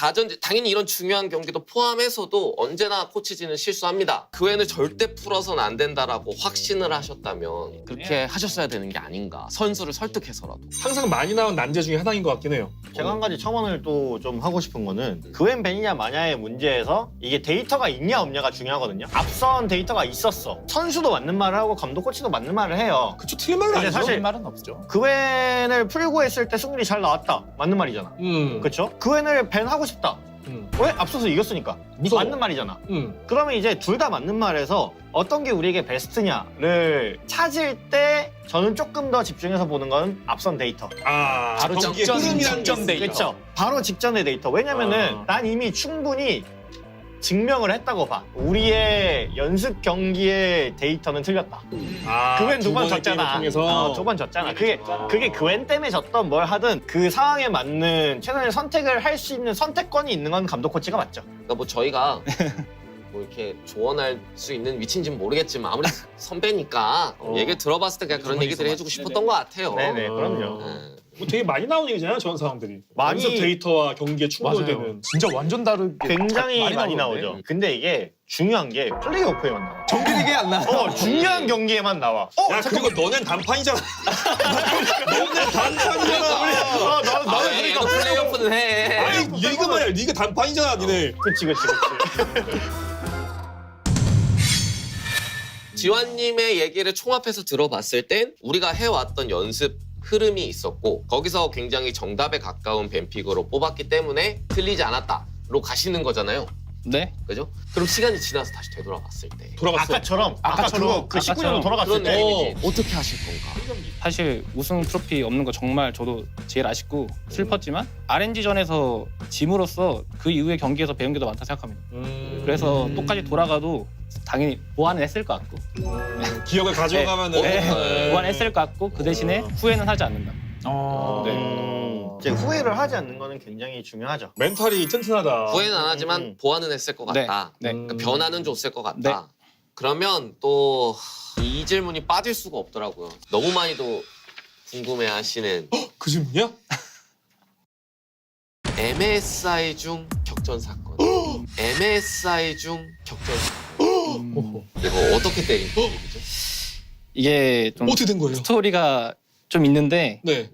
당연히 이런 중요한 경기도 포함해서도 언제나 코치진은 실수합니다. 그 애는 절대 풀어서는 안 된다라고 확신을 하셨다면 그렇게 하셨어야 되는 게 아닌가. 선수를 설득해서라도. 항상 많이 나온 난제 중에 하나인 것 같긴 해요. 제가 한 가지 첨언을 또 좀 하고 싶은 거는 그웬 벤이냐 마냐의 문제에서 이게 데이터가 있냐 없냐가 중요하거든요. 앞선 데이터가 있었어. 선수도 맞는 말을 하고 감독 코치도 맞는 말을 해요. 그쵸, 틀린 말은 아니죠. 사실 말은 없죠. 그웬을 풀고 했을 때 승률이 잘 나왔다. 맞는 말이잖아. 그쵸? 그웬을 밴하고 싶다. 왜? 앞서서 이겼으니까. 무서워. 맞는 말이잖아. 그러면 이제 둘 다 맞는 말에서 어떤 게 우리에게 베스트냐를 찾을 때 저는 조금 더 집중해서 보는 건 앞선 데이터. 바로 직전 데이터. 그렇죠. 바로 직전의 데이터. 왜냐면은 난 이미 충분히 증명을 했다고 봐. 우리의 연습 경기의 데이터는 틀렸다. 그웬 두 번 졌잖아. 두 번 졌잖아. 그게 그웬 때문에 졌던 뭘 하든 그 상황에 맞는 최선의 선택을 할 수 있는 선택권이 있는 건 감독 코치가 맞죠. 그러니까 뭐 저희가 뭐 이렇게 조언할 수 있는 위치인지는 모르겠지만 아무리 선배니까 얘기 들어봤을 때 그냥 그런 얘기들을 해주고 싶었던 것 같아요. 네네, 그럼요. 뭐 되게 많이 나오는 얘기잖아요, 저런 상황들이. 많이- 연습 데이터와 경기에 충돌되는. 진짜 완전 다르게 굉장히 많이 나오는데? 나오죠. 근데 이게 중요한 게 플레이오프에만 나와. 정규리그에 안 나와. 중요한 경기에만 나와. 야, 그리고 너넨 단판이잖아. 너넨 단판이잖아. 나는 얘도 플레이오프는 해. 아니, 리그만 해. 리그 단판이잖아, 니네. 그치. 지환님의 얘기를 총합해서 들어봤을 땐 우리가 해왔던 연습 흐름이 있었고 거기서 굉장히 정답에 가까운 뱀픽으로 뽑았기 때문에 틀리지 않았다로 가시는 거잖아요. 네. 그죠? 그럼 시간이 지나서 다시 되돌아봤을 때 아까처럼 그 19년으로 돌아갔을 그런 때 느낌이지. 어떻게 하실 건가? 사실 우승 트로피 없는 거 정말 저도 제일 아쉽고 슬펐지만 RNG전에서 짐으로써 그 이후의 경기에서 배운 게 더 많다 생각합니다. 그래서 똑같이 돌아가도 당연히 보완은 했을 것 같고 기억을 가져가면은 보완했을 것 같고 그 대신에 후회는 하지 않는다. 이제 후회를 하지 않는 거는 굉장히 중요하죠. 멘탈이 튼튼하다. 후회는 안 하지만 보완은 했을 것 같다. 네. 그러니까 변화는 줬을 것 같다. 그러면 또 이 질문이 빠질 수가 없더라고요. 너무 많이도 궁금해하시는 그 질문이야? MSI 중 격전 사건. MSI 중 격전 사건. 이거 어떻게 때린 얘기죠? 이게 좀 어떻게 된 거예요? 스토리가 좀 있는데 네.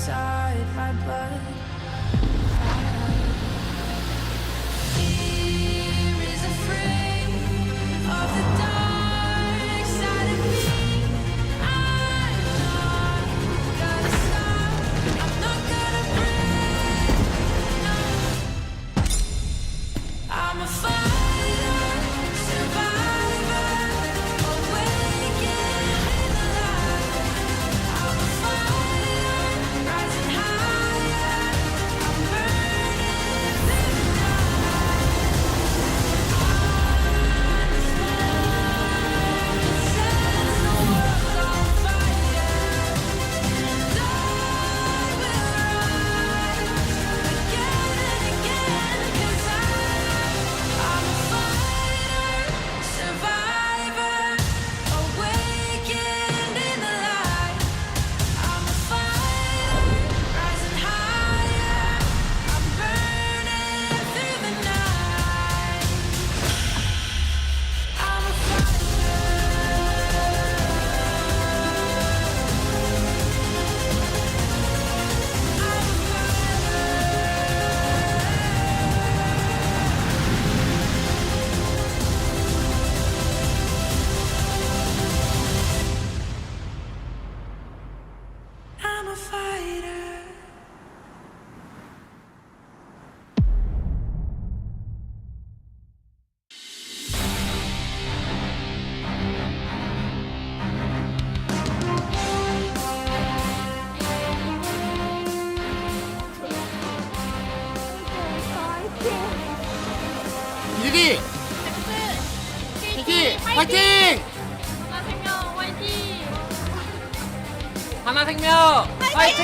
inside my blood. Fear is afraid of the dark side of me. I'm not gonna stop. I'm not gonna break. No. I'm a fighter, survivor, awakened in the light. I'm a fighter, rising higher. I'm burning through the night. Sets the world on fire, and I will rise again and again, 'cause I'm a fighter, survivor, awakened in the light. I'm a fighter, rising higher. I'm burning through the night. I'm a I'm a fighter. 이리디! KT 화이팅! 하나생명 화이팅!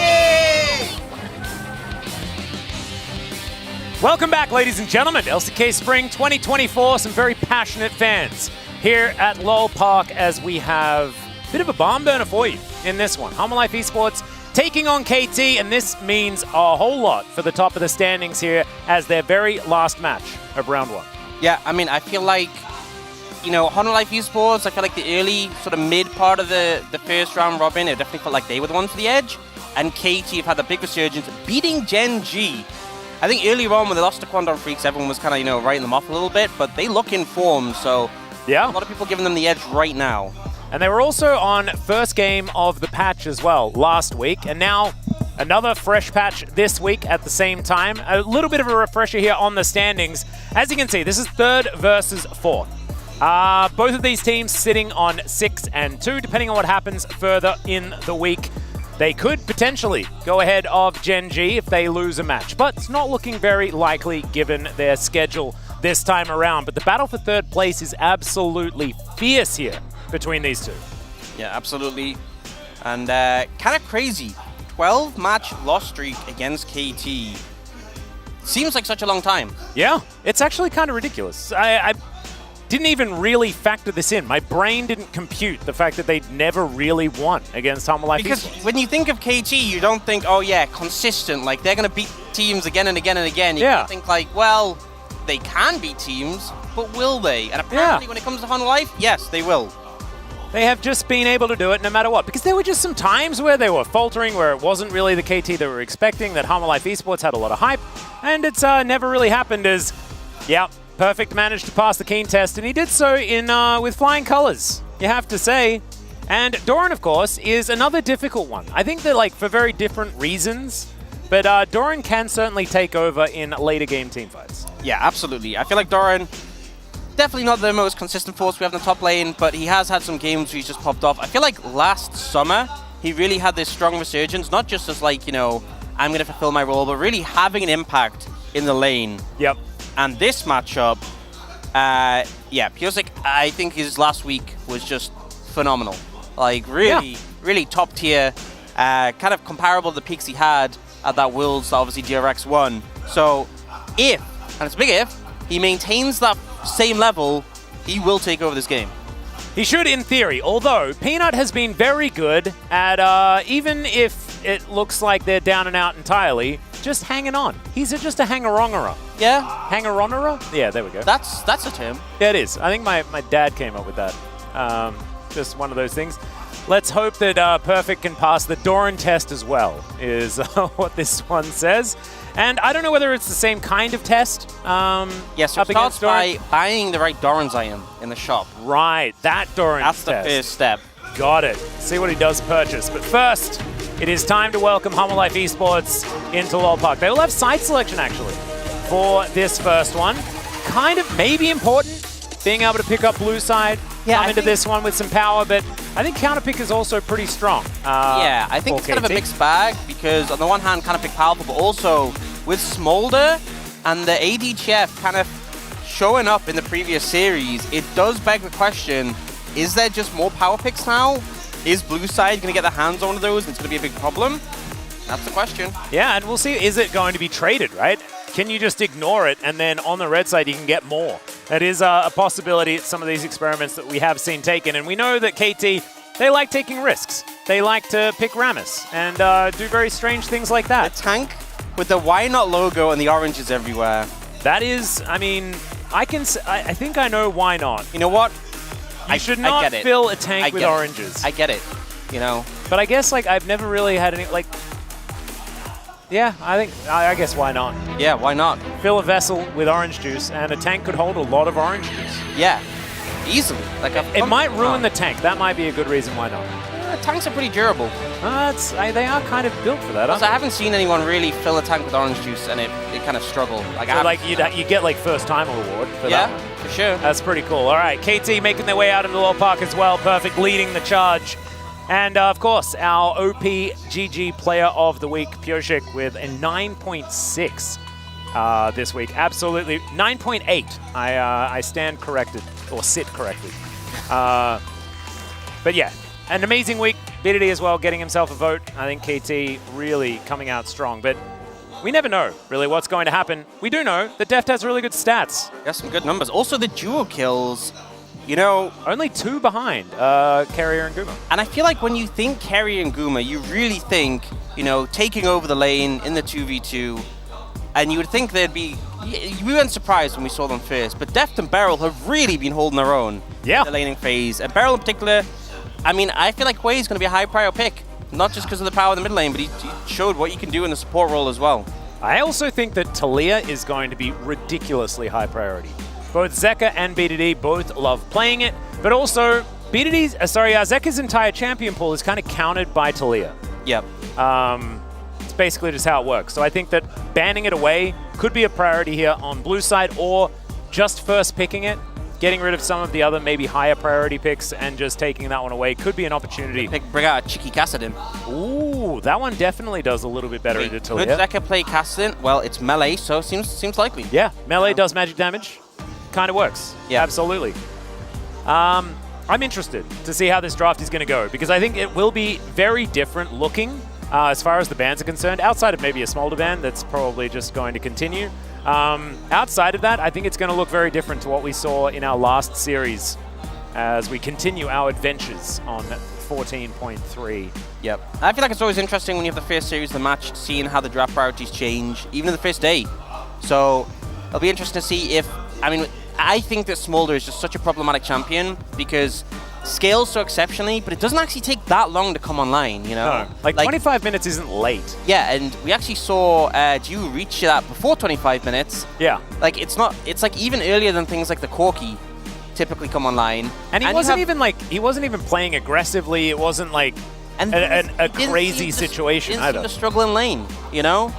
Welcome back, ladies and gentlemen, to LCK Spring 2024. Some very passionate fans here at LOL Park as we have a bit of a barn burner for you in this one. HLE Esports taking on KT, and this means a whole lot for the top of the standings here as their very last match of round one. Yeah, I mean, I feel like, you know, HLE Esports, I feel like the early sort of mid part of the first round robin, it definitely felt like they were the ones for the edge. And KT have had the big resurgence, beating Gen G. I think earlier on when they lost to Quandon Freaks, everyone was kind of, you know, writing them off a little bit, but they look in form, so yeah, a lot of people giving them the edge right now. And they were also on first game of the patch as well last week, and now another fresh patch this week at the same time. A little bit of a refresher here on the standings. As you can see, this is third versus fourth. Both of these teams sitting on 6 and 2, depending on what happens further in the week. They could potentially go ahead of Gen G if they lose a match, but it's not looking very likely given their schedule this time around. But the battle for third place is absolutely fierce here between these two. Yeah, absolutely. And kind of crazy. 12-match loss streak against KT. Seems like such a long time. Yeah, it's actually kind of ridiculous. I didn't even really factor this in. My brain didn't compute the fact that they'd never really won against HLE. Because when you think of KT, you don't think, oh yeah, consistent, like they're going to beat teams again and again and again. You think like, well, they can beat teams, but will they? And apparently when it comes to HLE, yes, they will. They have just been able to do it no matter what, because there were just some times where they were faltering, where it wasn't really the KT they were expecting, that HLE Esports had a lot of hype, and it's never really happened as, Perfect managed to pass the Keen test, and he did so in with flying colors, you have to say. And Doran, of course, is another difficult one. I think that, like, for very different reasons, but Doran can certainly take over in later game teamfights. Yeah, absolutely. I feel like Doran, definitely not the most consistent force we have in the top lane, but he has had some games where he's just popped off. I feel like last summer, he really had this strong resurgence, not just as like, you know, I'm going to fulfill my role, but really having an impact in the lane. Yep. And this matchup, Piosik, I think his last week was just phenomenal. Like, really, really top tier, kind of comparable to the peaks he had at that Worlds that obviously DRX won. So if, and it's a big if, he maintains that same level, he will take over this game. He should, in theory, although Peanut has been very good at, even if it looks like they're down and out entirely, just hanging on. He's just a hanger-ongerer. Yeah? Hanger-onerer? Yeah, there we go. That's a term. Yeah, it is. I think my dad came up with that. Just one of those things. Let's hope that Perfect can pass the Doran test as well, is what this one says. And I don't know whether it's the same kind of test. Yes, so it starts by buying the right Doran's item in the shop. Right, that Doran test. That's the first step. Got it. See what he does purchase. But first, it is time to welcome Humble Life Esports into LoL Park. They will have side selection, actually, for this first one. Kind of maybe important, being able to pick up blue side, come into this one with some power, but I think counterpick is also pretty strong. Yeah, I think it's kind of a mixed bag, because on the one hand, counterpick powerful, but also with Smolder and the ADTF kind of showing up in the previous series, it does beg the question, is there just more power picks now? Is blue side going to get their hands on one of those? It's going to be a big problem. That's the question. Yeah, and we'll see, is it going to be traded, right? Can you just ignore it, and then on the red side, you can get more? That is a possibility at some of these experiments that we have seen taken, and we know that KT, they like taking risks. They like to pick Rammus and do very strange things like that. The tank with the Why Not logo and the oranges everywhere. That is, I mean, I think I know why not. You know what? You should not fill a tank with oranges. I get it, you know. But I guess, like, I've never really had any, like... Yeah, I guess why not? Yeah, why not? Fill a vessel with orange juice, and a tank could hold a lot of orange juice. Yeah, easily. Like it might ruin the tank. That might be a good reason why not. Tanks are pretty durable. They are kind of built for that. I haven't seen anyone really fill a tank with orange juice and it kind of struggle. Like, you get like first time award for that one. For sure. That's pretty cool. All right, KT making their way out into the LoL Park as well. Perfect, leading the charge. And of course, our OP GG Player of the Week, Pioshik, with a 9.6 this week. Absolutely 9.8. I stand corrected, or sit corrected. But yeah, an amazing week. BDD as well, getting himself a vote. I think KT really coming out strong. But we never know, really, what's going to happen. We do know that Deft has really good stats. Got some good numbers. Also, the duo kills. You know, only 2 behind Carrier and Guma. And I feel like when you think Carrier and Guma, you really think, you know, taking over the lane in the 2v2, and you would think they'd be... We weren't surprised when we saw them first, but Deft and Beryl have really been holding their own in the laning phase. And Beryl in particular, I mean, I feel like Wei is going to be a high prior pick, not just because of the power in the mid lane, but he showed what he can do in the support role as well. I also think that Talia is going to be ridiculously high priority. Both Zeka and BDD both love playing it, but also Zeka's entire champion pool is kind of countered by Talia. Yep. It's basically just how it works. So I think that banning it away could be a priority here on blue side, or just first picking it, getting rid of some of the other maybe higher priority picks and just taking that one away could be an opportunity. Bring out Cheeky Kassadin. Ooh, that one definitely does a little bit better into Talia. Could Zeka play Kassadin? Well, it's melee, so seems likely. Yeah, melee does magic damage. Kind of works. Yeah, absolutely. I'm interested to see how this draft is going to go, because I think it will be very different looking as far as the bans are concerned, outside of maybe a Smolder ban that's probably just going to continue. Outside of that, I think it's going to look very different to what we saw in our last series as we continue our adventures on 14.3. Yep. I feel like it's always interesting when you have the first series of the match, seeing how the draft priorities change, even in the first day. So it'll be interesting to see if, I mean, I think that Smolder is just such a problematic champion because scales so exceptionally, but it doesn't actually take that long to come online, you know? No. Like 25 minutes isn't late. Yeah, and we actually saw Jiu reach that before 25 minutes. Yeah. Like, it's like even earlier than things like the Corki typically come online. And he wasn't even playing aggressively. It wasn't like a crazy situation either. Didn't struggle in lane, you know?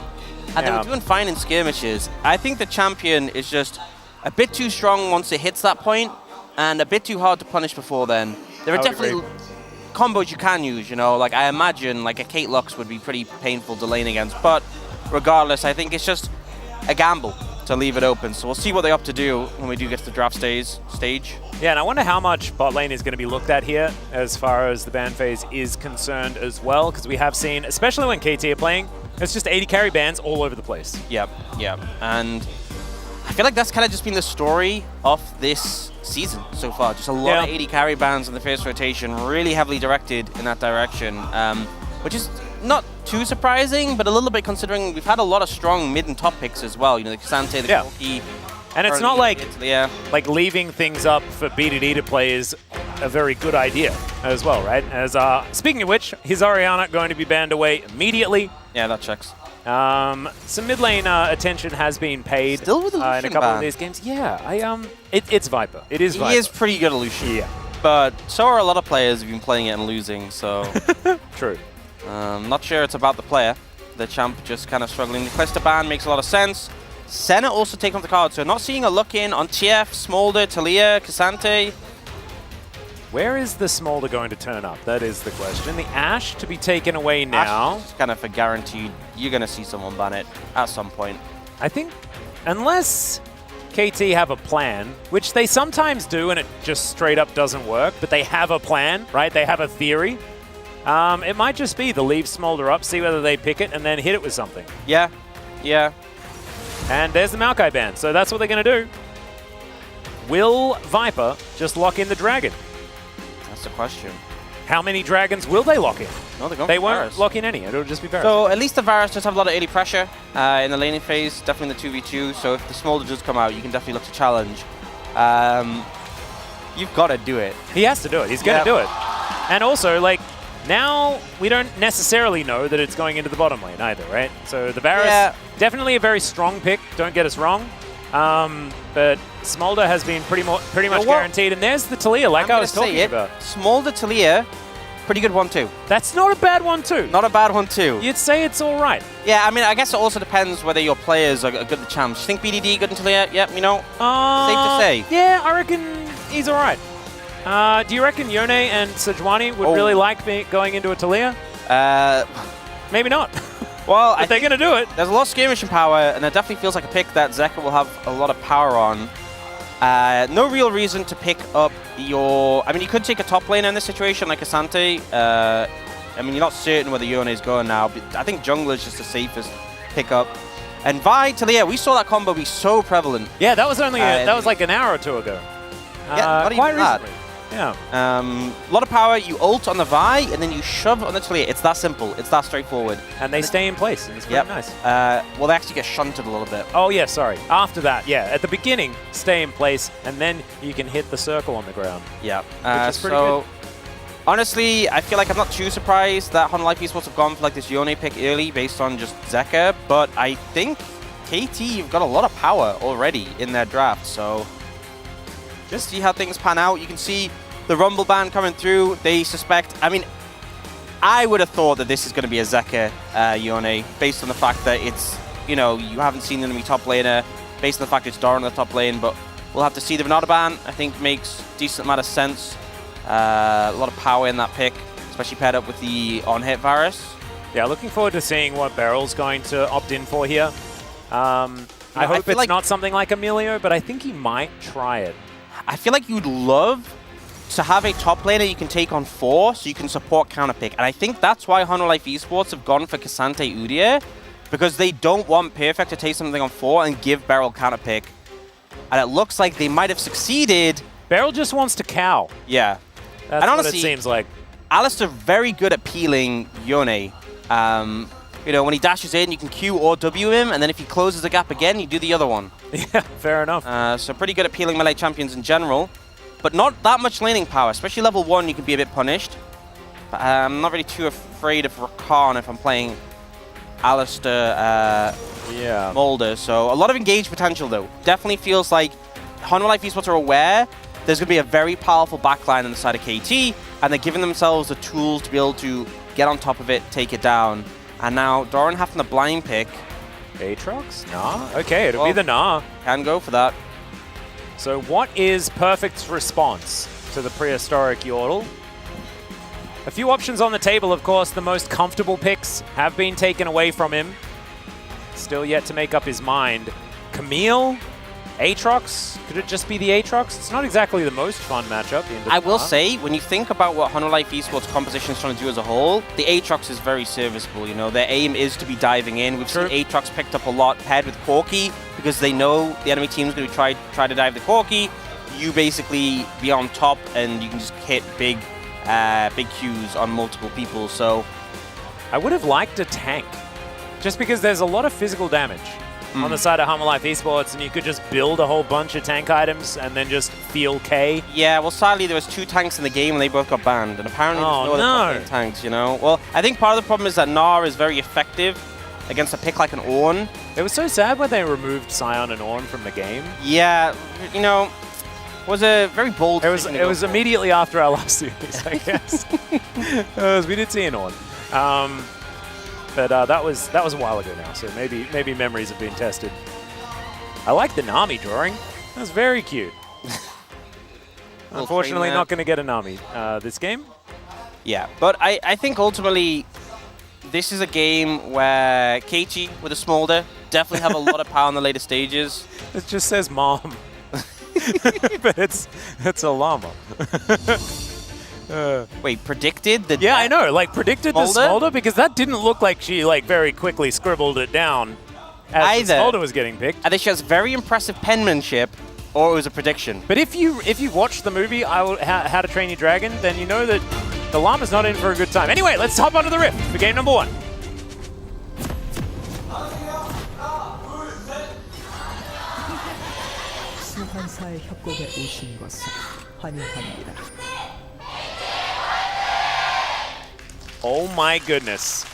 And they were doing fine in skirmishes. I think the champion is just a bit too strong once it hits that point, and a bit too hard to punish before then. There are definitely combos you can use, you know, like I imagine like a Kate Lux would be pretty painful to lane against, but regardless, I think it's just a gamble to leave it open. So we'll see what they opt to do when we do get to the draft stage. Yeah, and I wonder how much bot lane is going to be looked at here as far as the ban phase is concerned as well, because we have seen, especially when KT are playing, it's just 80 carry bans all over the place. Yep, and I feel like that's kind of just been the story of this season so far. Just a lot of 80 carry bans in the first rotation, really heavily directed in that direction, which is not too surprising, but a little bit considering we've had a lot of strong mid and top picks as well. You know, the Xante, the Corki. And it's not like leaving things up for BDD to play is a very good idea as well, right? As speaking of which, his Orianna going to be banned away immediately. Yeah, that checks. Some mid lane attention has been paid Still with the in a Lucian couple of ban. these games. Yeah, it's Viper. It is Viper. He is pretty good at Lucian. Yeah. But so are a lot of players who've been playing it and losing, so... True. Not sure it's about the player. The champ just kind of struggling. The Clister ban makes a lot of sense. Senna also taking off the card, so not seeing a look in on TF, Smolder, Talia, Cassante. Where is the Smolder going to turn up? That is the question. The Ashe to be taken away now. Ashe is kind of a guaranteed. You're going to see someone ban it at some point. I think, unless KT have a plan, which they sometimes do and it just straight up doesn't work, but they have a plan, right? They have a theory. It might just be the leave Smolder up, see whether they pick it, and then hit it with something. Yeah, yeah. And there's the Maokai ban, so that's what they're going to do. Will Viper just lock in the dragon? That's the question. How many dragons will they lock in? No, they're going they for won't Varus. lock in any. It'll just be Varus. So at least the Varus does have a lot of early pressure in the laning phase, definitely in the 2v2. So if the Smolder does come out, you can definitely look to challenge. You've got to do it. He has to do it. He's going to do it. And also, like, now we don't necessarily know that it's going into the bottom lane either, right? So the Varus, definitely a very strong pick. Don't get us wrong. But Smolder has been pretty much guaranteed. And there's the Talia, like I was talking about. Smolder, Talia, pretty good 1-2. That's not a bad 1-2. Not a bad 1-2. You'd say it's all right. Yeah, I mean, I guess it also depends whether your players are good at the champs. You think BDD good in Talia? Yep, you know, safe to say. Yeah, I reckon he's all right. Do you reckon Yone and Sejuani would really like going into a Talia? Maybe not. Well, but they're going to do it. There's a lot of skirmishing power, and it definitely feels like a pick that Zeka will have a lot of power on. No real reason to pick up your... I mean, you could take a top laner in this situation, like Asante. I mean, you're not certain whether Yone is going now, but I think jungler is just the safest pickup. And Vi, Talia, we saw that combo be so prevalent. Yeah, that was only that was like an hour or two ago. Yeah, not quite even that. recently. Yeah. A lot of power, you ult on the Vi, and then you shove on the Talia. It's that simple. It's that straightforward. And they stay in place, and it's very nice. Well, they actually get shunted a little bit. Oh, yeah, sorry. After that, yeah. At the beginning, stay in place, and then you can hit the circle on the ground. Yeah. Which is pretty good. Honestly, I feel like I'm not too surprised that Honor Life Esports have gone for like this Yone pick early based on just Zeka, but I think KT have got a lot of power already in their draft, so just see how things pan out. You can see the Rumble ban coming through. They suspect, I mean, I would have thought that this is going to be a Zeka Yone based on the fact that it's, you know, you haven't seen the enemy top laner, based on the fact it's Doran in the top lane, but we'll have to see. The Venata ban, I think, makes decent amount of sense. A lot of power in that pick, especially paired up with the on-hit Varus. Yeah, looking forward to seeing what Beryl's going to opt in for here. I hope it's not something like Emilio, but I think he might try it. I feel like you'd love to have a top laner you can take on 4 so you can support counterpick. And I think that's why Honor Life Esports have gone for Cassante Udyr, because they don't want Perfect to take something on 4 and give Beryl counterpick. And it looks like they might have succeeded. Beryl just wants to cow. Yeah. That's and what honestly, it seems like. Alistair very good at peeling Yone. You know, when he dashes in, you can Q or W him, and then if he closes the gap again, you do the other one. Yeah, fair enough. So pretty good at peeling melee champions in general, but not that much laning power. Especially level 1, you can be a bit punished. But I'm not really too afraid of Rakan if I'm playing Alistair Mulder. So a lot of engaged potential, though. Definitely feels like Honor Life Esports are aware there's going to be a very powerful backline on the side of KT, and they're giving themselves the tools to be able to get on top of it, take it down. And now Doran having the blind pick. Aatrox? Nah? Okay, it'll be the Nah. Can go for that. So what is Perfect's response to the prehistoric Yordle? A few options on the table, of course. The most comfortable picks have been taken away from him. Still yet to make up his mind. Camille? Aatrox? Could it just be the Aatrox? It's not exactly the most fun matchup. I will say, when you think about what Honor Life Esports composition is trying to do as a whole, the Aatrox is very serviceable. You know, their aim is to be diving in. We've seen Aatrox picked up a lot paired with Corki because they know the enemy team is going to try to dive the Corki. You basically be on top and you can just hit big Qs on multiple people. So I would have liked a tank, just because there's a lot of physical damage. on the side of Humble Life Esports, and you could just build a whole bunch of tank items and then just feel K. Yeah, well, sadly, there was 2 tanks in the game, and they both got banned. And apparently, there's no other top lane tanks, you know? Well, I think part of the problem is that Gnar is very effective against a pick like an Ornn. It was so sad when they removed Sion and Ornn from the game. Yeah, you know, was a very bold. It was immediately after our last series, I guess. We did see an Ornn. But that was a while ago now, so maybe memories have been tested. I like the Nami drawing. That was very cute. Unfortunately, not going to get a Nami this game. Yeah, but I think ultimately this is a game where KT with a Smolder definitely have a lot of power in the later stages. It just says mom. But it's a llama. Wait, predicted the I know, like predicted the Smolder? Smolder, because that didn't look like she like very quickly scribbled it down as the Smolder was getting picked. Either she has very impressive penmanship, or it was a prediction. But if you watch the movie How to Train Your Dragon, then you know that the llama's not in for a good time. Anyway, let's hop onto the Rift for game number 1. 수환사의 협곡에 오신 것을 환영합니다. Oh my goodness.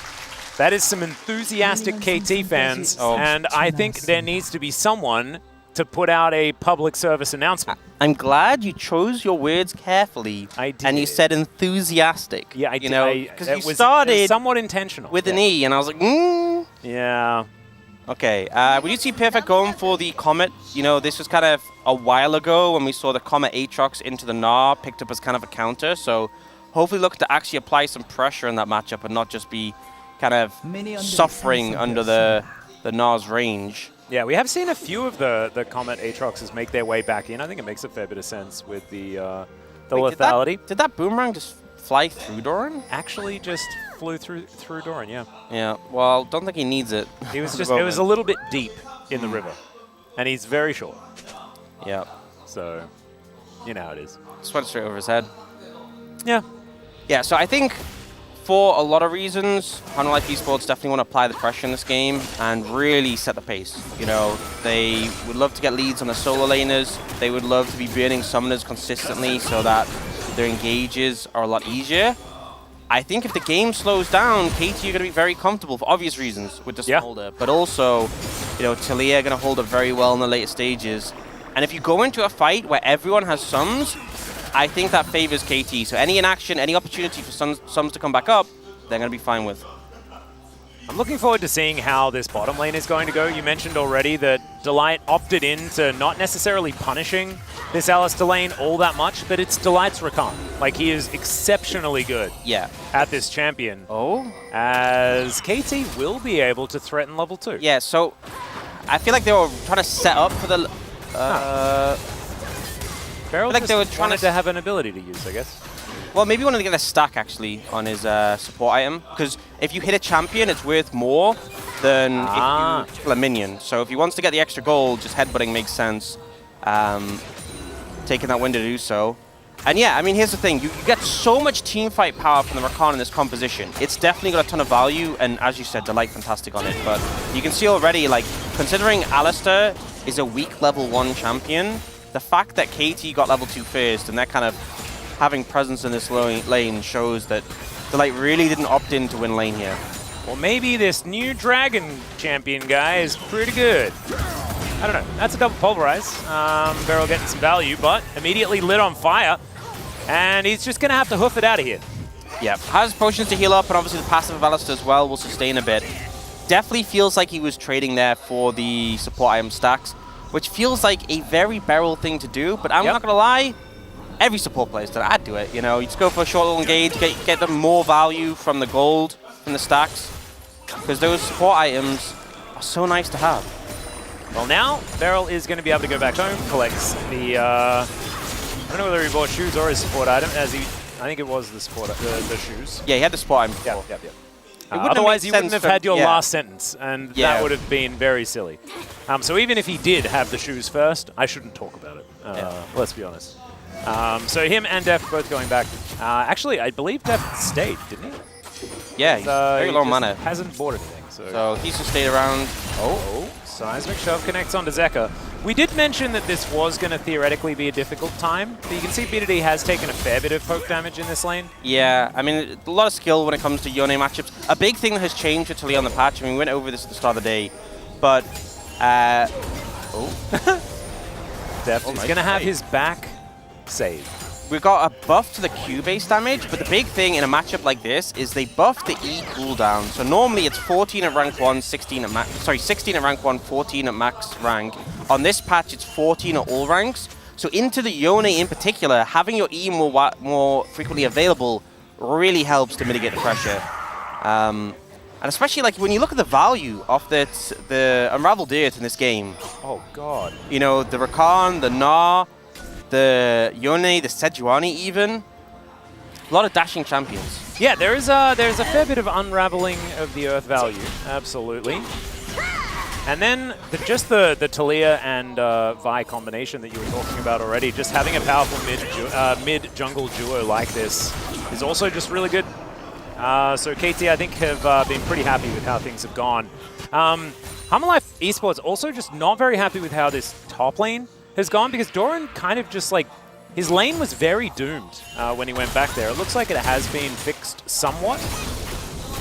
That is some enthusiastic KT fans, and I think there needs to be someone to put out a public service announcement. I'm glad you chose your words carefully. I did. And you said enthusiastic. Yeah, I did. You know, because you started somewhat intentional with an E, and I was like, Yeah. Okay, we did see Perfect going for the Comet. You know, this was kind of a while ago when we saw the Comet Aatrox into the Gnar, picked up as kind of a counter. So hopefully look to actually apply some pressure in that matchup and not just be kind of suffering under the Gnar's range. Yeah, we have seen a few of the Comet Aatroxes make their way back in. I think it makes a fair bit of sense with the lethality. Did that boomerang just fly through Doran? Actually just flew through Doran, yeah. Yeah, well, don't think he needs it. He was just, it was a little bit deep in the river. And he's very short. Yeah. So, you know how it is. Just went straight over his head. Yeah. Yeah, so I think for a lot of reasons, Hunter Life Esports definitely want to apply the pressure in this game and really set the pace. You know, they would love to get leads on the solo laners. They would love to be burning summoners consistently so that their engages are a lot easier. I think if the game slows down, KT are going to be very comfortable for obvious reasons with the Smolder. But also, you know, Talia are going to hold up very well in the later stages. And if you go into a fight where everyone has sums, I think that favors KT. So any inaction, any opportunity for sums to come back up, they're going to be fine with. I'm looking forward to seeing how this bottom lane is going to go. You mentioned already that Delight opted into not necessarily punishing this Alistair lane all that much, but it's Delight's Rakan. Like, he is exceptionally good at this champion. As KT will be able to threaten level 2. Yeah, so I feel like they were trying to set up for the... Beryl like they were trying to have an ability to use, I guess. Well, maybe wanted to get a stack, actually, on his support item. Because if you hit a champion, it's worth more than if you kill a minion. So if he wants to get the extra gold, just headbutting makes sense. Taking that window to do so. And yeah, I mean, here's the thing. You get so much teamfight power from the Rakan in this composition. It's definitely got a ton of value. And as you said, Delight fantastic on it. But you can see already, like, considering Alistair is a weak level 1 champion, the fact that KT got level 2 first and they're kind of having presence in this lane shows that Delight really didn't opt in to win lane here. Well, maybe this new Dragon champion guy is pretty good. I don't know. That's a double pulverize. Beryl getting some value, but immediately lit on fire. And he's just going to have to hoof it out of here. Yeah, has potions to heal up, and obviously the passive of Alistair as well will sustain a bit. Definitely feels like he was trading there for the support item stacks, which feels like a very Beryl thing to do, but I'm not going to lie, every support player does. I'd do it, you know. You just go for a short little engage, get them more value from the gold, from the stacks, because those support items are so nice to have. Well, now Beryl is going to be able to go back home, collects the, I don't know whether he bought shoes or his support item, as he, I think it was the support, the shoes. Yeah, he had the support item before. Yeah. Otherwise, you wouldn't have had your last sentence, and that would have been very silly. So even if he did have the shoes first, I shouldn't talk about it. Let's be honest. So him and Def both going back. Actually, I believe Def stayed, didn't he? Yeah, he's very low mana. Hasn't bought anything. So he's just stayed around. Seismic Shove connects onto Zeka. We did mention that this was going to theoretically be a difficult time, but you can see BDD has taken a fair bit of poke damage in this lane. Yeah, I mean, a lot of skill when it comes to Yone matchups. A big thing that has changed with HLE on the patch, I mean, we went over this at the start of the day, but... Deft is going to have his back save. We got a buff to the Q-base damage, but the big thing in a matchup like this is they buff the E cooldown. So normally it's 14 at rank 1, 16 at max. Sorry, 16 at rank 1, 14 at max rank. On this patch, it's 14 at all ranks. So into the Yone in particular, having your E more frequently available really helps to mitigate the pressure. And especially like when you look at the value of the Unraveled Earth in this game. Oh god. You know, the Rakan, the Na, the Yone, the Sejuani even. A lot of dashing champions. Yeah, there's a fair bit of unraveling of the Earth value, absolutely. And then just the Talia and Vi combination that you were talking about already, just having a powerful mid-jungle duo like this is also just really good. So KT, I think, have been pretty happy with how things have gone. Hammerlife Esports also just not very happy with how this top lane has gone, because Doran kind of just like, his lane was very doomed when he went back there. It looks like it has been fixed somewhat.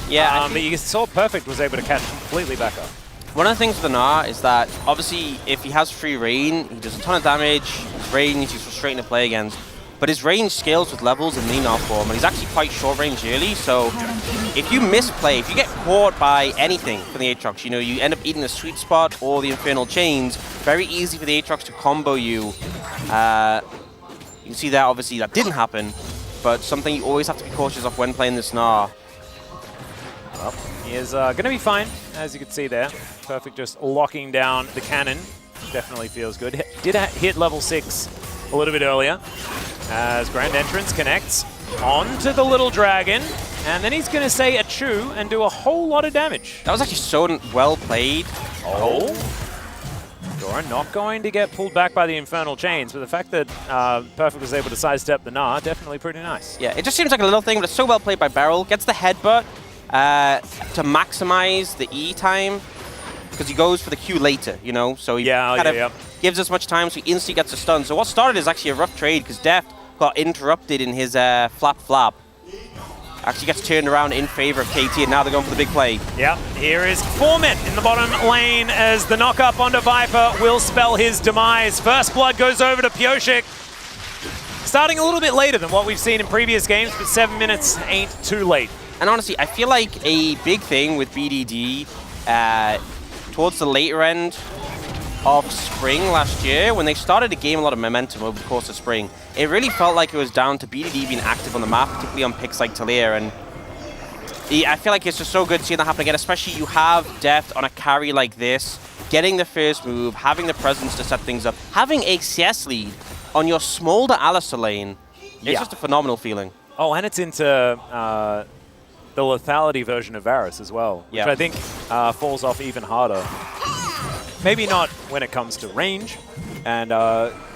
Yeah, but you saw Perfect was able to catch completely back up. One of the things with the Na is that obviously if he has free reign, he does a ton of damage, his range he's frustrating to play against. But his range scales with levels in Nina form, and he's actually quite short range early, so if you misplay, if you get caught by anything from the Aatrox, you know, you end up eating the sweet spot or the Infernal Chains, very easy for the Aatrox to combo you. You can see that obviously that didn't happen, but something you always have to be cautious of when playing this Na. Well, he is going to be fine, as you can see there. Perfect just locking down the cannon. Definitely feels good. Did hit level 6 a little bit earlier, as Grand Entrance connects onto the little dragon, and then he's going to say a chew and do a whole lot of damage. That was actually so well played. Oh. Doran not going to get pulled back by the Infernal Chains, but the fact that Perfect was able to sidestep the Na, definitely pretty nice. Yeah, it just seems like a little thing, but it's so well played by Beryl. Gets the headbutt to maximize the E time, because he goes for the Q later, you know? So he gives us much time, so he instantly gets a stun. So what started is actually a rough trade, because Deft got interrupted in his flap. Actually gets turned around in favor of KT, and now they're going for the big play. Yep, here is Foreman in the bottom lane as the knock-up onto Viper will spell his demise. First blood goes over to Pioshik. Starting a little bit later than what we've seen in previous games, but 7 minutes ain't too late. And honestly, I feel like a big thing with BDD towards the later end of spring last year, when they started to gain a lot of momentum over the course of spring, it really felt like it was down to BDD being active on the map, particularly on picks like Talia, and I feel like it's just so good seeing that happen again, especially you have Deft on a carry like this, getting the first move, having the presence to set things up, having a CS lead on your Smolder Alistar lane. It's just a phenomenal feeling. Oh, and it's into the lethality version of Varus as well, which I think falls off even harder. Maybe not when it comes to range and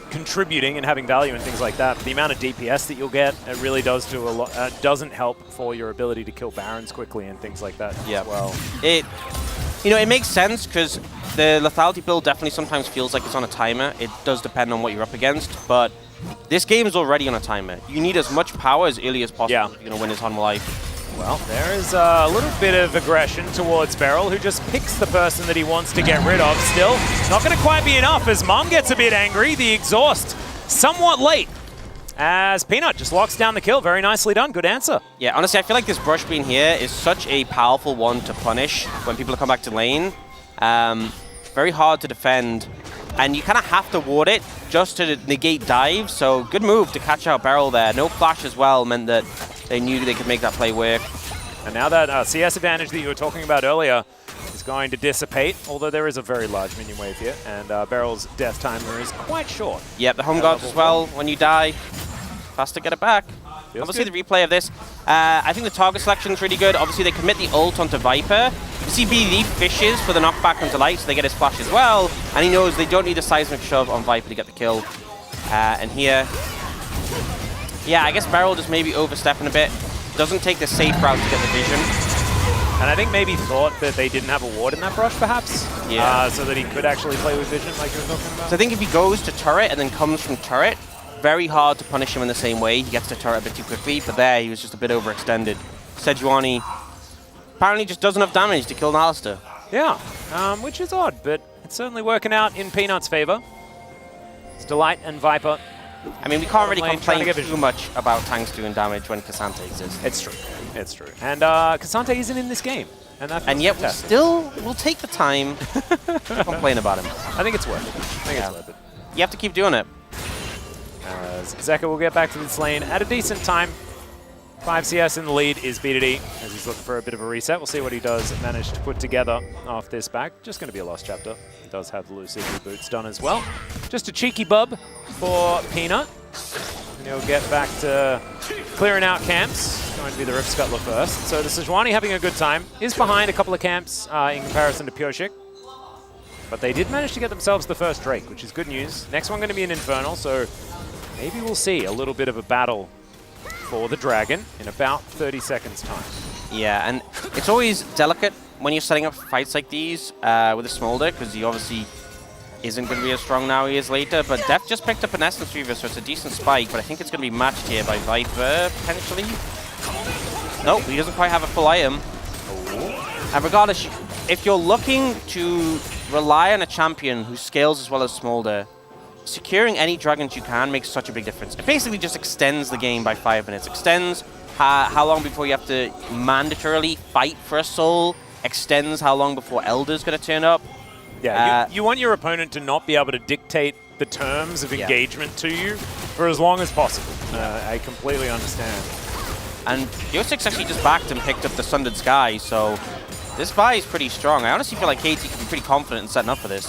contributing and having value and things like that, but the amount of DPS that you'll get, it really does do a lot. Doesn't help for your ability to kill Barons quickly and things like that as well. It makes sense, because the lethality build definitely sometimes feels like it's on a timer. It does depend on what you're up against, but this game is already on a timer. You need as much power as early as possible if you're going to win this on life. Well, there is a little bit of aggression towards Beryl, who just picks the person that he wants to get rid of. Still, not going to quite be enough as Mom gets a bit angry. The exhaust somewhat late, as Peanut just locks down the kill. Very nicely done. Good answer. Yeah, honestly, I feel like this brush beam here is such a powerful one to punish when people come back to lane. Very hard to defend, and you kind of have to ward it just to negate dive. So good move to catch out Beryl there. No flash as well meant that they knew they could make that play work. And now that CS advantage that you were talking about earlier is going to dissipate, although there is a very large minion wave here, and Beryl's death timer is quite short. Yep, the home guards as well. When you die, fast to get it back. Obviously, the replay of this, I think the target selection is really good. Obviously, they commit the ult onto Viper. You see BDD fishes for the knockback onto Light, so they get his flash as well. And he knows they don't need a seismic shove on Viper to get the kill. And here, yeah, I guess Beryl just maybe overstepping a bit. Doesn't take the safe route to get the vision. And I think maybe thought that they didn't have a ward in that brush, perhaps. Yeah. So that he could actually play with vision like you were talking about. So I think if he goes to turret and then comes from turret, very hard to punish him in the same way. He gets to turret a bit too quickly, but there he was just a bit overextended. Sejuani apparently just does enough damage to kill an Alistar. Yeah, which is odd, but it's certainly working out in Peanut's favor. It's Delight and Viper. I mean, we can't really Lane complain trying to too much about tanks doing damage when Cassante exists. It's true. It's true. And Cassante isn't in this game. And yet we still will take the time to complain about him. I think it's worth it. I think it's worth it. You have to keep doing it. Zeka will get back to this lane at a decent time. 5 CS in the lead is BDD as he's looking for a bit of a reset. We'll see what he does manage to put together off this back. Just going to be a lost chapter. He does have the Lucifer boots done as well. Just a cheeky bub for Peanut. And he'll get back to clearing out camps. It's going to be the Rift Scuttler first. So the Sejuani having a good time. Is behind a couple of camps in comparison to Pureshik. But they did manage to get themselves the first Drake, which is good news. Next one going to be an Infernal, so maybe we'll see a little bit of a battle for the Dragon in about 30 seconds time. Yeah, and it's always delicate when you're setting up fights like these with a Smolder, because he obviously isn't going to be as strong now he is later, but Def just picked up an Essence Reaver, so it's a decent spike, but I think it's going to be matched here by Viper, potentially. Nope, he doesn't quite have a full item. And regardless, if you're looking to rely on a champion who scales as well as Smolder, securing any dragons you can makes such a big difference. It basically just extends the game by 5 minutes. Extends how long before you have to mandatorily fight for a soul. Extends how long before Elder's going to turn up. Yeah, you want your opponent to not be able to dictate the terms of engagement to you for as long as possible. I completely understand. And Yo6 actually just backed and picked up the Sundered Sky, so this buy is pretty strong. I honestly feel like KT can be pretty confident in setting up for this.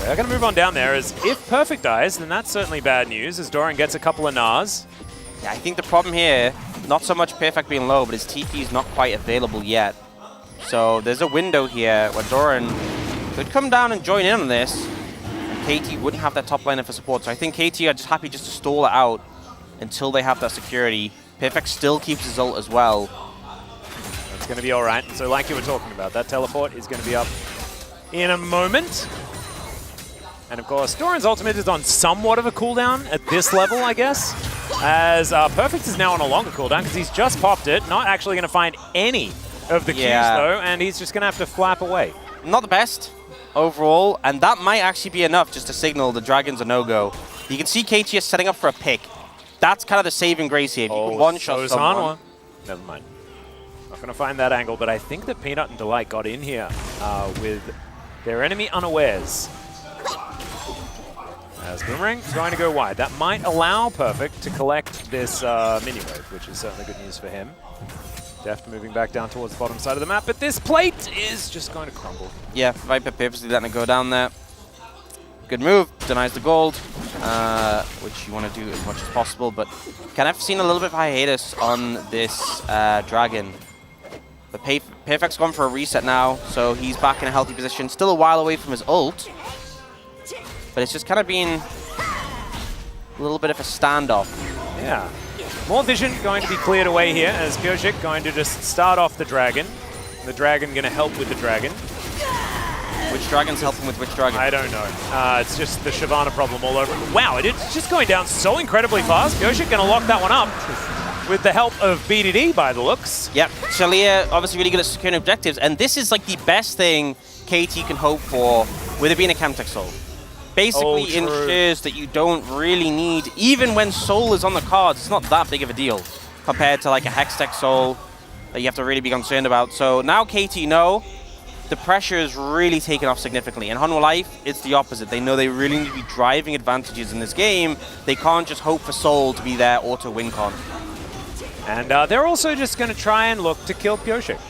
They're going to move on down there, as if Perfect dies, then that's certainly bad news, as Doran gets a couple of Nars. Yeah, I think the problem here, not so much Perfect being low, but his TP is not quite available yet. So there's a window here where Doran could come down and join in on this, and KT wouldn't have that top liner for support. So I think KT are just happy just to stall it out until they have that security. Perfect still keeps his ult as well. That's going to be all right. So like you were talking about, that teleport is going to be up in a moment. And of course, Doran's ultimate is on somewhat of a cooldown at this level, I guess. As Perfect is now on a longer cooldown because he's just popped it. Not actually going to find any of the Qs though, and he's just going to have to flap away. Not the best overall, and that might actually be enough just to signal the Dragon's a no-go. You can see KT is setting up for a pick. That's kind of the saving grace here. If you can one-shot someone. Never mind. Not going to find that angle, but I think that Peanut and Delight got in here with their enemy unawares. As Boomerang is going to go wide. That might allow Perfect to collect this mini wave, which is certainly good news for him. Deft moving back down towards the bottom side of the map, but this plate is just going to crumble. Yeah, Viper purposely letting it go down there. Good move, denies the gold, which you want to do as much as possible, but kind of seen a little bit of hiatus on this Dragon. But Perfect's gone for a reset now, so he's back in a healthy position. Still a while away from his ult, but it's just kind of been a little bit of a standoff. Yeah. More vision going to be cleared away here as Pureshik going to just start off the Dragon. The Dragon going to help with the Dragon. Which Dragon's helping with which Dragon? I don't know. It's just the Shyvana problem all over. Wow, it's just going down so incredibly fast. Pureshik going to lock that one up with the help of BDD by the looks. Yep, Shalia obviously really good at securing objectives, and this is like the best thing KT can hope for with it being a Camtech Soul. Basically ensures that you don't really need, even when Soul is on the cards, it's not that big of a deal compared to like a Hextech Soul that you have to really be concerned about. So now KT know the pressure is really taken off significantly. And Hanwha Life, it's the opposite. They know they really need to be driving advantages in this game. They can't just hope for Soul to be their auto win con. And they're also just going to try and look to kill Pureshik.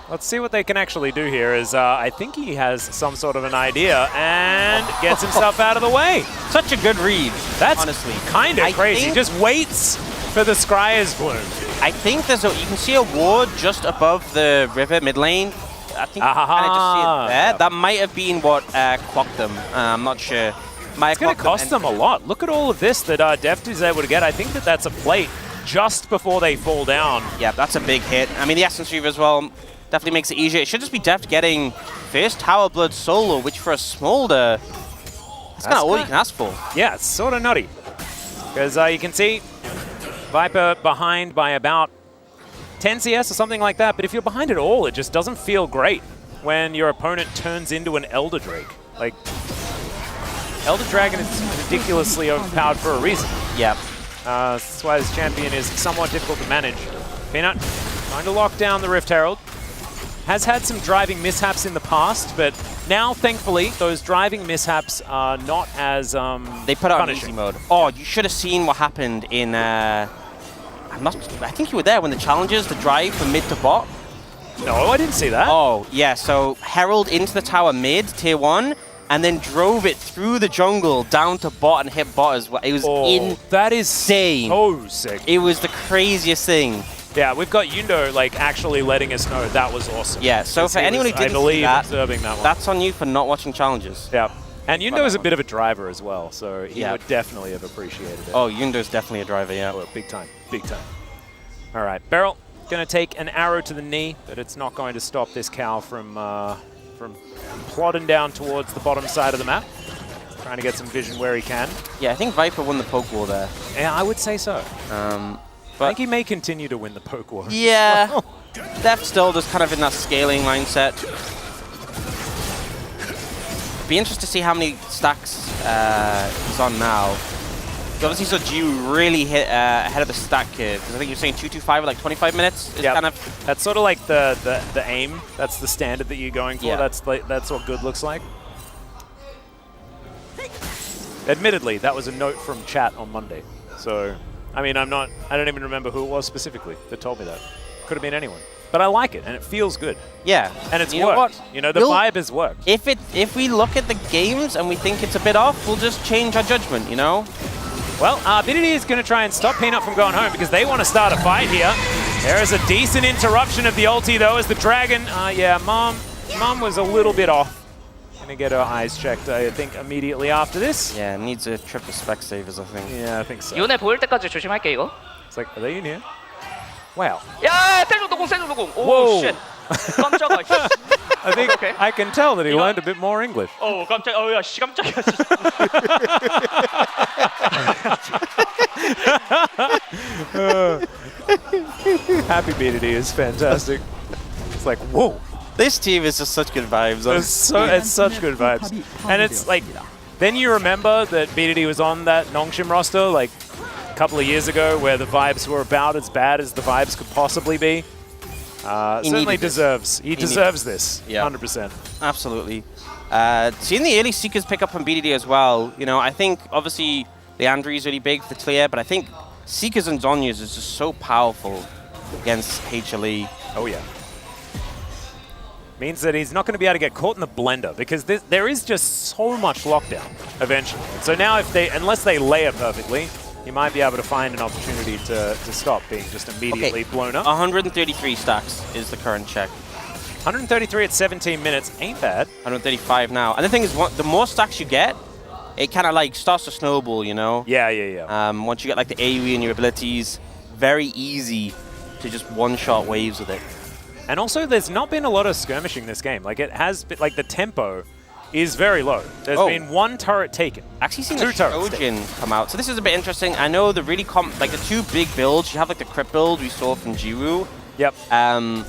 Let's see what they can actually do here, as I think he has some sort of an idea and gets himself out of the way. Such a good read, That's honestly. Kind of crazy. He just waits for the Scryer's Bloom. I think there's a, you can see a ward just above the river mid lane. I think you can kind of just see it there. Yep. That might have been what clocked them. I'm not sure. It's going to cost them a lot. Look at all of this that Deft is able to get. I think that that's a plate just before they fall down. Yeah, that's a big hit. I mean, the Essence Reaver as well. definitely makes it easier. It should just be Deft getting first Tower Blood solo, which for a Smolder, that's kind of all you can ask for. Yeah, it's sort of nutty. Because you can see Viper behind by about 10 CS or something like that, but if you're behind at all, it just doesn't feel great when your opponent turns into an Elder Drake. Like, Elder Dragon is ridiculously overpowered for a reason. Yep. That's why this champion is somewhat difficult to manage. Peanut trying to lock down the Rift Herald. Has had some driving mishaps in the past, but now, thankfully, those driving mishaps are not as they put it on punishing. easy mode. Oh, you should have seen what happened in... I think you were there when the challenges, the drive from mid to bot. No, I didn't see that. Oh, yeah, so Herald into the tower mid, tier 1, and then drove it through the jungle down to bot and hit bot as well. It was insane. That is so sick. It was the craziest thing. Yeah, we've got Yundo like actually letting us know that was awesome. Yeah, so for anyone who didn't see that, observing that one. That's on you for not watching challenges. Yeah, and Yundo is a bit of a driver as well, so he would definitely have appreciated it. Oh, Yundo's definitely a driver, yeah. Oh, big time, big time. All right, Beryl going to take an arrow to the knee, but it's not going to stop this cow from plodding down towards the bottom side of the map, trying to get some vision where he can. Yeah, I think Viper won the poke war there. Yeah, I would say so. But I think he may continue to win the poke war. Yeah, Deft still just kind of in that scaling mindset. Be interested to see how many stacks he's on now. You obviously saw Jiu really hit ahead of the stack curve, because I think you're saying 225 with like 25 minutes. Yeah, kind of that's sort of like the aim. That's the standard that you're going for. Yeah. That's what good looks like. Admittedly, that was a note from chat on Monday. So, I mean, I don't even remember who it was specifically that told me that. Could have been anyone. But I like it, and it feels good. Yeah. And it's You know worked. what? You know, the vibe has worked. If we look at the games and we think it's a bit off, we'll just change our judgment, you know? Well, BDD is going to try and stop Peanut from going home because they want to start a fight here. There is a decent interruption of the ulti, though, as the Dragon... yeah, Mom was a little bit off. Going to get her eyes checked, I think, immediately after this. Yeah, needs a trip to spec savers, I think. Yeah, I think so. 이번에 보일 때까지 조심할게, 이거. It's like, are they in here? Wow. 야, 세조도 공, 세조도 공. Whoa. 오, 쉣. 깜짝아. I think I can tell that he learned a bit more English. 깜짝. 야, 씨, 깜짝이야. Happy BDD is fantastic. It's like, whoa. This team is just such good vibes. It's such good vibes. And it's like, then you remember that BDD was on that Nongshim roster like a couple of years ago where the vibes were about as bad as the vibes could possibly be. Certainly deserves. He deserves this. Yeah. 100%. Absolutely. Seeing the early Seekers pick up from BDD as well, you know, I think obviously the Andrew is really big for clear, but I think Seekers and Zhonya's is just so powerful against HLE. Oh yeah. Means that he's not going to be able to get caught in the blender because there is just so much lockdown eventually. So now unless they lay it perfectly, he might be able to find an opportunity to stop being just immediately blown up. 133 stacks is the current check. 133 at 17 minutes ain't bad. 135 now. And the thing is, the more stacks you get, it kind of like starts to snowball, you know? Yeah. Once you get like the AoE and your abilities, very easy to just one-shot waves with it. And also, there's not been a lot of skirmishing this game. Like, it has been, like, the tempo is very low. There's been one turret taken. Actually seen two the turrets Shojin come out. So this is a bit interesting. I know the really like the two big builds, you have like the crit build we saw from Jiwoo. Yep. And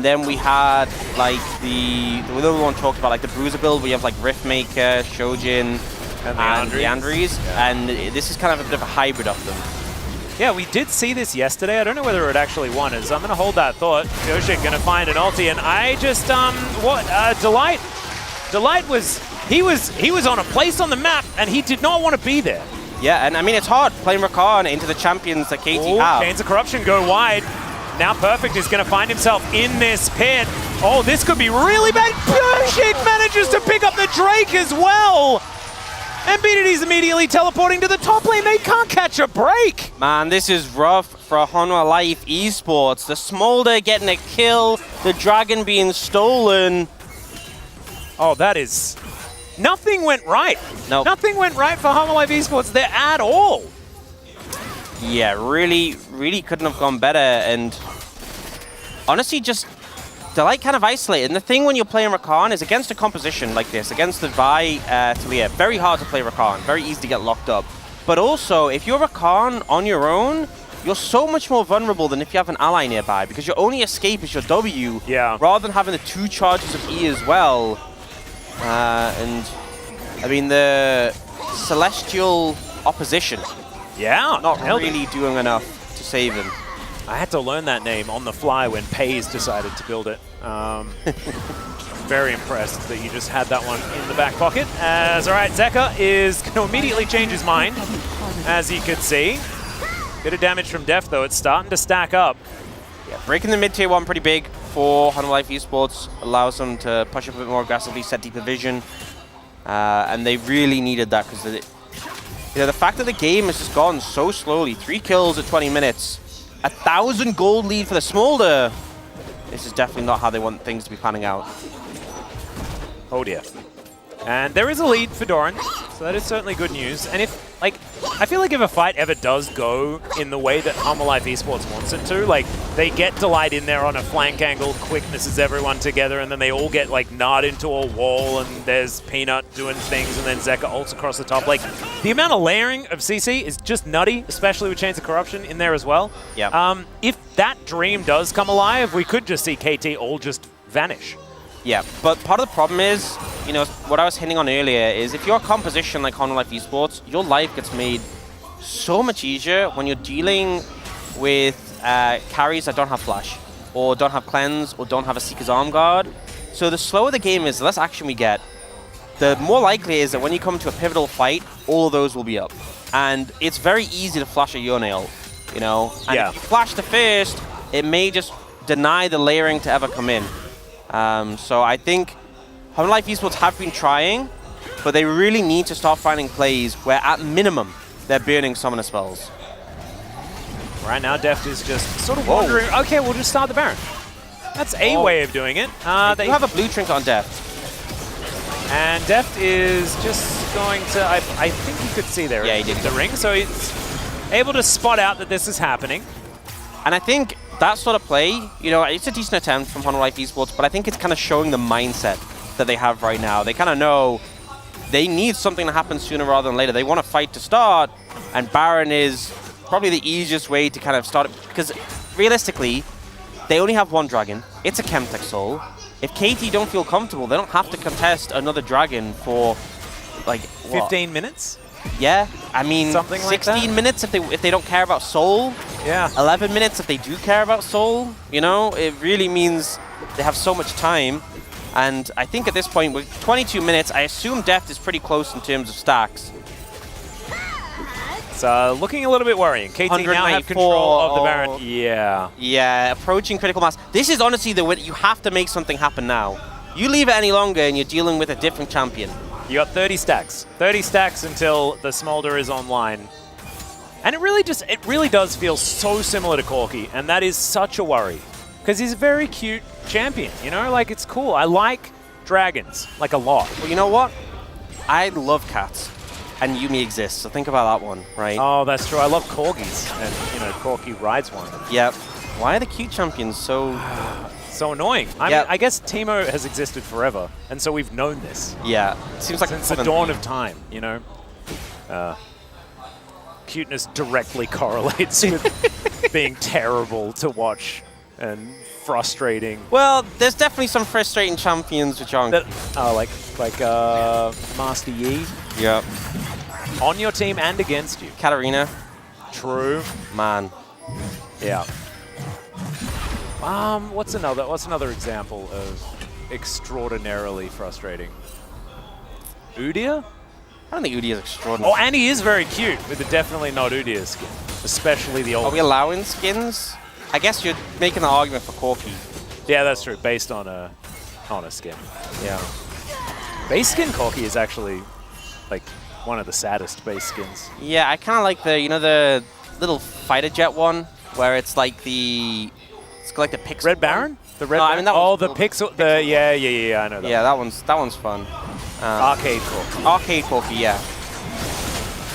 then we had like the other one talked about like the Bruiser build where you have like Riftmaker, Shojin, and the Andries. Yeah. And this is kind of a bit of a hybrid of them. Yeah, we did see this yesterday. I don't know whether it actually won. I'm going to hold that thought. Yoshik going to find an ulti, and I just, Delight was, he was on a place on the map, and he did not want to be there. Yeah, and I mean, it's hard playing Rakan into the champions that KT have. Chains of Corruption go wide. Now Perfect is going to find himself in this pit. Oh, this could be really bad. Yoshik manages to pick up the Drake as well. And BDD's immediately teleporting to the top lane. They can't catch a break. Man, this is rough for Honor Life Esports. The Smolder getting a kill, the Dragon being stolen. Oh, that is... Nothing went right. Nope. Nothing went right for Honor Life Esports there at all. Yeah, really couldn't have gone better. And honestly, just they're like kind of isolated. And the thing when you're playing Rakan is against a composition like this, against the Vi Talia, very hard to play Rakan, very easy to get locked up. But also, if you're Rakan on your own, you're so much more vulnerable than if you have an ally nearby, because your only escape is your W, rather than having the 2 charges of E as well. And I mean, the Celestial opposition, not really doing enough to save him. I had to learn that name on the fly when Pays decided to build it. Very impressed that you just had that one in the back pocket. As all right, Zeka is going to immediately change his mind, as you could see. Bit of damage from Def though, it's starting to stack up. Yeah, breaking the mid-tier 1 pretty big for Life Esports, allows them to push up a bit more aggressively, set deeper vision. And they really needed that, because the fact that the game has just gone so slowly, 3 kills at 20 minutes, 1,000 gold lead for the Smolder. This is definitely not how they want things to be panning out. Oh dear. And there is a lead for Doran, so that is certainly good news. And if, like, I feel like if a fight ever does go in the way that Life Esports wants it to, like, they get Delight in there on a flank angle, quicknesses everyone together, and then they all get, like, gnawed into a wall, and there's Peanut doing things, and then Zeka ults across the top. Like, the amount of layering of CC is just nutty, especially with Chains of Corruption in there as well. Yeah. If that dream does come alive, we could just see KT all just vanish. Yeah, but part of the problem is, you know, what I was hinting on earlier is if you're a composition like Life Esports, your life gets made so much easier when you're dealing with carries that don't have flash, or don't have cleanse, or don't have a Seeker's Arm Guard. So the slower the game is, the less action we get, the more likely is that when you come to a pivotal fight, all of those will be up. And it's very easy to flash a Yone, you know? And if you flash the first, it may just deny the layering to ever come in. So I think Life Esports have been trying, but they really need to start finding plays where, at minimum, they're burning summoner spells. Right now, Deft is just sort of wondering, okay, we'll just start the Baron. That's a way of doing it. They have a blue trinket on Deft. And Deft is just going to, I think you could see there the ring, so he's able to spot out that this is happening. And I think that sort of play, you know, it's a decent attempt from Life Esports, but I think it's kind of showing the mindset that they have right now. They kind of know they need something to happen sooner rather than later. They want a fight to start, and Baron is probably the easiest way to kind of start it, because realistically, they only have 1 dragon. It's a Chemtech Soul. If KT don't feel comfortable, they don't have to contest another dragon for, like, 15 minutes? Yeah, I mean, something like 16 minutes if they don't care about Soul. Yeah. 11 minutes if they do care about Soul. You know, it really means they have so much time. And I think at this point, with 22 minutes, I assume Deft is pretty close in terms of stacks. It's looking a little bit worrying. KT now have control of the Baron. Yeah. Yeah, approaching critical mass. This is honestly the way that you have to make something happen now. You leave it any longer and you're dealing with a different champion. You got 30 stacks. 30 stacks until the Smolder is online. And it really does feel so similar to Corki, and that is such a worry. Because he's a very cute champion, you know? Like, it's cool. I like dragons, like, a lot. Well, you know what? I love cats. And Yumi exists, so think about that one, right? Oh, that's true. I love corgis, and, you know, Corki rides one. Yep. Why are the cute champions so... so annoying? I mean, I guess Teemo has existed forever, and so we've known this. Yeah. It seems like since the dawn of time, you know? Cuteness directly correlates with being terrible to watch and frustrating. Well, there's definitely some frustrating champions which aren't... like Master Yi. Yep. On your team and against you. Katarina. True. Man. Yeah. What's another example of extraordinarily frustrating? Udyr? I don't think Udyr is extraordinary. Oh, and he is very cute with the definitely not Udyr skin, especially the old. Are we allowing skins? I guess you're making an argument for Corki. Yeah, that's true. Based on a skin. Yeah. Base skin Corki is actually like one of the saddest base skins. Yeah, I kind of like the little fighter jet one where it's like the the pixel. Red Baron? The red. No, I mean that the pixel. Yeah. I know that. Yeah, that one's fun. Arcade Corki. Arcade Corki, yeah.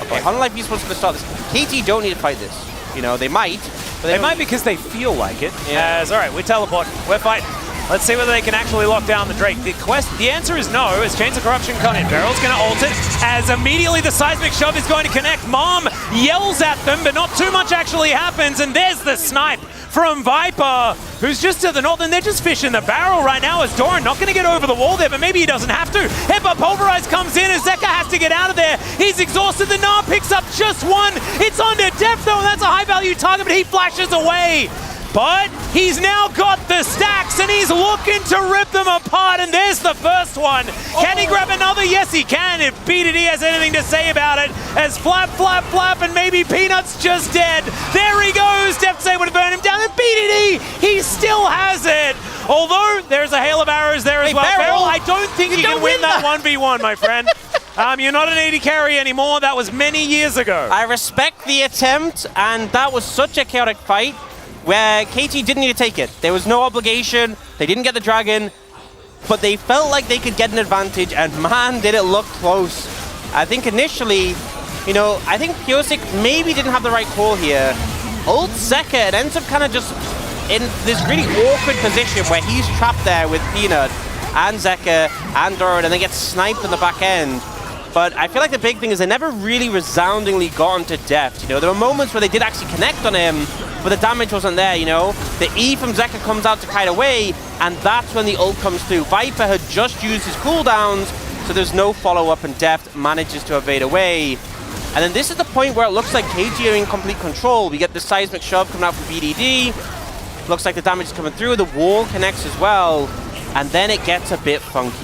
Okay, Life Esports going to start this. KT don't need to fight this. You know, they might. But they might because they feel like it. Yeah. All right, we teleport. We're fighting. Let's see whether they can actually lock down the Drake. The answer is no, as Chains of Corruption come in. Beryl's going to ult it, as immediately the seismic shove is going to connect. Mom yells at them, but not too much actually happens, and there's the snipe from Viper, who's just to the north, and they're just fishing the barrel right now as Doran not going to get over the wall there, but maybe he doesn't have to. Headbutt Pulverize comes in as Zeka has to get out of there. He's exhausted. The Gnar picks up just one. It's onto Depth though, and that's a high-value target, but he flashes away. But he's now got the stacks, and he's looking to rip them apart, and there's the first one. Can he grab another? Yes, he can, if BDD has anything to say about it, as Flap, Flap, Flap, and maybe Peanut's just dead. There he goes. Deft's able to burn him down, and BDD, he still has it. Although there's a hail of arrows there as well. Beryl, I don't think you can win that 1v1, my friend. You're not an 80 carry anymore. That was many years ago. I respect the attempt, and that was such a chaotic fight where KT didn't need to take it. There was no obligation. They didn't get the dragon, but they felt like they could get an advantage, and man, did it look close. I think initially, you know, I think Pyosik maybe didn't have the right call here. Ult Zeka, it ends up kind of just in this really awkward position where he's trapped there with Peanut and Zeka and Doran, and they get sniped in the back end. But I feel like the big thing is they never really resoundingly got onto Deft. You know, there were moments where they did actually connect on him, but the damage wasn't there, you know? The E from Zeka comes out to kite away, and that's when the ult comes through. Viper had just used his cooldowns, so there's no follow-up, and Deft manages to evade away. And then this is the point where it looks like KG are in complete control. We get the seismic shove coming out from BDD. Looks like the damage is coming through. The wall connects as well, and then it gets a bit funky.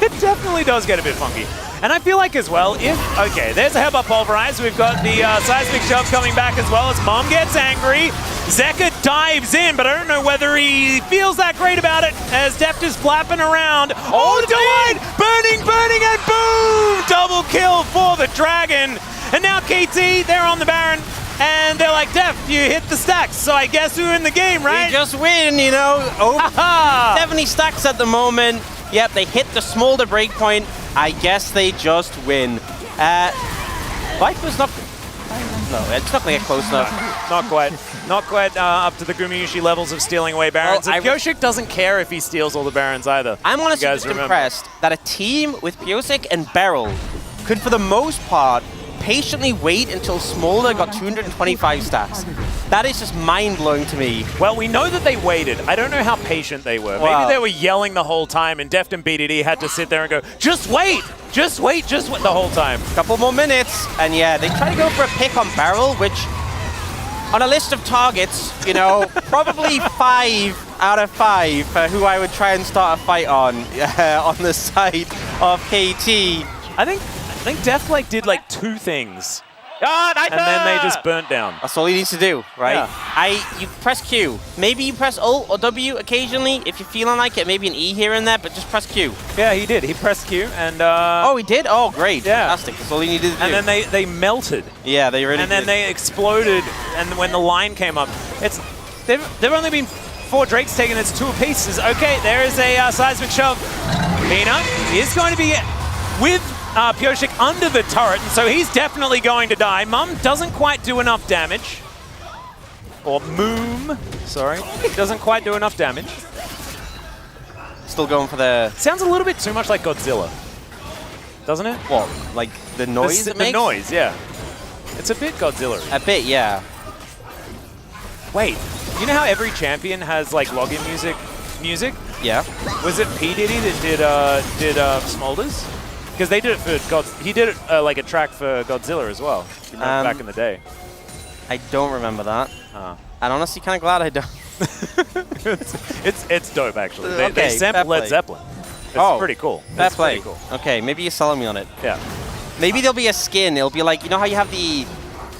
It definitely does get a bit funky. And I feel like as well, okay, there's a Headbutt Pulverize. We've got the seismic shove coming back as well as Mom gets angry. Zeka dives in, but I don't know whether he feels that great about it as Deft is flapping around. Oh, Delight! Burning, and boom! Double kill for the Dragon. And now KT, they're on the Baron, and they're like, Deft, you hit the stacks, so I guess we're in the game, right? We just win, you know. Over 70 stacks at the moment. Yep, they hit the smolder breakpoint. I guess they just win. Viper's not... No, it's not going to get close enough. Not quite. Not quite up to the Gumayushi levels of stealing away Barons. Well, Pyosik doesn't care if he steals all the Barons either. I'm honestly just impressed that a team with Pyosik and Beryl could, for the most part, patiently wait until Smolder got 225 stacks. That is just mind-blowing to me. Well, we know that they waited. I don't know how patient they were. Wow. Maybe they were yelling the whole time, and Deft and BDD had to sit there and go, just wait, just wait, just wait the whole time. Couple more minutes, and yeah, they try to go for a pick on Beryl, which, on a list of targets, you know, probably 5 out of 5 who I would try and start a fight on the side of KT. I think Deft did 2 things. And then they just burnt down. That's all he needs to do, right? Yeah. You press Q. Maybe you press Alt or W occasionally if you're feeling like it. Maybe an E here and there, but just press Q. Yeah, he did. He pressed Q and... Oh, he did? Oh, great. Yeah. Fantastic. That's all he needed to do. And then they melted. Yeah, they really did. And then they exploded, and when the line came up, they've only been 4 Drakes taken. It's 2 apiece. Okay, there is a seismic shove. Peanut is going to be with... Pyosik under the turret, and so he's definitely going to die. Mum doesn't quite do enough damage. Or Moom, sorry. Doesn't quite do enough damage. Still going for the... Sounds a little bit too much like Godzilla. Doesn't it? What? Like the noise it makes? The noise, yeah. It's a bit Godzilla. A bit, yeah. Wait, you know how every champion has login music? Yeah. Was it P. Diddy that did Smolders? Because they did it for he did it like a track for Godzilla as well. Back in the day. I don't remember that. I'm honestly kind of glad I don't. it's dope actually. Okay, they sampled Led Zeppelin. It's pretty cool. That's pretty cool. Okay, maybe you're selling me on it. Yeah. Maybe there'll be a skin. It'll be like, you know how you have the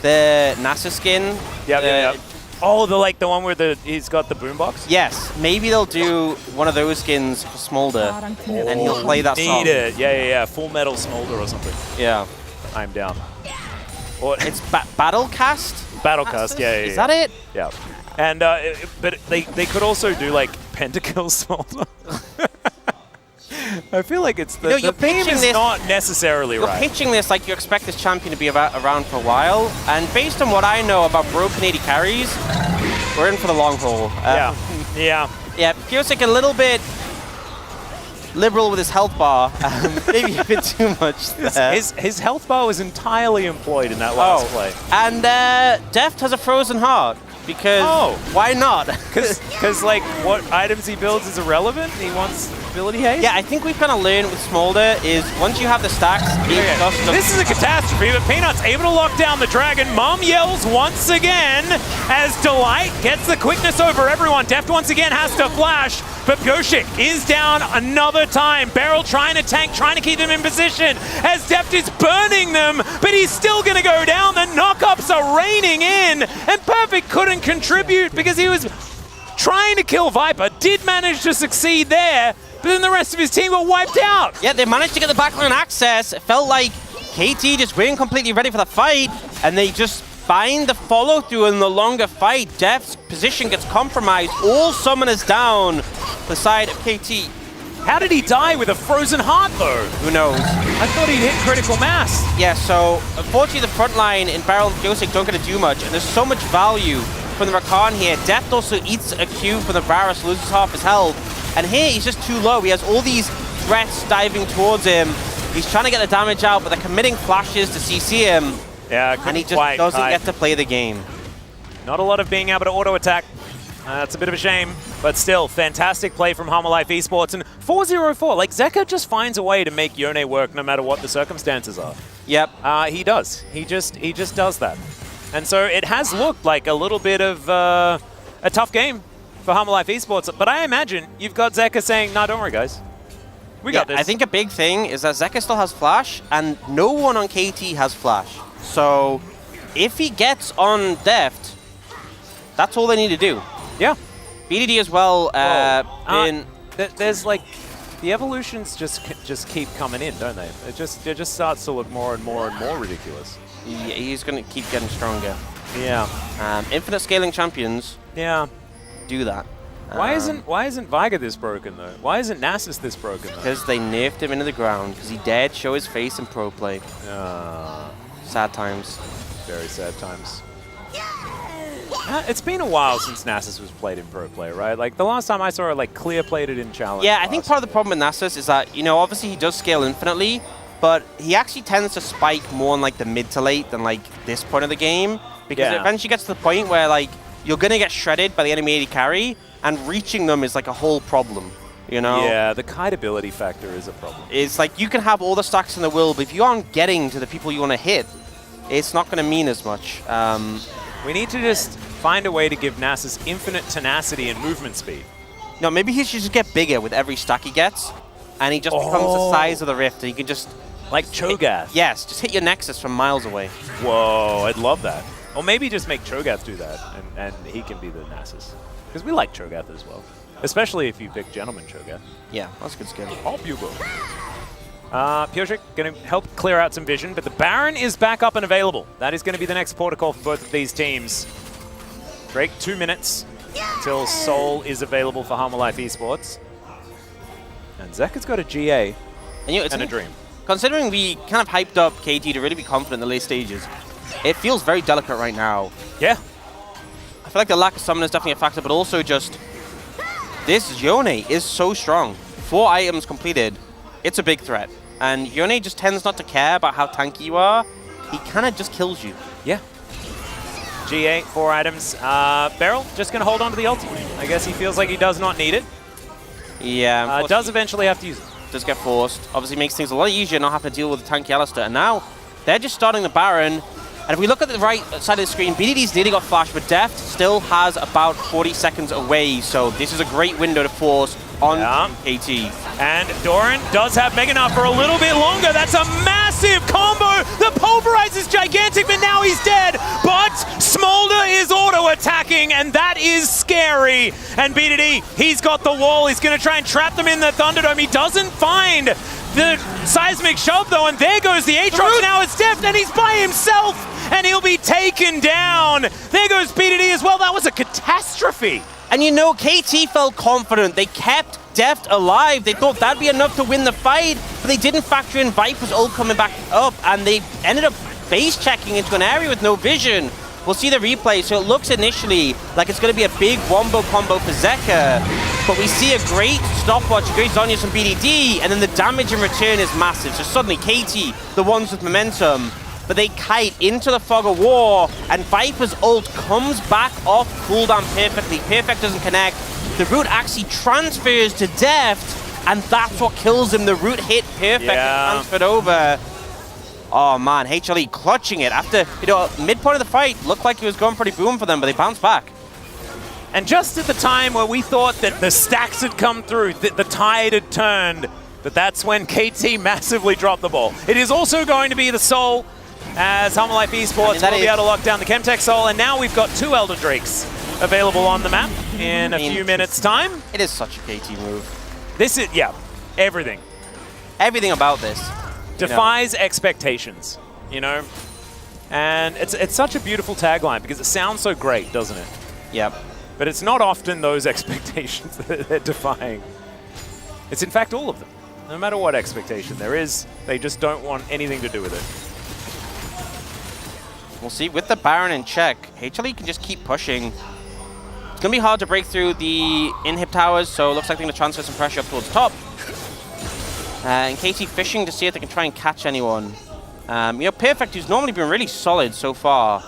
NASA skin? Yeah. Oh, the one where he's got the boombox? Yes. Maybe they'll do one of those skins for Smolder, and he'll play that song. Need it. Yeah. Full Metal Smolder or something. Yeah. I'm down. Or it's Battlecast? Battlecast, yeah. Is that it? Yeah. And but they could also do Pentakill Smolder. I feel like it's the theme is not necessarily right. You're pitching this like you expect this champion to be around for a while, and based on what I know about broken 80 carries, we're in for the long haul. Yeah. Yeah, Piosik a little bit liberal with his health bar. Maybe a bit too much there. His health bar was entirely employed in that last play. And Deft has a frozen heart. Because why not? Because like what items he builds is irrelevant. He wants ability haste. Yeah, I think we've kind of learned with Smolder is once you have the stacks, this is a catastrophe. But Peanut's able to lock down the dragon. Mom yells once again as Delight gets the quickness over everyone. Deft once again has to flash, but Piosik is down another time. Beryl trying to tank, trying to keep them in position as Deft is burning them, but he's still going to go down. The knockups are raining in, and Perfect couldn't contribute because he was trying to kill Viper, did manage to succeed there, but then the rest of his team got wiped out. Yeah, they managed to get the backline access. It felt like KT just weren't completely ready for the fight, and they just find the follow-through in the longer fight. Deft's position gets compromised. All summoners down the side of KT. How did he die with a frozen heart, though? Who knows? I thought he'd hit critical mass. Yeah, so unfortunately the front line in Beryl and Piosik don't get to do much, and there's so much value from the Rakan here. Deft also eats a Q from the Varus, loses half his health, and here he's just too low. He has all these threats diving towards him. He's trying to get the damage out, but they're committing flashes to CC him. Yeah, and he just doesn't get to play the game. Not a lot of being able to auto-attack. That's a bit of a shame, but still, fantastic play from Life Esports. And 4-0-4, like, Zeka just finds a way to make Yone work no matter what the circumstances are. Yep. He does. He just does that. And so it has looked like a little bit of a tough game for Life Esports, but I imagine you've got Zeka saying, "No, don't worry, guys. We got this." I think a big thing is that Zeka still has Flash, and no one on KT has Flash. So if he gets on Deft, that's all they need to do. Yeah. BDD as well. There's like the evolutions just keep coming in, don't they? It just starts to look more and more and more ridiculous. Yeah, he's gonna keep getting stronger. Yeah. Infinite scaling champions. Yeah. Do that. Why isn't Viger this broken though? Why isn't Nasus this broken though? Because they nerfed him into the ground. Because he dared show his face in pro play. Sad times. Very sad times. It's been a while since Nasus was played in pro play, right? Like the last time I saw it, like clear played it in challenge. Yeah, I think part of the problem with Nasus is that, you know, obviously he does scale infinitely, but he actually tends to spike more in like the mid to late than like this point of the game, because it eventually gets to the point where like you're gonna get shredded by the enemy AD carry, and reaching them is like a whole problem. You know? Yeah, the kite ability factor is a problem. It's like you can have all the stacks in the world, but if you aren't getting to the people you want to hit, it's not going to mean as much. We need to just find a way to give Nasus infinite tenacity and movement speed. No, maybe he should just get bigger with every stack he gets, and he just becomes the size of the rift, and he can just... Like Cho'Gath. Yes, just hit your Nexus from miles away. Whoa, I'd love that. Or maybe just make Cho'Gath do that, and he can be the Nasus. Because we like Cho'Gath as well. Especially if you pick Gentleman Cho'Gath. Yeah, that's a good skill. Off you go. Piotr going to help clear out some vision, but the Baron is back up and available. That is going to be the next protocol for both of these teams. Drake, 2 minutes until Soul is available for Life Esports. And Zeka's got a GA and a Dream. Considering we kind of hyped up KT to really be confident in the late stages, it feels very delicate right now. Yeah. I feel like the lack of summon is definitely a factor, but also just this Yone is so strong. 4 items completed. It's a big threat. And Yone just tends not to care about how tanky you are. He kind of just kills you. Yeah. GA, 4 items. Beryl just going to hold on to the ultimate. I guess he feels like he does not need it. Yeah. Does eventually have to use it. Does get forced. Obviously makes things a lot easier not having to deal with the tanky Alistar. And now they're just starting the Baron. And if we look at the right side of the screen, BDD's nearly got flash, but Deft still has about 40 seconds away. So this is a great window to force on KT. And Doran does have Mega Knight for a little bit longer. That's a massive combo. The Pulverize is gigantic, but now he's dead. But Smolder is auto-attacking, and that is scary. And BDD, he's got the wall. He's going to try and trap them in the Thunderdome. He doesn't find the seismic shove, though, and there goes the Aatrox. Now it's Deft, and he's by himself, and he'll be taken down. There goes BDD as well. That was a catastrophe. And you know, KT felt confident. They kept Deft alive. They thought that'd be enough to win the fight, but they didn't factor in Viper's ult coming back up, and they ended up base checking into an area with no vision. We'll see the replay, so it looks initially like it's going to be a big wombo combo for Zeka. But we see a great stopwatch, a great Zhonya's from BDD, and then the damage in return is massive. So suddenly KT, the ones with momentum, but they kite into the Fog of War, and Viper's ult comes back off cooldown perfectly. Perfect doesn't connect. The root actually transfers to Deft, and that's what kills him. The root hit Perfect and transferred over. Oh man, HLE clutching it after, midpoint of the fight, looked like it was going pretty boom for them, but they bounced back. And just at the time where we thought that the stacks had come through, that the tide had turned, but that's when KT massively dropped the ball. It is also going to be the Soul, as Humble Life Esports will be able to lock down the Chemtech Soul, and now we've got 2 Elden Drakes available on the map in a few minutes' time. It is such a KT move. This is, everything. Everything about this. Defies expectations, And it's such a beautiful tagline because it sounds so great, doesn't it? Yep. But it's not often those expectations that they're defying. It's in fact all of them. No matter what expectation there is, they just don't want anything to do with it. We'll see, with the Baron in check, HLE can just keep pushing. It's going to be hard to break through the inhib towers, so it looks like they're going to transfer some pressure up towards top. And KT fishing to see if they can try and catch anyone. Perfect, who's normally been really solid so far,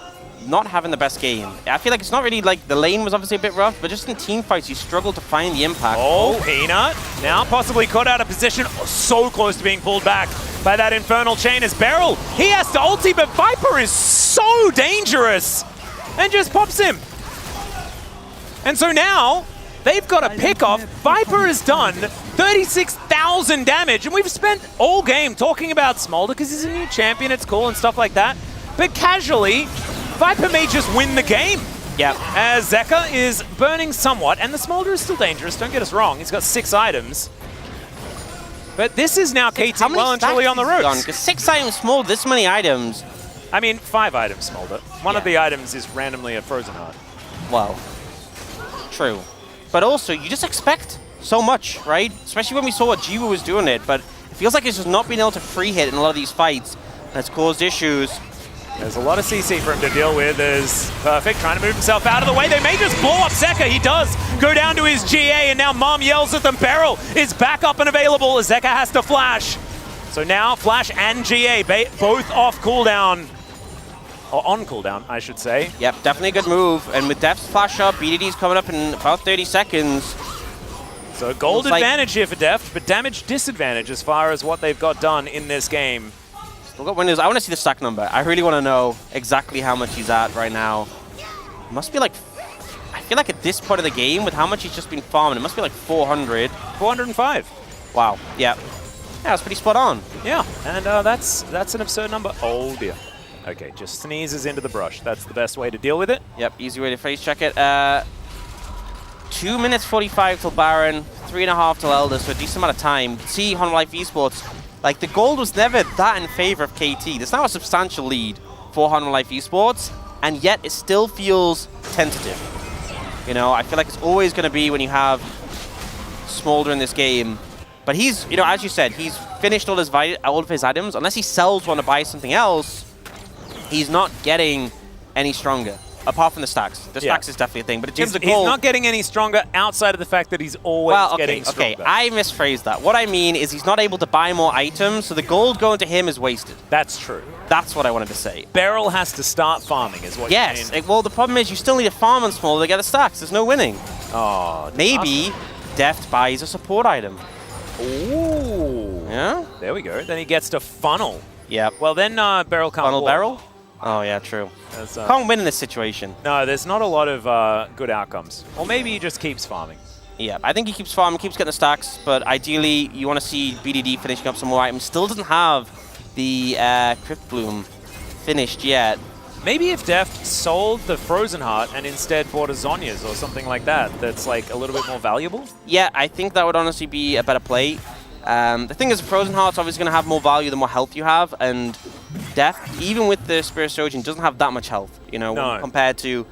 not having the best game. I feel like it's not really like the lane was obviously a bit rough, but just in team fights, you struggle to find the impact. Oh, Peanut now possibly caught out of position, so close to being pulled back by that Infernal Chain as Beryl. He has to ulti, but Viper is so dangerous and just pops him. And so now they've got a pick off. Viper has done 36,000 damage, and we've spent all game talking about Smolder because he's a new champion, it's cool and stuff like that. But casually, Viper may just win the game. Yeah. As Zeka is burning somewhat, and the Smolder is still dangerous, don't get us wrong. He's got 6 items. But this is now KT well and truly on the ropes. Because 6 items Smolder, this many items. I mean, 5 items Smolder. One of the items is randomly a Frozen Heart. Wow. True. But also, you just expect so much, right? Especially when we saw what Jiwa was doing it, but it feels like it's just not being able to free hit in a lot of these fights. That's caused issues. There's a lot of CC for him to deal with as Perfect trying to move himself out of the way. They may just blow up Zeka. He does go down to his GA, and now Mom yells at them. Beryl is back up and available as Zeka has to flash. So now Flash and GA both off cooldown. Or on cooldown, I should say. Yep, definitely a good move. And with Deft's flash up, BDD's coming up in about 30 seconds. So gold advantage here for Deft, but damage disadvantage as far as what they've got done in this game. Still got winners. I want to see the stack number. I really want to know exactly how much he's at right now. It must be like, I feel like at this point of the game, with how much he's just been farming, it must be like 400. 405. Wow, yeah. Yeah, that's pretty spot on. Yeah, and that's an absurd number. Oh dear. Okay, just sneezes into the brush. That's the best way to deal with it. Yep, easy way to face check it. 2 minutes 45 till Baron, 3.5 till Elder, so a decent amount of time. See Humble Life Esports, like the gold was never that in favor of KT. There's now a substantial lead for Humble Life Esports, and yet it still feels tentative. I feel like it's always going to be when you have Smolder in this game. But he's, as you said, he's finished all of his items. Unless he sells one to buy something else, he's not getting any stronger, apart from the stacks. The stacks is definitely a thing, but in terms of gold... He's not getting any stronger outside of the fact that he's always getting stronger. Okay, I misphrased that. What I mean is he's not able to buy more items, so the gold going to him is wasted. That's true. That's what I wanted to say. Beryl has to start farming, is what you're saying. Yes, well, the problem is you still need a farm on Smolder to get the stacks. There's no winning. Oh, maybe Deft buys a support item. Ooh. Yeah? There we go. Then he gets to funnel. Yep. Well, then Beryl can't funnel walk. Beryl? Oh, yeah, true. Can't win in this situation. No, there's not a lot of good outcomes. Or maybe he just keeps farming. Yeah, I think he keeps farming, keeps getting the stacks, but ideally you want to see BDD finishing up some more items. Still doesn't have the Crypt Bloom finished yet. Maybe if Deft sold the Frozen Heart and instead bought a Zhonya's or something like that, that's like a little bit more valuable? Yeah, I think that would honestly be a better play. The thing is, Frozen Heart's obviously going to have more value the more health you have, and Deft, even with the Spirit Surgeon, doesn't have that much health, compared to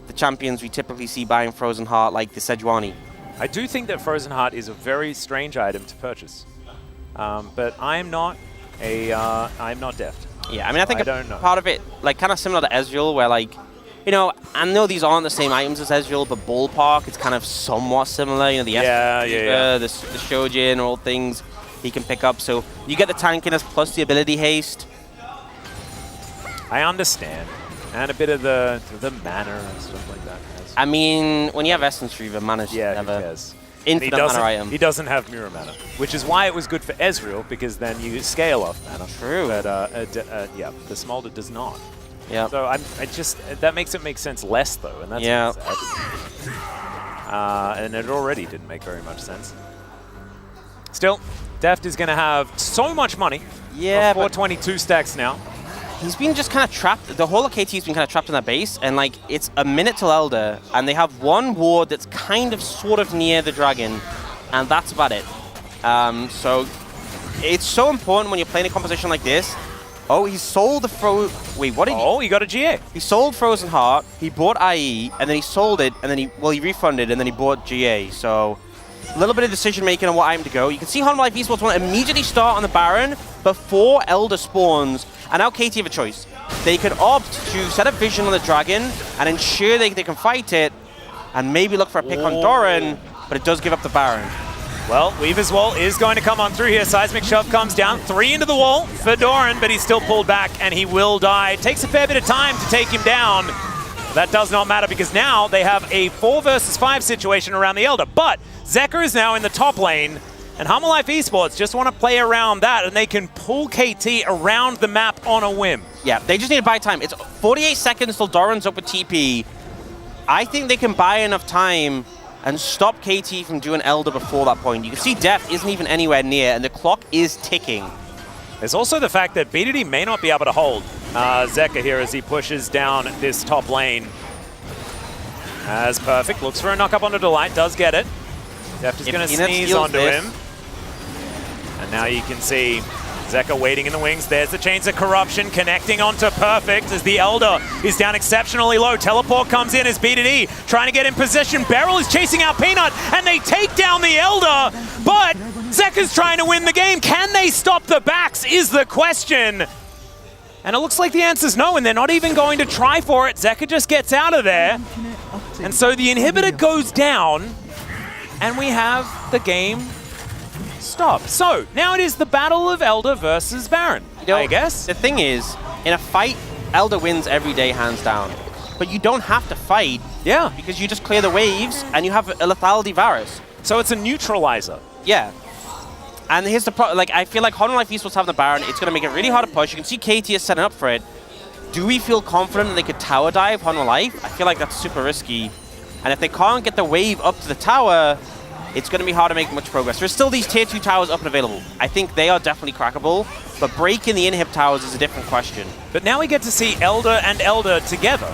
the champions we typically see buying Frozen Heart, like the Sejuani. I do think that Frozen Heart is a very strange item to purchase, but I'm not Deft. Yeah, I mean, I think part of it, like, kind of similar to Ezreal, where, like, You know, I know these aren't the same items as Ezreal, but ballpark, it's kind of somewhat similar. You know, the the Shojin, all things he can pick up. So you get the tankiness plus the ability haste. I understand. And a bit of the mana and stuff like that. I mean, when you have Essence Reaver, mana's never... who cares? Infinite mana item. He doesn't have mirror mana, which is why it was good for Ezreal, because then you scale off mana. True. But yeah, the Smolder does not. Yeah. So I just that makes it make sense less though, and that's sad. And it already didn't make very much sense. Still, Deft is going to have so much money. Yeah, 422 stacks now. He's been just kind of trapped. The whole of KT's been kind of trapped in that base, and like it's a minute till Elder, and they have one ward that's kind of sort of near the dragon, and that's about it. So it's so important when you're playing a composition like this. Oh, he sold the Wait, what did he got a GA. He sold Frozen Heart, he bought IE, and then he sold it, and then he refunded, and then he bought GA. So a little bit of decision making on what item to go. You can see Honor Life Esports want to immediately start on the Baron before Elder spawns. And now KT have a choice. They could opt to set a vision on the dragon and ensure they can fight it, and maybe look for a pick on Doran, but it does give up the Baron. Well, Weaver's Wall is going to come on through here. Seismic Shove comes down, 3 into the wall for Doran, but he's still pulled back and he will die. It takes a fair bit of time to take him down. That does not matter because now they have a 4 versus 5 situation around the Elder. But Zeka is now in the top lane, and Humble Life Esports just want to play around that, and they can pull KT around the map on a whim. Yeah, they just need to buy time. It's 48 seconds till Doran's up with TP. I think they can buy enough time and stop KT from doing Elder before that point. You can see Deft isn't even anywhere near, and the clock is ticking. There's also the fact that BDD may not be able to hold Zeka here as he pushes down this top lane. As Perfect looks for a knock-up onto Delight, does get it. Deft is going to sneeze onto him. And now you can see Zeka waiting in the wings. There's the Chains of Corruption connecting onto Perfect as the Elder is down exceptionally low. Teleport comes in as BDD trying to get in position. Beryl is chasing out Peanut and they take down the Elder, but Zeka's trying to win the game. Can they stop the backs is the question. And it looks like the answer's no, and they're not even going to try for it. Zeka just gets out of there. And so the inhibitor goes down and we have the game stop. So now it is the battle of Elder versus Baron, I guess. The thing is, in a fight, Elder wins every day, hands down. But you don't have to fight, because you just clear the waves and you have a lethality Varus. So it's a neutralizer. Yeah. And here's the problem, like I feel like Honor Life Esports have the Baron. It's going to make it really hard to push. You can see KT is setting up for it. Do we feel confident that they could tower dive Honor Life? I feel like that's super risky. And if they can't get the wave up to the tower, it's going to be hard to make much progress. There's still these tier 2 towers up and available. I think they are definitely crackable, but breaking the inhib towers is a different question. But now we get to see Elder and Elder together.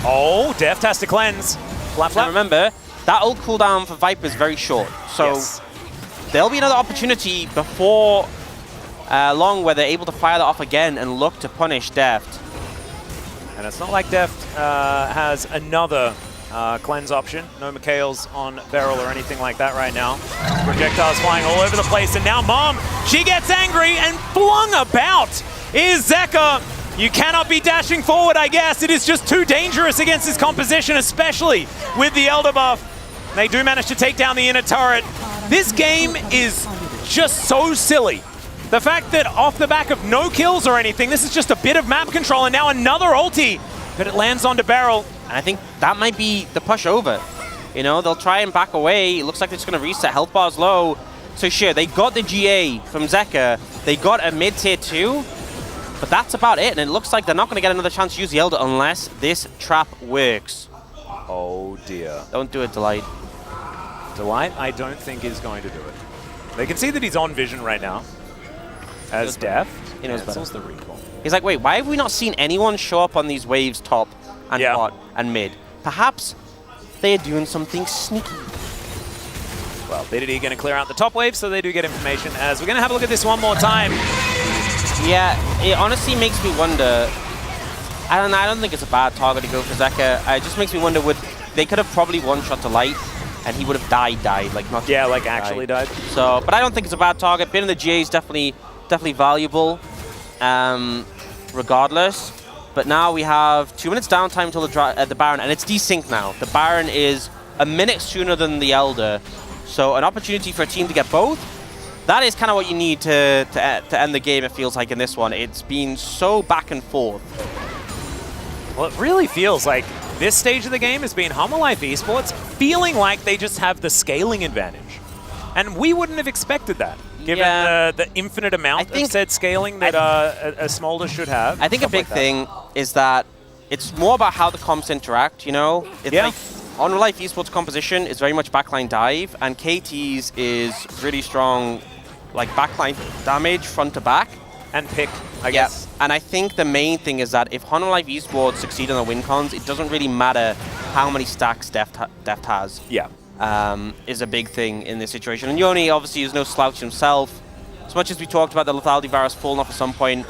Oh, Deft has to cleanse. Flap, flap. Now remember, that ult cooldown for Viper is very short. So there'll be another opportunity before long where they're able to fire that off again and look to punish Deft. And it's not like Deft has another cleanse option. No McHale's on Beryl or anything like that right now. Projectiles flying all over the place, and now Mom, she gets angry and flung about is Zeka. You cannot be dashing forward, I guess. It is just too dangerous against this composition, especially with the Elder buff. They do manage to take down the inner turret. This game is just so silly. The fact that off the back of no kills or anything, this is just a bit of map control, and now another ulti, but it lands onto Beryl. And I think that might be the push over. You know, they'll try and back away. It looks like it's going to reset. Health bar's low. So sure, they got the GA from Zeka. They got a mid-tier 2. But that's about it. And it looks like they're not going to get another chance to use the Elder unless this trap works. Oh, dear. Don't do it, Delight. Delight, I don't think is going to do it. They can see that he's on vision right now. As Deft. He knows better. The recall. He's like, wait, why have we not seen anyone show up on these waves top and bot and mid? Perhaps they are doing something sneaky. Well, BDD going to clear out the top wave, so they do get information. As we're going to have a look at this one more time. Yeah, it honestly makes me wonder. I don't think it's a bad target to go for Zeka. It just makes me wonder, they could have probably one-shot to Light, and he would have died, like not. Yeah, like actually died. So, but I don't think it's a bad target. Being in the GA is definitely valuable, regardless. but now we have 2 minutes downtime until the Baron, and it's desynced now. The Baron is a minute sooner than the Elder, so an opportunity for a team to get both. That is kind of what you need to end the game, it feels like, in this one. It's been so back and forth. Well, it really feels like this stage of the game has been Humble Life Esports feeling like they just have the scaling advantage. And we wouldn't have expected that, given the infinite amount of said scaling that a Smolder should have. I think a big thing is that it's more about how the comps interact, you know? It's like Honor Life Esports composition is very much backline dive, and KT's is really strong, like backline damage front to back. And pick, I guess. And I think the main thing is that if Honor Life Esports succeed on the win cons, it doesn't really matter how many stacks Deft has. Yeah. Is a big thing in this situation. And Yoni obviously is no slouch himself. As much as we talked about the lethality virus falling off at some point.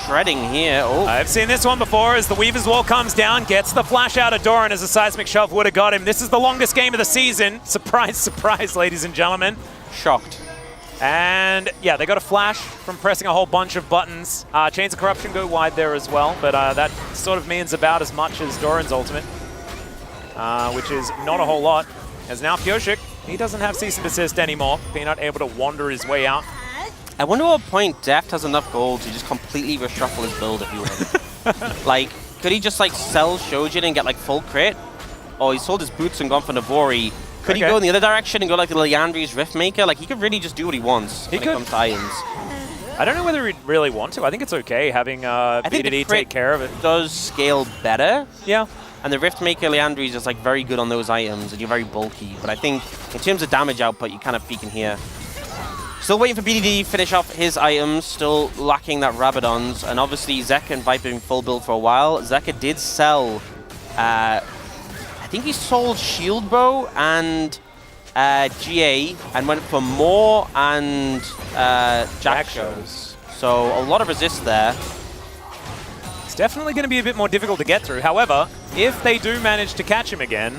Shredding here. Oh. I've seen this one before as the Weaver's Wall comes down, gets the flash out of Doran as a seismic shove would have got him. This is the longest game of the season. Surprise, surprise, ladies and gentlemen. Shocked. And yeah, they got a flash from pressing a whole bunch of buttons. Chains of Corruption go wide there as well, but that sort of means about as much as Doran's ultimate, which is not a whole lot. As now Pyoshik, he doesn't have cease and desist anymore. Peanut able to wander his way out. I wonder what point Deft has enough gold to just completely reshuffle his build if he wins. Like, could he just like sell Shojin and get like full crit? Or he sold his boots and gone for Navori. Could he go in the other direction and go like the Leandri's Riftmaker? Like, he could really just do what he wants when it comes to items. I don't know whether he'd really want to. I think it's okay having BDD take care of it. Does scale better. Yeah. And the Riftmaker Leandri's is like very good on those items, and you're very bulky. But I think in terms of damage output, you kind of peak in here. Still waiting for BDD to finish off his items, still lacking that Rabadons. And obviously Zeka and Viper in full build for a while. Zeka did sell, I think he sold Shield Bow and GA and went for more and Jack shows. So a lot of resist there. It's definitely going to be a bit more difficult to get through. However, if they do manage to catch him again,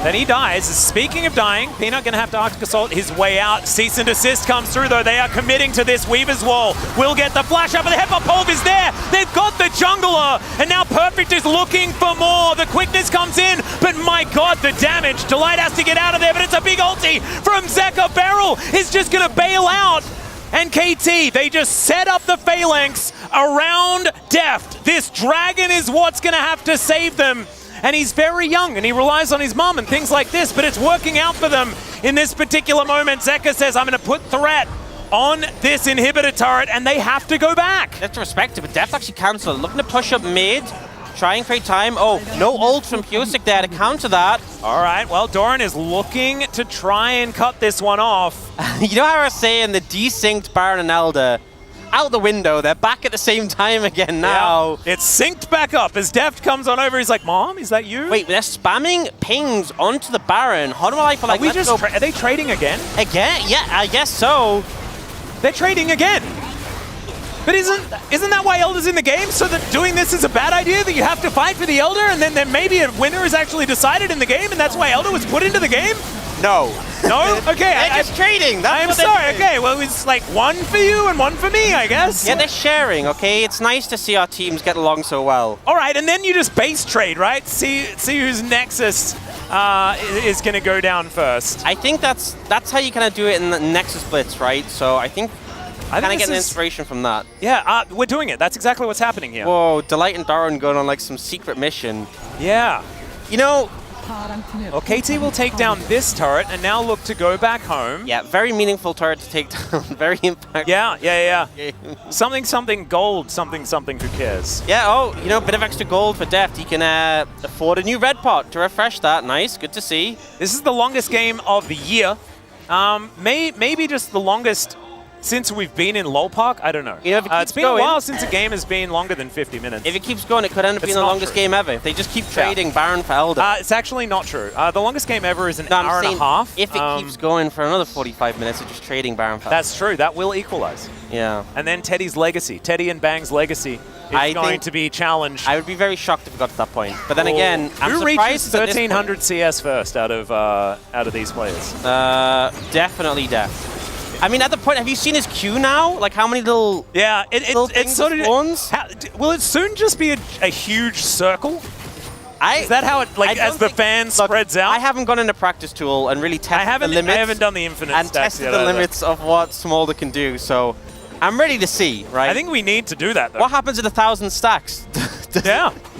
then he dies. Speaking of dying, Peanut going to have to Arctic Assault his way out. Cease and desist comes through, though. They are committing to this. Weaver's Wall will get the flash up, and the Headbutt Pulve is there. They've got the jungler, and now Perfect is looking for more. The quickness comes in, but my god, the damage. Delight has to get out of there, but it's a big ulti from Zeka. Beryl is just going to bail out. And KT, they just set up the phalanx around Deft. This dragon is what's going to have to save them. And he's very young, and he relies on his mom and things like this, but it's working out for them in this particular moment. Zeka says, I'm going to put threat on this inhibitor turret, and they have to go back. That's respected, but Deft actually cancelled. Looking to push up mid, trying for time. Oh, no ult from Pyoshik there to counter that. All right, well, Doran is looking to try and cut this one off. You know how I was saying the desynced Baron and Elder? Out the window, they're back at the same time again now. Yeah, it's synced back up as Deft comes on over. He's like, Mom, is that you? Wait, they're spamming pings onto the Baron. Honor Life are like, are they trading again? Again? Yeah, I guess so. They're trading again. But isn't that why Elder's in the game? So that doing this is a bad idea, that you have to fight for the Elder, and then maybe a winner is actually decided in the game, and that's why Elder was put into the game? No. No? Okay. They're just trading. I'm sorry. Okay, well, it's like one for you and one for me, I guess. Yeah, they're sharing, okay? It's nice to see our teams get along so well. All right, and then you just base trade, right? See whose Nexus is going to go down first. I think that's how you kind of do it in the Nexus Blitz, right? So I think kind of getting inspiration from that. Yeah, we're doing it. That's exactly what's happening here. Whoa, Delight and Darren going on like some secret mission. Yeah. You know, well, KT will take down this turret and now look to go back home. Yeah, very meaningful turret to take down. Very impactful. Yeah. something gold, something who cares. Yeah, oh, you know, bit of extra gold for Deft. He can afford a new red pot to refresh that. Nice, good to see. This is the longest game of the year. Maybe just the longest since we've been in Lolpark. I don't know. You know, it's been a while since a game has been longer than 50 minutes. If it keeps going, it could end up being the longest game ever. If they just keep trading Baron for Elder. It's actually not true. The longest game ever is an hour and a half. If it keeps going for another 45 minutes of just trading Baron for Elder. That's true. That will equalize. Yeah. And then Teddy's legacy, Teddy and Bang's legacy, is going to be challenged. I would be very shocked if we got to that point. But then again, I'm who surprised reaches 1300 CS first out of these players? Definitely Deft. I mean, at the point, have you seen his Q now? Like, how many little... Yeah, it's sort of... Will it soon just be a huge circle? Is that how it, like, as the fan spreads out? I haven't gone into practice tool and really tested the limits. I haven't done the infinite and stacks tested yet the either. limits of what Smolder can do, so I'm ready to see, right? I think we need to do that, though. What happens at 1,000 stacks?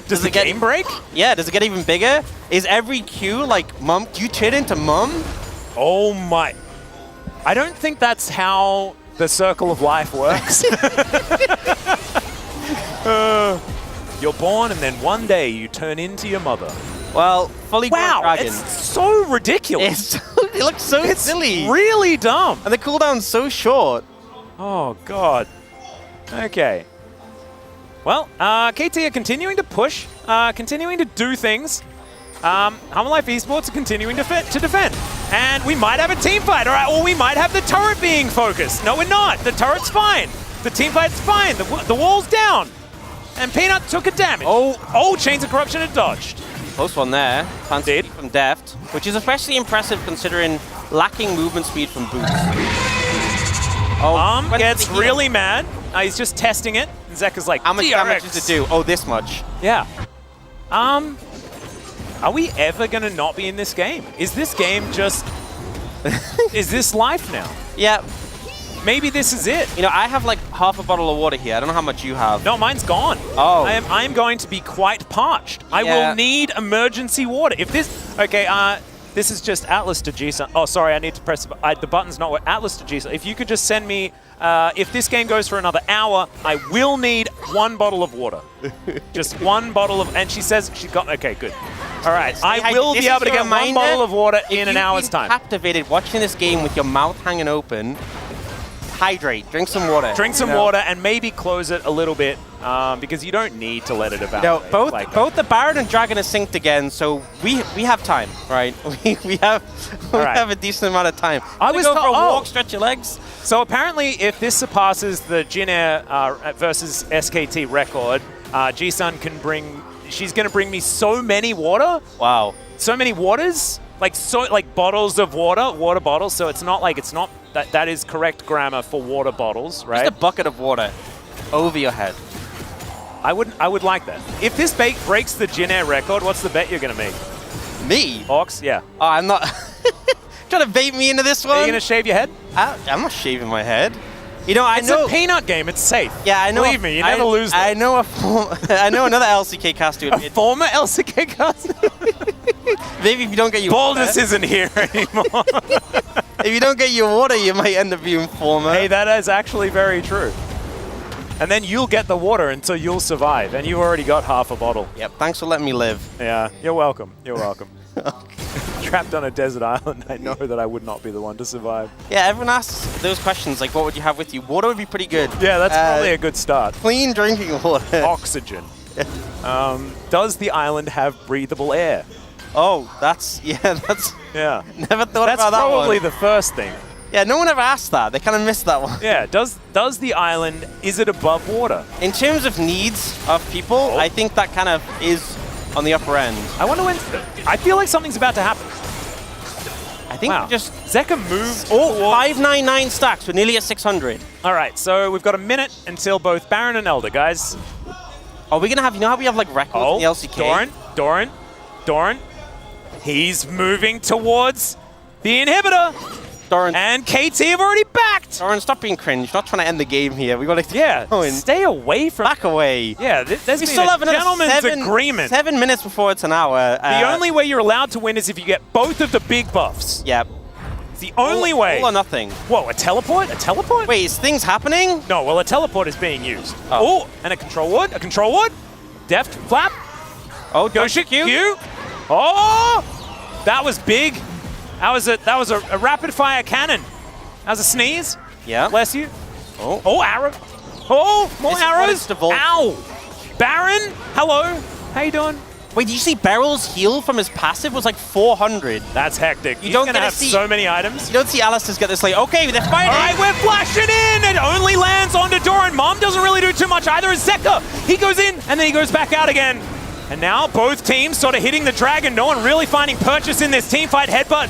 Does the game break? Yeah, does it get even bigger? Is every Q, like, mum? Do you turn into mum? Oh my. I don't think that's how the circle of life works. You're born and then one day you turn into your mother. Well, fully grown dragon. It's so ridiculous. It looks so silly. It's really dumb. And the cooldown's so short. Oh, God. Okay. Well, KT are continuing to push, continuing to do things. Life Esports are continuing to defend. And we might have a team fight, all right? Or we might have the turret being focused. No, we're not. The turret's fine. The team fight's fine. The wall's down. And Peanut took a damage. Oh, Chains of Corruption had dodged. Close one there. Fancy from Deft, which is especially impressive considering lacking movement speed from Boots. Gets really mad. He's just testing it. And Zeka's like, how much damage does it do? Oh, this much. Yeah. Are we ever going to not be in this game? Is this game just... is this life now? Yeah. Maybe this is it. You know, I have like half a bottle of water here. I don't know how much you have. No, mine's gone. Oh. I am going to be quite parched. I will need emergency water. If this... Okay, this is just Atlas to G-Sun. Oh, sorry, I need to press... the button's not what... Atlas to G-Sun. If you could just send me... if this game goes for another hour, I will need 1 bottle of water. Just 1 bottle of... And she says she got... Okay, good. All right, I will be able to get 1 bottle of water in an hour's time. Captivated watching this game with your mouth hanging open, hydrate, drink some water. Drink some water and maybe cose it a little bit because you don't need to let it evaporate. No, both the Baron and Dragon are synced again, so we have time, right? we have a decent amount of time. I was go for a walk, stretch your legs. So apparently, if this surpasses the Jin Air versus SKT record, G-Sun can bring. She's going to bring me so many water. Wow. So many waters. Like bottles of water bottles. So it's not that is correct grammar for water bottles, right? Just a bucket of water over your head. I would like that. If this breaks the Jin Air record, what's the bet you're going to make? Me? Ox, yeah. Oh, I'm not trying to bait me into this one. Are you going to shave your head? I'm not shaving my head. You know, it's a peanut game. It's safe. Yeah, I know. Believe me, you never lose. I know I know another LCK caster. A former LCK caster. Maybe if you don't get your Baldus isn't here anymore. If you don't get your water, you might end up being former. Hey, that is actually very true. And then you'll get the water until you'll survive, and you've already got half a bottle. Yep. Thanks for letting me live. Yeah, you're welcome. You're welcome. Trapped on a desert island, I know that I would not be the one to survive. Yeah, everyone asks those questions, like what would you have with you? Water would be pretty good. Yeah, that's probably a good start. Clean drinking water. Oxygen. Does the island have breathable air? Oh, that's... Yeah. Never thought about that one. That's probably the first thing. Yeah, no one ever asked that. They kind of missed that one. Yeah, does the island, is it above water? In terms of needs of people, I think that kind of is on the upper end. I wonder when... I feel like something's about to happen. I think just... Zeka moved... Oh, 599 stacks. We're nearly at 600. All right, so we've got a minute until both Baron and Elder, guys. Are we going to have... You know how we have, like, records in the LCK? Doran. He's moving towards the inhibitor. Doran. And KT have already backed. Doran, stop being cringe. Not trying to end the game here. We got to stay away from... Back away. Yeah, there's been a gentleman's agreement. 7 minutes before it's an hour. The only way you're allowed to win is if you get both of the big buffs. Yep. It's the only way. All or nothing. Whoa, a teleport? A teleport? Wait, is things happening? No, well, a teleport is being used. Oh, and a control ward. A control ward. Deft flap. Oh, Gosha Q. Oh! That was big. That was a rapid fire cannon. That was a sneeze. Yeah. Bless you. Oh, arrow. Oh, more arrows. Ow. Baron, hello. How you doing? Wait, did you see Beryl's heal from his passive was like 400? That's hectic. You don't gonna have so many items. You don't see Alistair's get this like, okay, they're fighting. All right, we're flashing in. It only lands onto Doran. Mom doesn't really do too much either as Zeka. He goes in and then he goes back out again. And now both teams sort of hitting the dragon. No one really finding purchase in this team fight. Headbutt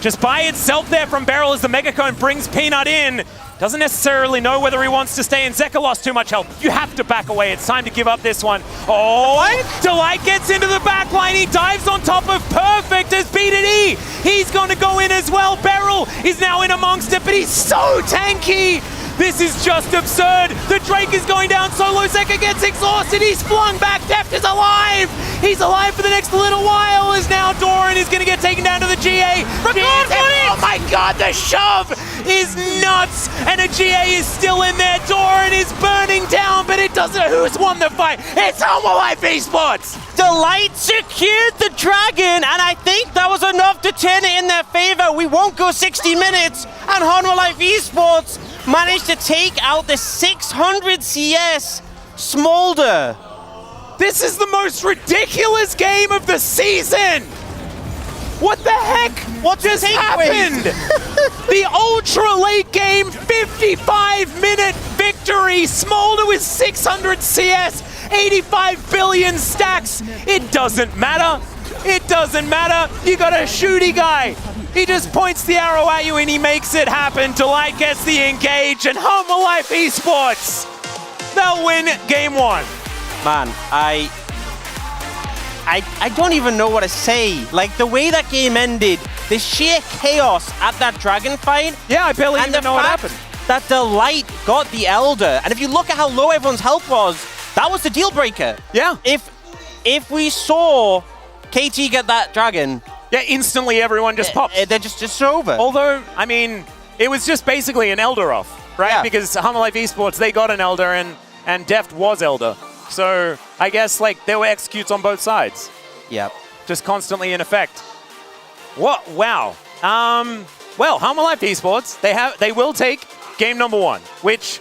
just by itself there from Beryl as the Mega Cone brings Peanut in. Doesn't necessarily know whether he wants to stay in. Zeka lost too much health. You have to back away. It's time to give up this one. Oh, Delight gets into the back line. He dives on top of Perfect as BDD. He's going to go in as well. Beryl is now in amongst it, but he's so tanky. This is just absurd. The Drake is going down solo. Zeka gets exhausted. He's flung back. Deft is alive. He's alive for the next little while as now Doran is going to get taken down to the GA. Oh my god, the shove is nuts. And a GA is still in there. Doran is burning down, but it doesn't. Who's won the fight? It's Homolife Esports. Delight secured the dragon, and I think that was enough to turn it in their favor. We won't go 60 minutes, and Homolife Esports managed to take out the 600 CS Smolder. This is the most ridiculous game of the season. What the heck? What just happened? The ultra late game 55-minute victory. Smolder with 600 CS, 85 billion stacks. It doesn't matter. It doesn't matter. You got a shooty guy. He just points the arrow at you and he makes it happen. Delight gets the engage and Homolife Esports, they'll win game one. Man, I don't even know what to say. Like, the way that game ended, the sheer chaos at that dragon fight. Yeah, I barely even know what happened. That Delight got the Elder, and if you look at how low everyone's health was, that was the deal breaker. Yeah. If we saw KT get that dragon, yeah, instantly everyone just pops. They're just over. Although, I mean, it was just basically an Elder off, right? Yeah. Because Homolife Esports, they got an Elder and Deft was Elder. So I guess like there were executes on both sides. Yep. Just constantly in effect. What? Wow. Well, Homolife Esports, they will take game number one, which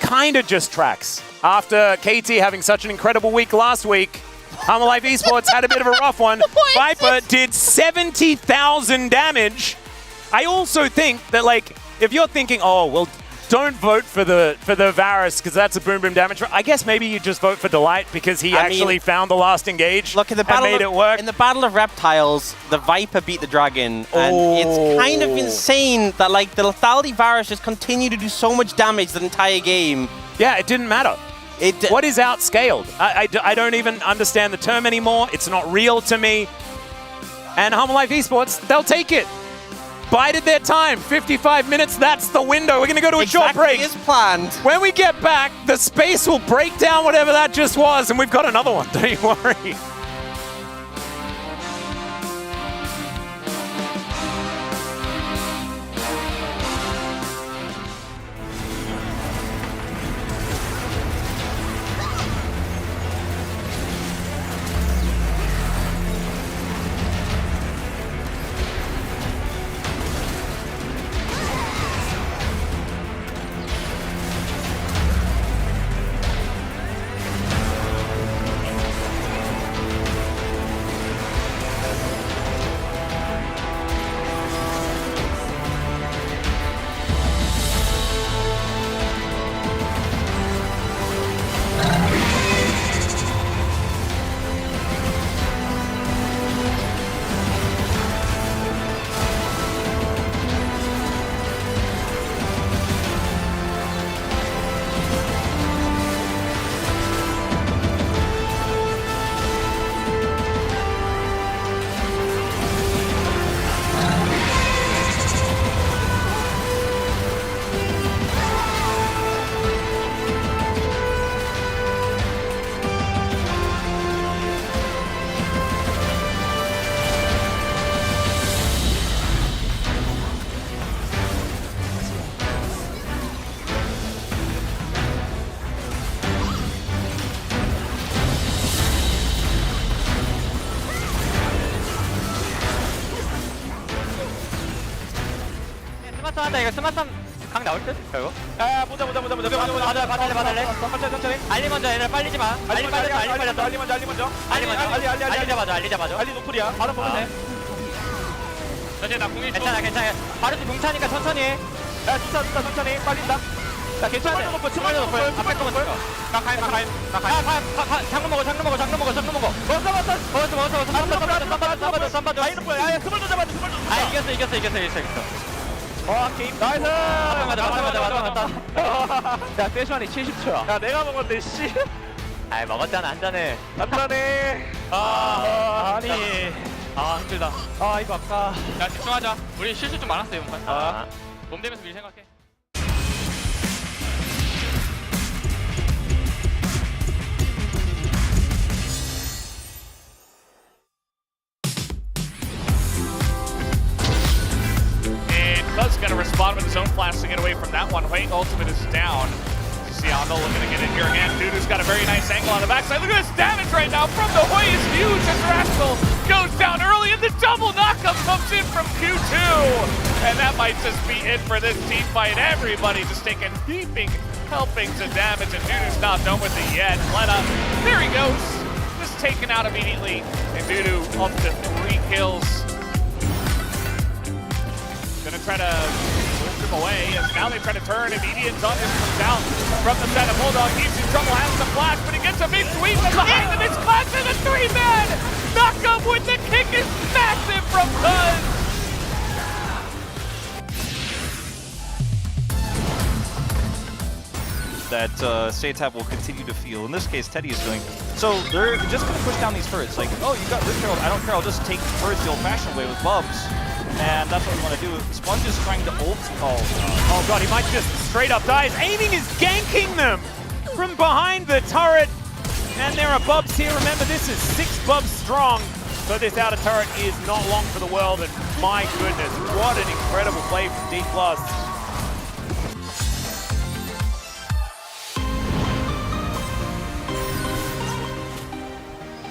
kind of just tracks. After KT having such an incredible week last week, Homolife Esports had a bit of a rough one. Viper did 70,000 damage. I also think that, like, if you're thinking, oh, well, don't vote for the Varus because that's a boom boom damage. I guess maybe you just vote for Delight because he actually found the last engage. Look, in the battle and made it work. In the Battle of Reptiles, the Viper beat the Dragon, and it's kind of insane that like the lethality Varus just continued to do so much damage the entire game. Yeah, it didn't matter. What is outscaled? I don't even understand the term anymore. It's not real to me. And Homolife Esports, they'll take it. Bided their time, 55 minutes, that's the window. We're going to go to a short break. As planned. When we get back, the space will break down whatever that just was, and we've got another one, don't you worry. 스마트한다. 이거 스마트한 강 나올 듯? 결국? 야, 보자. 봐달래. 천천히. 알리 먼저, 얘들 빨리지 마. 알리 먼저. 알리 잡아줘. 알리 노플이야. 바로 보면 돼. 나 공이 괜찮아. 바로 공 차니까 천천히 해. 야, 진짜 천천히. 빨린다. 야, 괜찮아. 치마도 높을. 앞에 거만 찍어. 나 가임. 장로 먹어. 먹었어. 쌈바도. 야, 스몰도 잡아줘. 아 이겼어. 와 게임 나이스. 맞다. 야 세션이 70초야. 야 내가 먹었네 씨. 아이 먹었잖아 한잔해. 아니. 아 힘들다. 아 이거 아까. 야 집중하자. 우리 실수 좀 많았어 이번 판. 몸 대면서 미리 생각해. Buzz got to respond with his own flash to get away from that one. Wait, ultimate is down. Siano looking to get in here again. Dudu's got a very nice angle on the backside. Look at this damage right now from the Hui is huge as Rascal goes down early and the double knockup comes in from Q2. And that might just be it for this team fight. Everybody just taking heaping helpings of damage and Dudu's not done with it yet. Lena, there he goes. Just taken out immediately. And Dudu up to 3 kills. Gonna try to lift him away as now they try to turn. Immediate Zun just comes out from the set of Bulldog. He's in trouble, has the flash, but he gets a big sweep from behind him. It's Clash in the 3-man! Knockup with the kick is massive from Buzz! That Satap will continue to feel. In this case, Teddy is doing. So they're just going to push down these turrets. Like, oh, you got Rift Herald. I don't care. I'll just take turrets the old-fashioned way with Bubs. And that's what we want to do. Sponge is trying to ult. Oh god, he might just straight up die. His aiming is ganking them from behind the turret. And there are Bubs here. Remember, this is 6 Bubs strong. So this outer turret is not long for the world. And my goodness, what an incredible play from D+.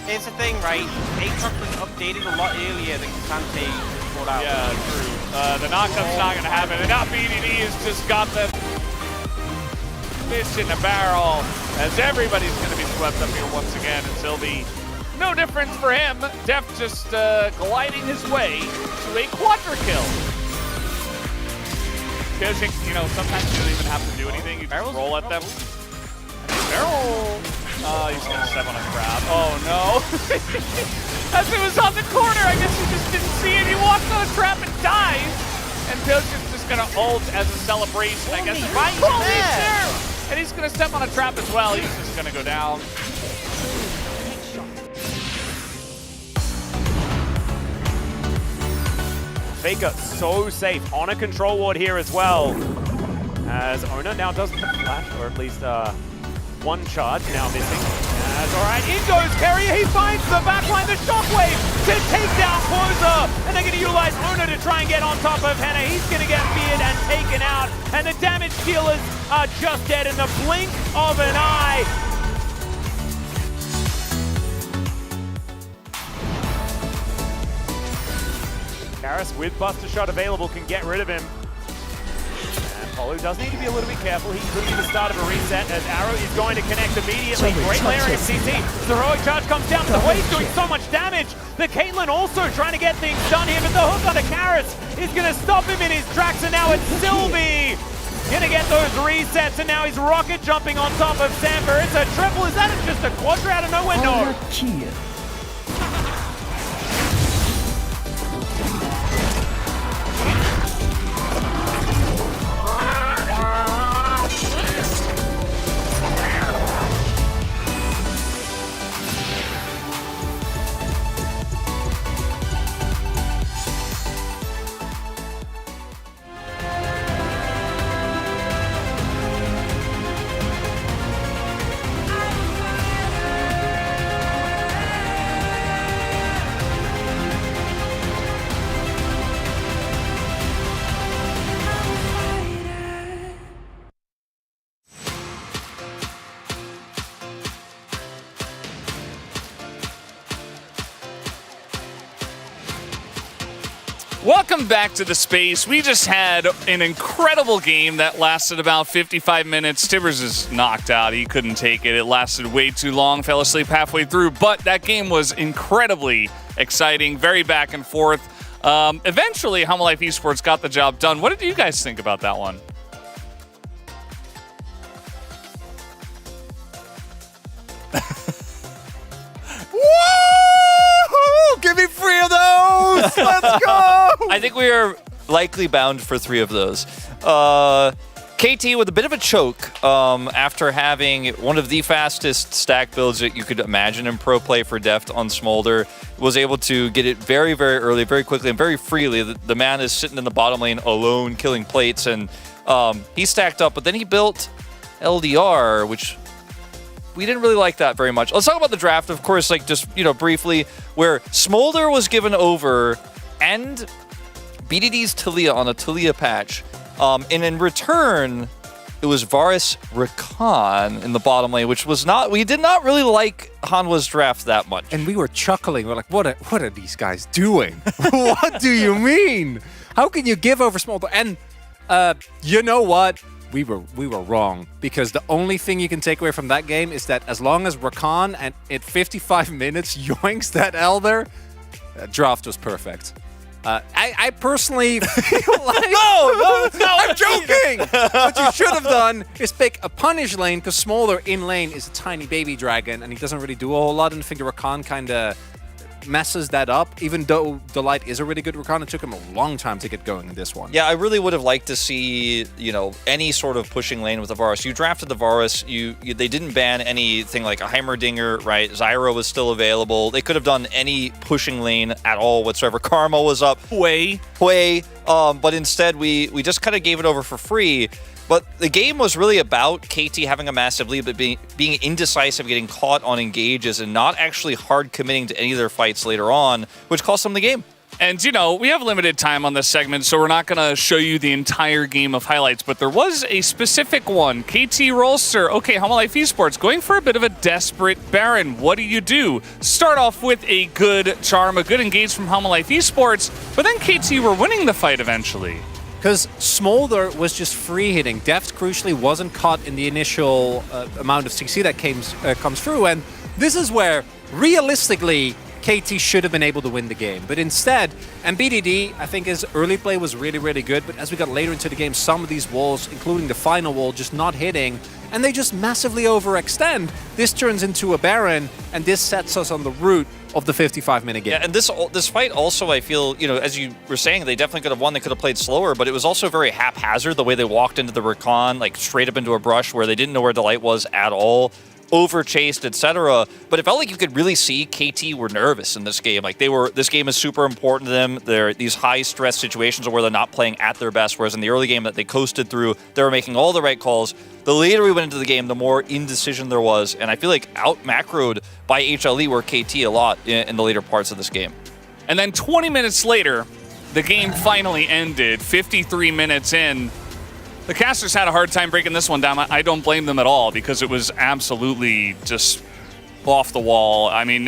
Here's the thing, right? Aatrox was updated a lot earlier than Kante brought out. Yeah, true. The knockup's not going to happen. And now BDD has just got the fish in the barrel as everybody's going to be swept up here once again. And Sylvie, no difference for him. Def just gliding his way to a quadra kill. Because, you know, sometimes you don't even have to do anything. You just roll at them. Barrel. Oh, he's gonna step on a trap. Oh no. As it was on the corner, I guess he just didn't see it. He walks on a trap and dies. And Pilch is just gonna ult as a celebration, I guess. Right there! And he's gonna step on a trap as well. He's just gonna go down. Faker so safe on a control ward here as well. As Ona now doesn't have flash, or at least one charge now missing. As alright, in goes Carrier, he finds the backline, the shockwave to take down Closer. And they're going to utilize Ona to try and get on top of Henna. He's going to get feared and taken out. And the damage dealers are just dead in the blink of an eye. Karis with Buster Shot available can get rid of him. Polu does need to be a little bit careful. He could be the start of a reset as Arrow is going to connect immediately. Great layering of CC. The heroic charge comes down, but the Wave's doing so much damage. The Caitlyn also trying to get things done here, but the hook on the Karis is going to stop him in his tracks, and now it's Sylvie. Gonna get those resets, and now he's rocket jumping on top of Samber. It's a triple. Is that just a quadra out of nowhere? No. Welcome back to the space. We just had an incredible game that lasted about 55 minutes. Tibbers is knocked out. He couldn't take it. It lasted way too long. Fell asleep halfway through. But that game was incredibly exciting. Very back and forth. Eventually, Humble Life Esports got the job done. What did you guys think about that one? Woo! Give me 3 of those! Let's go! I think we are likely bound for 3 of those. KT with a bit of a choke after having one of the fastest stack builds that you could imagine in pro play for Deft on Smolder. Was able to get it very, very early, very quickly, and very freely. The man is sitting in the bottom lane alone, killing plates, and he stacked up, but then he built LDR, which we didn't really like that very much. Let's talk about the draft, of course, like just, briefly, where Smolder was given over and BDD's Talia on a Talia patch. And in return, it was Varus Rakan in the bottom lane, which was not, we did not really like Hanwha's draft that much. And we were chuckling. We're like, what are these guys doing? What do you mean? How can you give over Smolder? And you know what? We were wrong, because the only thing you can take away from that game is that as long as Rakan and at 55 minutes yoinks that Elder, draft was perfect. I personally feel like... No, I'm joking! What you should have done is pick a punish lane, because Smolder in lane is a tiny baby dragon, and he doesn't really do a whole lot, and I think Rakan kind of messes that up. Even though Delight is a really good Rakan, it took him a long time to get going in this one. Yeah, I really would have liked to see, any sort of pushing lane with the Varus. You drafted the Varus, they didn't ban anything like a Heimerdinger, right? Zyra was still available. They could have done any pushing lane at all whatsoever. Karma was up. Hui. But instead, we just kind of gave it over for free. But the game was really about KT having a massive lead, but being indecisive, getting caught on engages, and not actually hard committing to any of their fights later on, which cost them the game. And, we have limited time on this segment, so we're not going to show you the entire game of highlights, but there was a specific one. KT Rolster, okay, Homolife Esports, going for a bit of a desperate Baron. What do? Start off with a good charm, a good engage from Homolife Esports, but then KT were winning the fight eventually. Because Smolder was just free hitting. Deft, crucially, wasn't caught in the initial amount of CC that comes through, and this is where, realistically, KT should have been able to win the game. But instead, and BDD, I think his early play was really, really good, but as we got later into the game, some of these walls, including the final wall, just not hitting, and they just massively overextend. This turns into a Baron, and this sets us on the route of the 55-minute game. Yeah, and this fight also, I feel, as you were saying, they definitely could have won. They could have played slower, but it was also very haphazard, the way they walked into the Rakan, like straight up into a brush where they didn't know where Delight was at all. Overchased, etc. But it felt like you could really see KT were nervous in this game. Like this game is super important to them. They're these high stress situations where they're not playing at their best. Whereas in the early game that they coasted through, they were making all the right calls. The later we went into the game, the more indecision there was, and I feel like out macroed by HLE were KT a lot in the later parts of this game. And then 20 minutes later, the game finally ended. 53 minutes in. The casters had a hard time breaking this one down. I don't blame them at all, because it was absolutely just off the wall. I mean,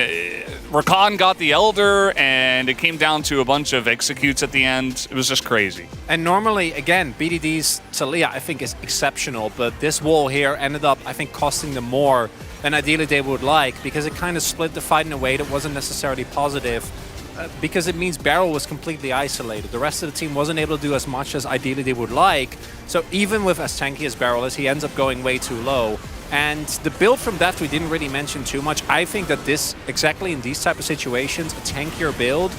Rakan got the Elder, and it came down to a bunch of executes at the end. It was just crazy. And normally, again, BDD's Talia, I think, is exceptional, but this wall here ended up, I think, costing them more than ideally they would like, because it kind of split the fight in a way that wasn't necessarily positive. Because it means Barrel was completely isolated. The rest of the team wasn't able to do as much as ideally they would like. So even with as tanky as Barrel is, he ends up going way too low. And the build from Deft we didn't really mention too much. I think that this, exactly in these type of situations, a tankier build,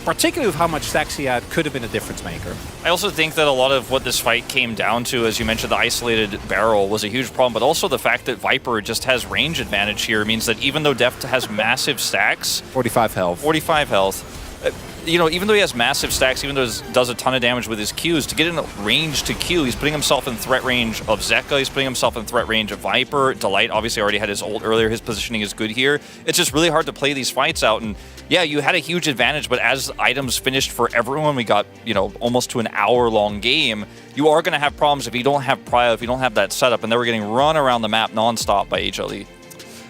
particularly with how much stacks he had, could have been a difference maker. I also think that a lot of what this fight came down to, as you mentioned, the isolated Barrel was a huge problem, but also the fact that Viper just has range advantage here means that even though Deft has massive stacks... 45 health. Even though he has massive stacks, even though he does a ton of damage with his Qs, to get in range to Q, he's putting himself in threat range of Zeka, he's putting himself in threat range of Viper. Delight obviously already had his ult earlier, his positioning is good here. It's just really hard to play these fights out, and yeah, you had a huge advantage, but as items finished for everyone, we got, almost to an hour-long game, you are going to have problems if you don't have prio, if you don't have that setup, and they were getting run around the map nonstop by HLE.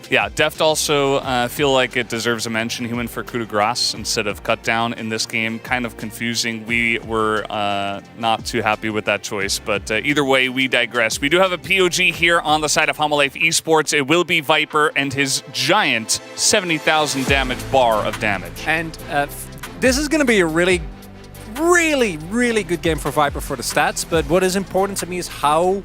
Yeah, Deft also feel like it deserves a mention. He went for coup de grace instead of cut down in this game. Kind of confusing. We were not too happy with that choice, but either way, we digress. We do have a POG here on the side of Homolife Esports. It will be Viper and his giant 70,000 damage bar of damage. And this is going to be a really, really good game for Viper for the stats, but what is important to me is how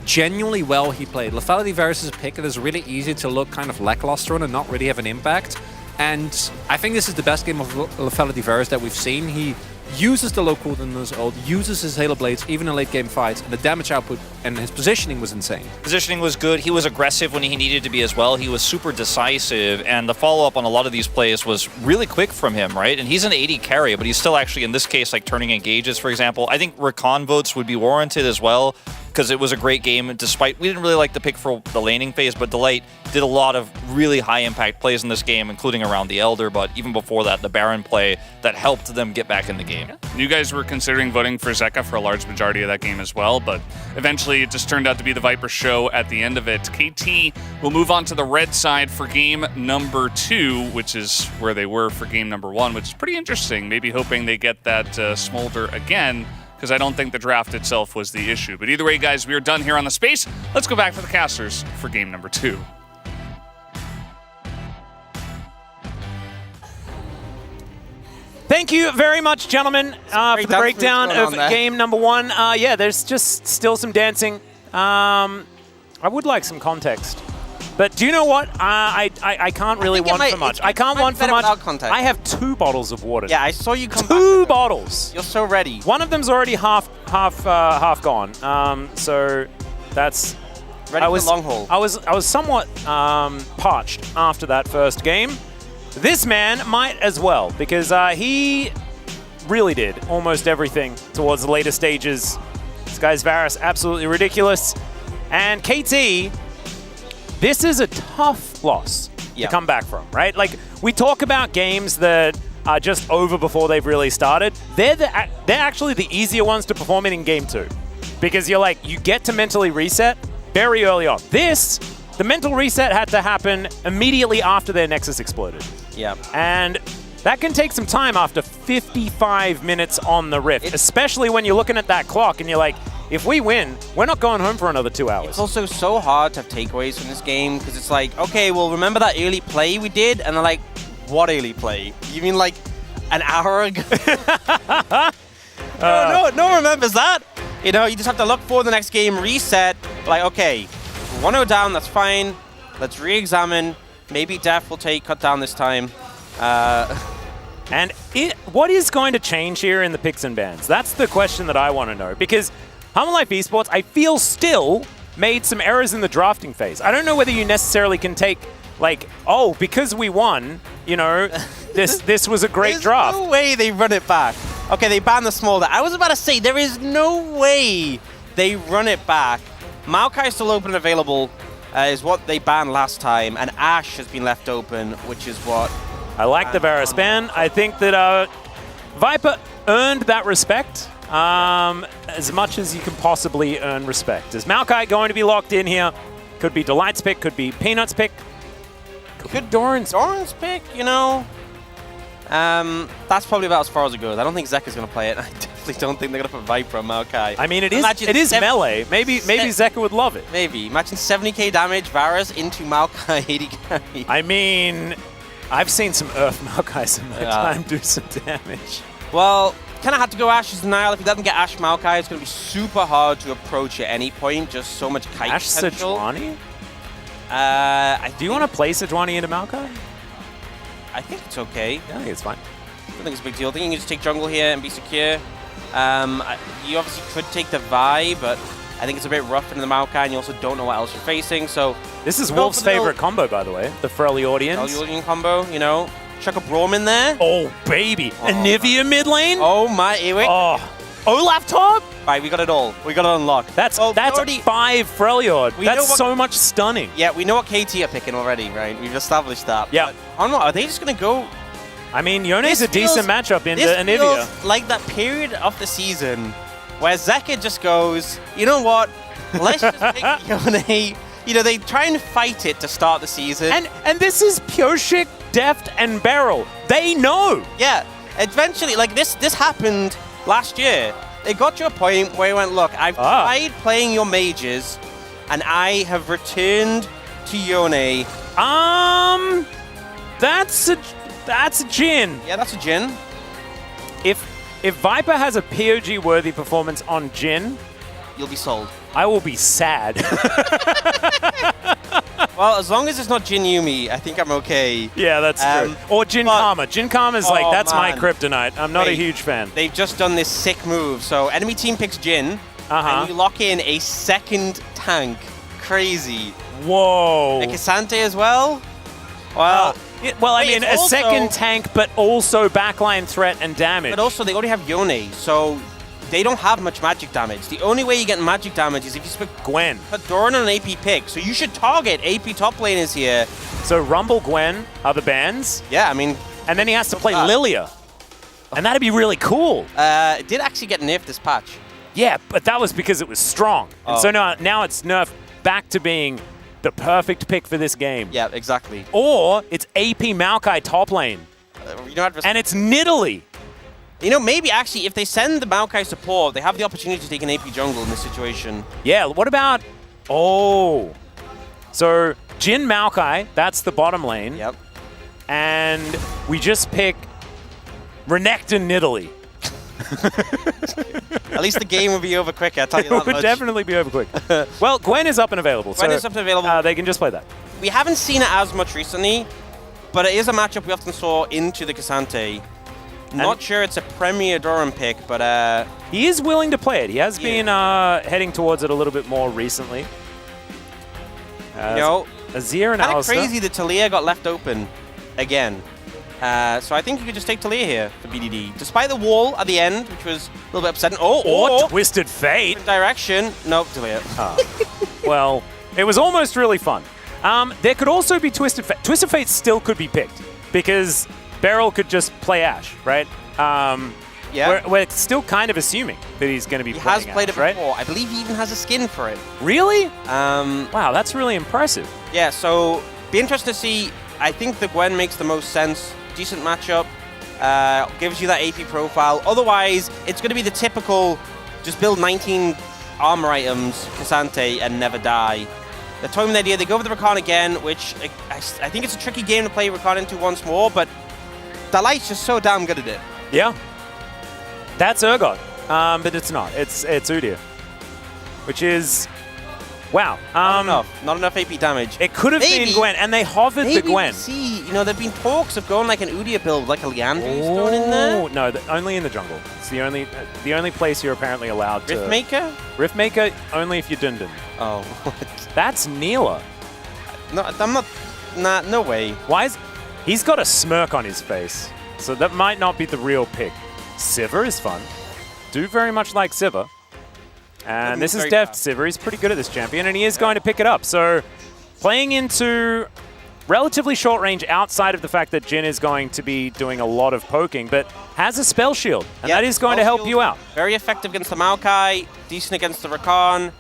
genuinely well he played. Lethality Varus is a pick that is really easy to look kind of lackluster on and not really have an impact. And I think this is the best game of Lethality Varus that we've seen. He uses the low cooldown on his ult, uses his Halo Blades even in late game fights, and the damage output and his positioning was insane. Positioning was good. He was aggressive when he needed to be as well. He was super decisive, and the follow-up on a lot of these plays was really quick from him, right? And he's an 80 carry, but he's still actually, in this case, like turning engages, for example. I think recon votes would be warranted as well, because it was a great game, despite we didn't really like the pick for the laning phase, but Delight did a lot of really high-impact plays in this game, including around the Elder, but even before that, the Baron play that helped them get back in the game. You guys were considering voting for Zeka for a large majority of that game as well, but eventually it just turned out to be the Viper show at the end of it. KT will move on to the red side for game number 2, which is where they were for game number 1, which is pretty interesting. Maybe hoping they get that Smolder again, because I don't think the draft itself was the issue. But either way, guys, we are done here on the space. Let's go back to the casters for game number 2. Thank you very much, gentlemen, for the breakdown of game number 1. Yeah, there's just still some dancing. I would like some context. But do you know what? I can't really want for much. I can't want for much. I have 2 bottles of water. Yeah, I saw you come 2 bottles. You're so ready. One of them's already half gone. So that's ready for the long haul. I was somewhat parched after that first game. This man might as well, because he really did almost everything towards the later stages. This guy's Varus, absolutely ridiculous. And KT, this is a tough loss to come back from, right? Like, we talk about games that are just over before they've really started. They're actually the easier ones to perform in game 2. Because you're like, you get to mentally reset very early on. The mental reset had to happen immediately after their Nexus exploded. Yeah. And that can take some time after 55 minutes on the Rift, especially when you're looking at that clock and you're like, if we win, we're not going home for another 2 hours. It's also so hard to have takeaways from this game, because it's like, okay, well, remember that early play we did? And they're like, what early play? You mean like an hour ago? No one remembers that. You know, you just have to look for the next game, reset, like, okay, 1-0 down, that's fine. Let's re-examine. Maybe Def will cut down this time. And what is going to change here in the picks and bans? That's the question that I want to know. Because Humble Life Esports, I feel, still made some errors in the drafting phase. I don't know whether you necessarily can take, like, oh, because we won, you know, this was a great draft. There's no way they run it back. Okay, they banned the Smolder. I was about to say, there is no way they run it back. Maokai is still open and available, is what they banned last time, and Ashe has been left open, which is what... I like the Varus ban. I think that Viper earned that respect as much as you can possibly earn respect. Is Maokai going to be locked in here? Could be Delight's pick, could be Peanut's pick, could be Doran's pick, you know? That's probably about as far as it goes. I don't think Zeka's going to play it. I definitely don't think they're going to put Viper on Maokai. I mean, it is melee. Maybe Zeka would love it. Maybe. Imagine 70k damage, Varus into Maokai 80 carry. I mean, I've seen some Earth Maokais in my time do some damage. Well, kind of had to go Ashe's Denial. If he doesn't get Ashe Maokai, it's going to be super hard to approach at any point. Just so much kite Ashe potential. Sejuani? Do you want to play Sejuani into Maokai? I think it's okay. Yeah, I think it's fine. I don't think it's a big deal. I think you can just take jungle here and be secure. You obviously could take the Vi, but I think it's a bit rough into the Maokai, and you also don't know what else you're facing. So this is Wolf's favorite combo, by the way, the Freljordians. Freljordian combo, you know. Chuck a Braum in there. Oh, baby. Anivia mid lane? Oh, my. Oh. Olaf top? Right, we got it all. We got it unlocked. That's 5 Freljord. That's so much stunning. Yeah, we know what KT are picking already, right? We've established that. Yeah. I don't know. Are they just going to go... I mean, Yone's a decent matchup into Anivia. This feels like that period of the season where Zeka just goes, you know what? Let's just pick Yone. You know, they try and fight it to start the season. And this is Pyoshik, Deft, and Beryl. They know. Yeah. Eventually, like this happened last year. It got to a point where he went, look, I've tried playing your mages, and I have returned to Yone. That's a Jhin. Yeah, that's a Jhin. If Viper has a POG-worthy performance on Jhin, you'll be sold. I will be sad. Well, as long as it's not Jin Yumi, I think I'm okay. Yeah, that's true. Or Jin Kama. Jin Kama's like, that's my man. kryptonite. I'm not a huge fan. They've just done this sick move. So enemy team picks Jin, and you lock in a second tank. Crazy. Whoa. A Cassante as well? Well, I mean, a second tank, but also backline threat and damage. But also, they already have Yone, so they don't have much magic damage. The only way you get magic damage is if you put Gwen. Put Doran on an AP pick. So you should target AP top laners here. So Rumble, Gwen are the bans. Yeah, I mean... And then he has to play Lilia. And that'd be really cool. It did actually get nerfed this patch. Yeah, but that was because it was strong. And so now it's nerfed back to being the perfect pick for this game. Yeah, exactly. Or it's AP Maokai top lane. And it's Nidalee. You know, maybe actually if they send the Maokai support, they have the opportunity to take an AP jungle in this situation. Yeah, what about... Oh. So Jin Maokai, that's the bottom lane. Yep. And we just pick Renekton Nidalee. At least the game will be over quick, I'll tell you that It would much. definitely be over quick. Well, Gwen is up and available. Gwen is up and available. They can just play that. We haven't seen it as much recently, but it is a matchup we often saw into the Cassante. Not sure it's a Premier Doran pick, but... he is willing to play it. He has been heading towards it a little bit more recently. You know, Azir and kind of Alistair. crazy that Talia got left open again. So I think you could just take Talia here for BDD. Despite the wall at the end, which was a little bit upsetting. Or Twisted Fate. Direction. Nope, Talia. Well, it was almost really fun. There could also be Twisted Fate. Twisted Fate still could be picked because Beryl could just play Ashe, right? Yeah. We're still kind of assuming that he's going to be playing He has played Ashe, it right? before. I believe he even has a skin for it. Really? Wow, that's really impressive. Yeah, so be interested to see. I think the Gwen makes the most sense. Decent matchup. Gives you that AP profile. Otherwise, it's going to be the typical just build 19 armor items, Cassante, and never die. They're toying with the idea. They go with the Rakan again, which I think it's a tricky game to play Rakan into once more, but Dalight's just so damn good at it. Yeah. That's Urgot, but it's not. It's Udyr, which is... Wow. Not enough AP damage. It could have been Gwen, and they hovered the Gwen. We'll see, you know, there've been talks of going like an Udyr build, like a Leandry's thrown in there. No, only in the jungle. It's the only place you're apparently allowed to... Riftmaker? Riftmaker, only if you're Dundun. Oh. That's Neela. No, I'm not... Nah, no way. Why is... He's got a smirk on his face, so that might not be the real pick. Sivir is fun. Do very much like Sivir. And this is deft Sivir. He's pretty good at this champion, and he is going to pick it up. So playing into relatively short range outside of the fact that Jin is going to be doing a lot of poking, but has a spell shield, and that is going to help you out. Very effective against the Maokai, decent against the Rakan,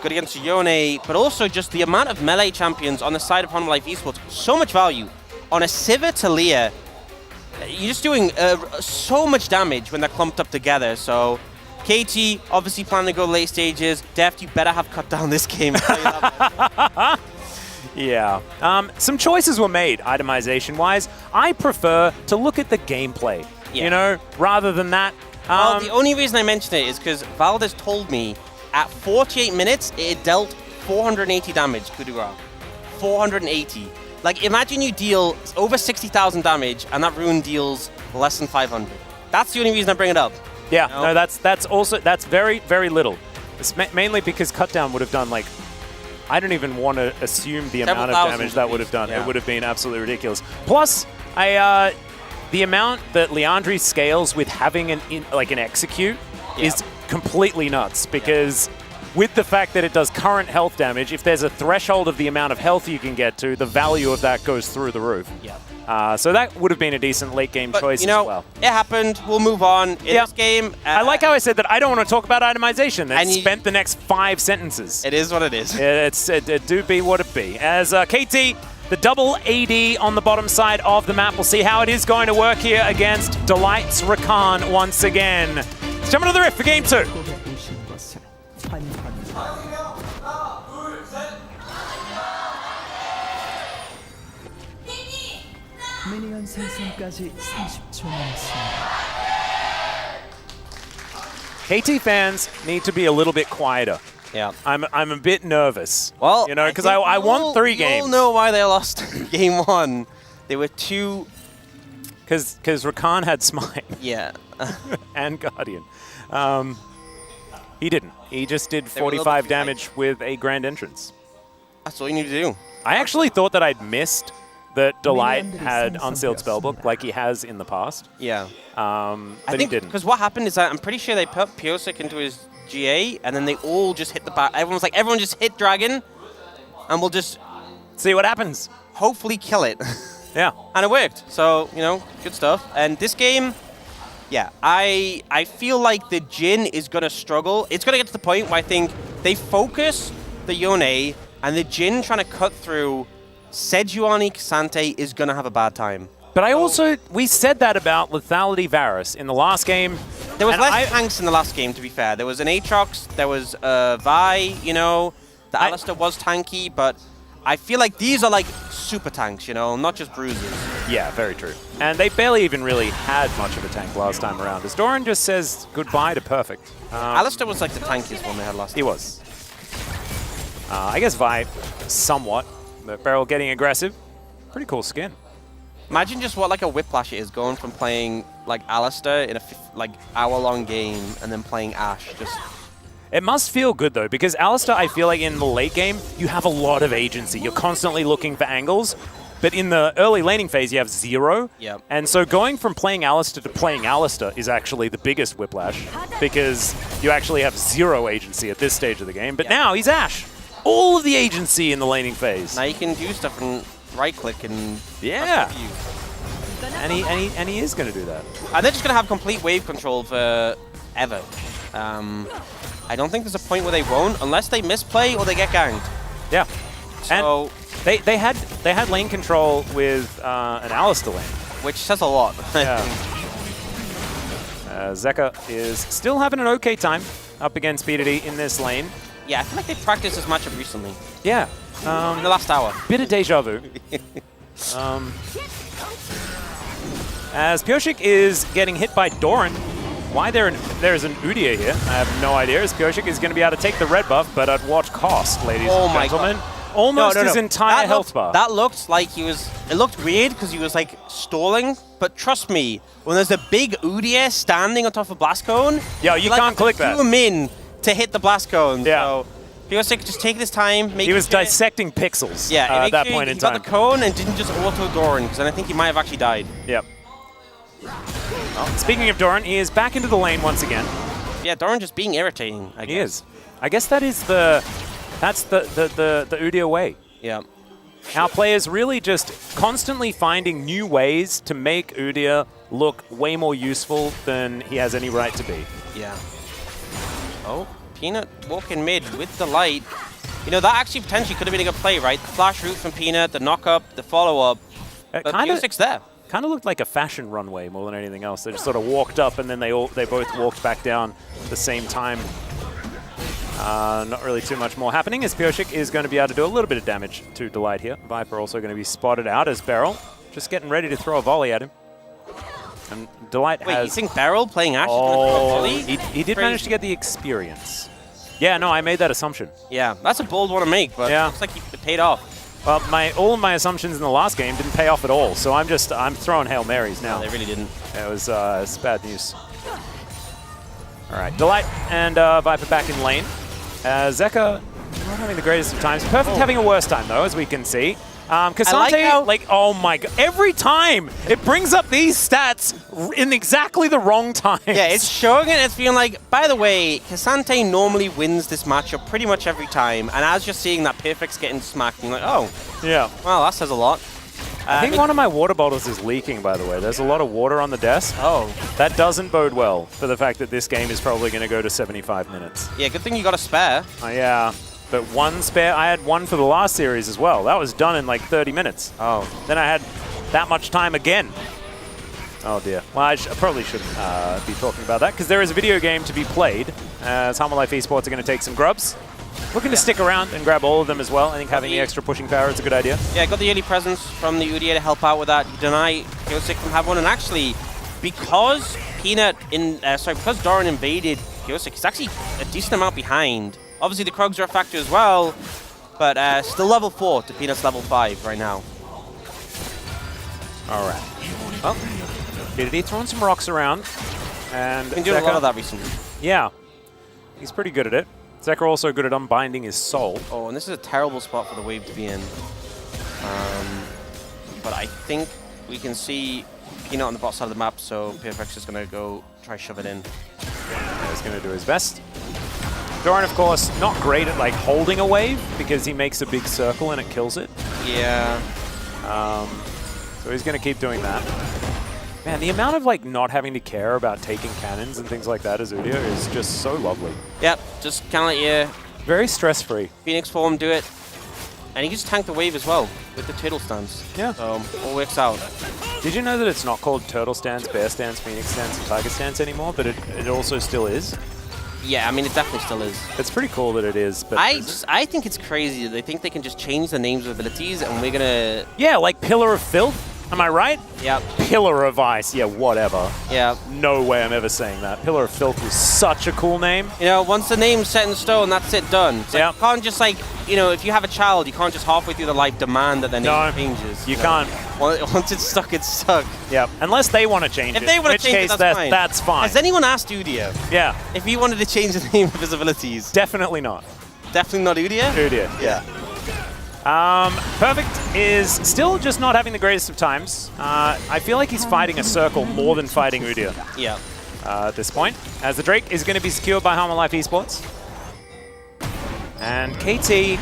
good against the Yone, but also just the amount of melee champions on the side of Honor Life Esports. So much value. On a Sivir Talia, you're just doing so much damage when they're clumped up together, so... KT, obviously planning to go late stages. Deft, you better have cut down this game. Yeah. Some choices were made, itemization-wise. I prefer to look at the gameplay, you know, rather than that. Well, the only reason I mention it is because Valdez told me at 48 minutes, it dealt 480 damage, coup de grace. 480. Like, imagine you deal over 60,000 damage, and that rune deals less than 500. That's the only reason I bring it up. Yeah, no, that's very, very little. It's mainly because Cutdown would have done, like, I don't even want to assume the amount of damage that would have done. Yeah. It would have been absolutely ridiculous. Plus, the amount that Leandry scales with having an execute is completely nuts, because with the fact that it does current health damage, if there's a threshold of the amount of health you can get to, the value of that goes through the roof. Yeah. So that would have been a decent late game choice you know, as well. It happened. We'll move on. In this game... I like how I said that I don't want to talk about itemization. And spent the next 5 sentences. It is what it is. It do be what it be. As KT, the double AD on the bottom side of the map. We'll see how it is going to work here against Delight's Rakan once again. Let's jump into the rift for game 2. 미니언 생성까지 30초 남았습니다. KT fans need to be a little bit quieter Yeah. I'm a bit nervous. Well, you know, because I won 3 games. You all know why they lost game 1. They were too... Because Rakan had Smite. Yeah. And Guardian. He didn't. He just did 45 damage with a Grand Entrance. That's all you need to do. I actually thought that I'd missed that Delight had Unsealed Spellbook like he has in the past. Yeah. But he didn't. Because what happened is that I'm pretty sure they put Pyosik into his GA, and then they all just hit the back. Everyone's like, everyone just hit Dragon, and we'll just... see what happens. Hopefully kill it. Yeah. And it worked. So, you know, good stuff. And this game... Yeah, I feel like the Jhin is going to struggle. It's going to get to the point where I think they focus the Yone, and the Jhin trying to cut through Sejuani K'Sante is going to have a bad time. But I also, we said that about Lethality Varus in the last game. There was less tanks in the last game, to be fair. There was an Aatrox, there was Vi, you know. The Alistar was tanky, but I feel like these are like super tanks, you know, not just bruisers. Yeah, very true. And they barely even really had much of a tank last time around. As Doran just says goodbye to perfect. Alistar was like the tankiest one they had last time. He was. I guess Vi, somewhat. But Beryl getting aggressive. Pretty cool skin. Imagine just what like a whiplash it is going from playing like Alistar in a like hour-long game and then playing Ashe. Just. It must feel good though, because Alistar, I feel like in the late game, you have a lot of agency. You're constantly looking for angles. But in the early laning phase, you have 0. Yep. And so going from playing Alistar to playing Alistar is actually the biggest whiplash, because you actually have 0 agency at this stage of the game. But now he's Ashe. All of the agency in the laning phase. Now you can do stuff and right-click and... Yeah. And he is going to do that. And they're just going to have complete wave control for ever. I don't think there's a point where they won't, unless they misplay or they get ganked. Yeah. So... And they had lane control with an Alistar lane. Which says a lot. Yeah. Zeka is still having an okay time up against Speedity in this lane. Yeah, I feel like they practiced this matchup recently. Yeah. In the last hour. Bit of deja vu. As Pyosik is getting hit by Doran. Why there's an Udyr here, I have no idea. As Pyosik is going to be able to take the red buff, but at what cost, ladies and gentlemen? God. Almost his entire health bar. That looked like he was... It looked weird because he was like stalling, but trust me, when there's a big Udyr standing on top of Blast Cone... Yeah, you can't click that. Zoom in to hit the Blast Cone. Yeah. So, Pyosik just take this time. He was dissecting pixels at that point in time. He got the cone and didn't just auto Doran, because then I think he might have actually died. Yep. Well, speaking of Doran, he is back into the lane once again. Yeah, Doran just being irritating, I guess. He is. I guess that is the Udyr way. Yeah. Our players really just constantly finding new ways to make Udyr look way more useful than he has any right to be. Yeah. Oh, Peanut walking mid with the light. You know, that actually potentially could have been a good play, right? The flash route from Peanut, the knock-up, the follow-up. But Pyosik's there. Kind of looked like a fashion runway more than anything else. They just sort of walked up and then they both walked back down at the same time. Not really too much more happening as Pyosik is going to be able to do a little bit of damage to Delight here. Viper also going to be spotted out as Beryl, just getting ready to throw a volley at him. And Delight has... Wait, you think Beryl playing Ashe is going to throw a volley? He did manage to get the experience. Yeah, no, I made that assumption. Yeah, that's a bold one to make, but it looks like it paid off. Well, all of my assumptions in the last game didn't pay off at all, so I'm throwing Hail Marys now. No, they really didn't. It was it's bad news. All right, Delight and Viper back in lane. Zeka not having the greatest of times. Perfect having a worse time, though, as we can see. K'Sante, oh my god, every time it brings up these stats in exactly the wrong time. Yeah, it's showing it, it's being like, by the way, K'Sante normally wins this matchup pretty much every time, and as you're seeing that Perfect's getting smacked, you're like, oh. Yeah. Well, that says a lot. I think one of my water bottles is leaking, by the way. There's a lot of water on the desk. Oh. That doesn't bode well for the fact that this game is probably going to go to 75 minutes. Yeah, good thing you got a spare. Yeah. But one spare, I had one for the last series as well. That was done in like 30 minutes. Oh. Then I had that much time again. Oh dear. Well, I probably shouldn't be talking about that because there is a video game to be played. As Humble Life Esports are going to take some grubs. Looking to stick around and grab all of them as well. I think having the extra pushing power is a good idea. Yeah, got the early presence from the Udyr to help out with that. Deny Pyosik from having one, and actually, because because Doran invaded Pyosik, he's actually a decent amount behind. Obviously, the Krogs are a factor as well, but still level 4 to Peanut's level 5 right now. All right. Well, BDD throwing some rocks around. And Been doing a lot of that recently. Yeah. He's pretty good at it. Zekka also good at unbinding his soul. Oh, and this is a terrible spot for the wave to be in. But I think we can see Peanut on the bot side of the map, so PFX is going to go try shove it in. Yeah, he's going to do his best. Doran, of course, not great at like holding a wave because he makes a big circle and it kills it. Yeah. So he's going to keep doing that. Man, the amount of like not having to care about taking cannons and things like that as Udyr is just so lovely. Yep, just kind of let your very stress-free Phoenix form do it. And he can just tank the wave as well with the turtle stance. Yeah. So all works out. Did you know that it's not called turtle stance, bear stance, phoenix stance, and tiger stance anymore, but it also still is? Yeah, I mean, it definitely still is. It's pretty cool that it is, but I think it's crazy that they think they can just change the names of abilities and we're gonna... Yeah, like Pillar of Filth. Am I right? Yeah. Pillar of Ice. Yeah, whatever. Yeah. No way I'm ever saying that. Pillar of Filth was such a cool name. You know, once the name's set in stone, that's it, done. It's like, yeah. You can't just like, you know, if you have a child, you can't just halfway through the life demand that their name changes. You can't. Once it's stuck, it's stuck. Yeah, unless they want to change it. If they want to change it, that's fine. fine. Has anyone asked Udyr? Yeah. If he wanted to change the name of his abilities? Definitely not. Definitely not Udyr? Udyr, yeah. Perfect is still just not having the greatest of times. I feel like he's fighting a circle more than fighting Udyr. Yeah. At this point, as the Drake is going to be secured by Harmon Life Esports. And KT,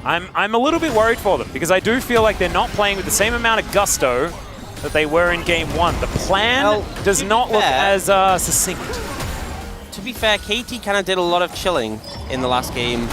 I'm a little bit worried for them because I do feel like they're not playing with the same amount of gusto that they were in game 1. The plan does not look as succinct. To be fair, KT kind of did a lot of chilling in the last game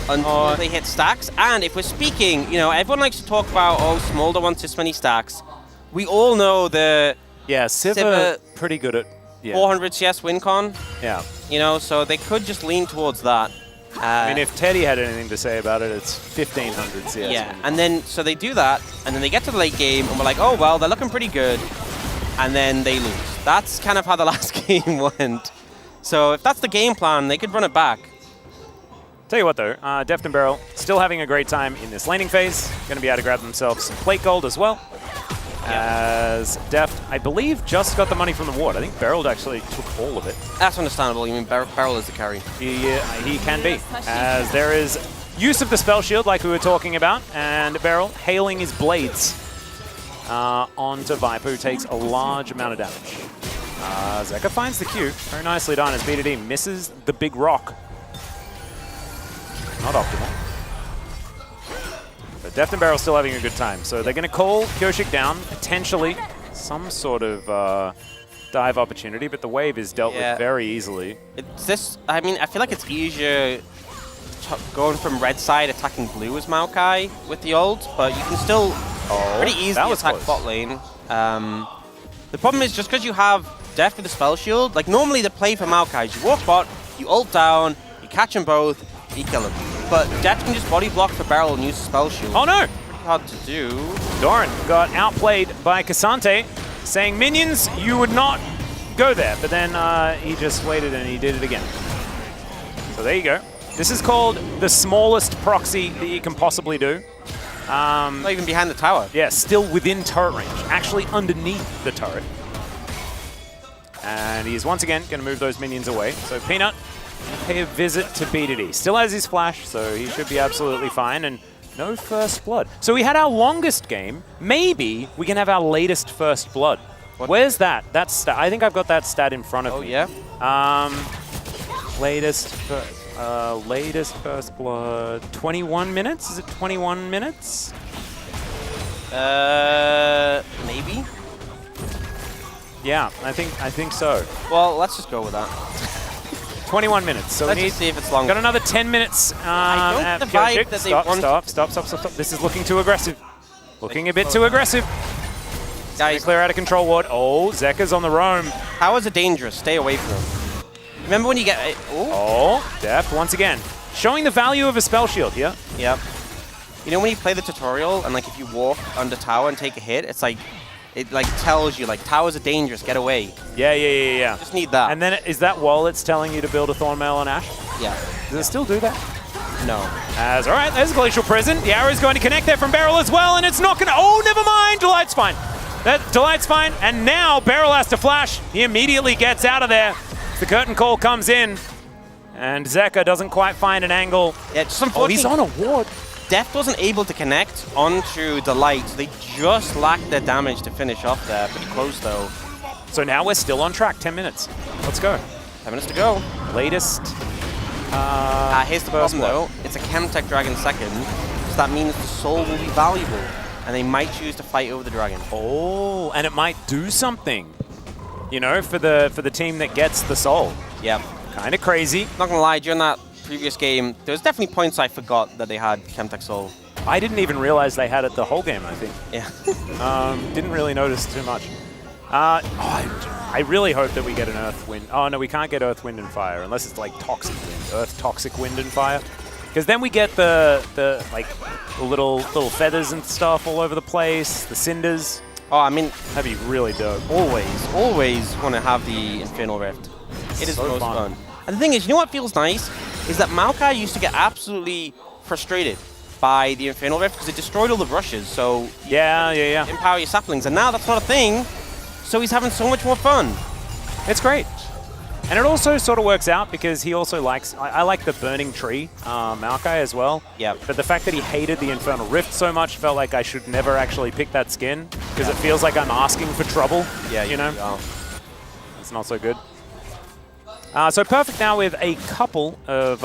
until they hit stacks. And if we're speaking, you know, everyone likes to talk about, oh, Smolder wants this many stacks. We all know the... Yeah, Sivir pretty good at... Yeah. 400 CS win con. Yeah. You know, so they could just lean towards that. I mean, if Teddy had anything to say about it, it's 1,500 CS. Yeah, and then, so they do that, and then they get to the late game, and we're like, oh, well, they're looking pretty good. And then they lose. That's kind of how the last game went. So if that's the game plan, they could run it back. Tell you what, though, Deft and Beryl still having a great time in this laning phase. Going to be able to grab themselves some plate gold as well. As Deft, I believe, just got the money from the ward. I think Beryl actually took all of it. That's understandable. You mean Beryl is the carry. He can be. As there is use of the spell shield, like we were talking about, and Beryl hailing his blades onto Viper, who takes a large amount of damage. Zekka finds the Q. Very nicely done as BDD misses the big rock. Not optimal. But Deft and Beryl still having a good time. So they're going to call Kyoshik down, potentially some sort of dive opportunity, but the wave is dealt with very easily. It's this, I mean, I feel like it's easier going from red side attacking blue as Maokai with the ult, but you can still pretty easily attack bot lane. The problem is just because you have Deft with the spell shield, like normally the play for Maokai is you walk bot, you ult down, you catch them both, you kill them. But Deft can just body block for Beryl and use the spell shield. Oh no! Pretty hard to do. Doran got outplayed by Cassante, saying, minions, you would not go there. But then he just waited and he did it again. So there you go. This is called the smallest proxy that you can possibly do. Not even behind the tower. Yeah, still within turret range. Actually underneath the turret. And he is once again going to move those minions away. So Peanut pay a visit to BDD. Still has his flash, so he should be absolutely fine. And no first blood. So we had our longest game. Maybe we can have our latest first blood. Where's that? That's I think I've got that stat in front of me. Oh, yeah? Latest first blood. 21 minutes? Is it 21 minutes? Maybe? Yeah, I think so. Well, let's just go with that. 21 minutes. So let's we need just see if it's longer. Got another 10 minutes. I don't get the vibe that they want. Stop. This is looking too aggressive. Looking a bit too aggressive. Guys, clear out of control ward. Oh, Zekka's on the roam. Towers are dangerous. Stay away from them. Remember when you get... Deft once again. Showing the value of a spell shield here. Yep. You know when you play the tutorial and like if you walk under tower and take a hit, it's like... It like tells you like towers are dangerous, get away. Yeah. Just need that. And then is that while it's telling you to build a Thornmail on Ashe? Yeah. Does it still do that? No. All right, there's Glacial Prison. The arrow is going to connect there from Beryl as well, and it's not going to... Oh, never mind. Delight's fine. Delight's fine, and now Beryl has to flash. He immediately gets out of there. The curtain call comes in, and Zeka doesn't quite find an angle. Yeah, just unfortunately, he's on a ward. Deft wasn't able to connect onto Delight. They just lacked their damage to finish off there. Pretty close, though. So now we're still on track. 10 minutes. Let's go. 10 minutes to go. Latest. Here's the problem, though. It's a Chemtech Dragon second, so that means the soul will be valuable, and they might choose to fight over the dragon. Oh, and it might do something, you know, for the team that gets the soul. Yep. Kind of crazy. Not gonna lie, during that previous game, there was definitely points I forgot that they had Chemtech Soul. I didn't even realize they had it the whole game, I think. Yeah. Didn't really notice too much. I really hope that we get an Earth Wind. Oh, no, we can't get Earth, Wind, and Fire unless it's like Toxic Wind. Earth, Toxic Wind, and Fire. Because then we get the little feathers and stuff all over the place, the cinders. Oh, I mean... That'd be really dope. Always want to have the Infernal Rift. It is so the most fun. And the thing is, you know what feels nice? Is that Maokai used to get absolutely frustrated by the Infernal Rift because it destroyed all the brushes, so... Yeah. Empower your saplings, and now that's not a thing, so he's having so much more fun. It's great. And it also sort of works out because he also likes... I like the Burning Tree, Maokai as well. Yeah. But the fact that he hated the Infernal Rift so much felt like I should never actually pick that skin because it feels like I'm asking for trouble. Yeah, you know? It's not so good. So Perfect now with a couple of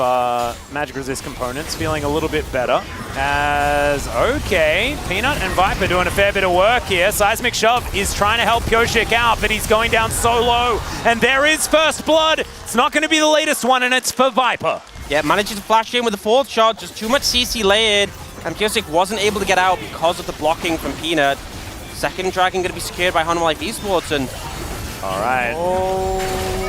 Magic Resist components, feeling a little bit better. Okay, Peanut and Viper doing a fair bit of work here. Seismic Shove is trying to help Pyoshik out, but he's going down so low. And there is First Blood. It's not going to be the latest one, and it's for Viper. Yeah, manages to flash in with the fourth shot, just too much CC layered, and Pyoshik wasn't able to get out because of the blocking from Peanut. Second Dragon going to be secured by Hanwha Life Esports, and... All right.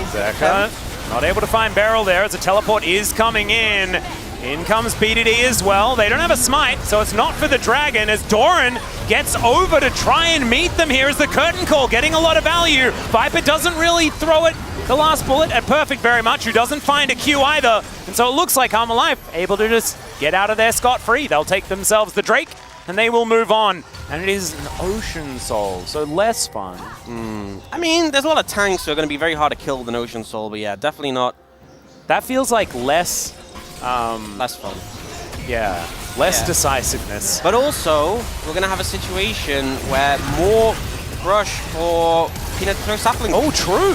Zeka. Not able to find Beryl there as a teleport is coming in. In comes BDD as well. They don't have a smite, so it's not for the dragon as Doran gets over to try and meet them here as the curtain call, getting a lot of value. Viper doesn't really throw it the last bullet at Perfect very much, who doesn't find a Q either. And so it looks like Hanwha Life able to just get out of there scot-free. They'll take themselves the Drake, and they will move on. And it is an Ocean Soul, so less fun. I mean, there's a lot of tanks, so they're going to be very hard to kill with an Ocean Soul, but yeah, definitely not. That feels like less... less fun. Yeah, less decisiveness. But also, we're going to have a situation where more brush for Peanut to throw sapling. Oh, true.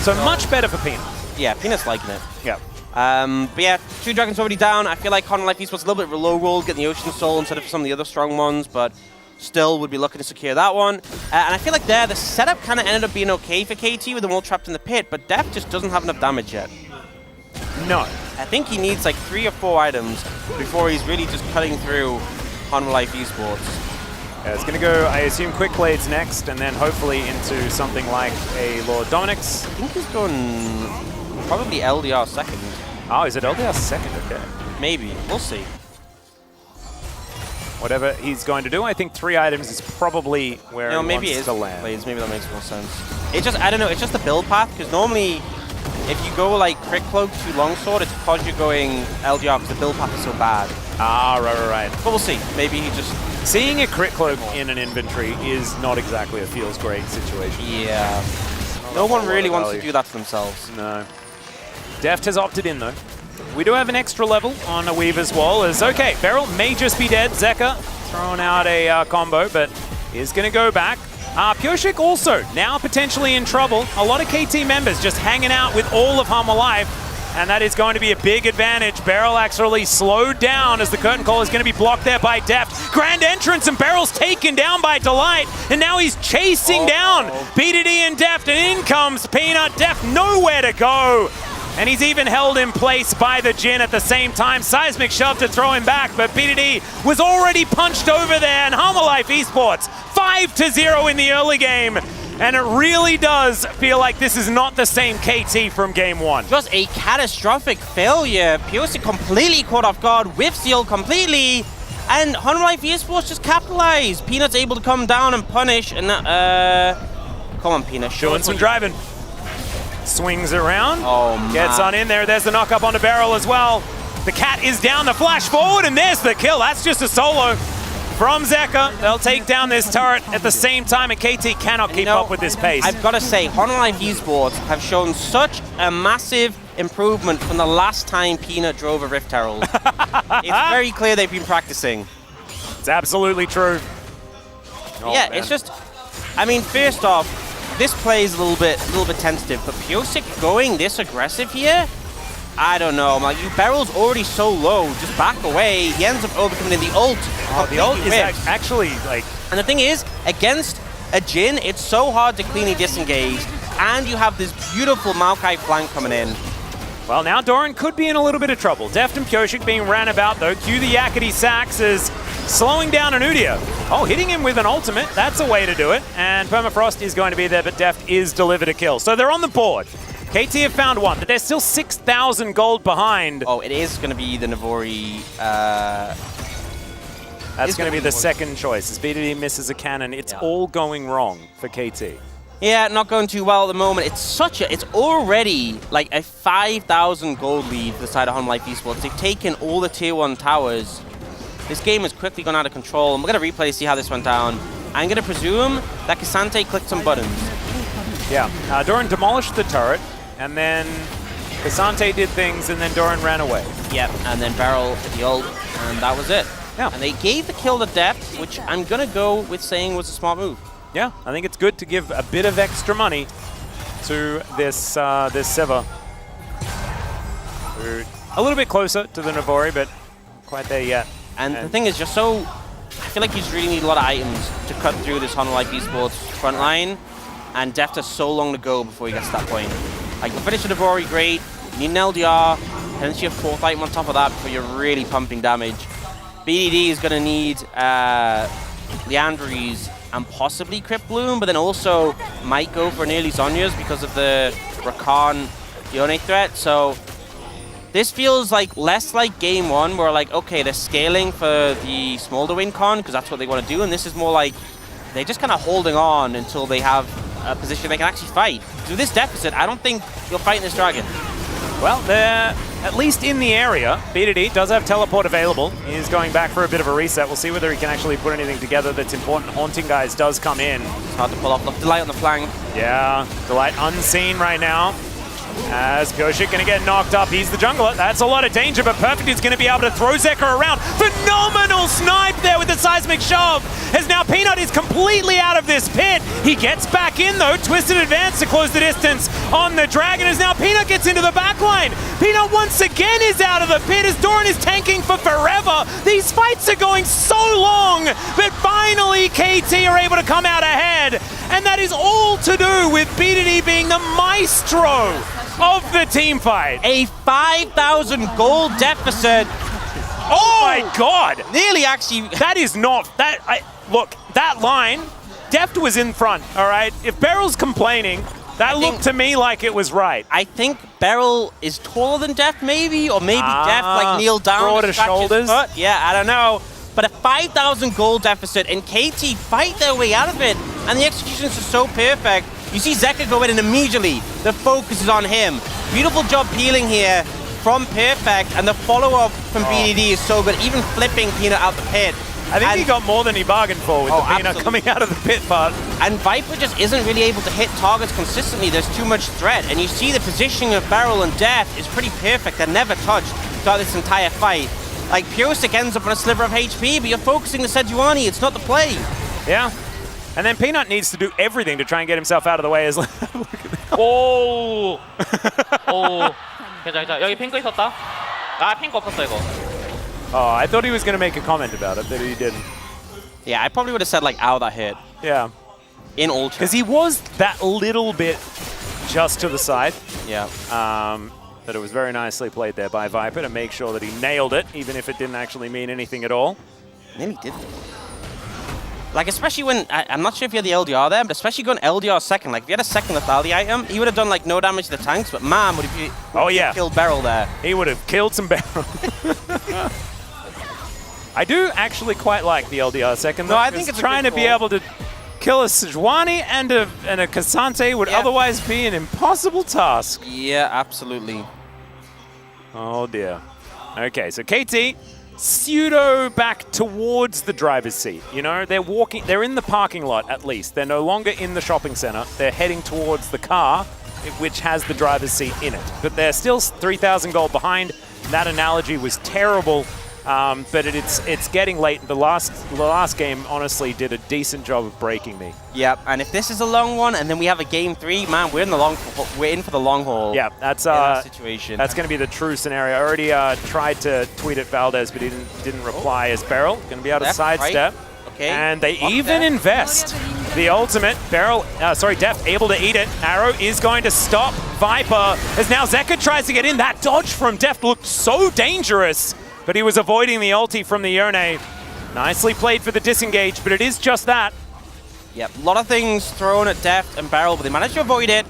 So much better for Peanut. Yeah, Peanut's liking it. Yeah. But yeah, 2 dragons already down. I feel like Hanwha Life Esports a little bit of a low roll, getting the Ocean Soul instead of some of the other strong ones, but still would be looking to secure that one. And I feel like there, the setup kind of ended up being okay for KT with them all trapped in the pit, but Def just doesn't have enough damage yet. No. I think he needs like 3 or 4 items before he's really just cutting through Hanwha Life Esports. Yeah, it's going to go, I assume, Quick Blades next, and then hopefully into something like a Lord Dominic's. I think he's going probably LDR second. Oh, is it LDR second? Okay. Maybe. We'll see. Whatever he's going to do, I think 3 items is probably where he maybe wants it is to land. Blades. Maybe that makes more sense. It just, I don't know, it's just the build path, because normally if you go like Crit Cloak to Longsword, it's because you're going LDR, because the build path is so bad. Ah, right. But we'll see. Maybe he just... Seeing a Crit Cloak in an inventory is not exactly a feels great situation. Yeah. No one really wants to do that to themselves. No. Deft has opted in, though. We do have an extra level on a Weaver's Wall. As okay, Beryl may just be dead. Zeka throwing out a combo, but is going to go back. Pyoshik also now potentially in trouble. A lot of KT members just hanging out with all of Hanwha Life, and that is going to be a big advantage. Beryl actually slowed down as the curtain call is going to be blocked there by Deft. Grand entrance, and Beryl's taken down by Delight, and now he's chasing down BDD and Deft, and in comes Peanut. Deft nowhere to go. And he's even held in place by the Jhin at the same time. Seismic Shove to throw him back, but BDD was already punched over there, and Hanwha Life Esports 5-0 in the early game. And it really does feel like this is not the same KT from game 1. Just a catastrophic failure. Pyoshik completely caught off guard, whiff seal completely, and Hanwha Life Esports just capitalized. Peanut's able to come down and punish, and come on, Peanut. Doing some driving. Swings around. Oh, man. Gets on in there. There's the knock-up onto Beryl as well. The cat is down, the flash forward, and there's the kill. That's just a solo from Zeka. They'll take down this turret at the same time, and KT cannot keep up with this pace. I've got to say, Honolife Esports have shown such a massive improvement from the last time Peanut drove a Rift Herald. It's very clear they've been practicing. It's absolutely true. Oh, yeah, man. it's just, I mean, first off, this play is a little bit tentative, but Pyosik going this aggressive here, I don't know. Like, you Beryl's already so low, just back away. He ends up overcoming the ult. Oh, the ult is actually like. And the thing is, against a Jhin, it's so hard to cleanly disengage, and you have this beautiful Maokai flank coming in. Well, now Doran could be in a little bit of trouble. Deft and Pyosik being ran about, though. Cue the Yakety Sax is slowing down Anudia. Oh, hitting him with an ultimate. That's a way to do it. And Permafrost is going to be there, but Deft is delivered a kill. So they're on the board. KT have found one, but they're still 6,000 gold behind. Oh, it is going to be the Navori. That's going to be the second choice. As BDD misses a cannon, it's all going wrong for KT. Yeah, not going too well at the moment. It's already like a 5,000 gold lead for the side of Honolife Esports. They've taken all the tier 1 towers. This game has quickly gone out of control, and we're going to replay to see how this went down. I'm going to presume that Cassante clicked some buttons. Yeah, Doran demolished the turret, and then Cassante did things, and then Doran ran away. Yep, and then Beryl hit the ult, and that was it. Yeah. And they gave the kill to Depth, which I'm going to go with saying was a smart move. Yeah, I think it's good to give a bit of extra money to this this Seva. We're a little bit closer to the Navori, but not quite there yet. And the thing is, I feel like you just really need a lot of items to cut through this Honolife Esports front line, and Deft has so long to go before he gets to that point. Like, you finish the Navori, great. You need an LDR, and then you have 4th item on top of that before you're really pumping damage. BDD is going to need Leandries and possibly Crypt Bloom, but then also might go for an early Zhonya's because of the Rakan Yone threat. So this feels like less like game 1 where like, okay, they're scaling for the Smolder win con because that's what they want to do, and this is more like they're just kind of holding on until they have a position they can actually fight. With this deficit, I don't think you'll fight this dragon. Well, they're at least in the area. BDD does have teleport available. He's going back for a bit of a reset. We'll see whether he can actually put anything together that's important. Haunting Guys does come in. It's hard to pull off. Look, Delight on the flank. Yeah, Delight unseen right now. As Pyosik going to get knocked up. He's the jungler. That's a lot of danger, but Perfect is going to be able to throw Zeka around. Phenomenal snipe there with the seismic shove. As now Peanut is completely out of this pit. He gets back in though. Twisted advance to close the distance on the dragon as now Peanut gets into the back line. Peanut once again is out of the pit as Doran is tanking for forever. These fights are going so long, but finally KT are able to come out ahead. And that is all to do with BDD being the maestro of the team fight. A 5,000 gold deficit. Oh my god! Nearly actually. That is not that. Look, that line, Deft was in front. All right. If Beryl's complaining, that looked to me like it was right. I think Beryl is taller than Deft, maybe, or maybe Deft like kneel down, broader shoulders. Yeah, I don't know. But a 5,000 gold deficit, and KT fight their way out of it, and the executions are so perfect. You see Zeka go in, and immediately the focus is on him. Beautiful job peeling here from Perfect, and the follow-up from BDD is so good, even flipping Peanut out the pit. I think he got more than he bargained for with the Peanut coming out of the pit part. And Viper just isn't really able to hit targets consistently. There's too much threat, and you see the positioning of Beryl and Death is pretty perfect. They're never touched throughout this entire fight. Like, Pyosik ends up on a sliver of HP, but you're focusing the Sejuani. It's not the play. Yeah. And then Peanut needs to do everything to try and get himself out of the way as well. 오. 오. 괜찮아. 여기 핑크 있었다. 아, 핑크 없었어 이거. Oh, I thought he was going to make a comment about it, but he didn't. Yeah, I probably would have said, like, ow, that hit. Yeah. In all. Because he was that little bit just to the side. Yeah. But it was very nicely played there by Viper to make sure that he nailed it, even if it didn't actually mean anything at all. Nearly did. Like, especially when, I'm not sure if you had the LDR there, but especially going LDR second. Like, if you had a second lethality item, he would have done, like, no damage to the tanks, but man, would he killed Beryl there. He would have killed some Beryl. I do actually quite like the LDR second, though. No, I think it's trying to be able to kill a Sejuani and a Cassante would otherwise be an impossible task. Yeah, absolutely. Oh, dear. Okay, so KT pseudo back towards the driver's seat. You know, they're in the parking lot at least. They're no longer in the shopping center. They're heading towards the car, which has the driver's seat in it. But they're still 3,000 gold behind. That analogy was terrible, but it's getting late. The last game honestly did a decent job of breaking me. Yep, and if this is a long one, and then we have a game 3, man, we're in for the long haul. Yeah, that's that situation. That's going to be the true scenario. I already tried to tweet at Valdez, but he didn't reply. As Beryl going to be able to sidestep, okay. And they even invest the ultimate. Deft able to eat it. Arrow is going to stop Viper as now Zeka tries to get in. That dodge from Deft looked so dangerous, but he was avoiding the ulti from the Yone. Nicely played for the disengage, but it is just that. Yep, a lot of things thrown at Deft and Beryl, but they managed to avoid it.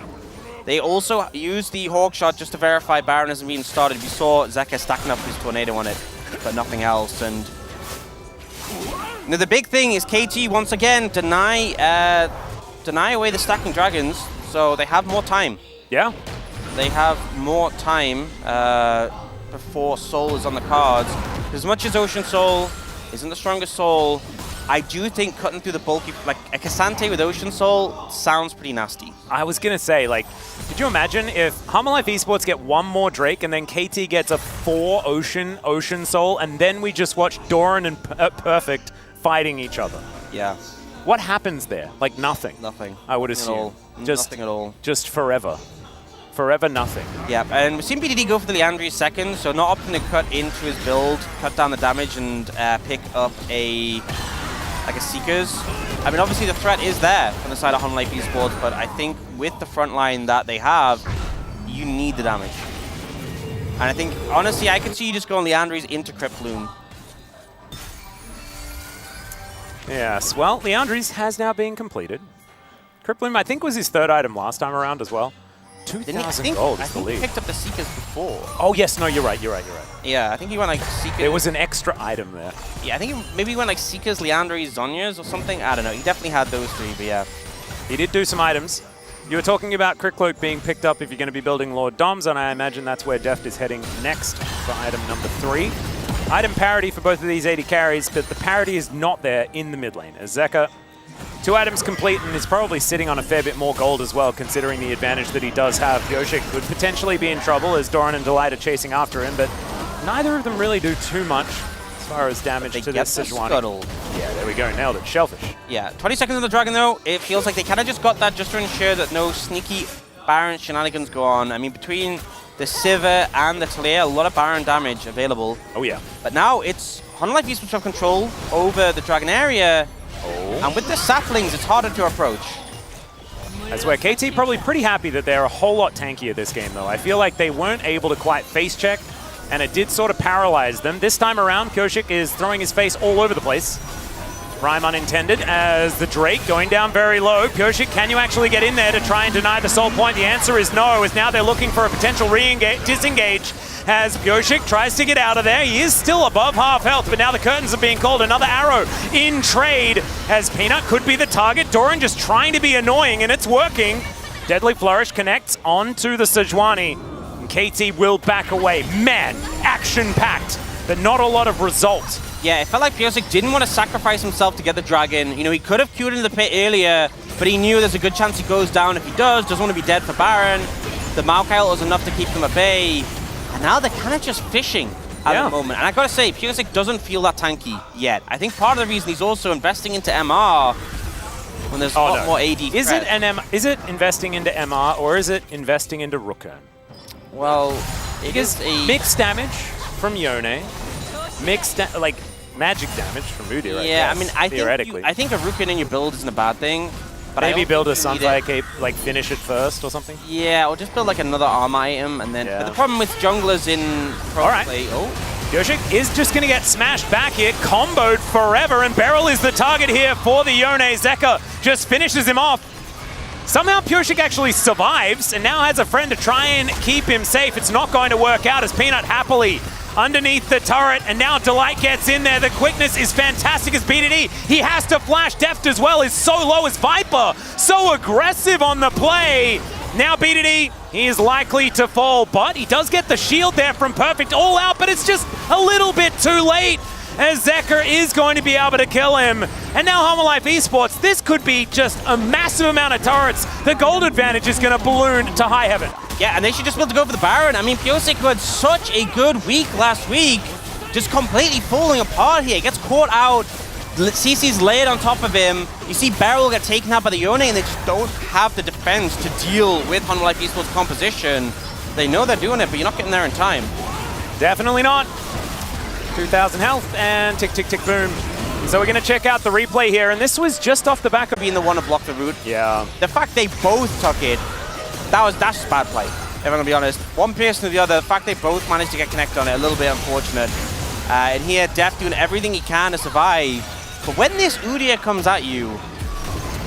They also used the Hawk Shot just to verify Baron hasn't been started. We saw Zeka stacking up his Tornado on it, but nothing else. And now the big thing is KT once again deny away the stacking dragons, so they have more time. Yeah. They have more time before Soul is on the cards. As much as Ocean Soul isn't the strongest Soul, I do think cutting through the bulky, like a Cassante with Ocean Soul sounds pretty nasty. I was going to say, like, could you imagine if Life Esports get one more Drake and then KT gets a 4 Ocean Soul, and then we just watch Doran and Perfect fighting each other? Yeah. What happens there? Like nothing. Nothing. I would assume. Nothing at all. Just forever. Forever nothing. Yeah, and we've seen BDD go for the Leandri second, so not opting to cut into his build, cut down the damage, and pick up a Seekers. I mean, obviously the threat is there on the side of Life Esports, but I think with the front line that they have, you need the damage. And I think, honestly, I can see you just going Leandri's into Crypt Bloom. Yes, well, Leandri's has now been completed. Crypt Bloom, I think, was his 3rd item last time around as well. 2,000 gold is the lead. I think he picked up the Seekers before. Oh, yes, no, you're right. Yeah, I think he went like Seekers. There was an extra item there. Yeah, I think maybe he went like Seekers, Leandri, Zhonya's or something. I don't know. He definitely had those 3, but yeah. He did do some items. You were talking about Crit Cloak being picked up if you're going to be building Lord Doms, and I imagine that's where Deft is heading next for item number 3. Item parity for both of these 80 carries, but the parity is not there in the mid lane, as Zeka, 2 items complete and is probably sitting on a fair bit more gold as well, considering the advantage that he does have. Yoshik could potentially be in trouble as Doran and Delight are chasing after him, but neither of them really do too much as far as damage to this Sejuani. Yeah, there we go, nailed it. Shellfish. Yeah, 20 seconds on the Dragon though. It feels like they kind of just got that just to ensure that no sneaky Baron shenanigans go on. I mean, between the Sivir and the Talia, a lot of Baron damage available. Oh yeah. But now it's Life Esports have control over the Dragon area. And with the saplings, it's harder to approach. That's where KT probably pretty happy that they're a whole lot tankier this game, though. I feel like they weren't able to quite face check, and it did sort of paralyze them. This time around, Koshik is throwing his face all over the place. Rhyme unintended as the Drake going down very low. Koshik, can you actually get in there to try and deny the soul point? The answer is no, as now they're looking for a potential disengage as Koshik tries to get out of there. He is still above half health, but now the curtains are being called. Another arrow in trade as Peanut could be the target. Doran just trying to be annoying, and it's working. Deadly Flourish connects onto the Sejuani, and KT will back away. Man, action-packed, but not a lot of result. Yeah, it felt like Piosik didn't want to sacrifice himself to get the Dragon. You know, he could have queued into the pit earlier, but he knew there's a good chance he goes down if he doesn't want to be dead for Baron. The Maokai was enough to keep him at bay. And now they're kind of just fishing at the moment. And I gotta say, Piosik doesn't feel that tanky yet. I think part of the reason he's also investing into MR when there's a lot more AD Is it investing into MR or is it investing into Rookern? Well, it is a mixed damage from Yone, mixed magic damage from Udyr. Yeah, I guess, I mean, theoretically. I think a Rookern in your build isn't a bad thing. But maybe build a Sunfire Cape, like finish it first or something? Yeah, or just build like another armor item and then... But the problem with junglers in pro play... Yoshik is just going to get smashed back here, comboed forever, and Beryl is the target here for the Yone. Zeka just finishes him off. Somehow Piosik actually survives and now has a friend to try and keep him safe. It's not going to work out as Peanut happily underneath the turret, and now Delight gets in there. The quickness is fantastic as BDD. He has to flash. Deft as well is so low as Viper. So aggressive on the play. Now BDD, he is likely to fall, but he does get the shield there from Perfect all out, but it's just a little bit too late, as Zeker is going to be able to kill him. And now Homolife Esports, this could be just a massive amount of turrets. The gold advantage is going to balloon to high heaven. Yeah, and they should just be able to go for the Baron. I mean, Pyosik had such a good week last week, just completely falling apart here. Gets caught out, CC's layered on top of him. You see Beryl get taken out by the Yone, and they just don't have the defense to deal with Homolife Esports' composition. They know they're doing it, but you're not getting there in time. Definitely not. 2,000 health, and tick, tick, tick, boom. So we're going to check out the replay here, and this was just off the back of being the one to block the route. Yeah. The fact they both took it, that's just bad play, if I'm going to be honest. One person or the other, the fact they both managed to get connected on it, a little bit unfortunate. And here, Def doing everything he can to survive. But when this Udyr comes at you,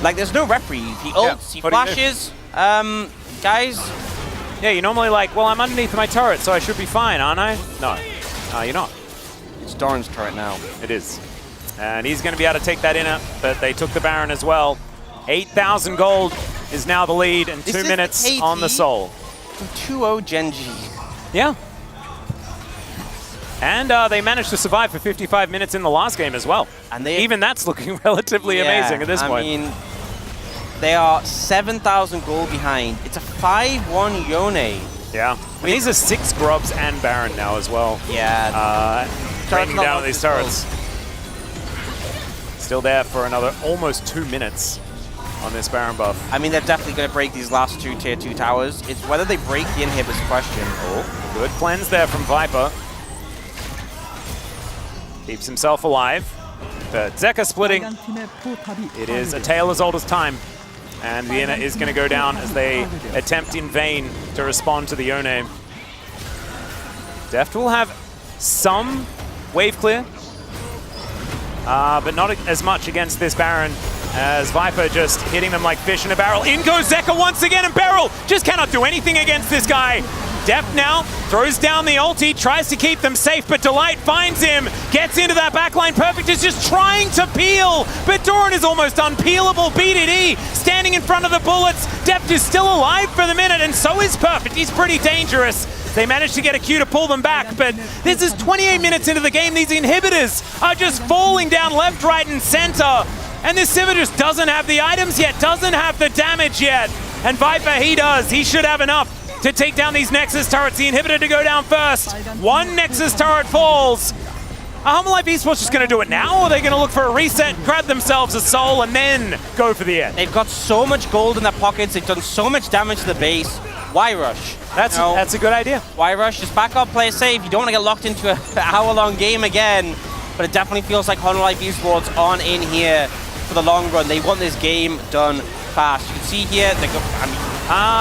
like, there's no reprieve. He ults, he flashes. Guys? Yeah, you're normally like, well, I'm underneath my turret, so I should be fine, aren't I? No, you're not. It's Doran's turret now. It is. And he's going to be able to take that inner, but they took the Baron as well. 8,000 gold is now the lead, and 2 minutes on the Soul. 2-0 Genji. Yeah. And they managed to survive for 55 minutes in the last game as well. And even that's looking relatively amazing at this point. I mean, they are 7,000 gold behind. It's a 5-1 Yone. Yeah. I mean, these are 6 grubs and Baron now as well. Yeah. Raining down with these turrets. Still there for another almost 2 minutes on this Baron buff. I mean, they're definitely going to break these last 2 tier 2 towers. It's whether they break the inhib's question. Oh, good cleanse there from Viper. Keeps himself alive. But Zeker splitting. It is a tale as old as time. And the inner is going to go down as they attempt in vain to respond to the Yone. Deft will have some wave clear, but not as much against this Baron, as Viper just hitting them like fish in a barrel. In goes Zeker once again, and Beryl just cannot do anything against this guy. Deft now throws down the ulti, tries to keep them safe, but Delight finds him, gets into that backline. Perfect is just trying to peel, but Doran is almost unpeelable. BDD standing in front of the bullets. Deft is still alive for the minute, and so is Perfect. He's pretty dangerous. They managed to get a Q to pull them back, but this is 28 minutes into the game. These inhibitors are just falling down left, right, and center. And this Sivir just doesn't have the items yet, doesn't have the damage yet. And Viper, he does. He should have enough to take down these Nexus turrets. The inhibitor to go down first. One Nexus turret falls. Are Homolife Esports just going to do it now, or are they going to look for a reset, grab themselves a soul, and then go for the end? They've got so much gold in their pockets. They've done so much damage to the base. Why rush? That's a good idea. Why rush? Just back up, play safe. You don't want to get locked into an hour-long game again. But it definitely feels like Homolife Esports on in here for the long run. They want this game done fast. You can see here, they go,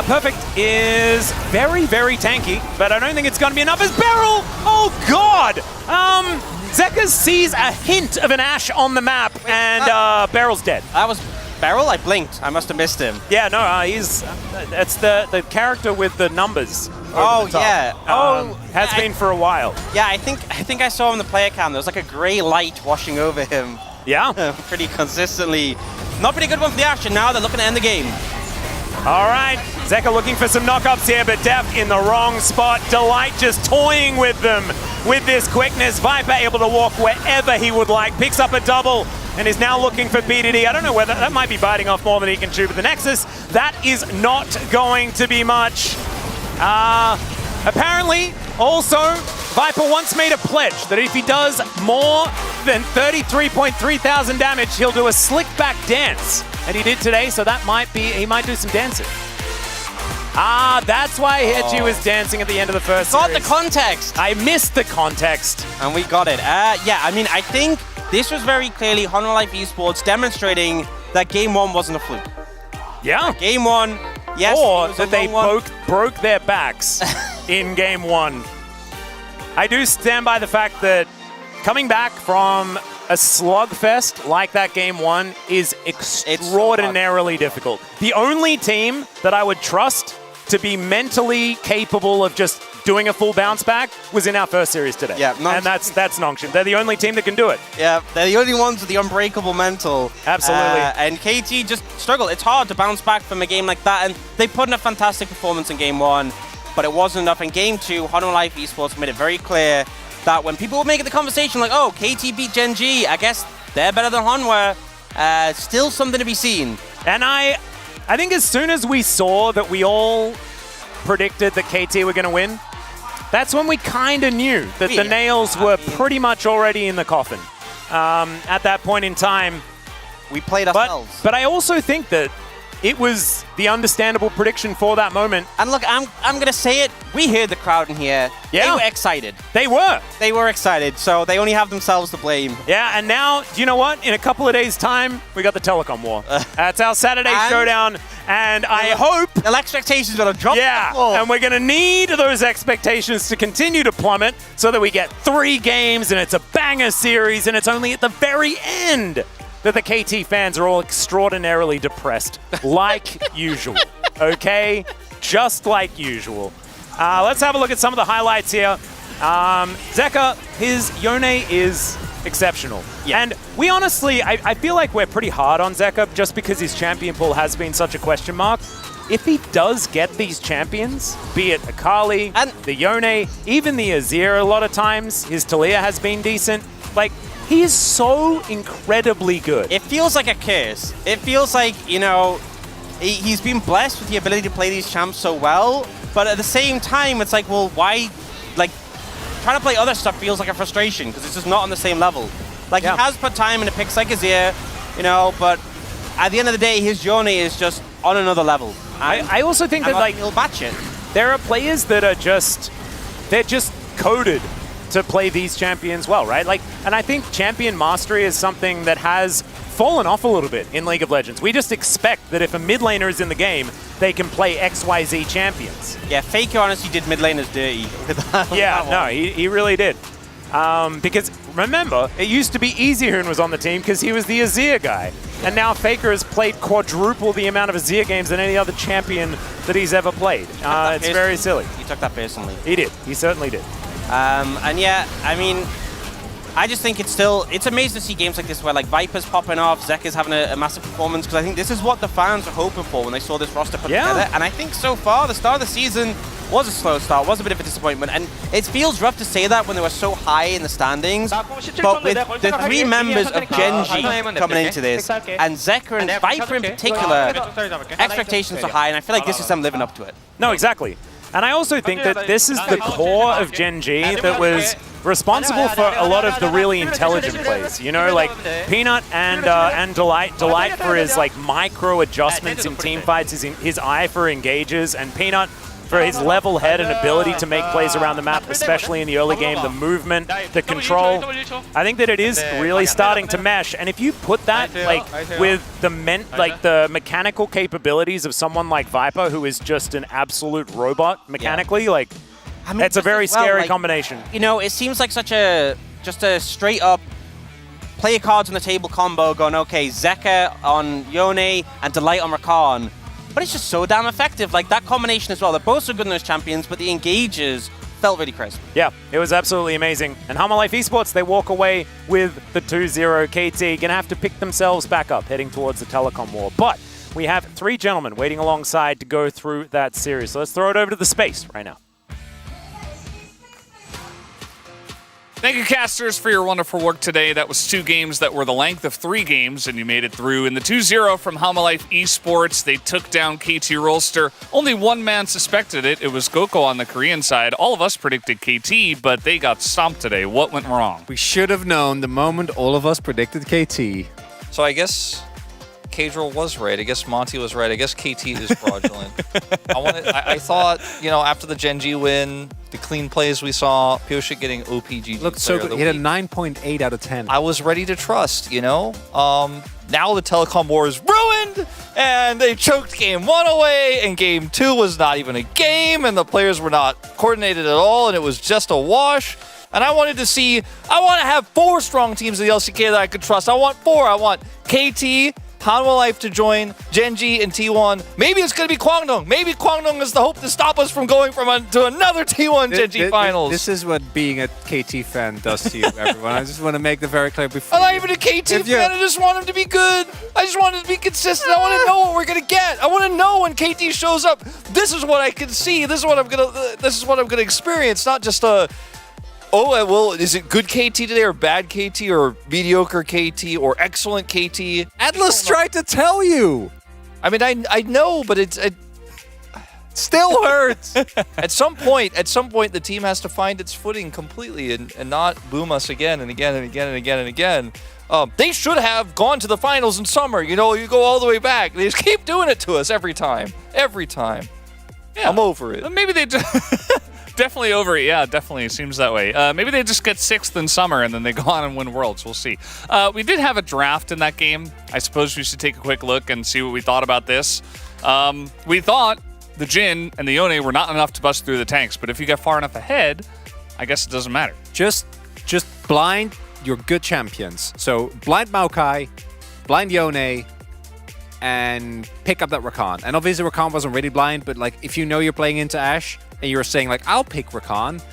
Perfect is very, very tanky, but I don't think it's going to be enough as Beryl. Oh, God! Zeker sees a hint of an Ashe on the map, and Beryl's dead. That was Beryl? I blinked. I must have missed him. Yeah, no, he's... That's the character with the numbers. Oh, yeah. Has been for a while. Yeah, I think I saw him in the player cam. There was like a gray light washing over him. Yeah? Pretty consistently. Not pretty good one for the Ashe, and now they're looking to end the game. All right, Zeker looking for some knockups here, but Deft in the wrong spot. Delight just toying with them with this quickness. Viper able to walk wherever he would like, picks up a double, and is now looking for BDD. I don't know whether that might be biting off more than he can chew, but the Nexus, that is not going to be much. Apparently, also, Viper once made a pledge that if he does more than 33.3 thousand damage, he'll do a slick back dance. And he did today, so that might be, he might do some dancing. That's why Hedgie was dancing at the end of the first Got series. the context. I missed the context. And we got it. Yeah, I mean, I think this was very clearly Homolife Esports demonstrating that Game 1 wasn't a fluke. Yeah. Game 1, yes. Or that they broke their backs in Game 1. I do stand by the fact that coming back from a slugfest like that Game 1 is extraordinarily difficult. The only team that I would trust to be mentally capable of just doing a full bounce back was in our first series today. Yeah, and that's Nongshim. They're the only team that can do it. Yeah, they're the only ones with the unbreakable mental. Absolutely. And KT just struggle. It's hard to bounce back from a game like that, and they put in a fantastic performance in Game 1, but it wasn't enough. In Game 2, Honor Life Esports made it very clear that when people were making the conversation like, oh, KT beat Gen G, I guess they're better than Hanwha, still something to be seen. And I think as soon as we saw that we all predicted that KT were going to win, that's when we kind of knew that the nails were pretty much already in the coffin. At that point in time, we played ourselves. But I also think that it was the understandable prediction for that moment. And look, I'm going to say it. We heard the crowd in here. Yeah. They were excited. They were. They were excited, so they only have themselves to blame. Yeah, and now, you know what? In a couple of days' time, we got the Telecom War. That's our Saturday showdown, and I hope... The expectations are going to drop. Yeah, and we're going to need those expectations to continue to plummet so that we get 3 games, and it's a banger series, and it's only at the very end that the KT fans are all extraordinarily depressed, like usual, okay? Just like usual. Let's have a look at some of the highlights here. Zeka, his Yone is exceptional. Yeah. And we honestly, I feel like we're pretty hard on Zeka just because his champion pool has been such a question mark. If he does get these champions, be it Akali, and the Yone, even the Azir a lot of times, his Talia has been decent, like, he is so incredibly good. It feels like a curse. It feels like, you know, he's been blessed with the ability to play these champs so well, but at the same time, it's like, well, why, like, trying to play other stuff feels like a frustration because it's just not on the same level. Like, he has put time into picks like Azir, you know, but at the end of the day, his journey is just on another level. I also think that, like, he'll batch it. There are players that are just, they're just coded to play these champions well, right? Like, and I think champion mastery is something that has fallen off a little bit in League of Legends. We just expect that if a mid laner is in the game, they can play XYZ champions. Yeah, Faker honestly did mid laners dirty with that. Yeah, no, he really did. Because remember, it used to be Easyhoon was on the team because he was the Azir guy. And now Faker has played quadruple the amount of Azir games than any other champion that he's ever played. It's very silly. He took that personally. He did. He certainly did. And yeah, I mean, I just think it's amazing to see games like this where like Viper's popping off, Zeka's having a massive performance, because I think this is what the fans were hoping for when they saw this roster put together. And I think so far, the start of the season was a slow start, was a bit of a disappointment, and it feels rough to say that when they were so high in the standings, but with the 3 members of Gen G coming into this, and Zeka and Viper in particular, expectations are high, and I feel like this is them living up to it. No, exactly. And I also think that this is the core of Gen G that was responsible for a lot of the really intelligent plays. You know, like Peanut and Delight for his like micro adjustments in team fights, his eye for engages, and Peanut for his level head and ability to make plays around the map, especially in the early game, the movement, the control. I think that it is really starting to mesh, and if you put that like with the mechanical capabilities of someone like Viper, who is just an absolute robot mechanically, like, I mean, it's a very scary combination. You know, it seems like just a straight up play your cards on the table combo going, okay, Zeka on Yone and Delight on Rakan. But it's just so damn effective. Like, that combination as well. They're both so good in those champions, but the engages felt really crisp. Yeah, it was absolutely amazing. And Hammer Life Esports, they walk away with the 2-0. KT gonna have to pick themselves back up, heading towards the Telecom War. But we have 3 gentlemen waiting alongside to go through that series. So let's throw it over to the space right now. Thank you, casters, for your wonderful work today. That was 2 games that were the length of 3 games, and you made it through. In the 2-0 from Hammer Life Esports, they took down KT Rolster. Only one man suspected it. It was Goko on the Korean side. All of us predicted KT, but they got stomped today. What went wrong? We should have known the moment all of us predicted KT. So I guess Kadril was right. I guess Monty was right. I guess KT is fraudulent. I thought, you know, after the Gen G win, the clean plays we saw, Pioshik getting OPGG. Looked so good. He had a 9.8 out of 10. I was ready to trust, you know. Now the Telecom War is ruined, and they choked Game 1 away, and Game 2 was not even a game, and the players were not coordinated at all, and it was just a wash. And I wanted to have 4 strong teams in the LCK that I could trust. I want 4. I want KT, Hanwha Life to join, Genji and T1. Maybe it's going to be Kwangdong. Maybe Kwangdong is the hope to stop us from going to another T1 Genji finals. This is what being a KT fan does to you, everyone. I just want to make that very clear before. I'm not even a KT fan. I just want him to be good. I just want him to be consistent. I want to know what we're going to get. I want to know when KT shows up. This is what I can see. This is what I'm gonna experience. Not just well, is it good KT today or bad KT or mediocre KT or excellent KT? Atlas tried to tell you. I mean, I know, but it still hurts. At some point, the team has to find its footing completely and not boom us again and again and again and again and again. They should have gone to the finals in summer. You know, you go all the way back. They just keep doing it to us every time. Every time. Yeah. I'm over it. Maybe they definitely over it. Yeah, definitely seems that way. Maybe they just get 6th in summer and then they go on and win Worlds. We'll see. We did have a draft in that game. I suppose we should take a quick look and see what we thought about this. We thought the Jhin and the Yone were not enough to bust through the tanks, but if you get far enough ahead, I guess it doesn't matter. Just blind your good champions. So blind Maokai, blind Yone, and pick up that Rakan. And obviously Rakan wasn't really blind, but like if you know you're playing into Ashe and you're saying like I'll pick Rakan,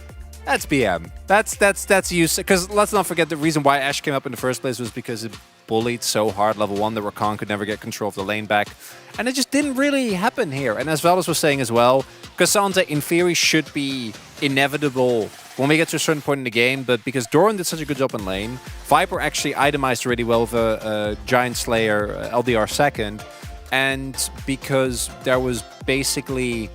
that's BM. That's use, because let's not forget the reason why Ashe came up in the first place was because it bullied so hard level 1 that Rakan could never get control of the lane back. And it just didn't really happen here. And as Valdez was saying as well, Cassandra in theory should be inevitable when we get to a certain point in the game, but because Doran did such a good job in lane, Viper actually itemized really well with a Giant Slayer LDR second, and because there was basically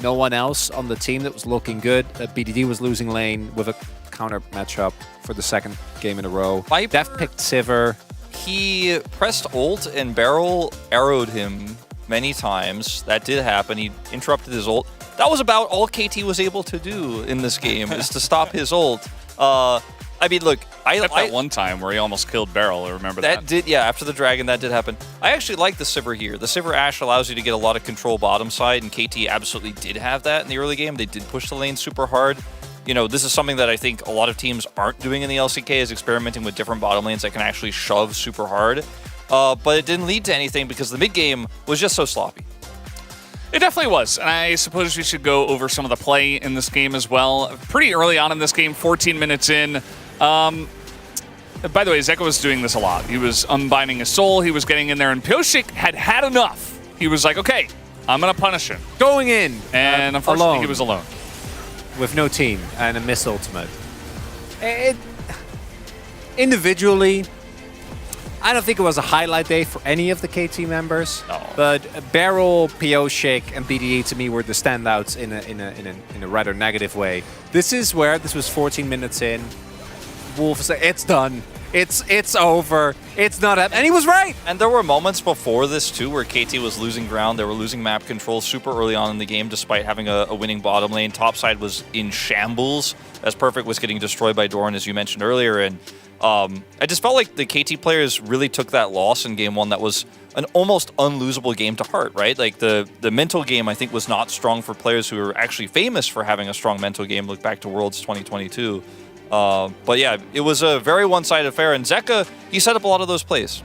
no one else on the team that was looking good, BDD was losing lane with a counter matchup for the second game in a row. Viper, Def picked Sivir. He pressed ult and Barrel arrowed him many times. That did happen. He interrupted his ult. That was about all KT was able to do in this game, is to stop his ult. I mean, look, Except that one time where he almost killed Barrel, I remember that. Yeah, after the Dragon, that did happen. I actually like the Sivir here. The Sivir Ashe allows you to get a lot of control bottom side, and KT absolutely did have that in the early game. They did push the lane super hard. You know, this is something that I think a lot of teams aren't doing in the LCK, is experimenting with different bottom lanes that can actually shove super hard. But it didn't lead to anything because the mid game was just so sloppy. It definitely was, and I suppose we should go over some of the play in this game as well. Pretty early on in this game, 14 minutes in. By the way, Zeka was doing this a lot. He was unbinding his soul, he was getting in there, and Pyosik had enough. He was like, okay, I'm going to punish him. Going in. And unfortunately, alone. he was alone. With no team and a miss ultimate. Individually, I don't think it was a highlight day for any of the KT members. No. But Barrel, Pyosik, and BDE to me were the standouts in a rather negative way. This was 14 minutes in. Wolf said, it's done. It's over. It's not happening. And he was right. And there were moments before this too where KT was losing ground. They were losing map control super early on in the game despite having a winning bottom lane. Topside was in shambles as Perfect was getting destroyed by Doran, as you mentioned earlier. And I just felt like the KT players really took that loss in game 1 that was an almost unlosable game to heart, right? Like the mental game, I think, was not strong for players who are actually famous for having a strong mental game. Look back to Worlds 2022. But yeah, it was a very one-sided affair, and Zeka, he set up a lot of those plays.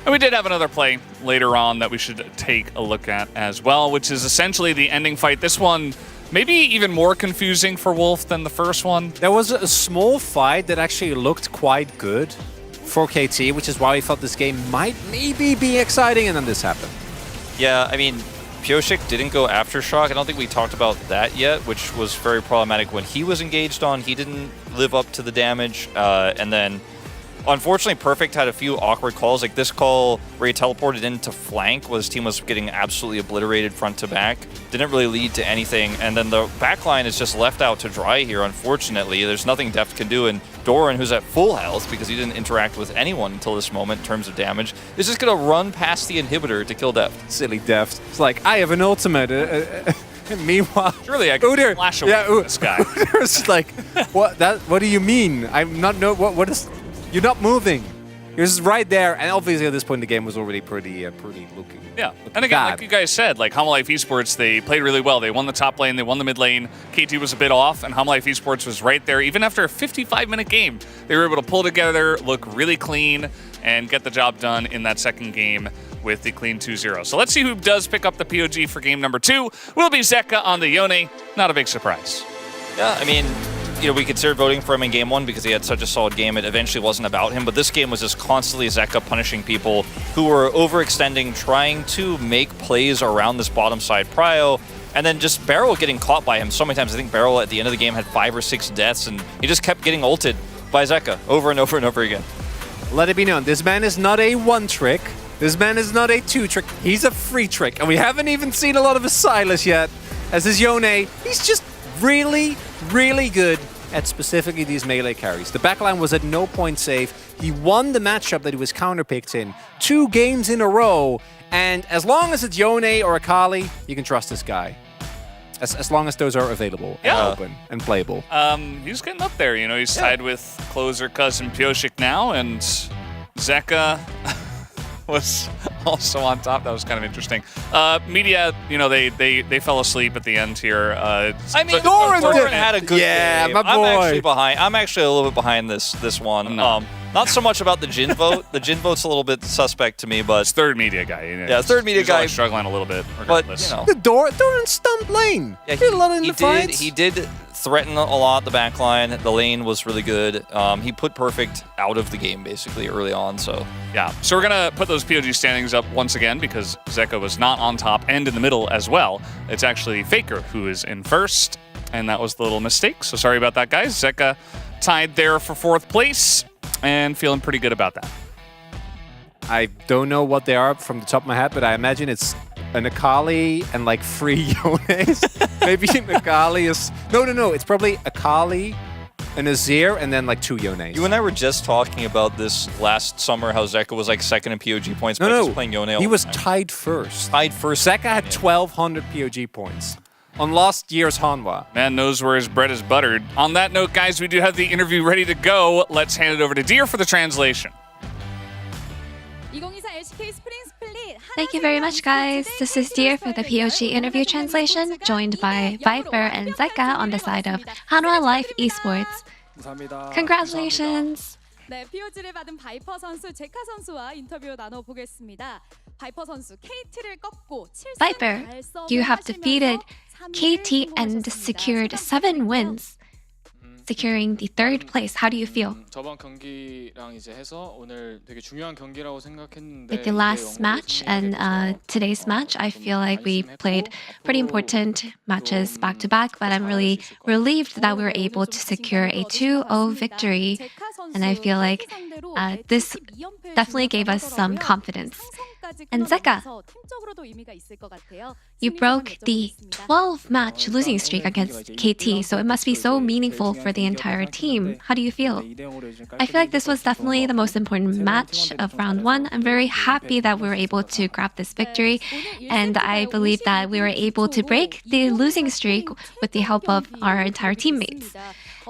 And we did have another play later on that we should take a look at as well, which is essentially the ending fight. This one, maybe even more confusing for Wolf than the first one. There was a small fight that actually looked quite good for KT, which is why we thought this game might maybe be exciting, and then this happened. Yeah, I mean, Pyosik didn't go Aftershock. I don't think we talked about that yet, which was very problematic when he was engaged on. He didn't live up to the damage. And then, unfortunately, Perfect had a few awkward calls. Like this call where he teleported into flank, his team was getting absolutely obliterated front to back. Didn't really lead to anything. And then the backline is just left out to dry here, unfortunately. There's nothing Deft can do. And Doran, who's at full health because he didn't interact with anyone until this moment in terms of damage, is just going to run past the inhibitor to kill Deft. Silly Deft. It's like, I have an ultimate. Meanwhile, surely I can flash away from this guy. Udir's like, what do you mean? I'm not what is? You're not moving. You're just right there, and obviously at this point in the game was already pretty looking. Yeah, and again, like you guys said, like Hanwha Life Esports, they played really well. They won the top lane, they won the mid lane. KT was a bit off, and Hanwha Life Esports was right there. Even after a 55-minute game, they were able to pull together, look really clean. and get the job done in that second game with the clean 2-0. So let's see who does pick up the POG for game number 2. Will be Zeka on the Yone. Not a big surprise. Yeah, I mean, we considered voting for him in game 1 because he had such a solid game. It eventually wasn't about him, but this game was just constantly Zeka punishing people who were overextending, trying to make plays around this bottom side prio, and then just Beryl getting caught by him so many times. I think Beryl at the end of the game had 5 or 6 deaths, and he just kept getting ulted by Zeka over and over and over again. Let it be known, this man is not a 1-trick. This man is not a 2-trick. He's a free trick, and we haven't even seen a lot of his Silas yet. As his Yone, he's just really, really good at specifically these melee carries. The backline was at no point safe. He won the matchup that he was counterpicked in 2 games in a row, and as long as it's Yone or Akali, you can trust this guy. As long as those are available and open and playable. He's getting up there, he's tied with closer cousin Pioshik now, and Zeka was also on top. That was kind of interesting. Media, they fell asleep at the end here. I mean, Doran had a good game. My boy. I'm actually a little bit behind this one. No. Not so much about the Jin vote. The Jin vote's a little bit suspect to me, but it's third media guy. Yeah, third media guy struggling a little bit. But the Doran stumped lane. Yeah, he had a lot in the fights. He did threaten a lot the back line. The lane was really good. He put Perfect out of the game basically early on. So yeah, so we're gonna put those POG standings up once again because Zeka was not on top and in the middle as well. It's actually Faker who is in first, and that was the little mistake. So sorry about that, guys. Zeka tied there for 4th place. And feeling pretty good about that. I don't know what they are from the top of my head, but I imagine it's an Akali and like 3 Yones. Maybe an Akali is... No. It's probably Akali, an Azir, and then like 2 Yones. You and I were just talking about this last summer, how Zeka was like 2nd in POG points by just playing Yone all he the was time. tied first. Zeka had 1,200 POG points on last year's Hanwha. Man knows where his bread is buttered. On that note, guys, we do have the interview ready to go. Let's hand it over to Deer for the translation. Thank you very much, guys. This is Deer for the POG interview translation, joined by Viper and Zeka on the side of Hanwha Life Esports. Congratulations! 네, POG를 받은 바이퍼 선수, 제카 선수와 인터뷰 나눠보겠습니다. 바이퍼 선수, KT를 꺾고 7승 Viper, you have defeated KT and secured 7 wins, securing the 3rd place. How do you feel? 저번 경기랑 이제 해서 오늘 되게 중요한 경기라고 생각했는데 With the last match and today's match, I feel like we played pretty important matches back to back, but I'm really relieved that we were able to secure a 2-0 victory, and I feel like this definitely gave us some confidence. And Zeka, you broke the 12-match losing streak against KT, so it must be so meaningful for the entire team. How do you feel? I feel like this was definitely the most important match of round 1. I'm very happy that we were able to grab this victory, and I believe that we were able to break the losing streak with the help of our entire teammates.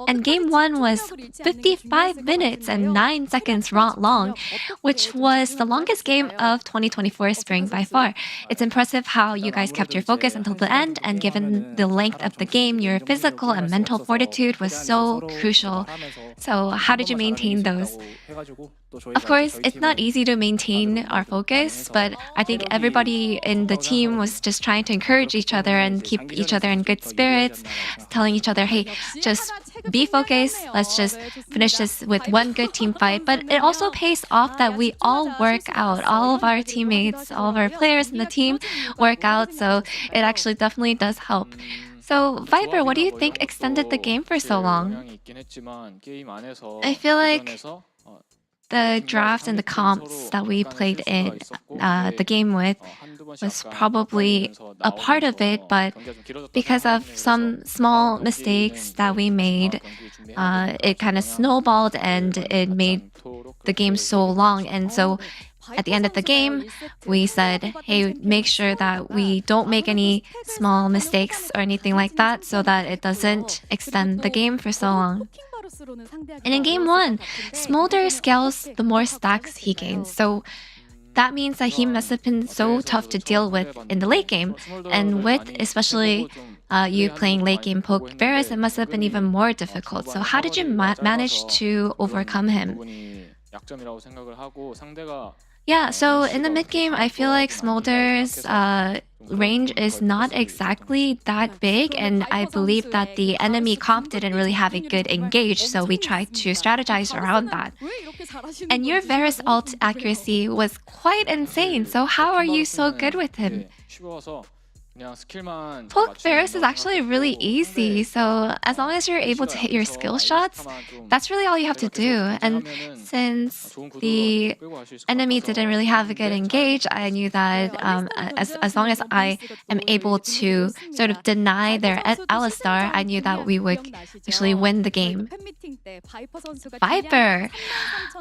And game 1 was 55 minutes and 9 seconds long, which was the longest game of 2024 spring by far. It's impressive how you guys kept your focus until the end, and given the length of the game, your physical and mental fortitude was so crucial. So how did you maintain those? Of course, it's not easy to maintain our focus, but I think everybody in the team was just trying to encourage each other and keep each other in good spirits, telling each other, hey, just be focused, let's just finish this with one good team fight. But it also pays off that we all work out, all of our teammates, all of our players in the team work out, so it actually definitely does help. So, Viper, what do you think extended the game for so long? I feel like the draft and the comps that we played in the game with was probably a part of it, but because of some small mistakes that we made, it kind of snowballed and it made the game so long. And so at the end of the game, we said, hey, make sure that we don't make any small mistakes or anything like that so that it doesn't extend the game for so long. And in game 1, Smolder scales the more stacks he gains. So that means that he must have been so tough to deal with in the late game. And with especially you playing late game poke Varus, it must have been even more difficult. So how did you manage to overcome him? 약점이라고 생각을 하고 상대가 Yeah, so in the mid game, I feel like Smolder's range is not exactly that big, and I believe that the enemy comp didn't really have a good engage, so we tried to strategize around that. And your Varus ult accuracy was quite insane, so how are you so good with him? 쉬워서 그냥 스킬만 Poke Varus is actually really easy, so as long as you're able to hit your skill shots, that's really all you have to do. And since the enemy didn't really have a good engage, I knew that as long as I am able to sort of deny their Alistar, I knew that we would actually win the game. Viper,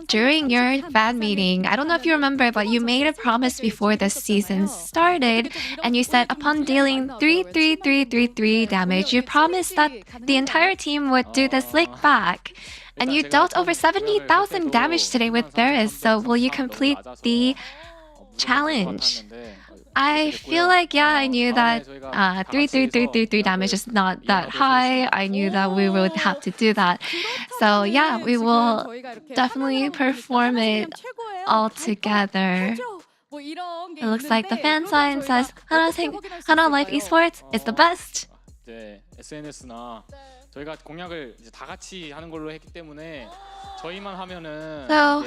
during your fan meeting, I don't know if you remember, but you made a promise before the season started, and you said upon dealing 3 damage, you promised that the entire team would do the slick back. And you dealt over 70,000 damage today with Varus, so will you complete the challenge? I feel like, yeah, I knew that 3 damage is not that high. I knew that we would have to do that. So yeah, we will definitely perform it all together. It looks like the fan sign says Hana Life Esports is the best. 이제 SNS나 저희가 공약을 이제 다 같이 하는 걸로 했기 때문에 저희만 하면은 So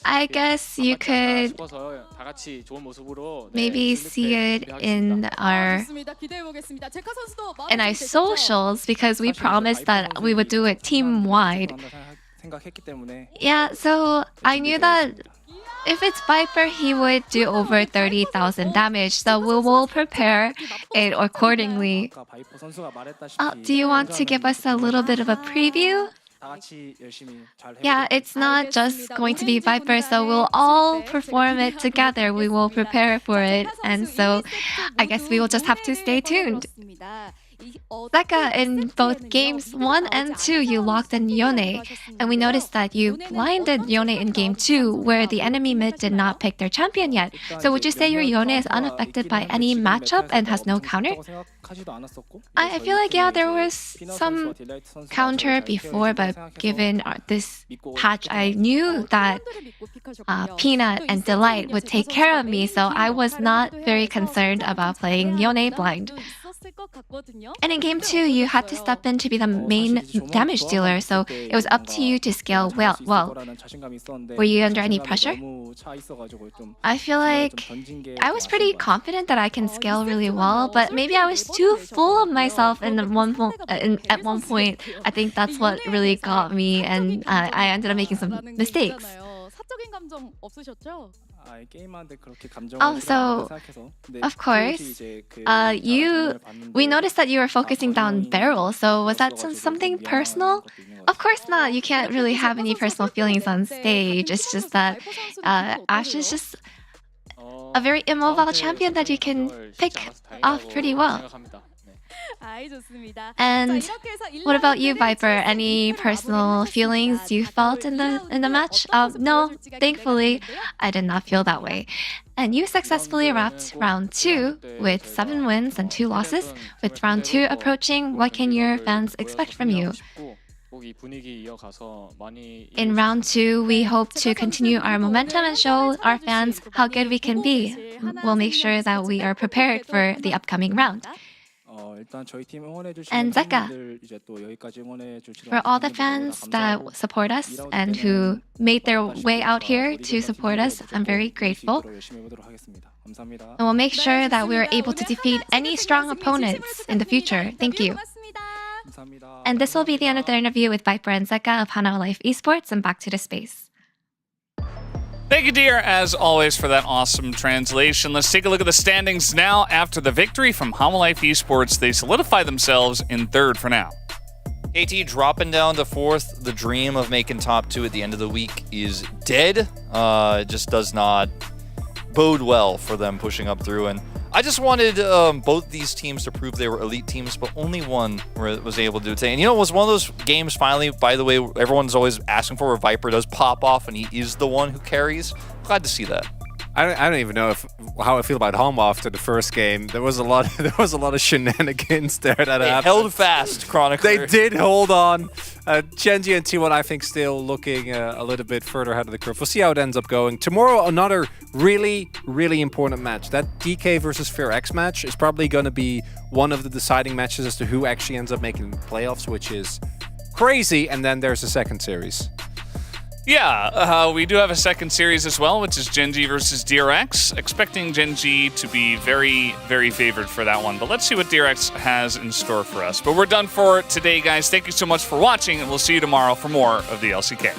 I guess you could 싶어서 다 같이 좋은 모습으로 maybe see it in our socials, because we promised that we would do it team wide. Yeah, so I knew that if it's Viper, he would do over 30,000 damage, so we will prepare it accordingly. Do you want to give us a little bit of a preview? Yeah, it's not just going to be Viper, so we'll all perform it together. We will prepare for it, and so I guess we will just have to stay tuned. Zeka, in both games 1 and 2, you locked in Yone, and we noticed that you blinded Yone in game 2, where the enemy mid did not pick their champion yet. So would you say your Yone is unaffected by any matchup and has no counter? I feel like, yeah, there was some counter before, but given this patch, I knew that Peanut and Delight would take care of me, so I was not very concerned about playing Yone blind. And in game 2, you had to step in to be the main damage dealer, so it was up to you to scale well. Were you under any pressure? I feel like I was pretty confident that I can scale really well, but maybe I was too full of myself at one point. I think that's what really got me, and I ended up making some mistakes. Oh, so of course, we noticed that you were focusing down barrel. So was that something personal? Of course not. You can't really have any personal feelings on stage. It's just that Ash is just a very immobile champion that you can pick off pretty well. And what about you, Viper? Any personal feelings you felt in the match? No, thankfully, I did not feel that way. And you successfully wrapped round 2 with 7 wins and 2 losses. With round 2 approaching, what can your fans expect from you? In round 2, we hope to continue our momentum and show our fans how good we can be. We'll make sure that we are prepared for the upcoming round. And Zeka, for all the fans that support us and who made their way out here to support us, I'm very grateful. And we'll make sure that we are able to defeat any strong opponents in the future. Thank you. And this will be the end of the interview with Viper and Zeka of Hana Life Esports, and back to the space. Thank you, dear, as always, for that awesome translation. Let's take a look at the standings now. After the victory from Hana Life Esports, they solidify themselves in 3rd for now. KT dropping down to 4th. The dream of making top 2 at the end of the week is dead. It just does not bode well for them pushing up through. And I just wanted both these teams to prove they were elite teams, but only one was able to do it today. And you know, it was one of those games, finally, by the way, everyone's always asking for, where Viper does pop off and he is the one who carries. Glad to see that. I don't even know how I feel about Hanwha after the first game. There was a lot of shenanigans there that they happened. held fast, Chronicler. They did hold on. Genji and T1, I think, still looking a little bit further ahead of the curve. We'll see how it ends up going. Tomorrow, another really, really important match. That DK versus Fair X match is probably going to be one of the deciding matches as to who actually ends up making the playoffs, which is crazy. And then there's the second series. Yeah, we do have a second series as well, which is Genji versus DRX. Expecting Genji to be very, very favored for that one. But let's see what DRX has in store for us. But we're done for today, guys. Thank you so much for watching, and we'll see you tomorrow for more of the LCK.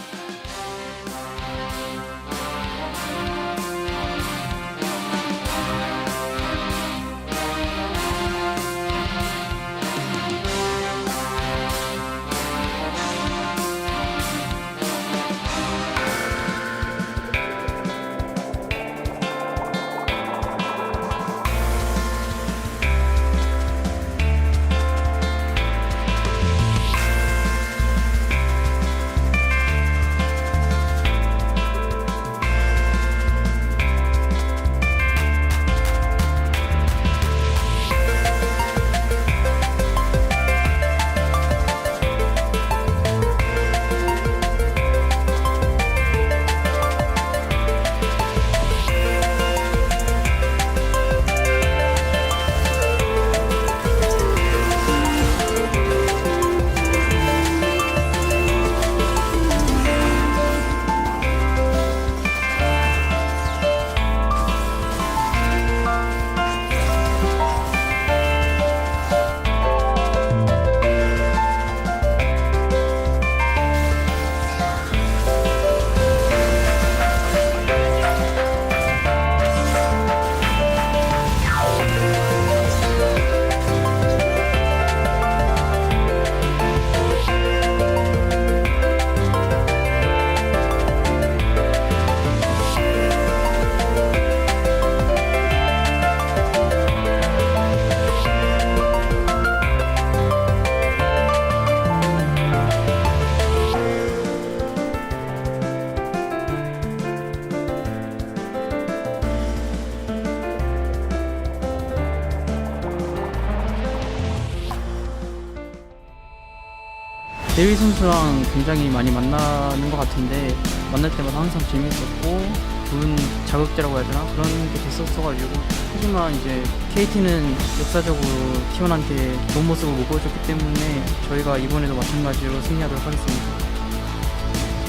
대위 선수랑 굉장히 많이 만나는 것 같은데 만날 때마다 항상 재밌었고 좋은 자극제라고 해야 되나 그런 게 됐었어가지고 하지만 이제 KT는 역사적으로 T1한테 좋은 모습을 못 보여줬기 때문에 저희가 이번에도 마찬가지로 승리하도록 하겠습니다.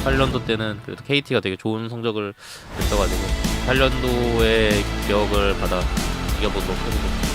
8년도 때는 그래도 KT가 되게 좋은 성적을 냈어가지고 8년도의 기억을 받아 이겨보도록 해보겠습니다.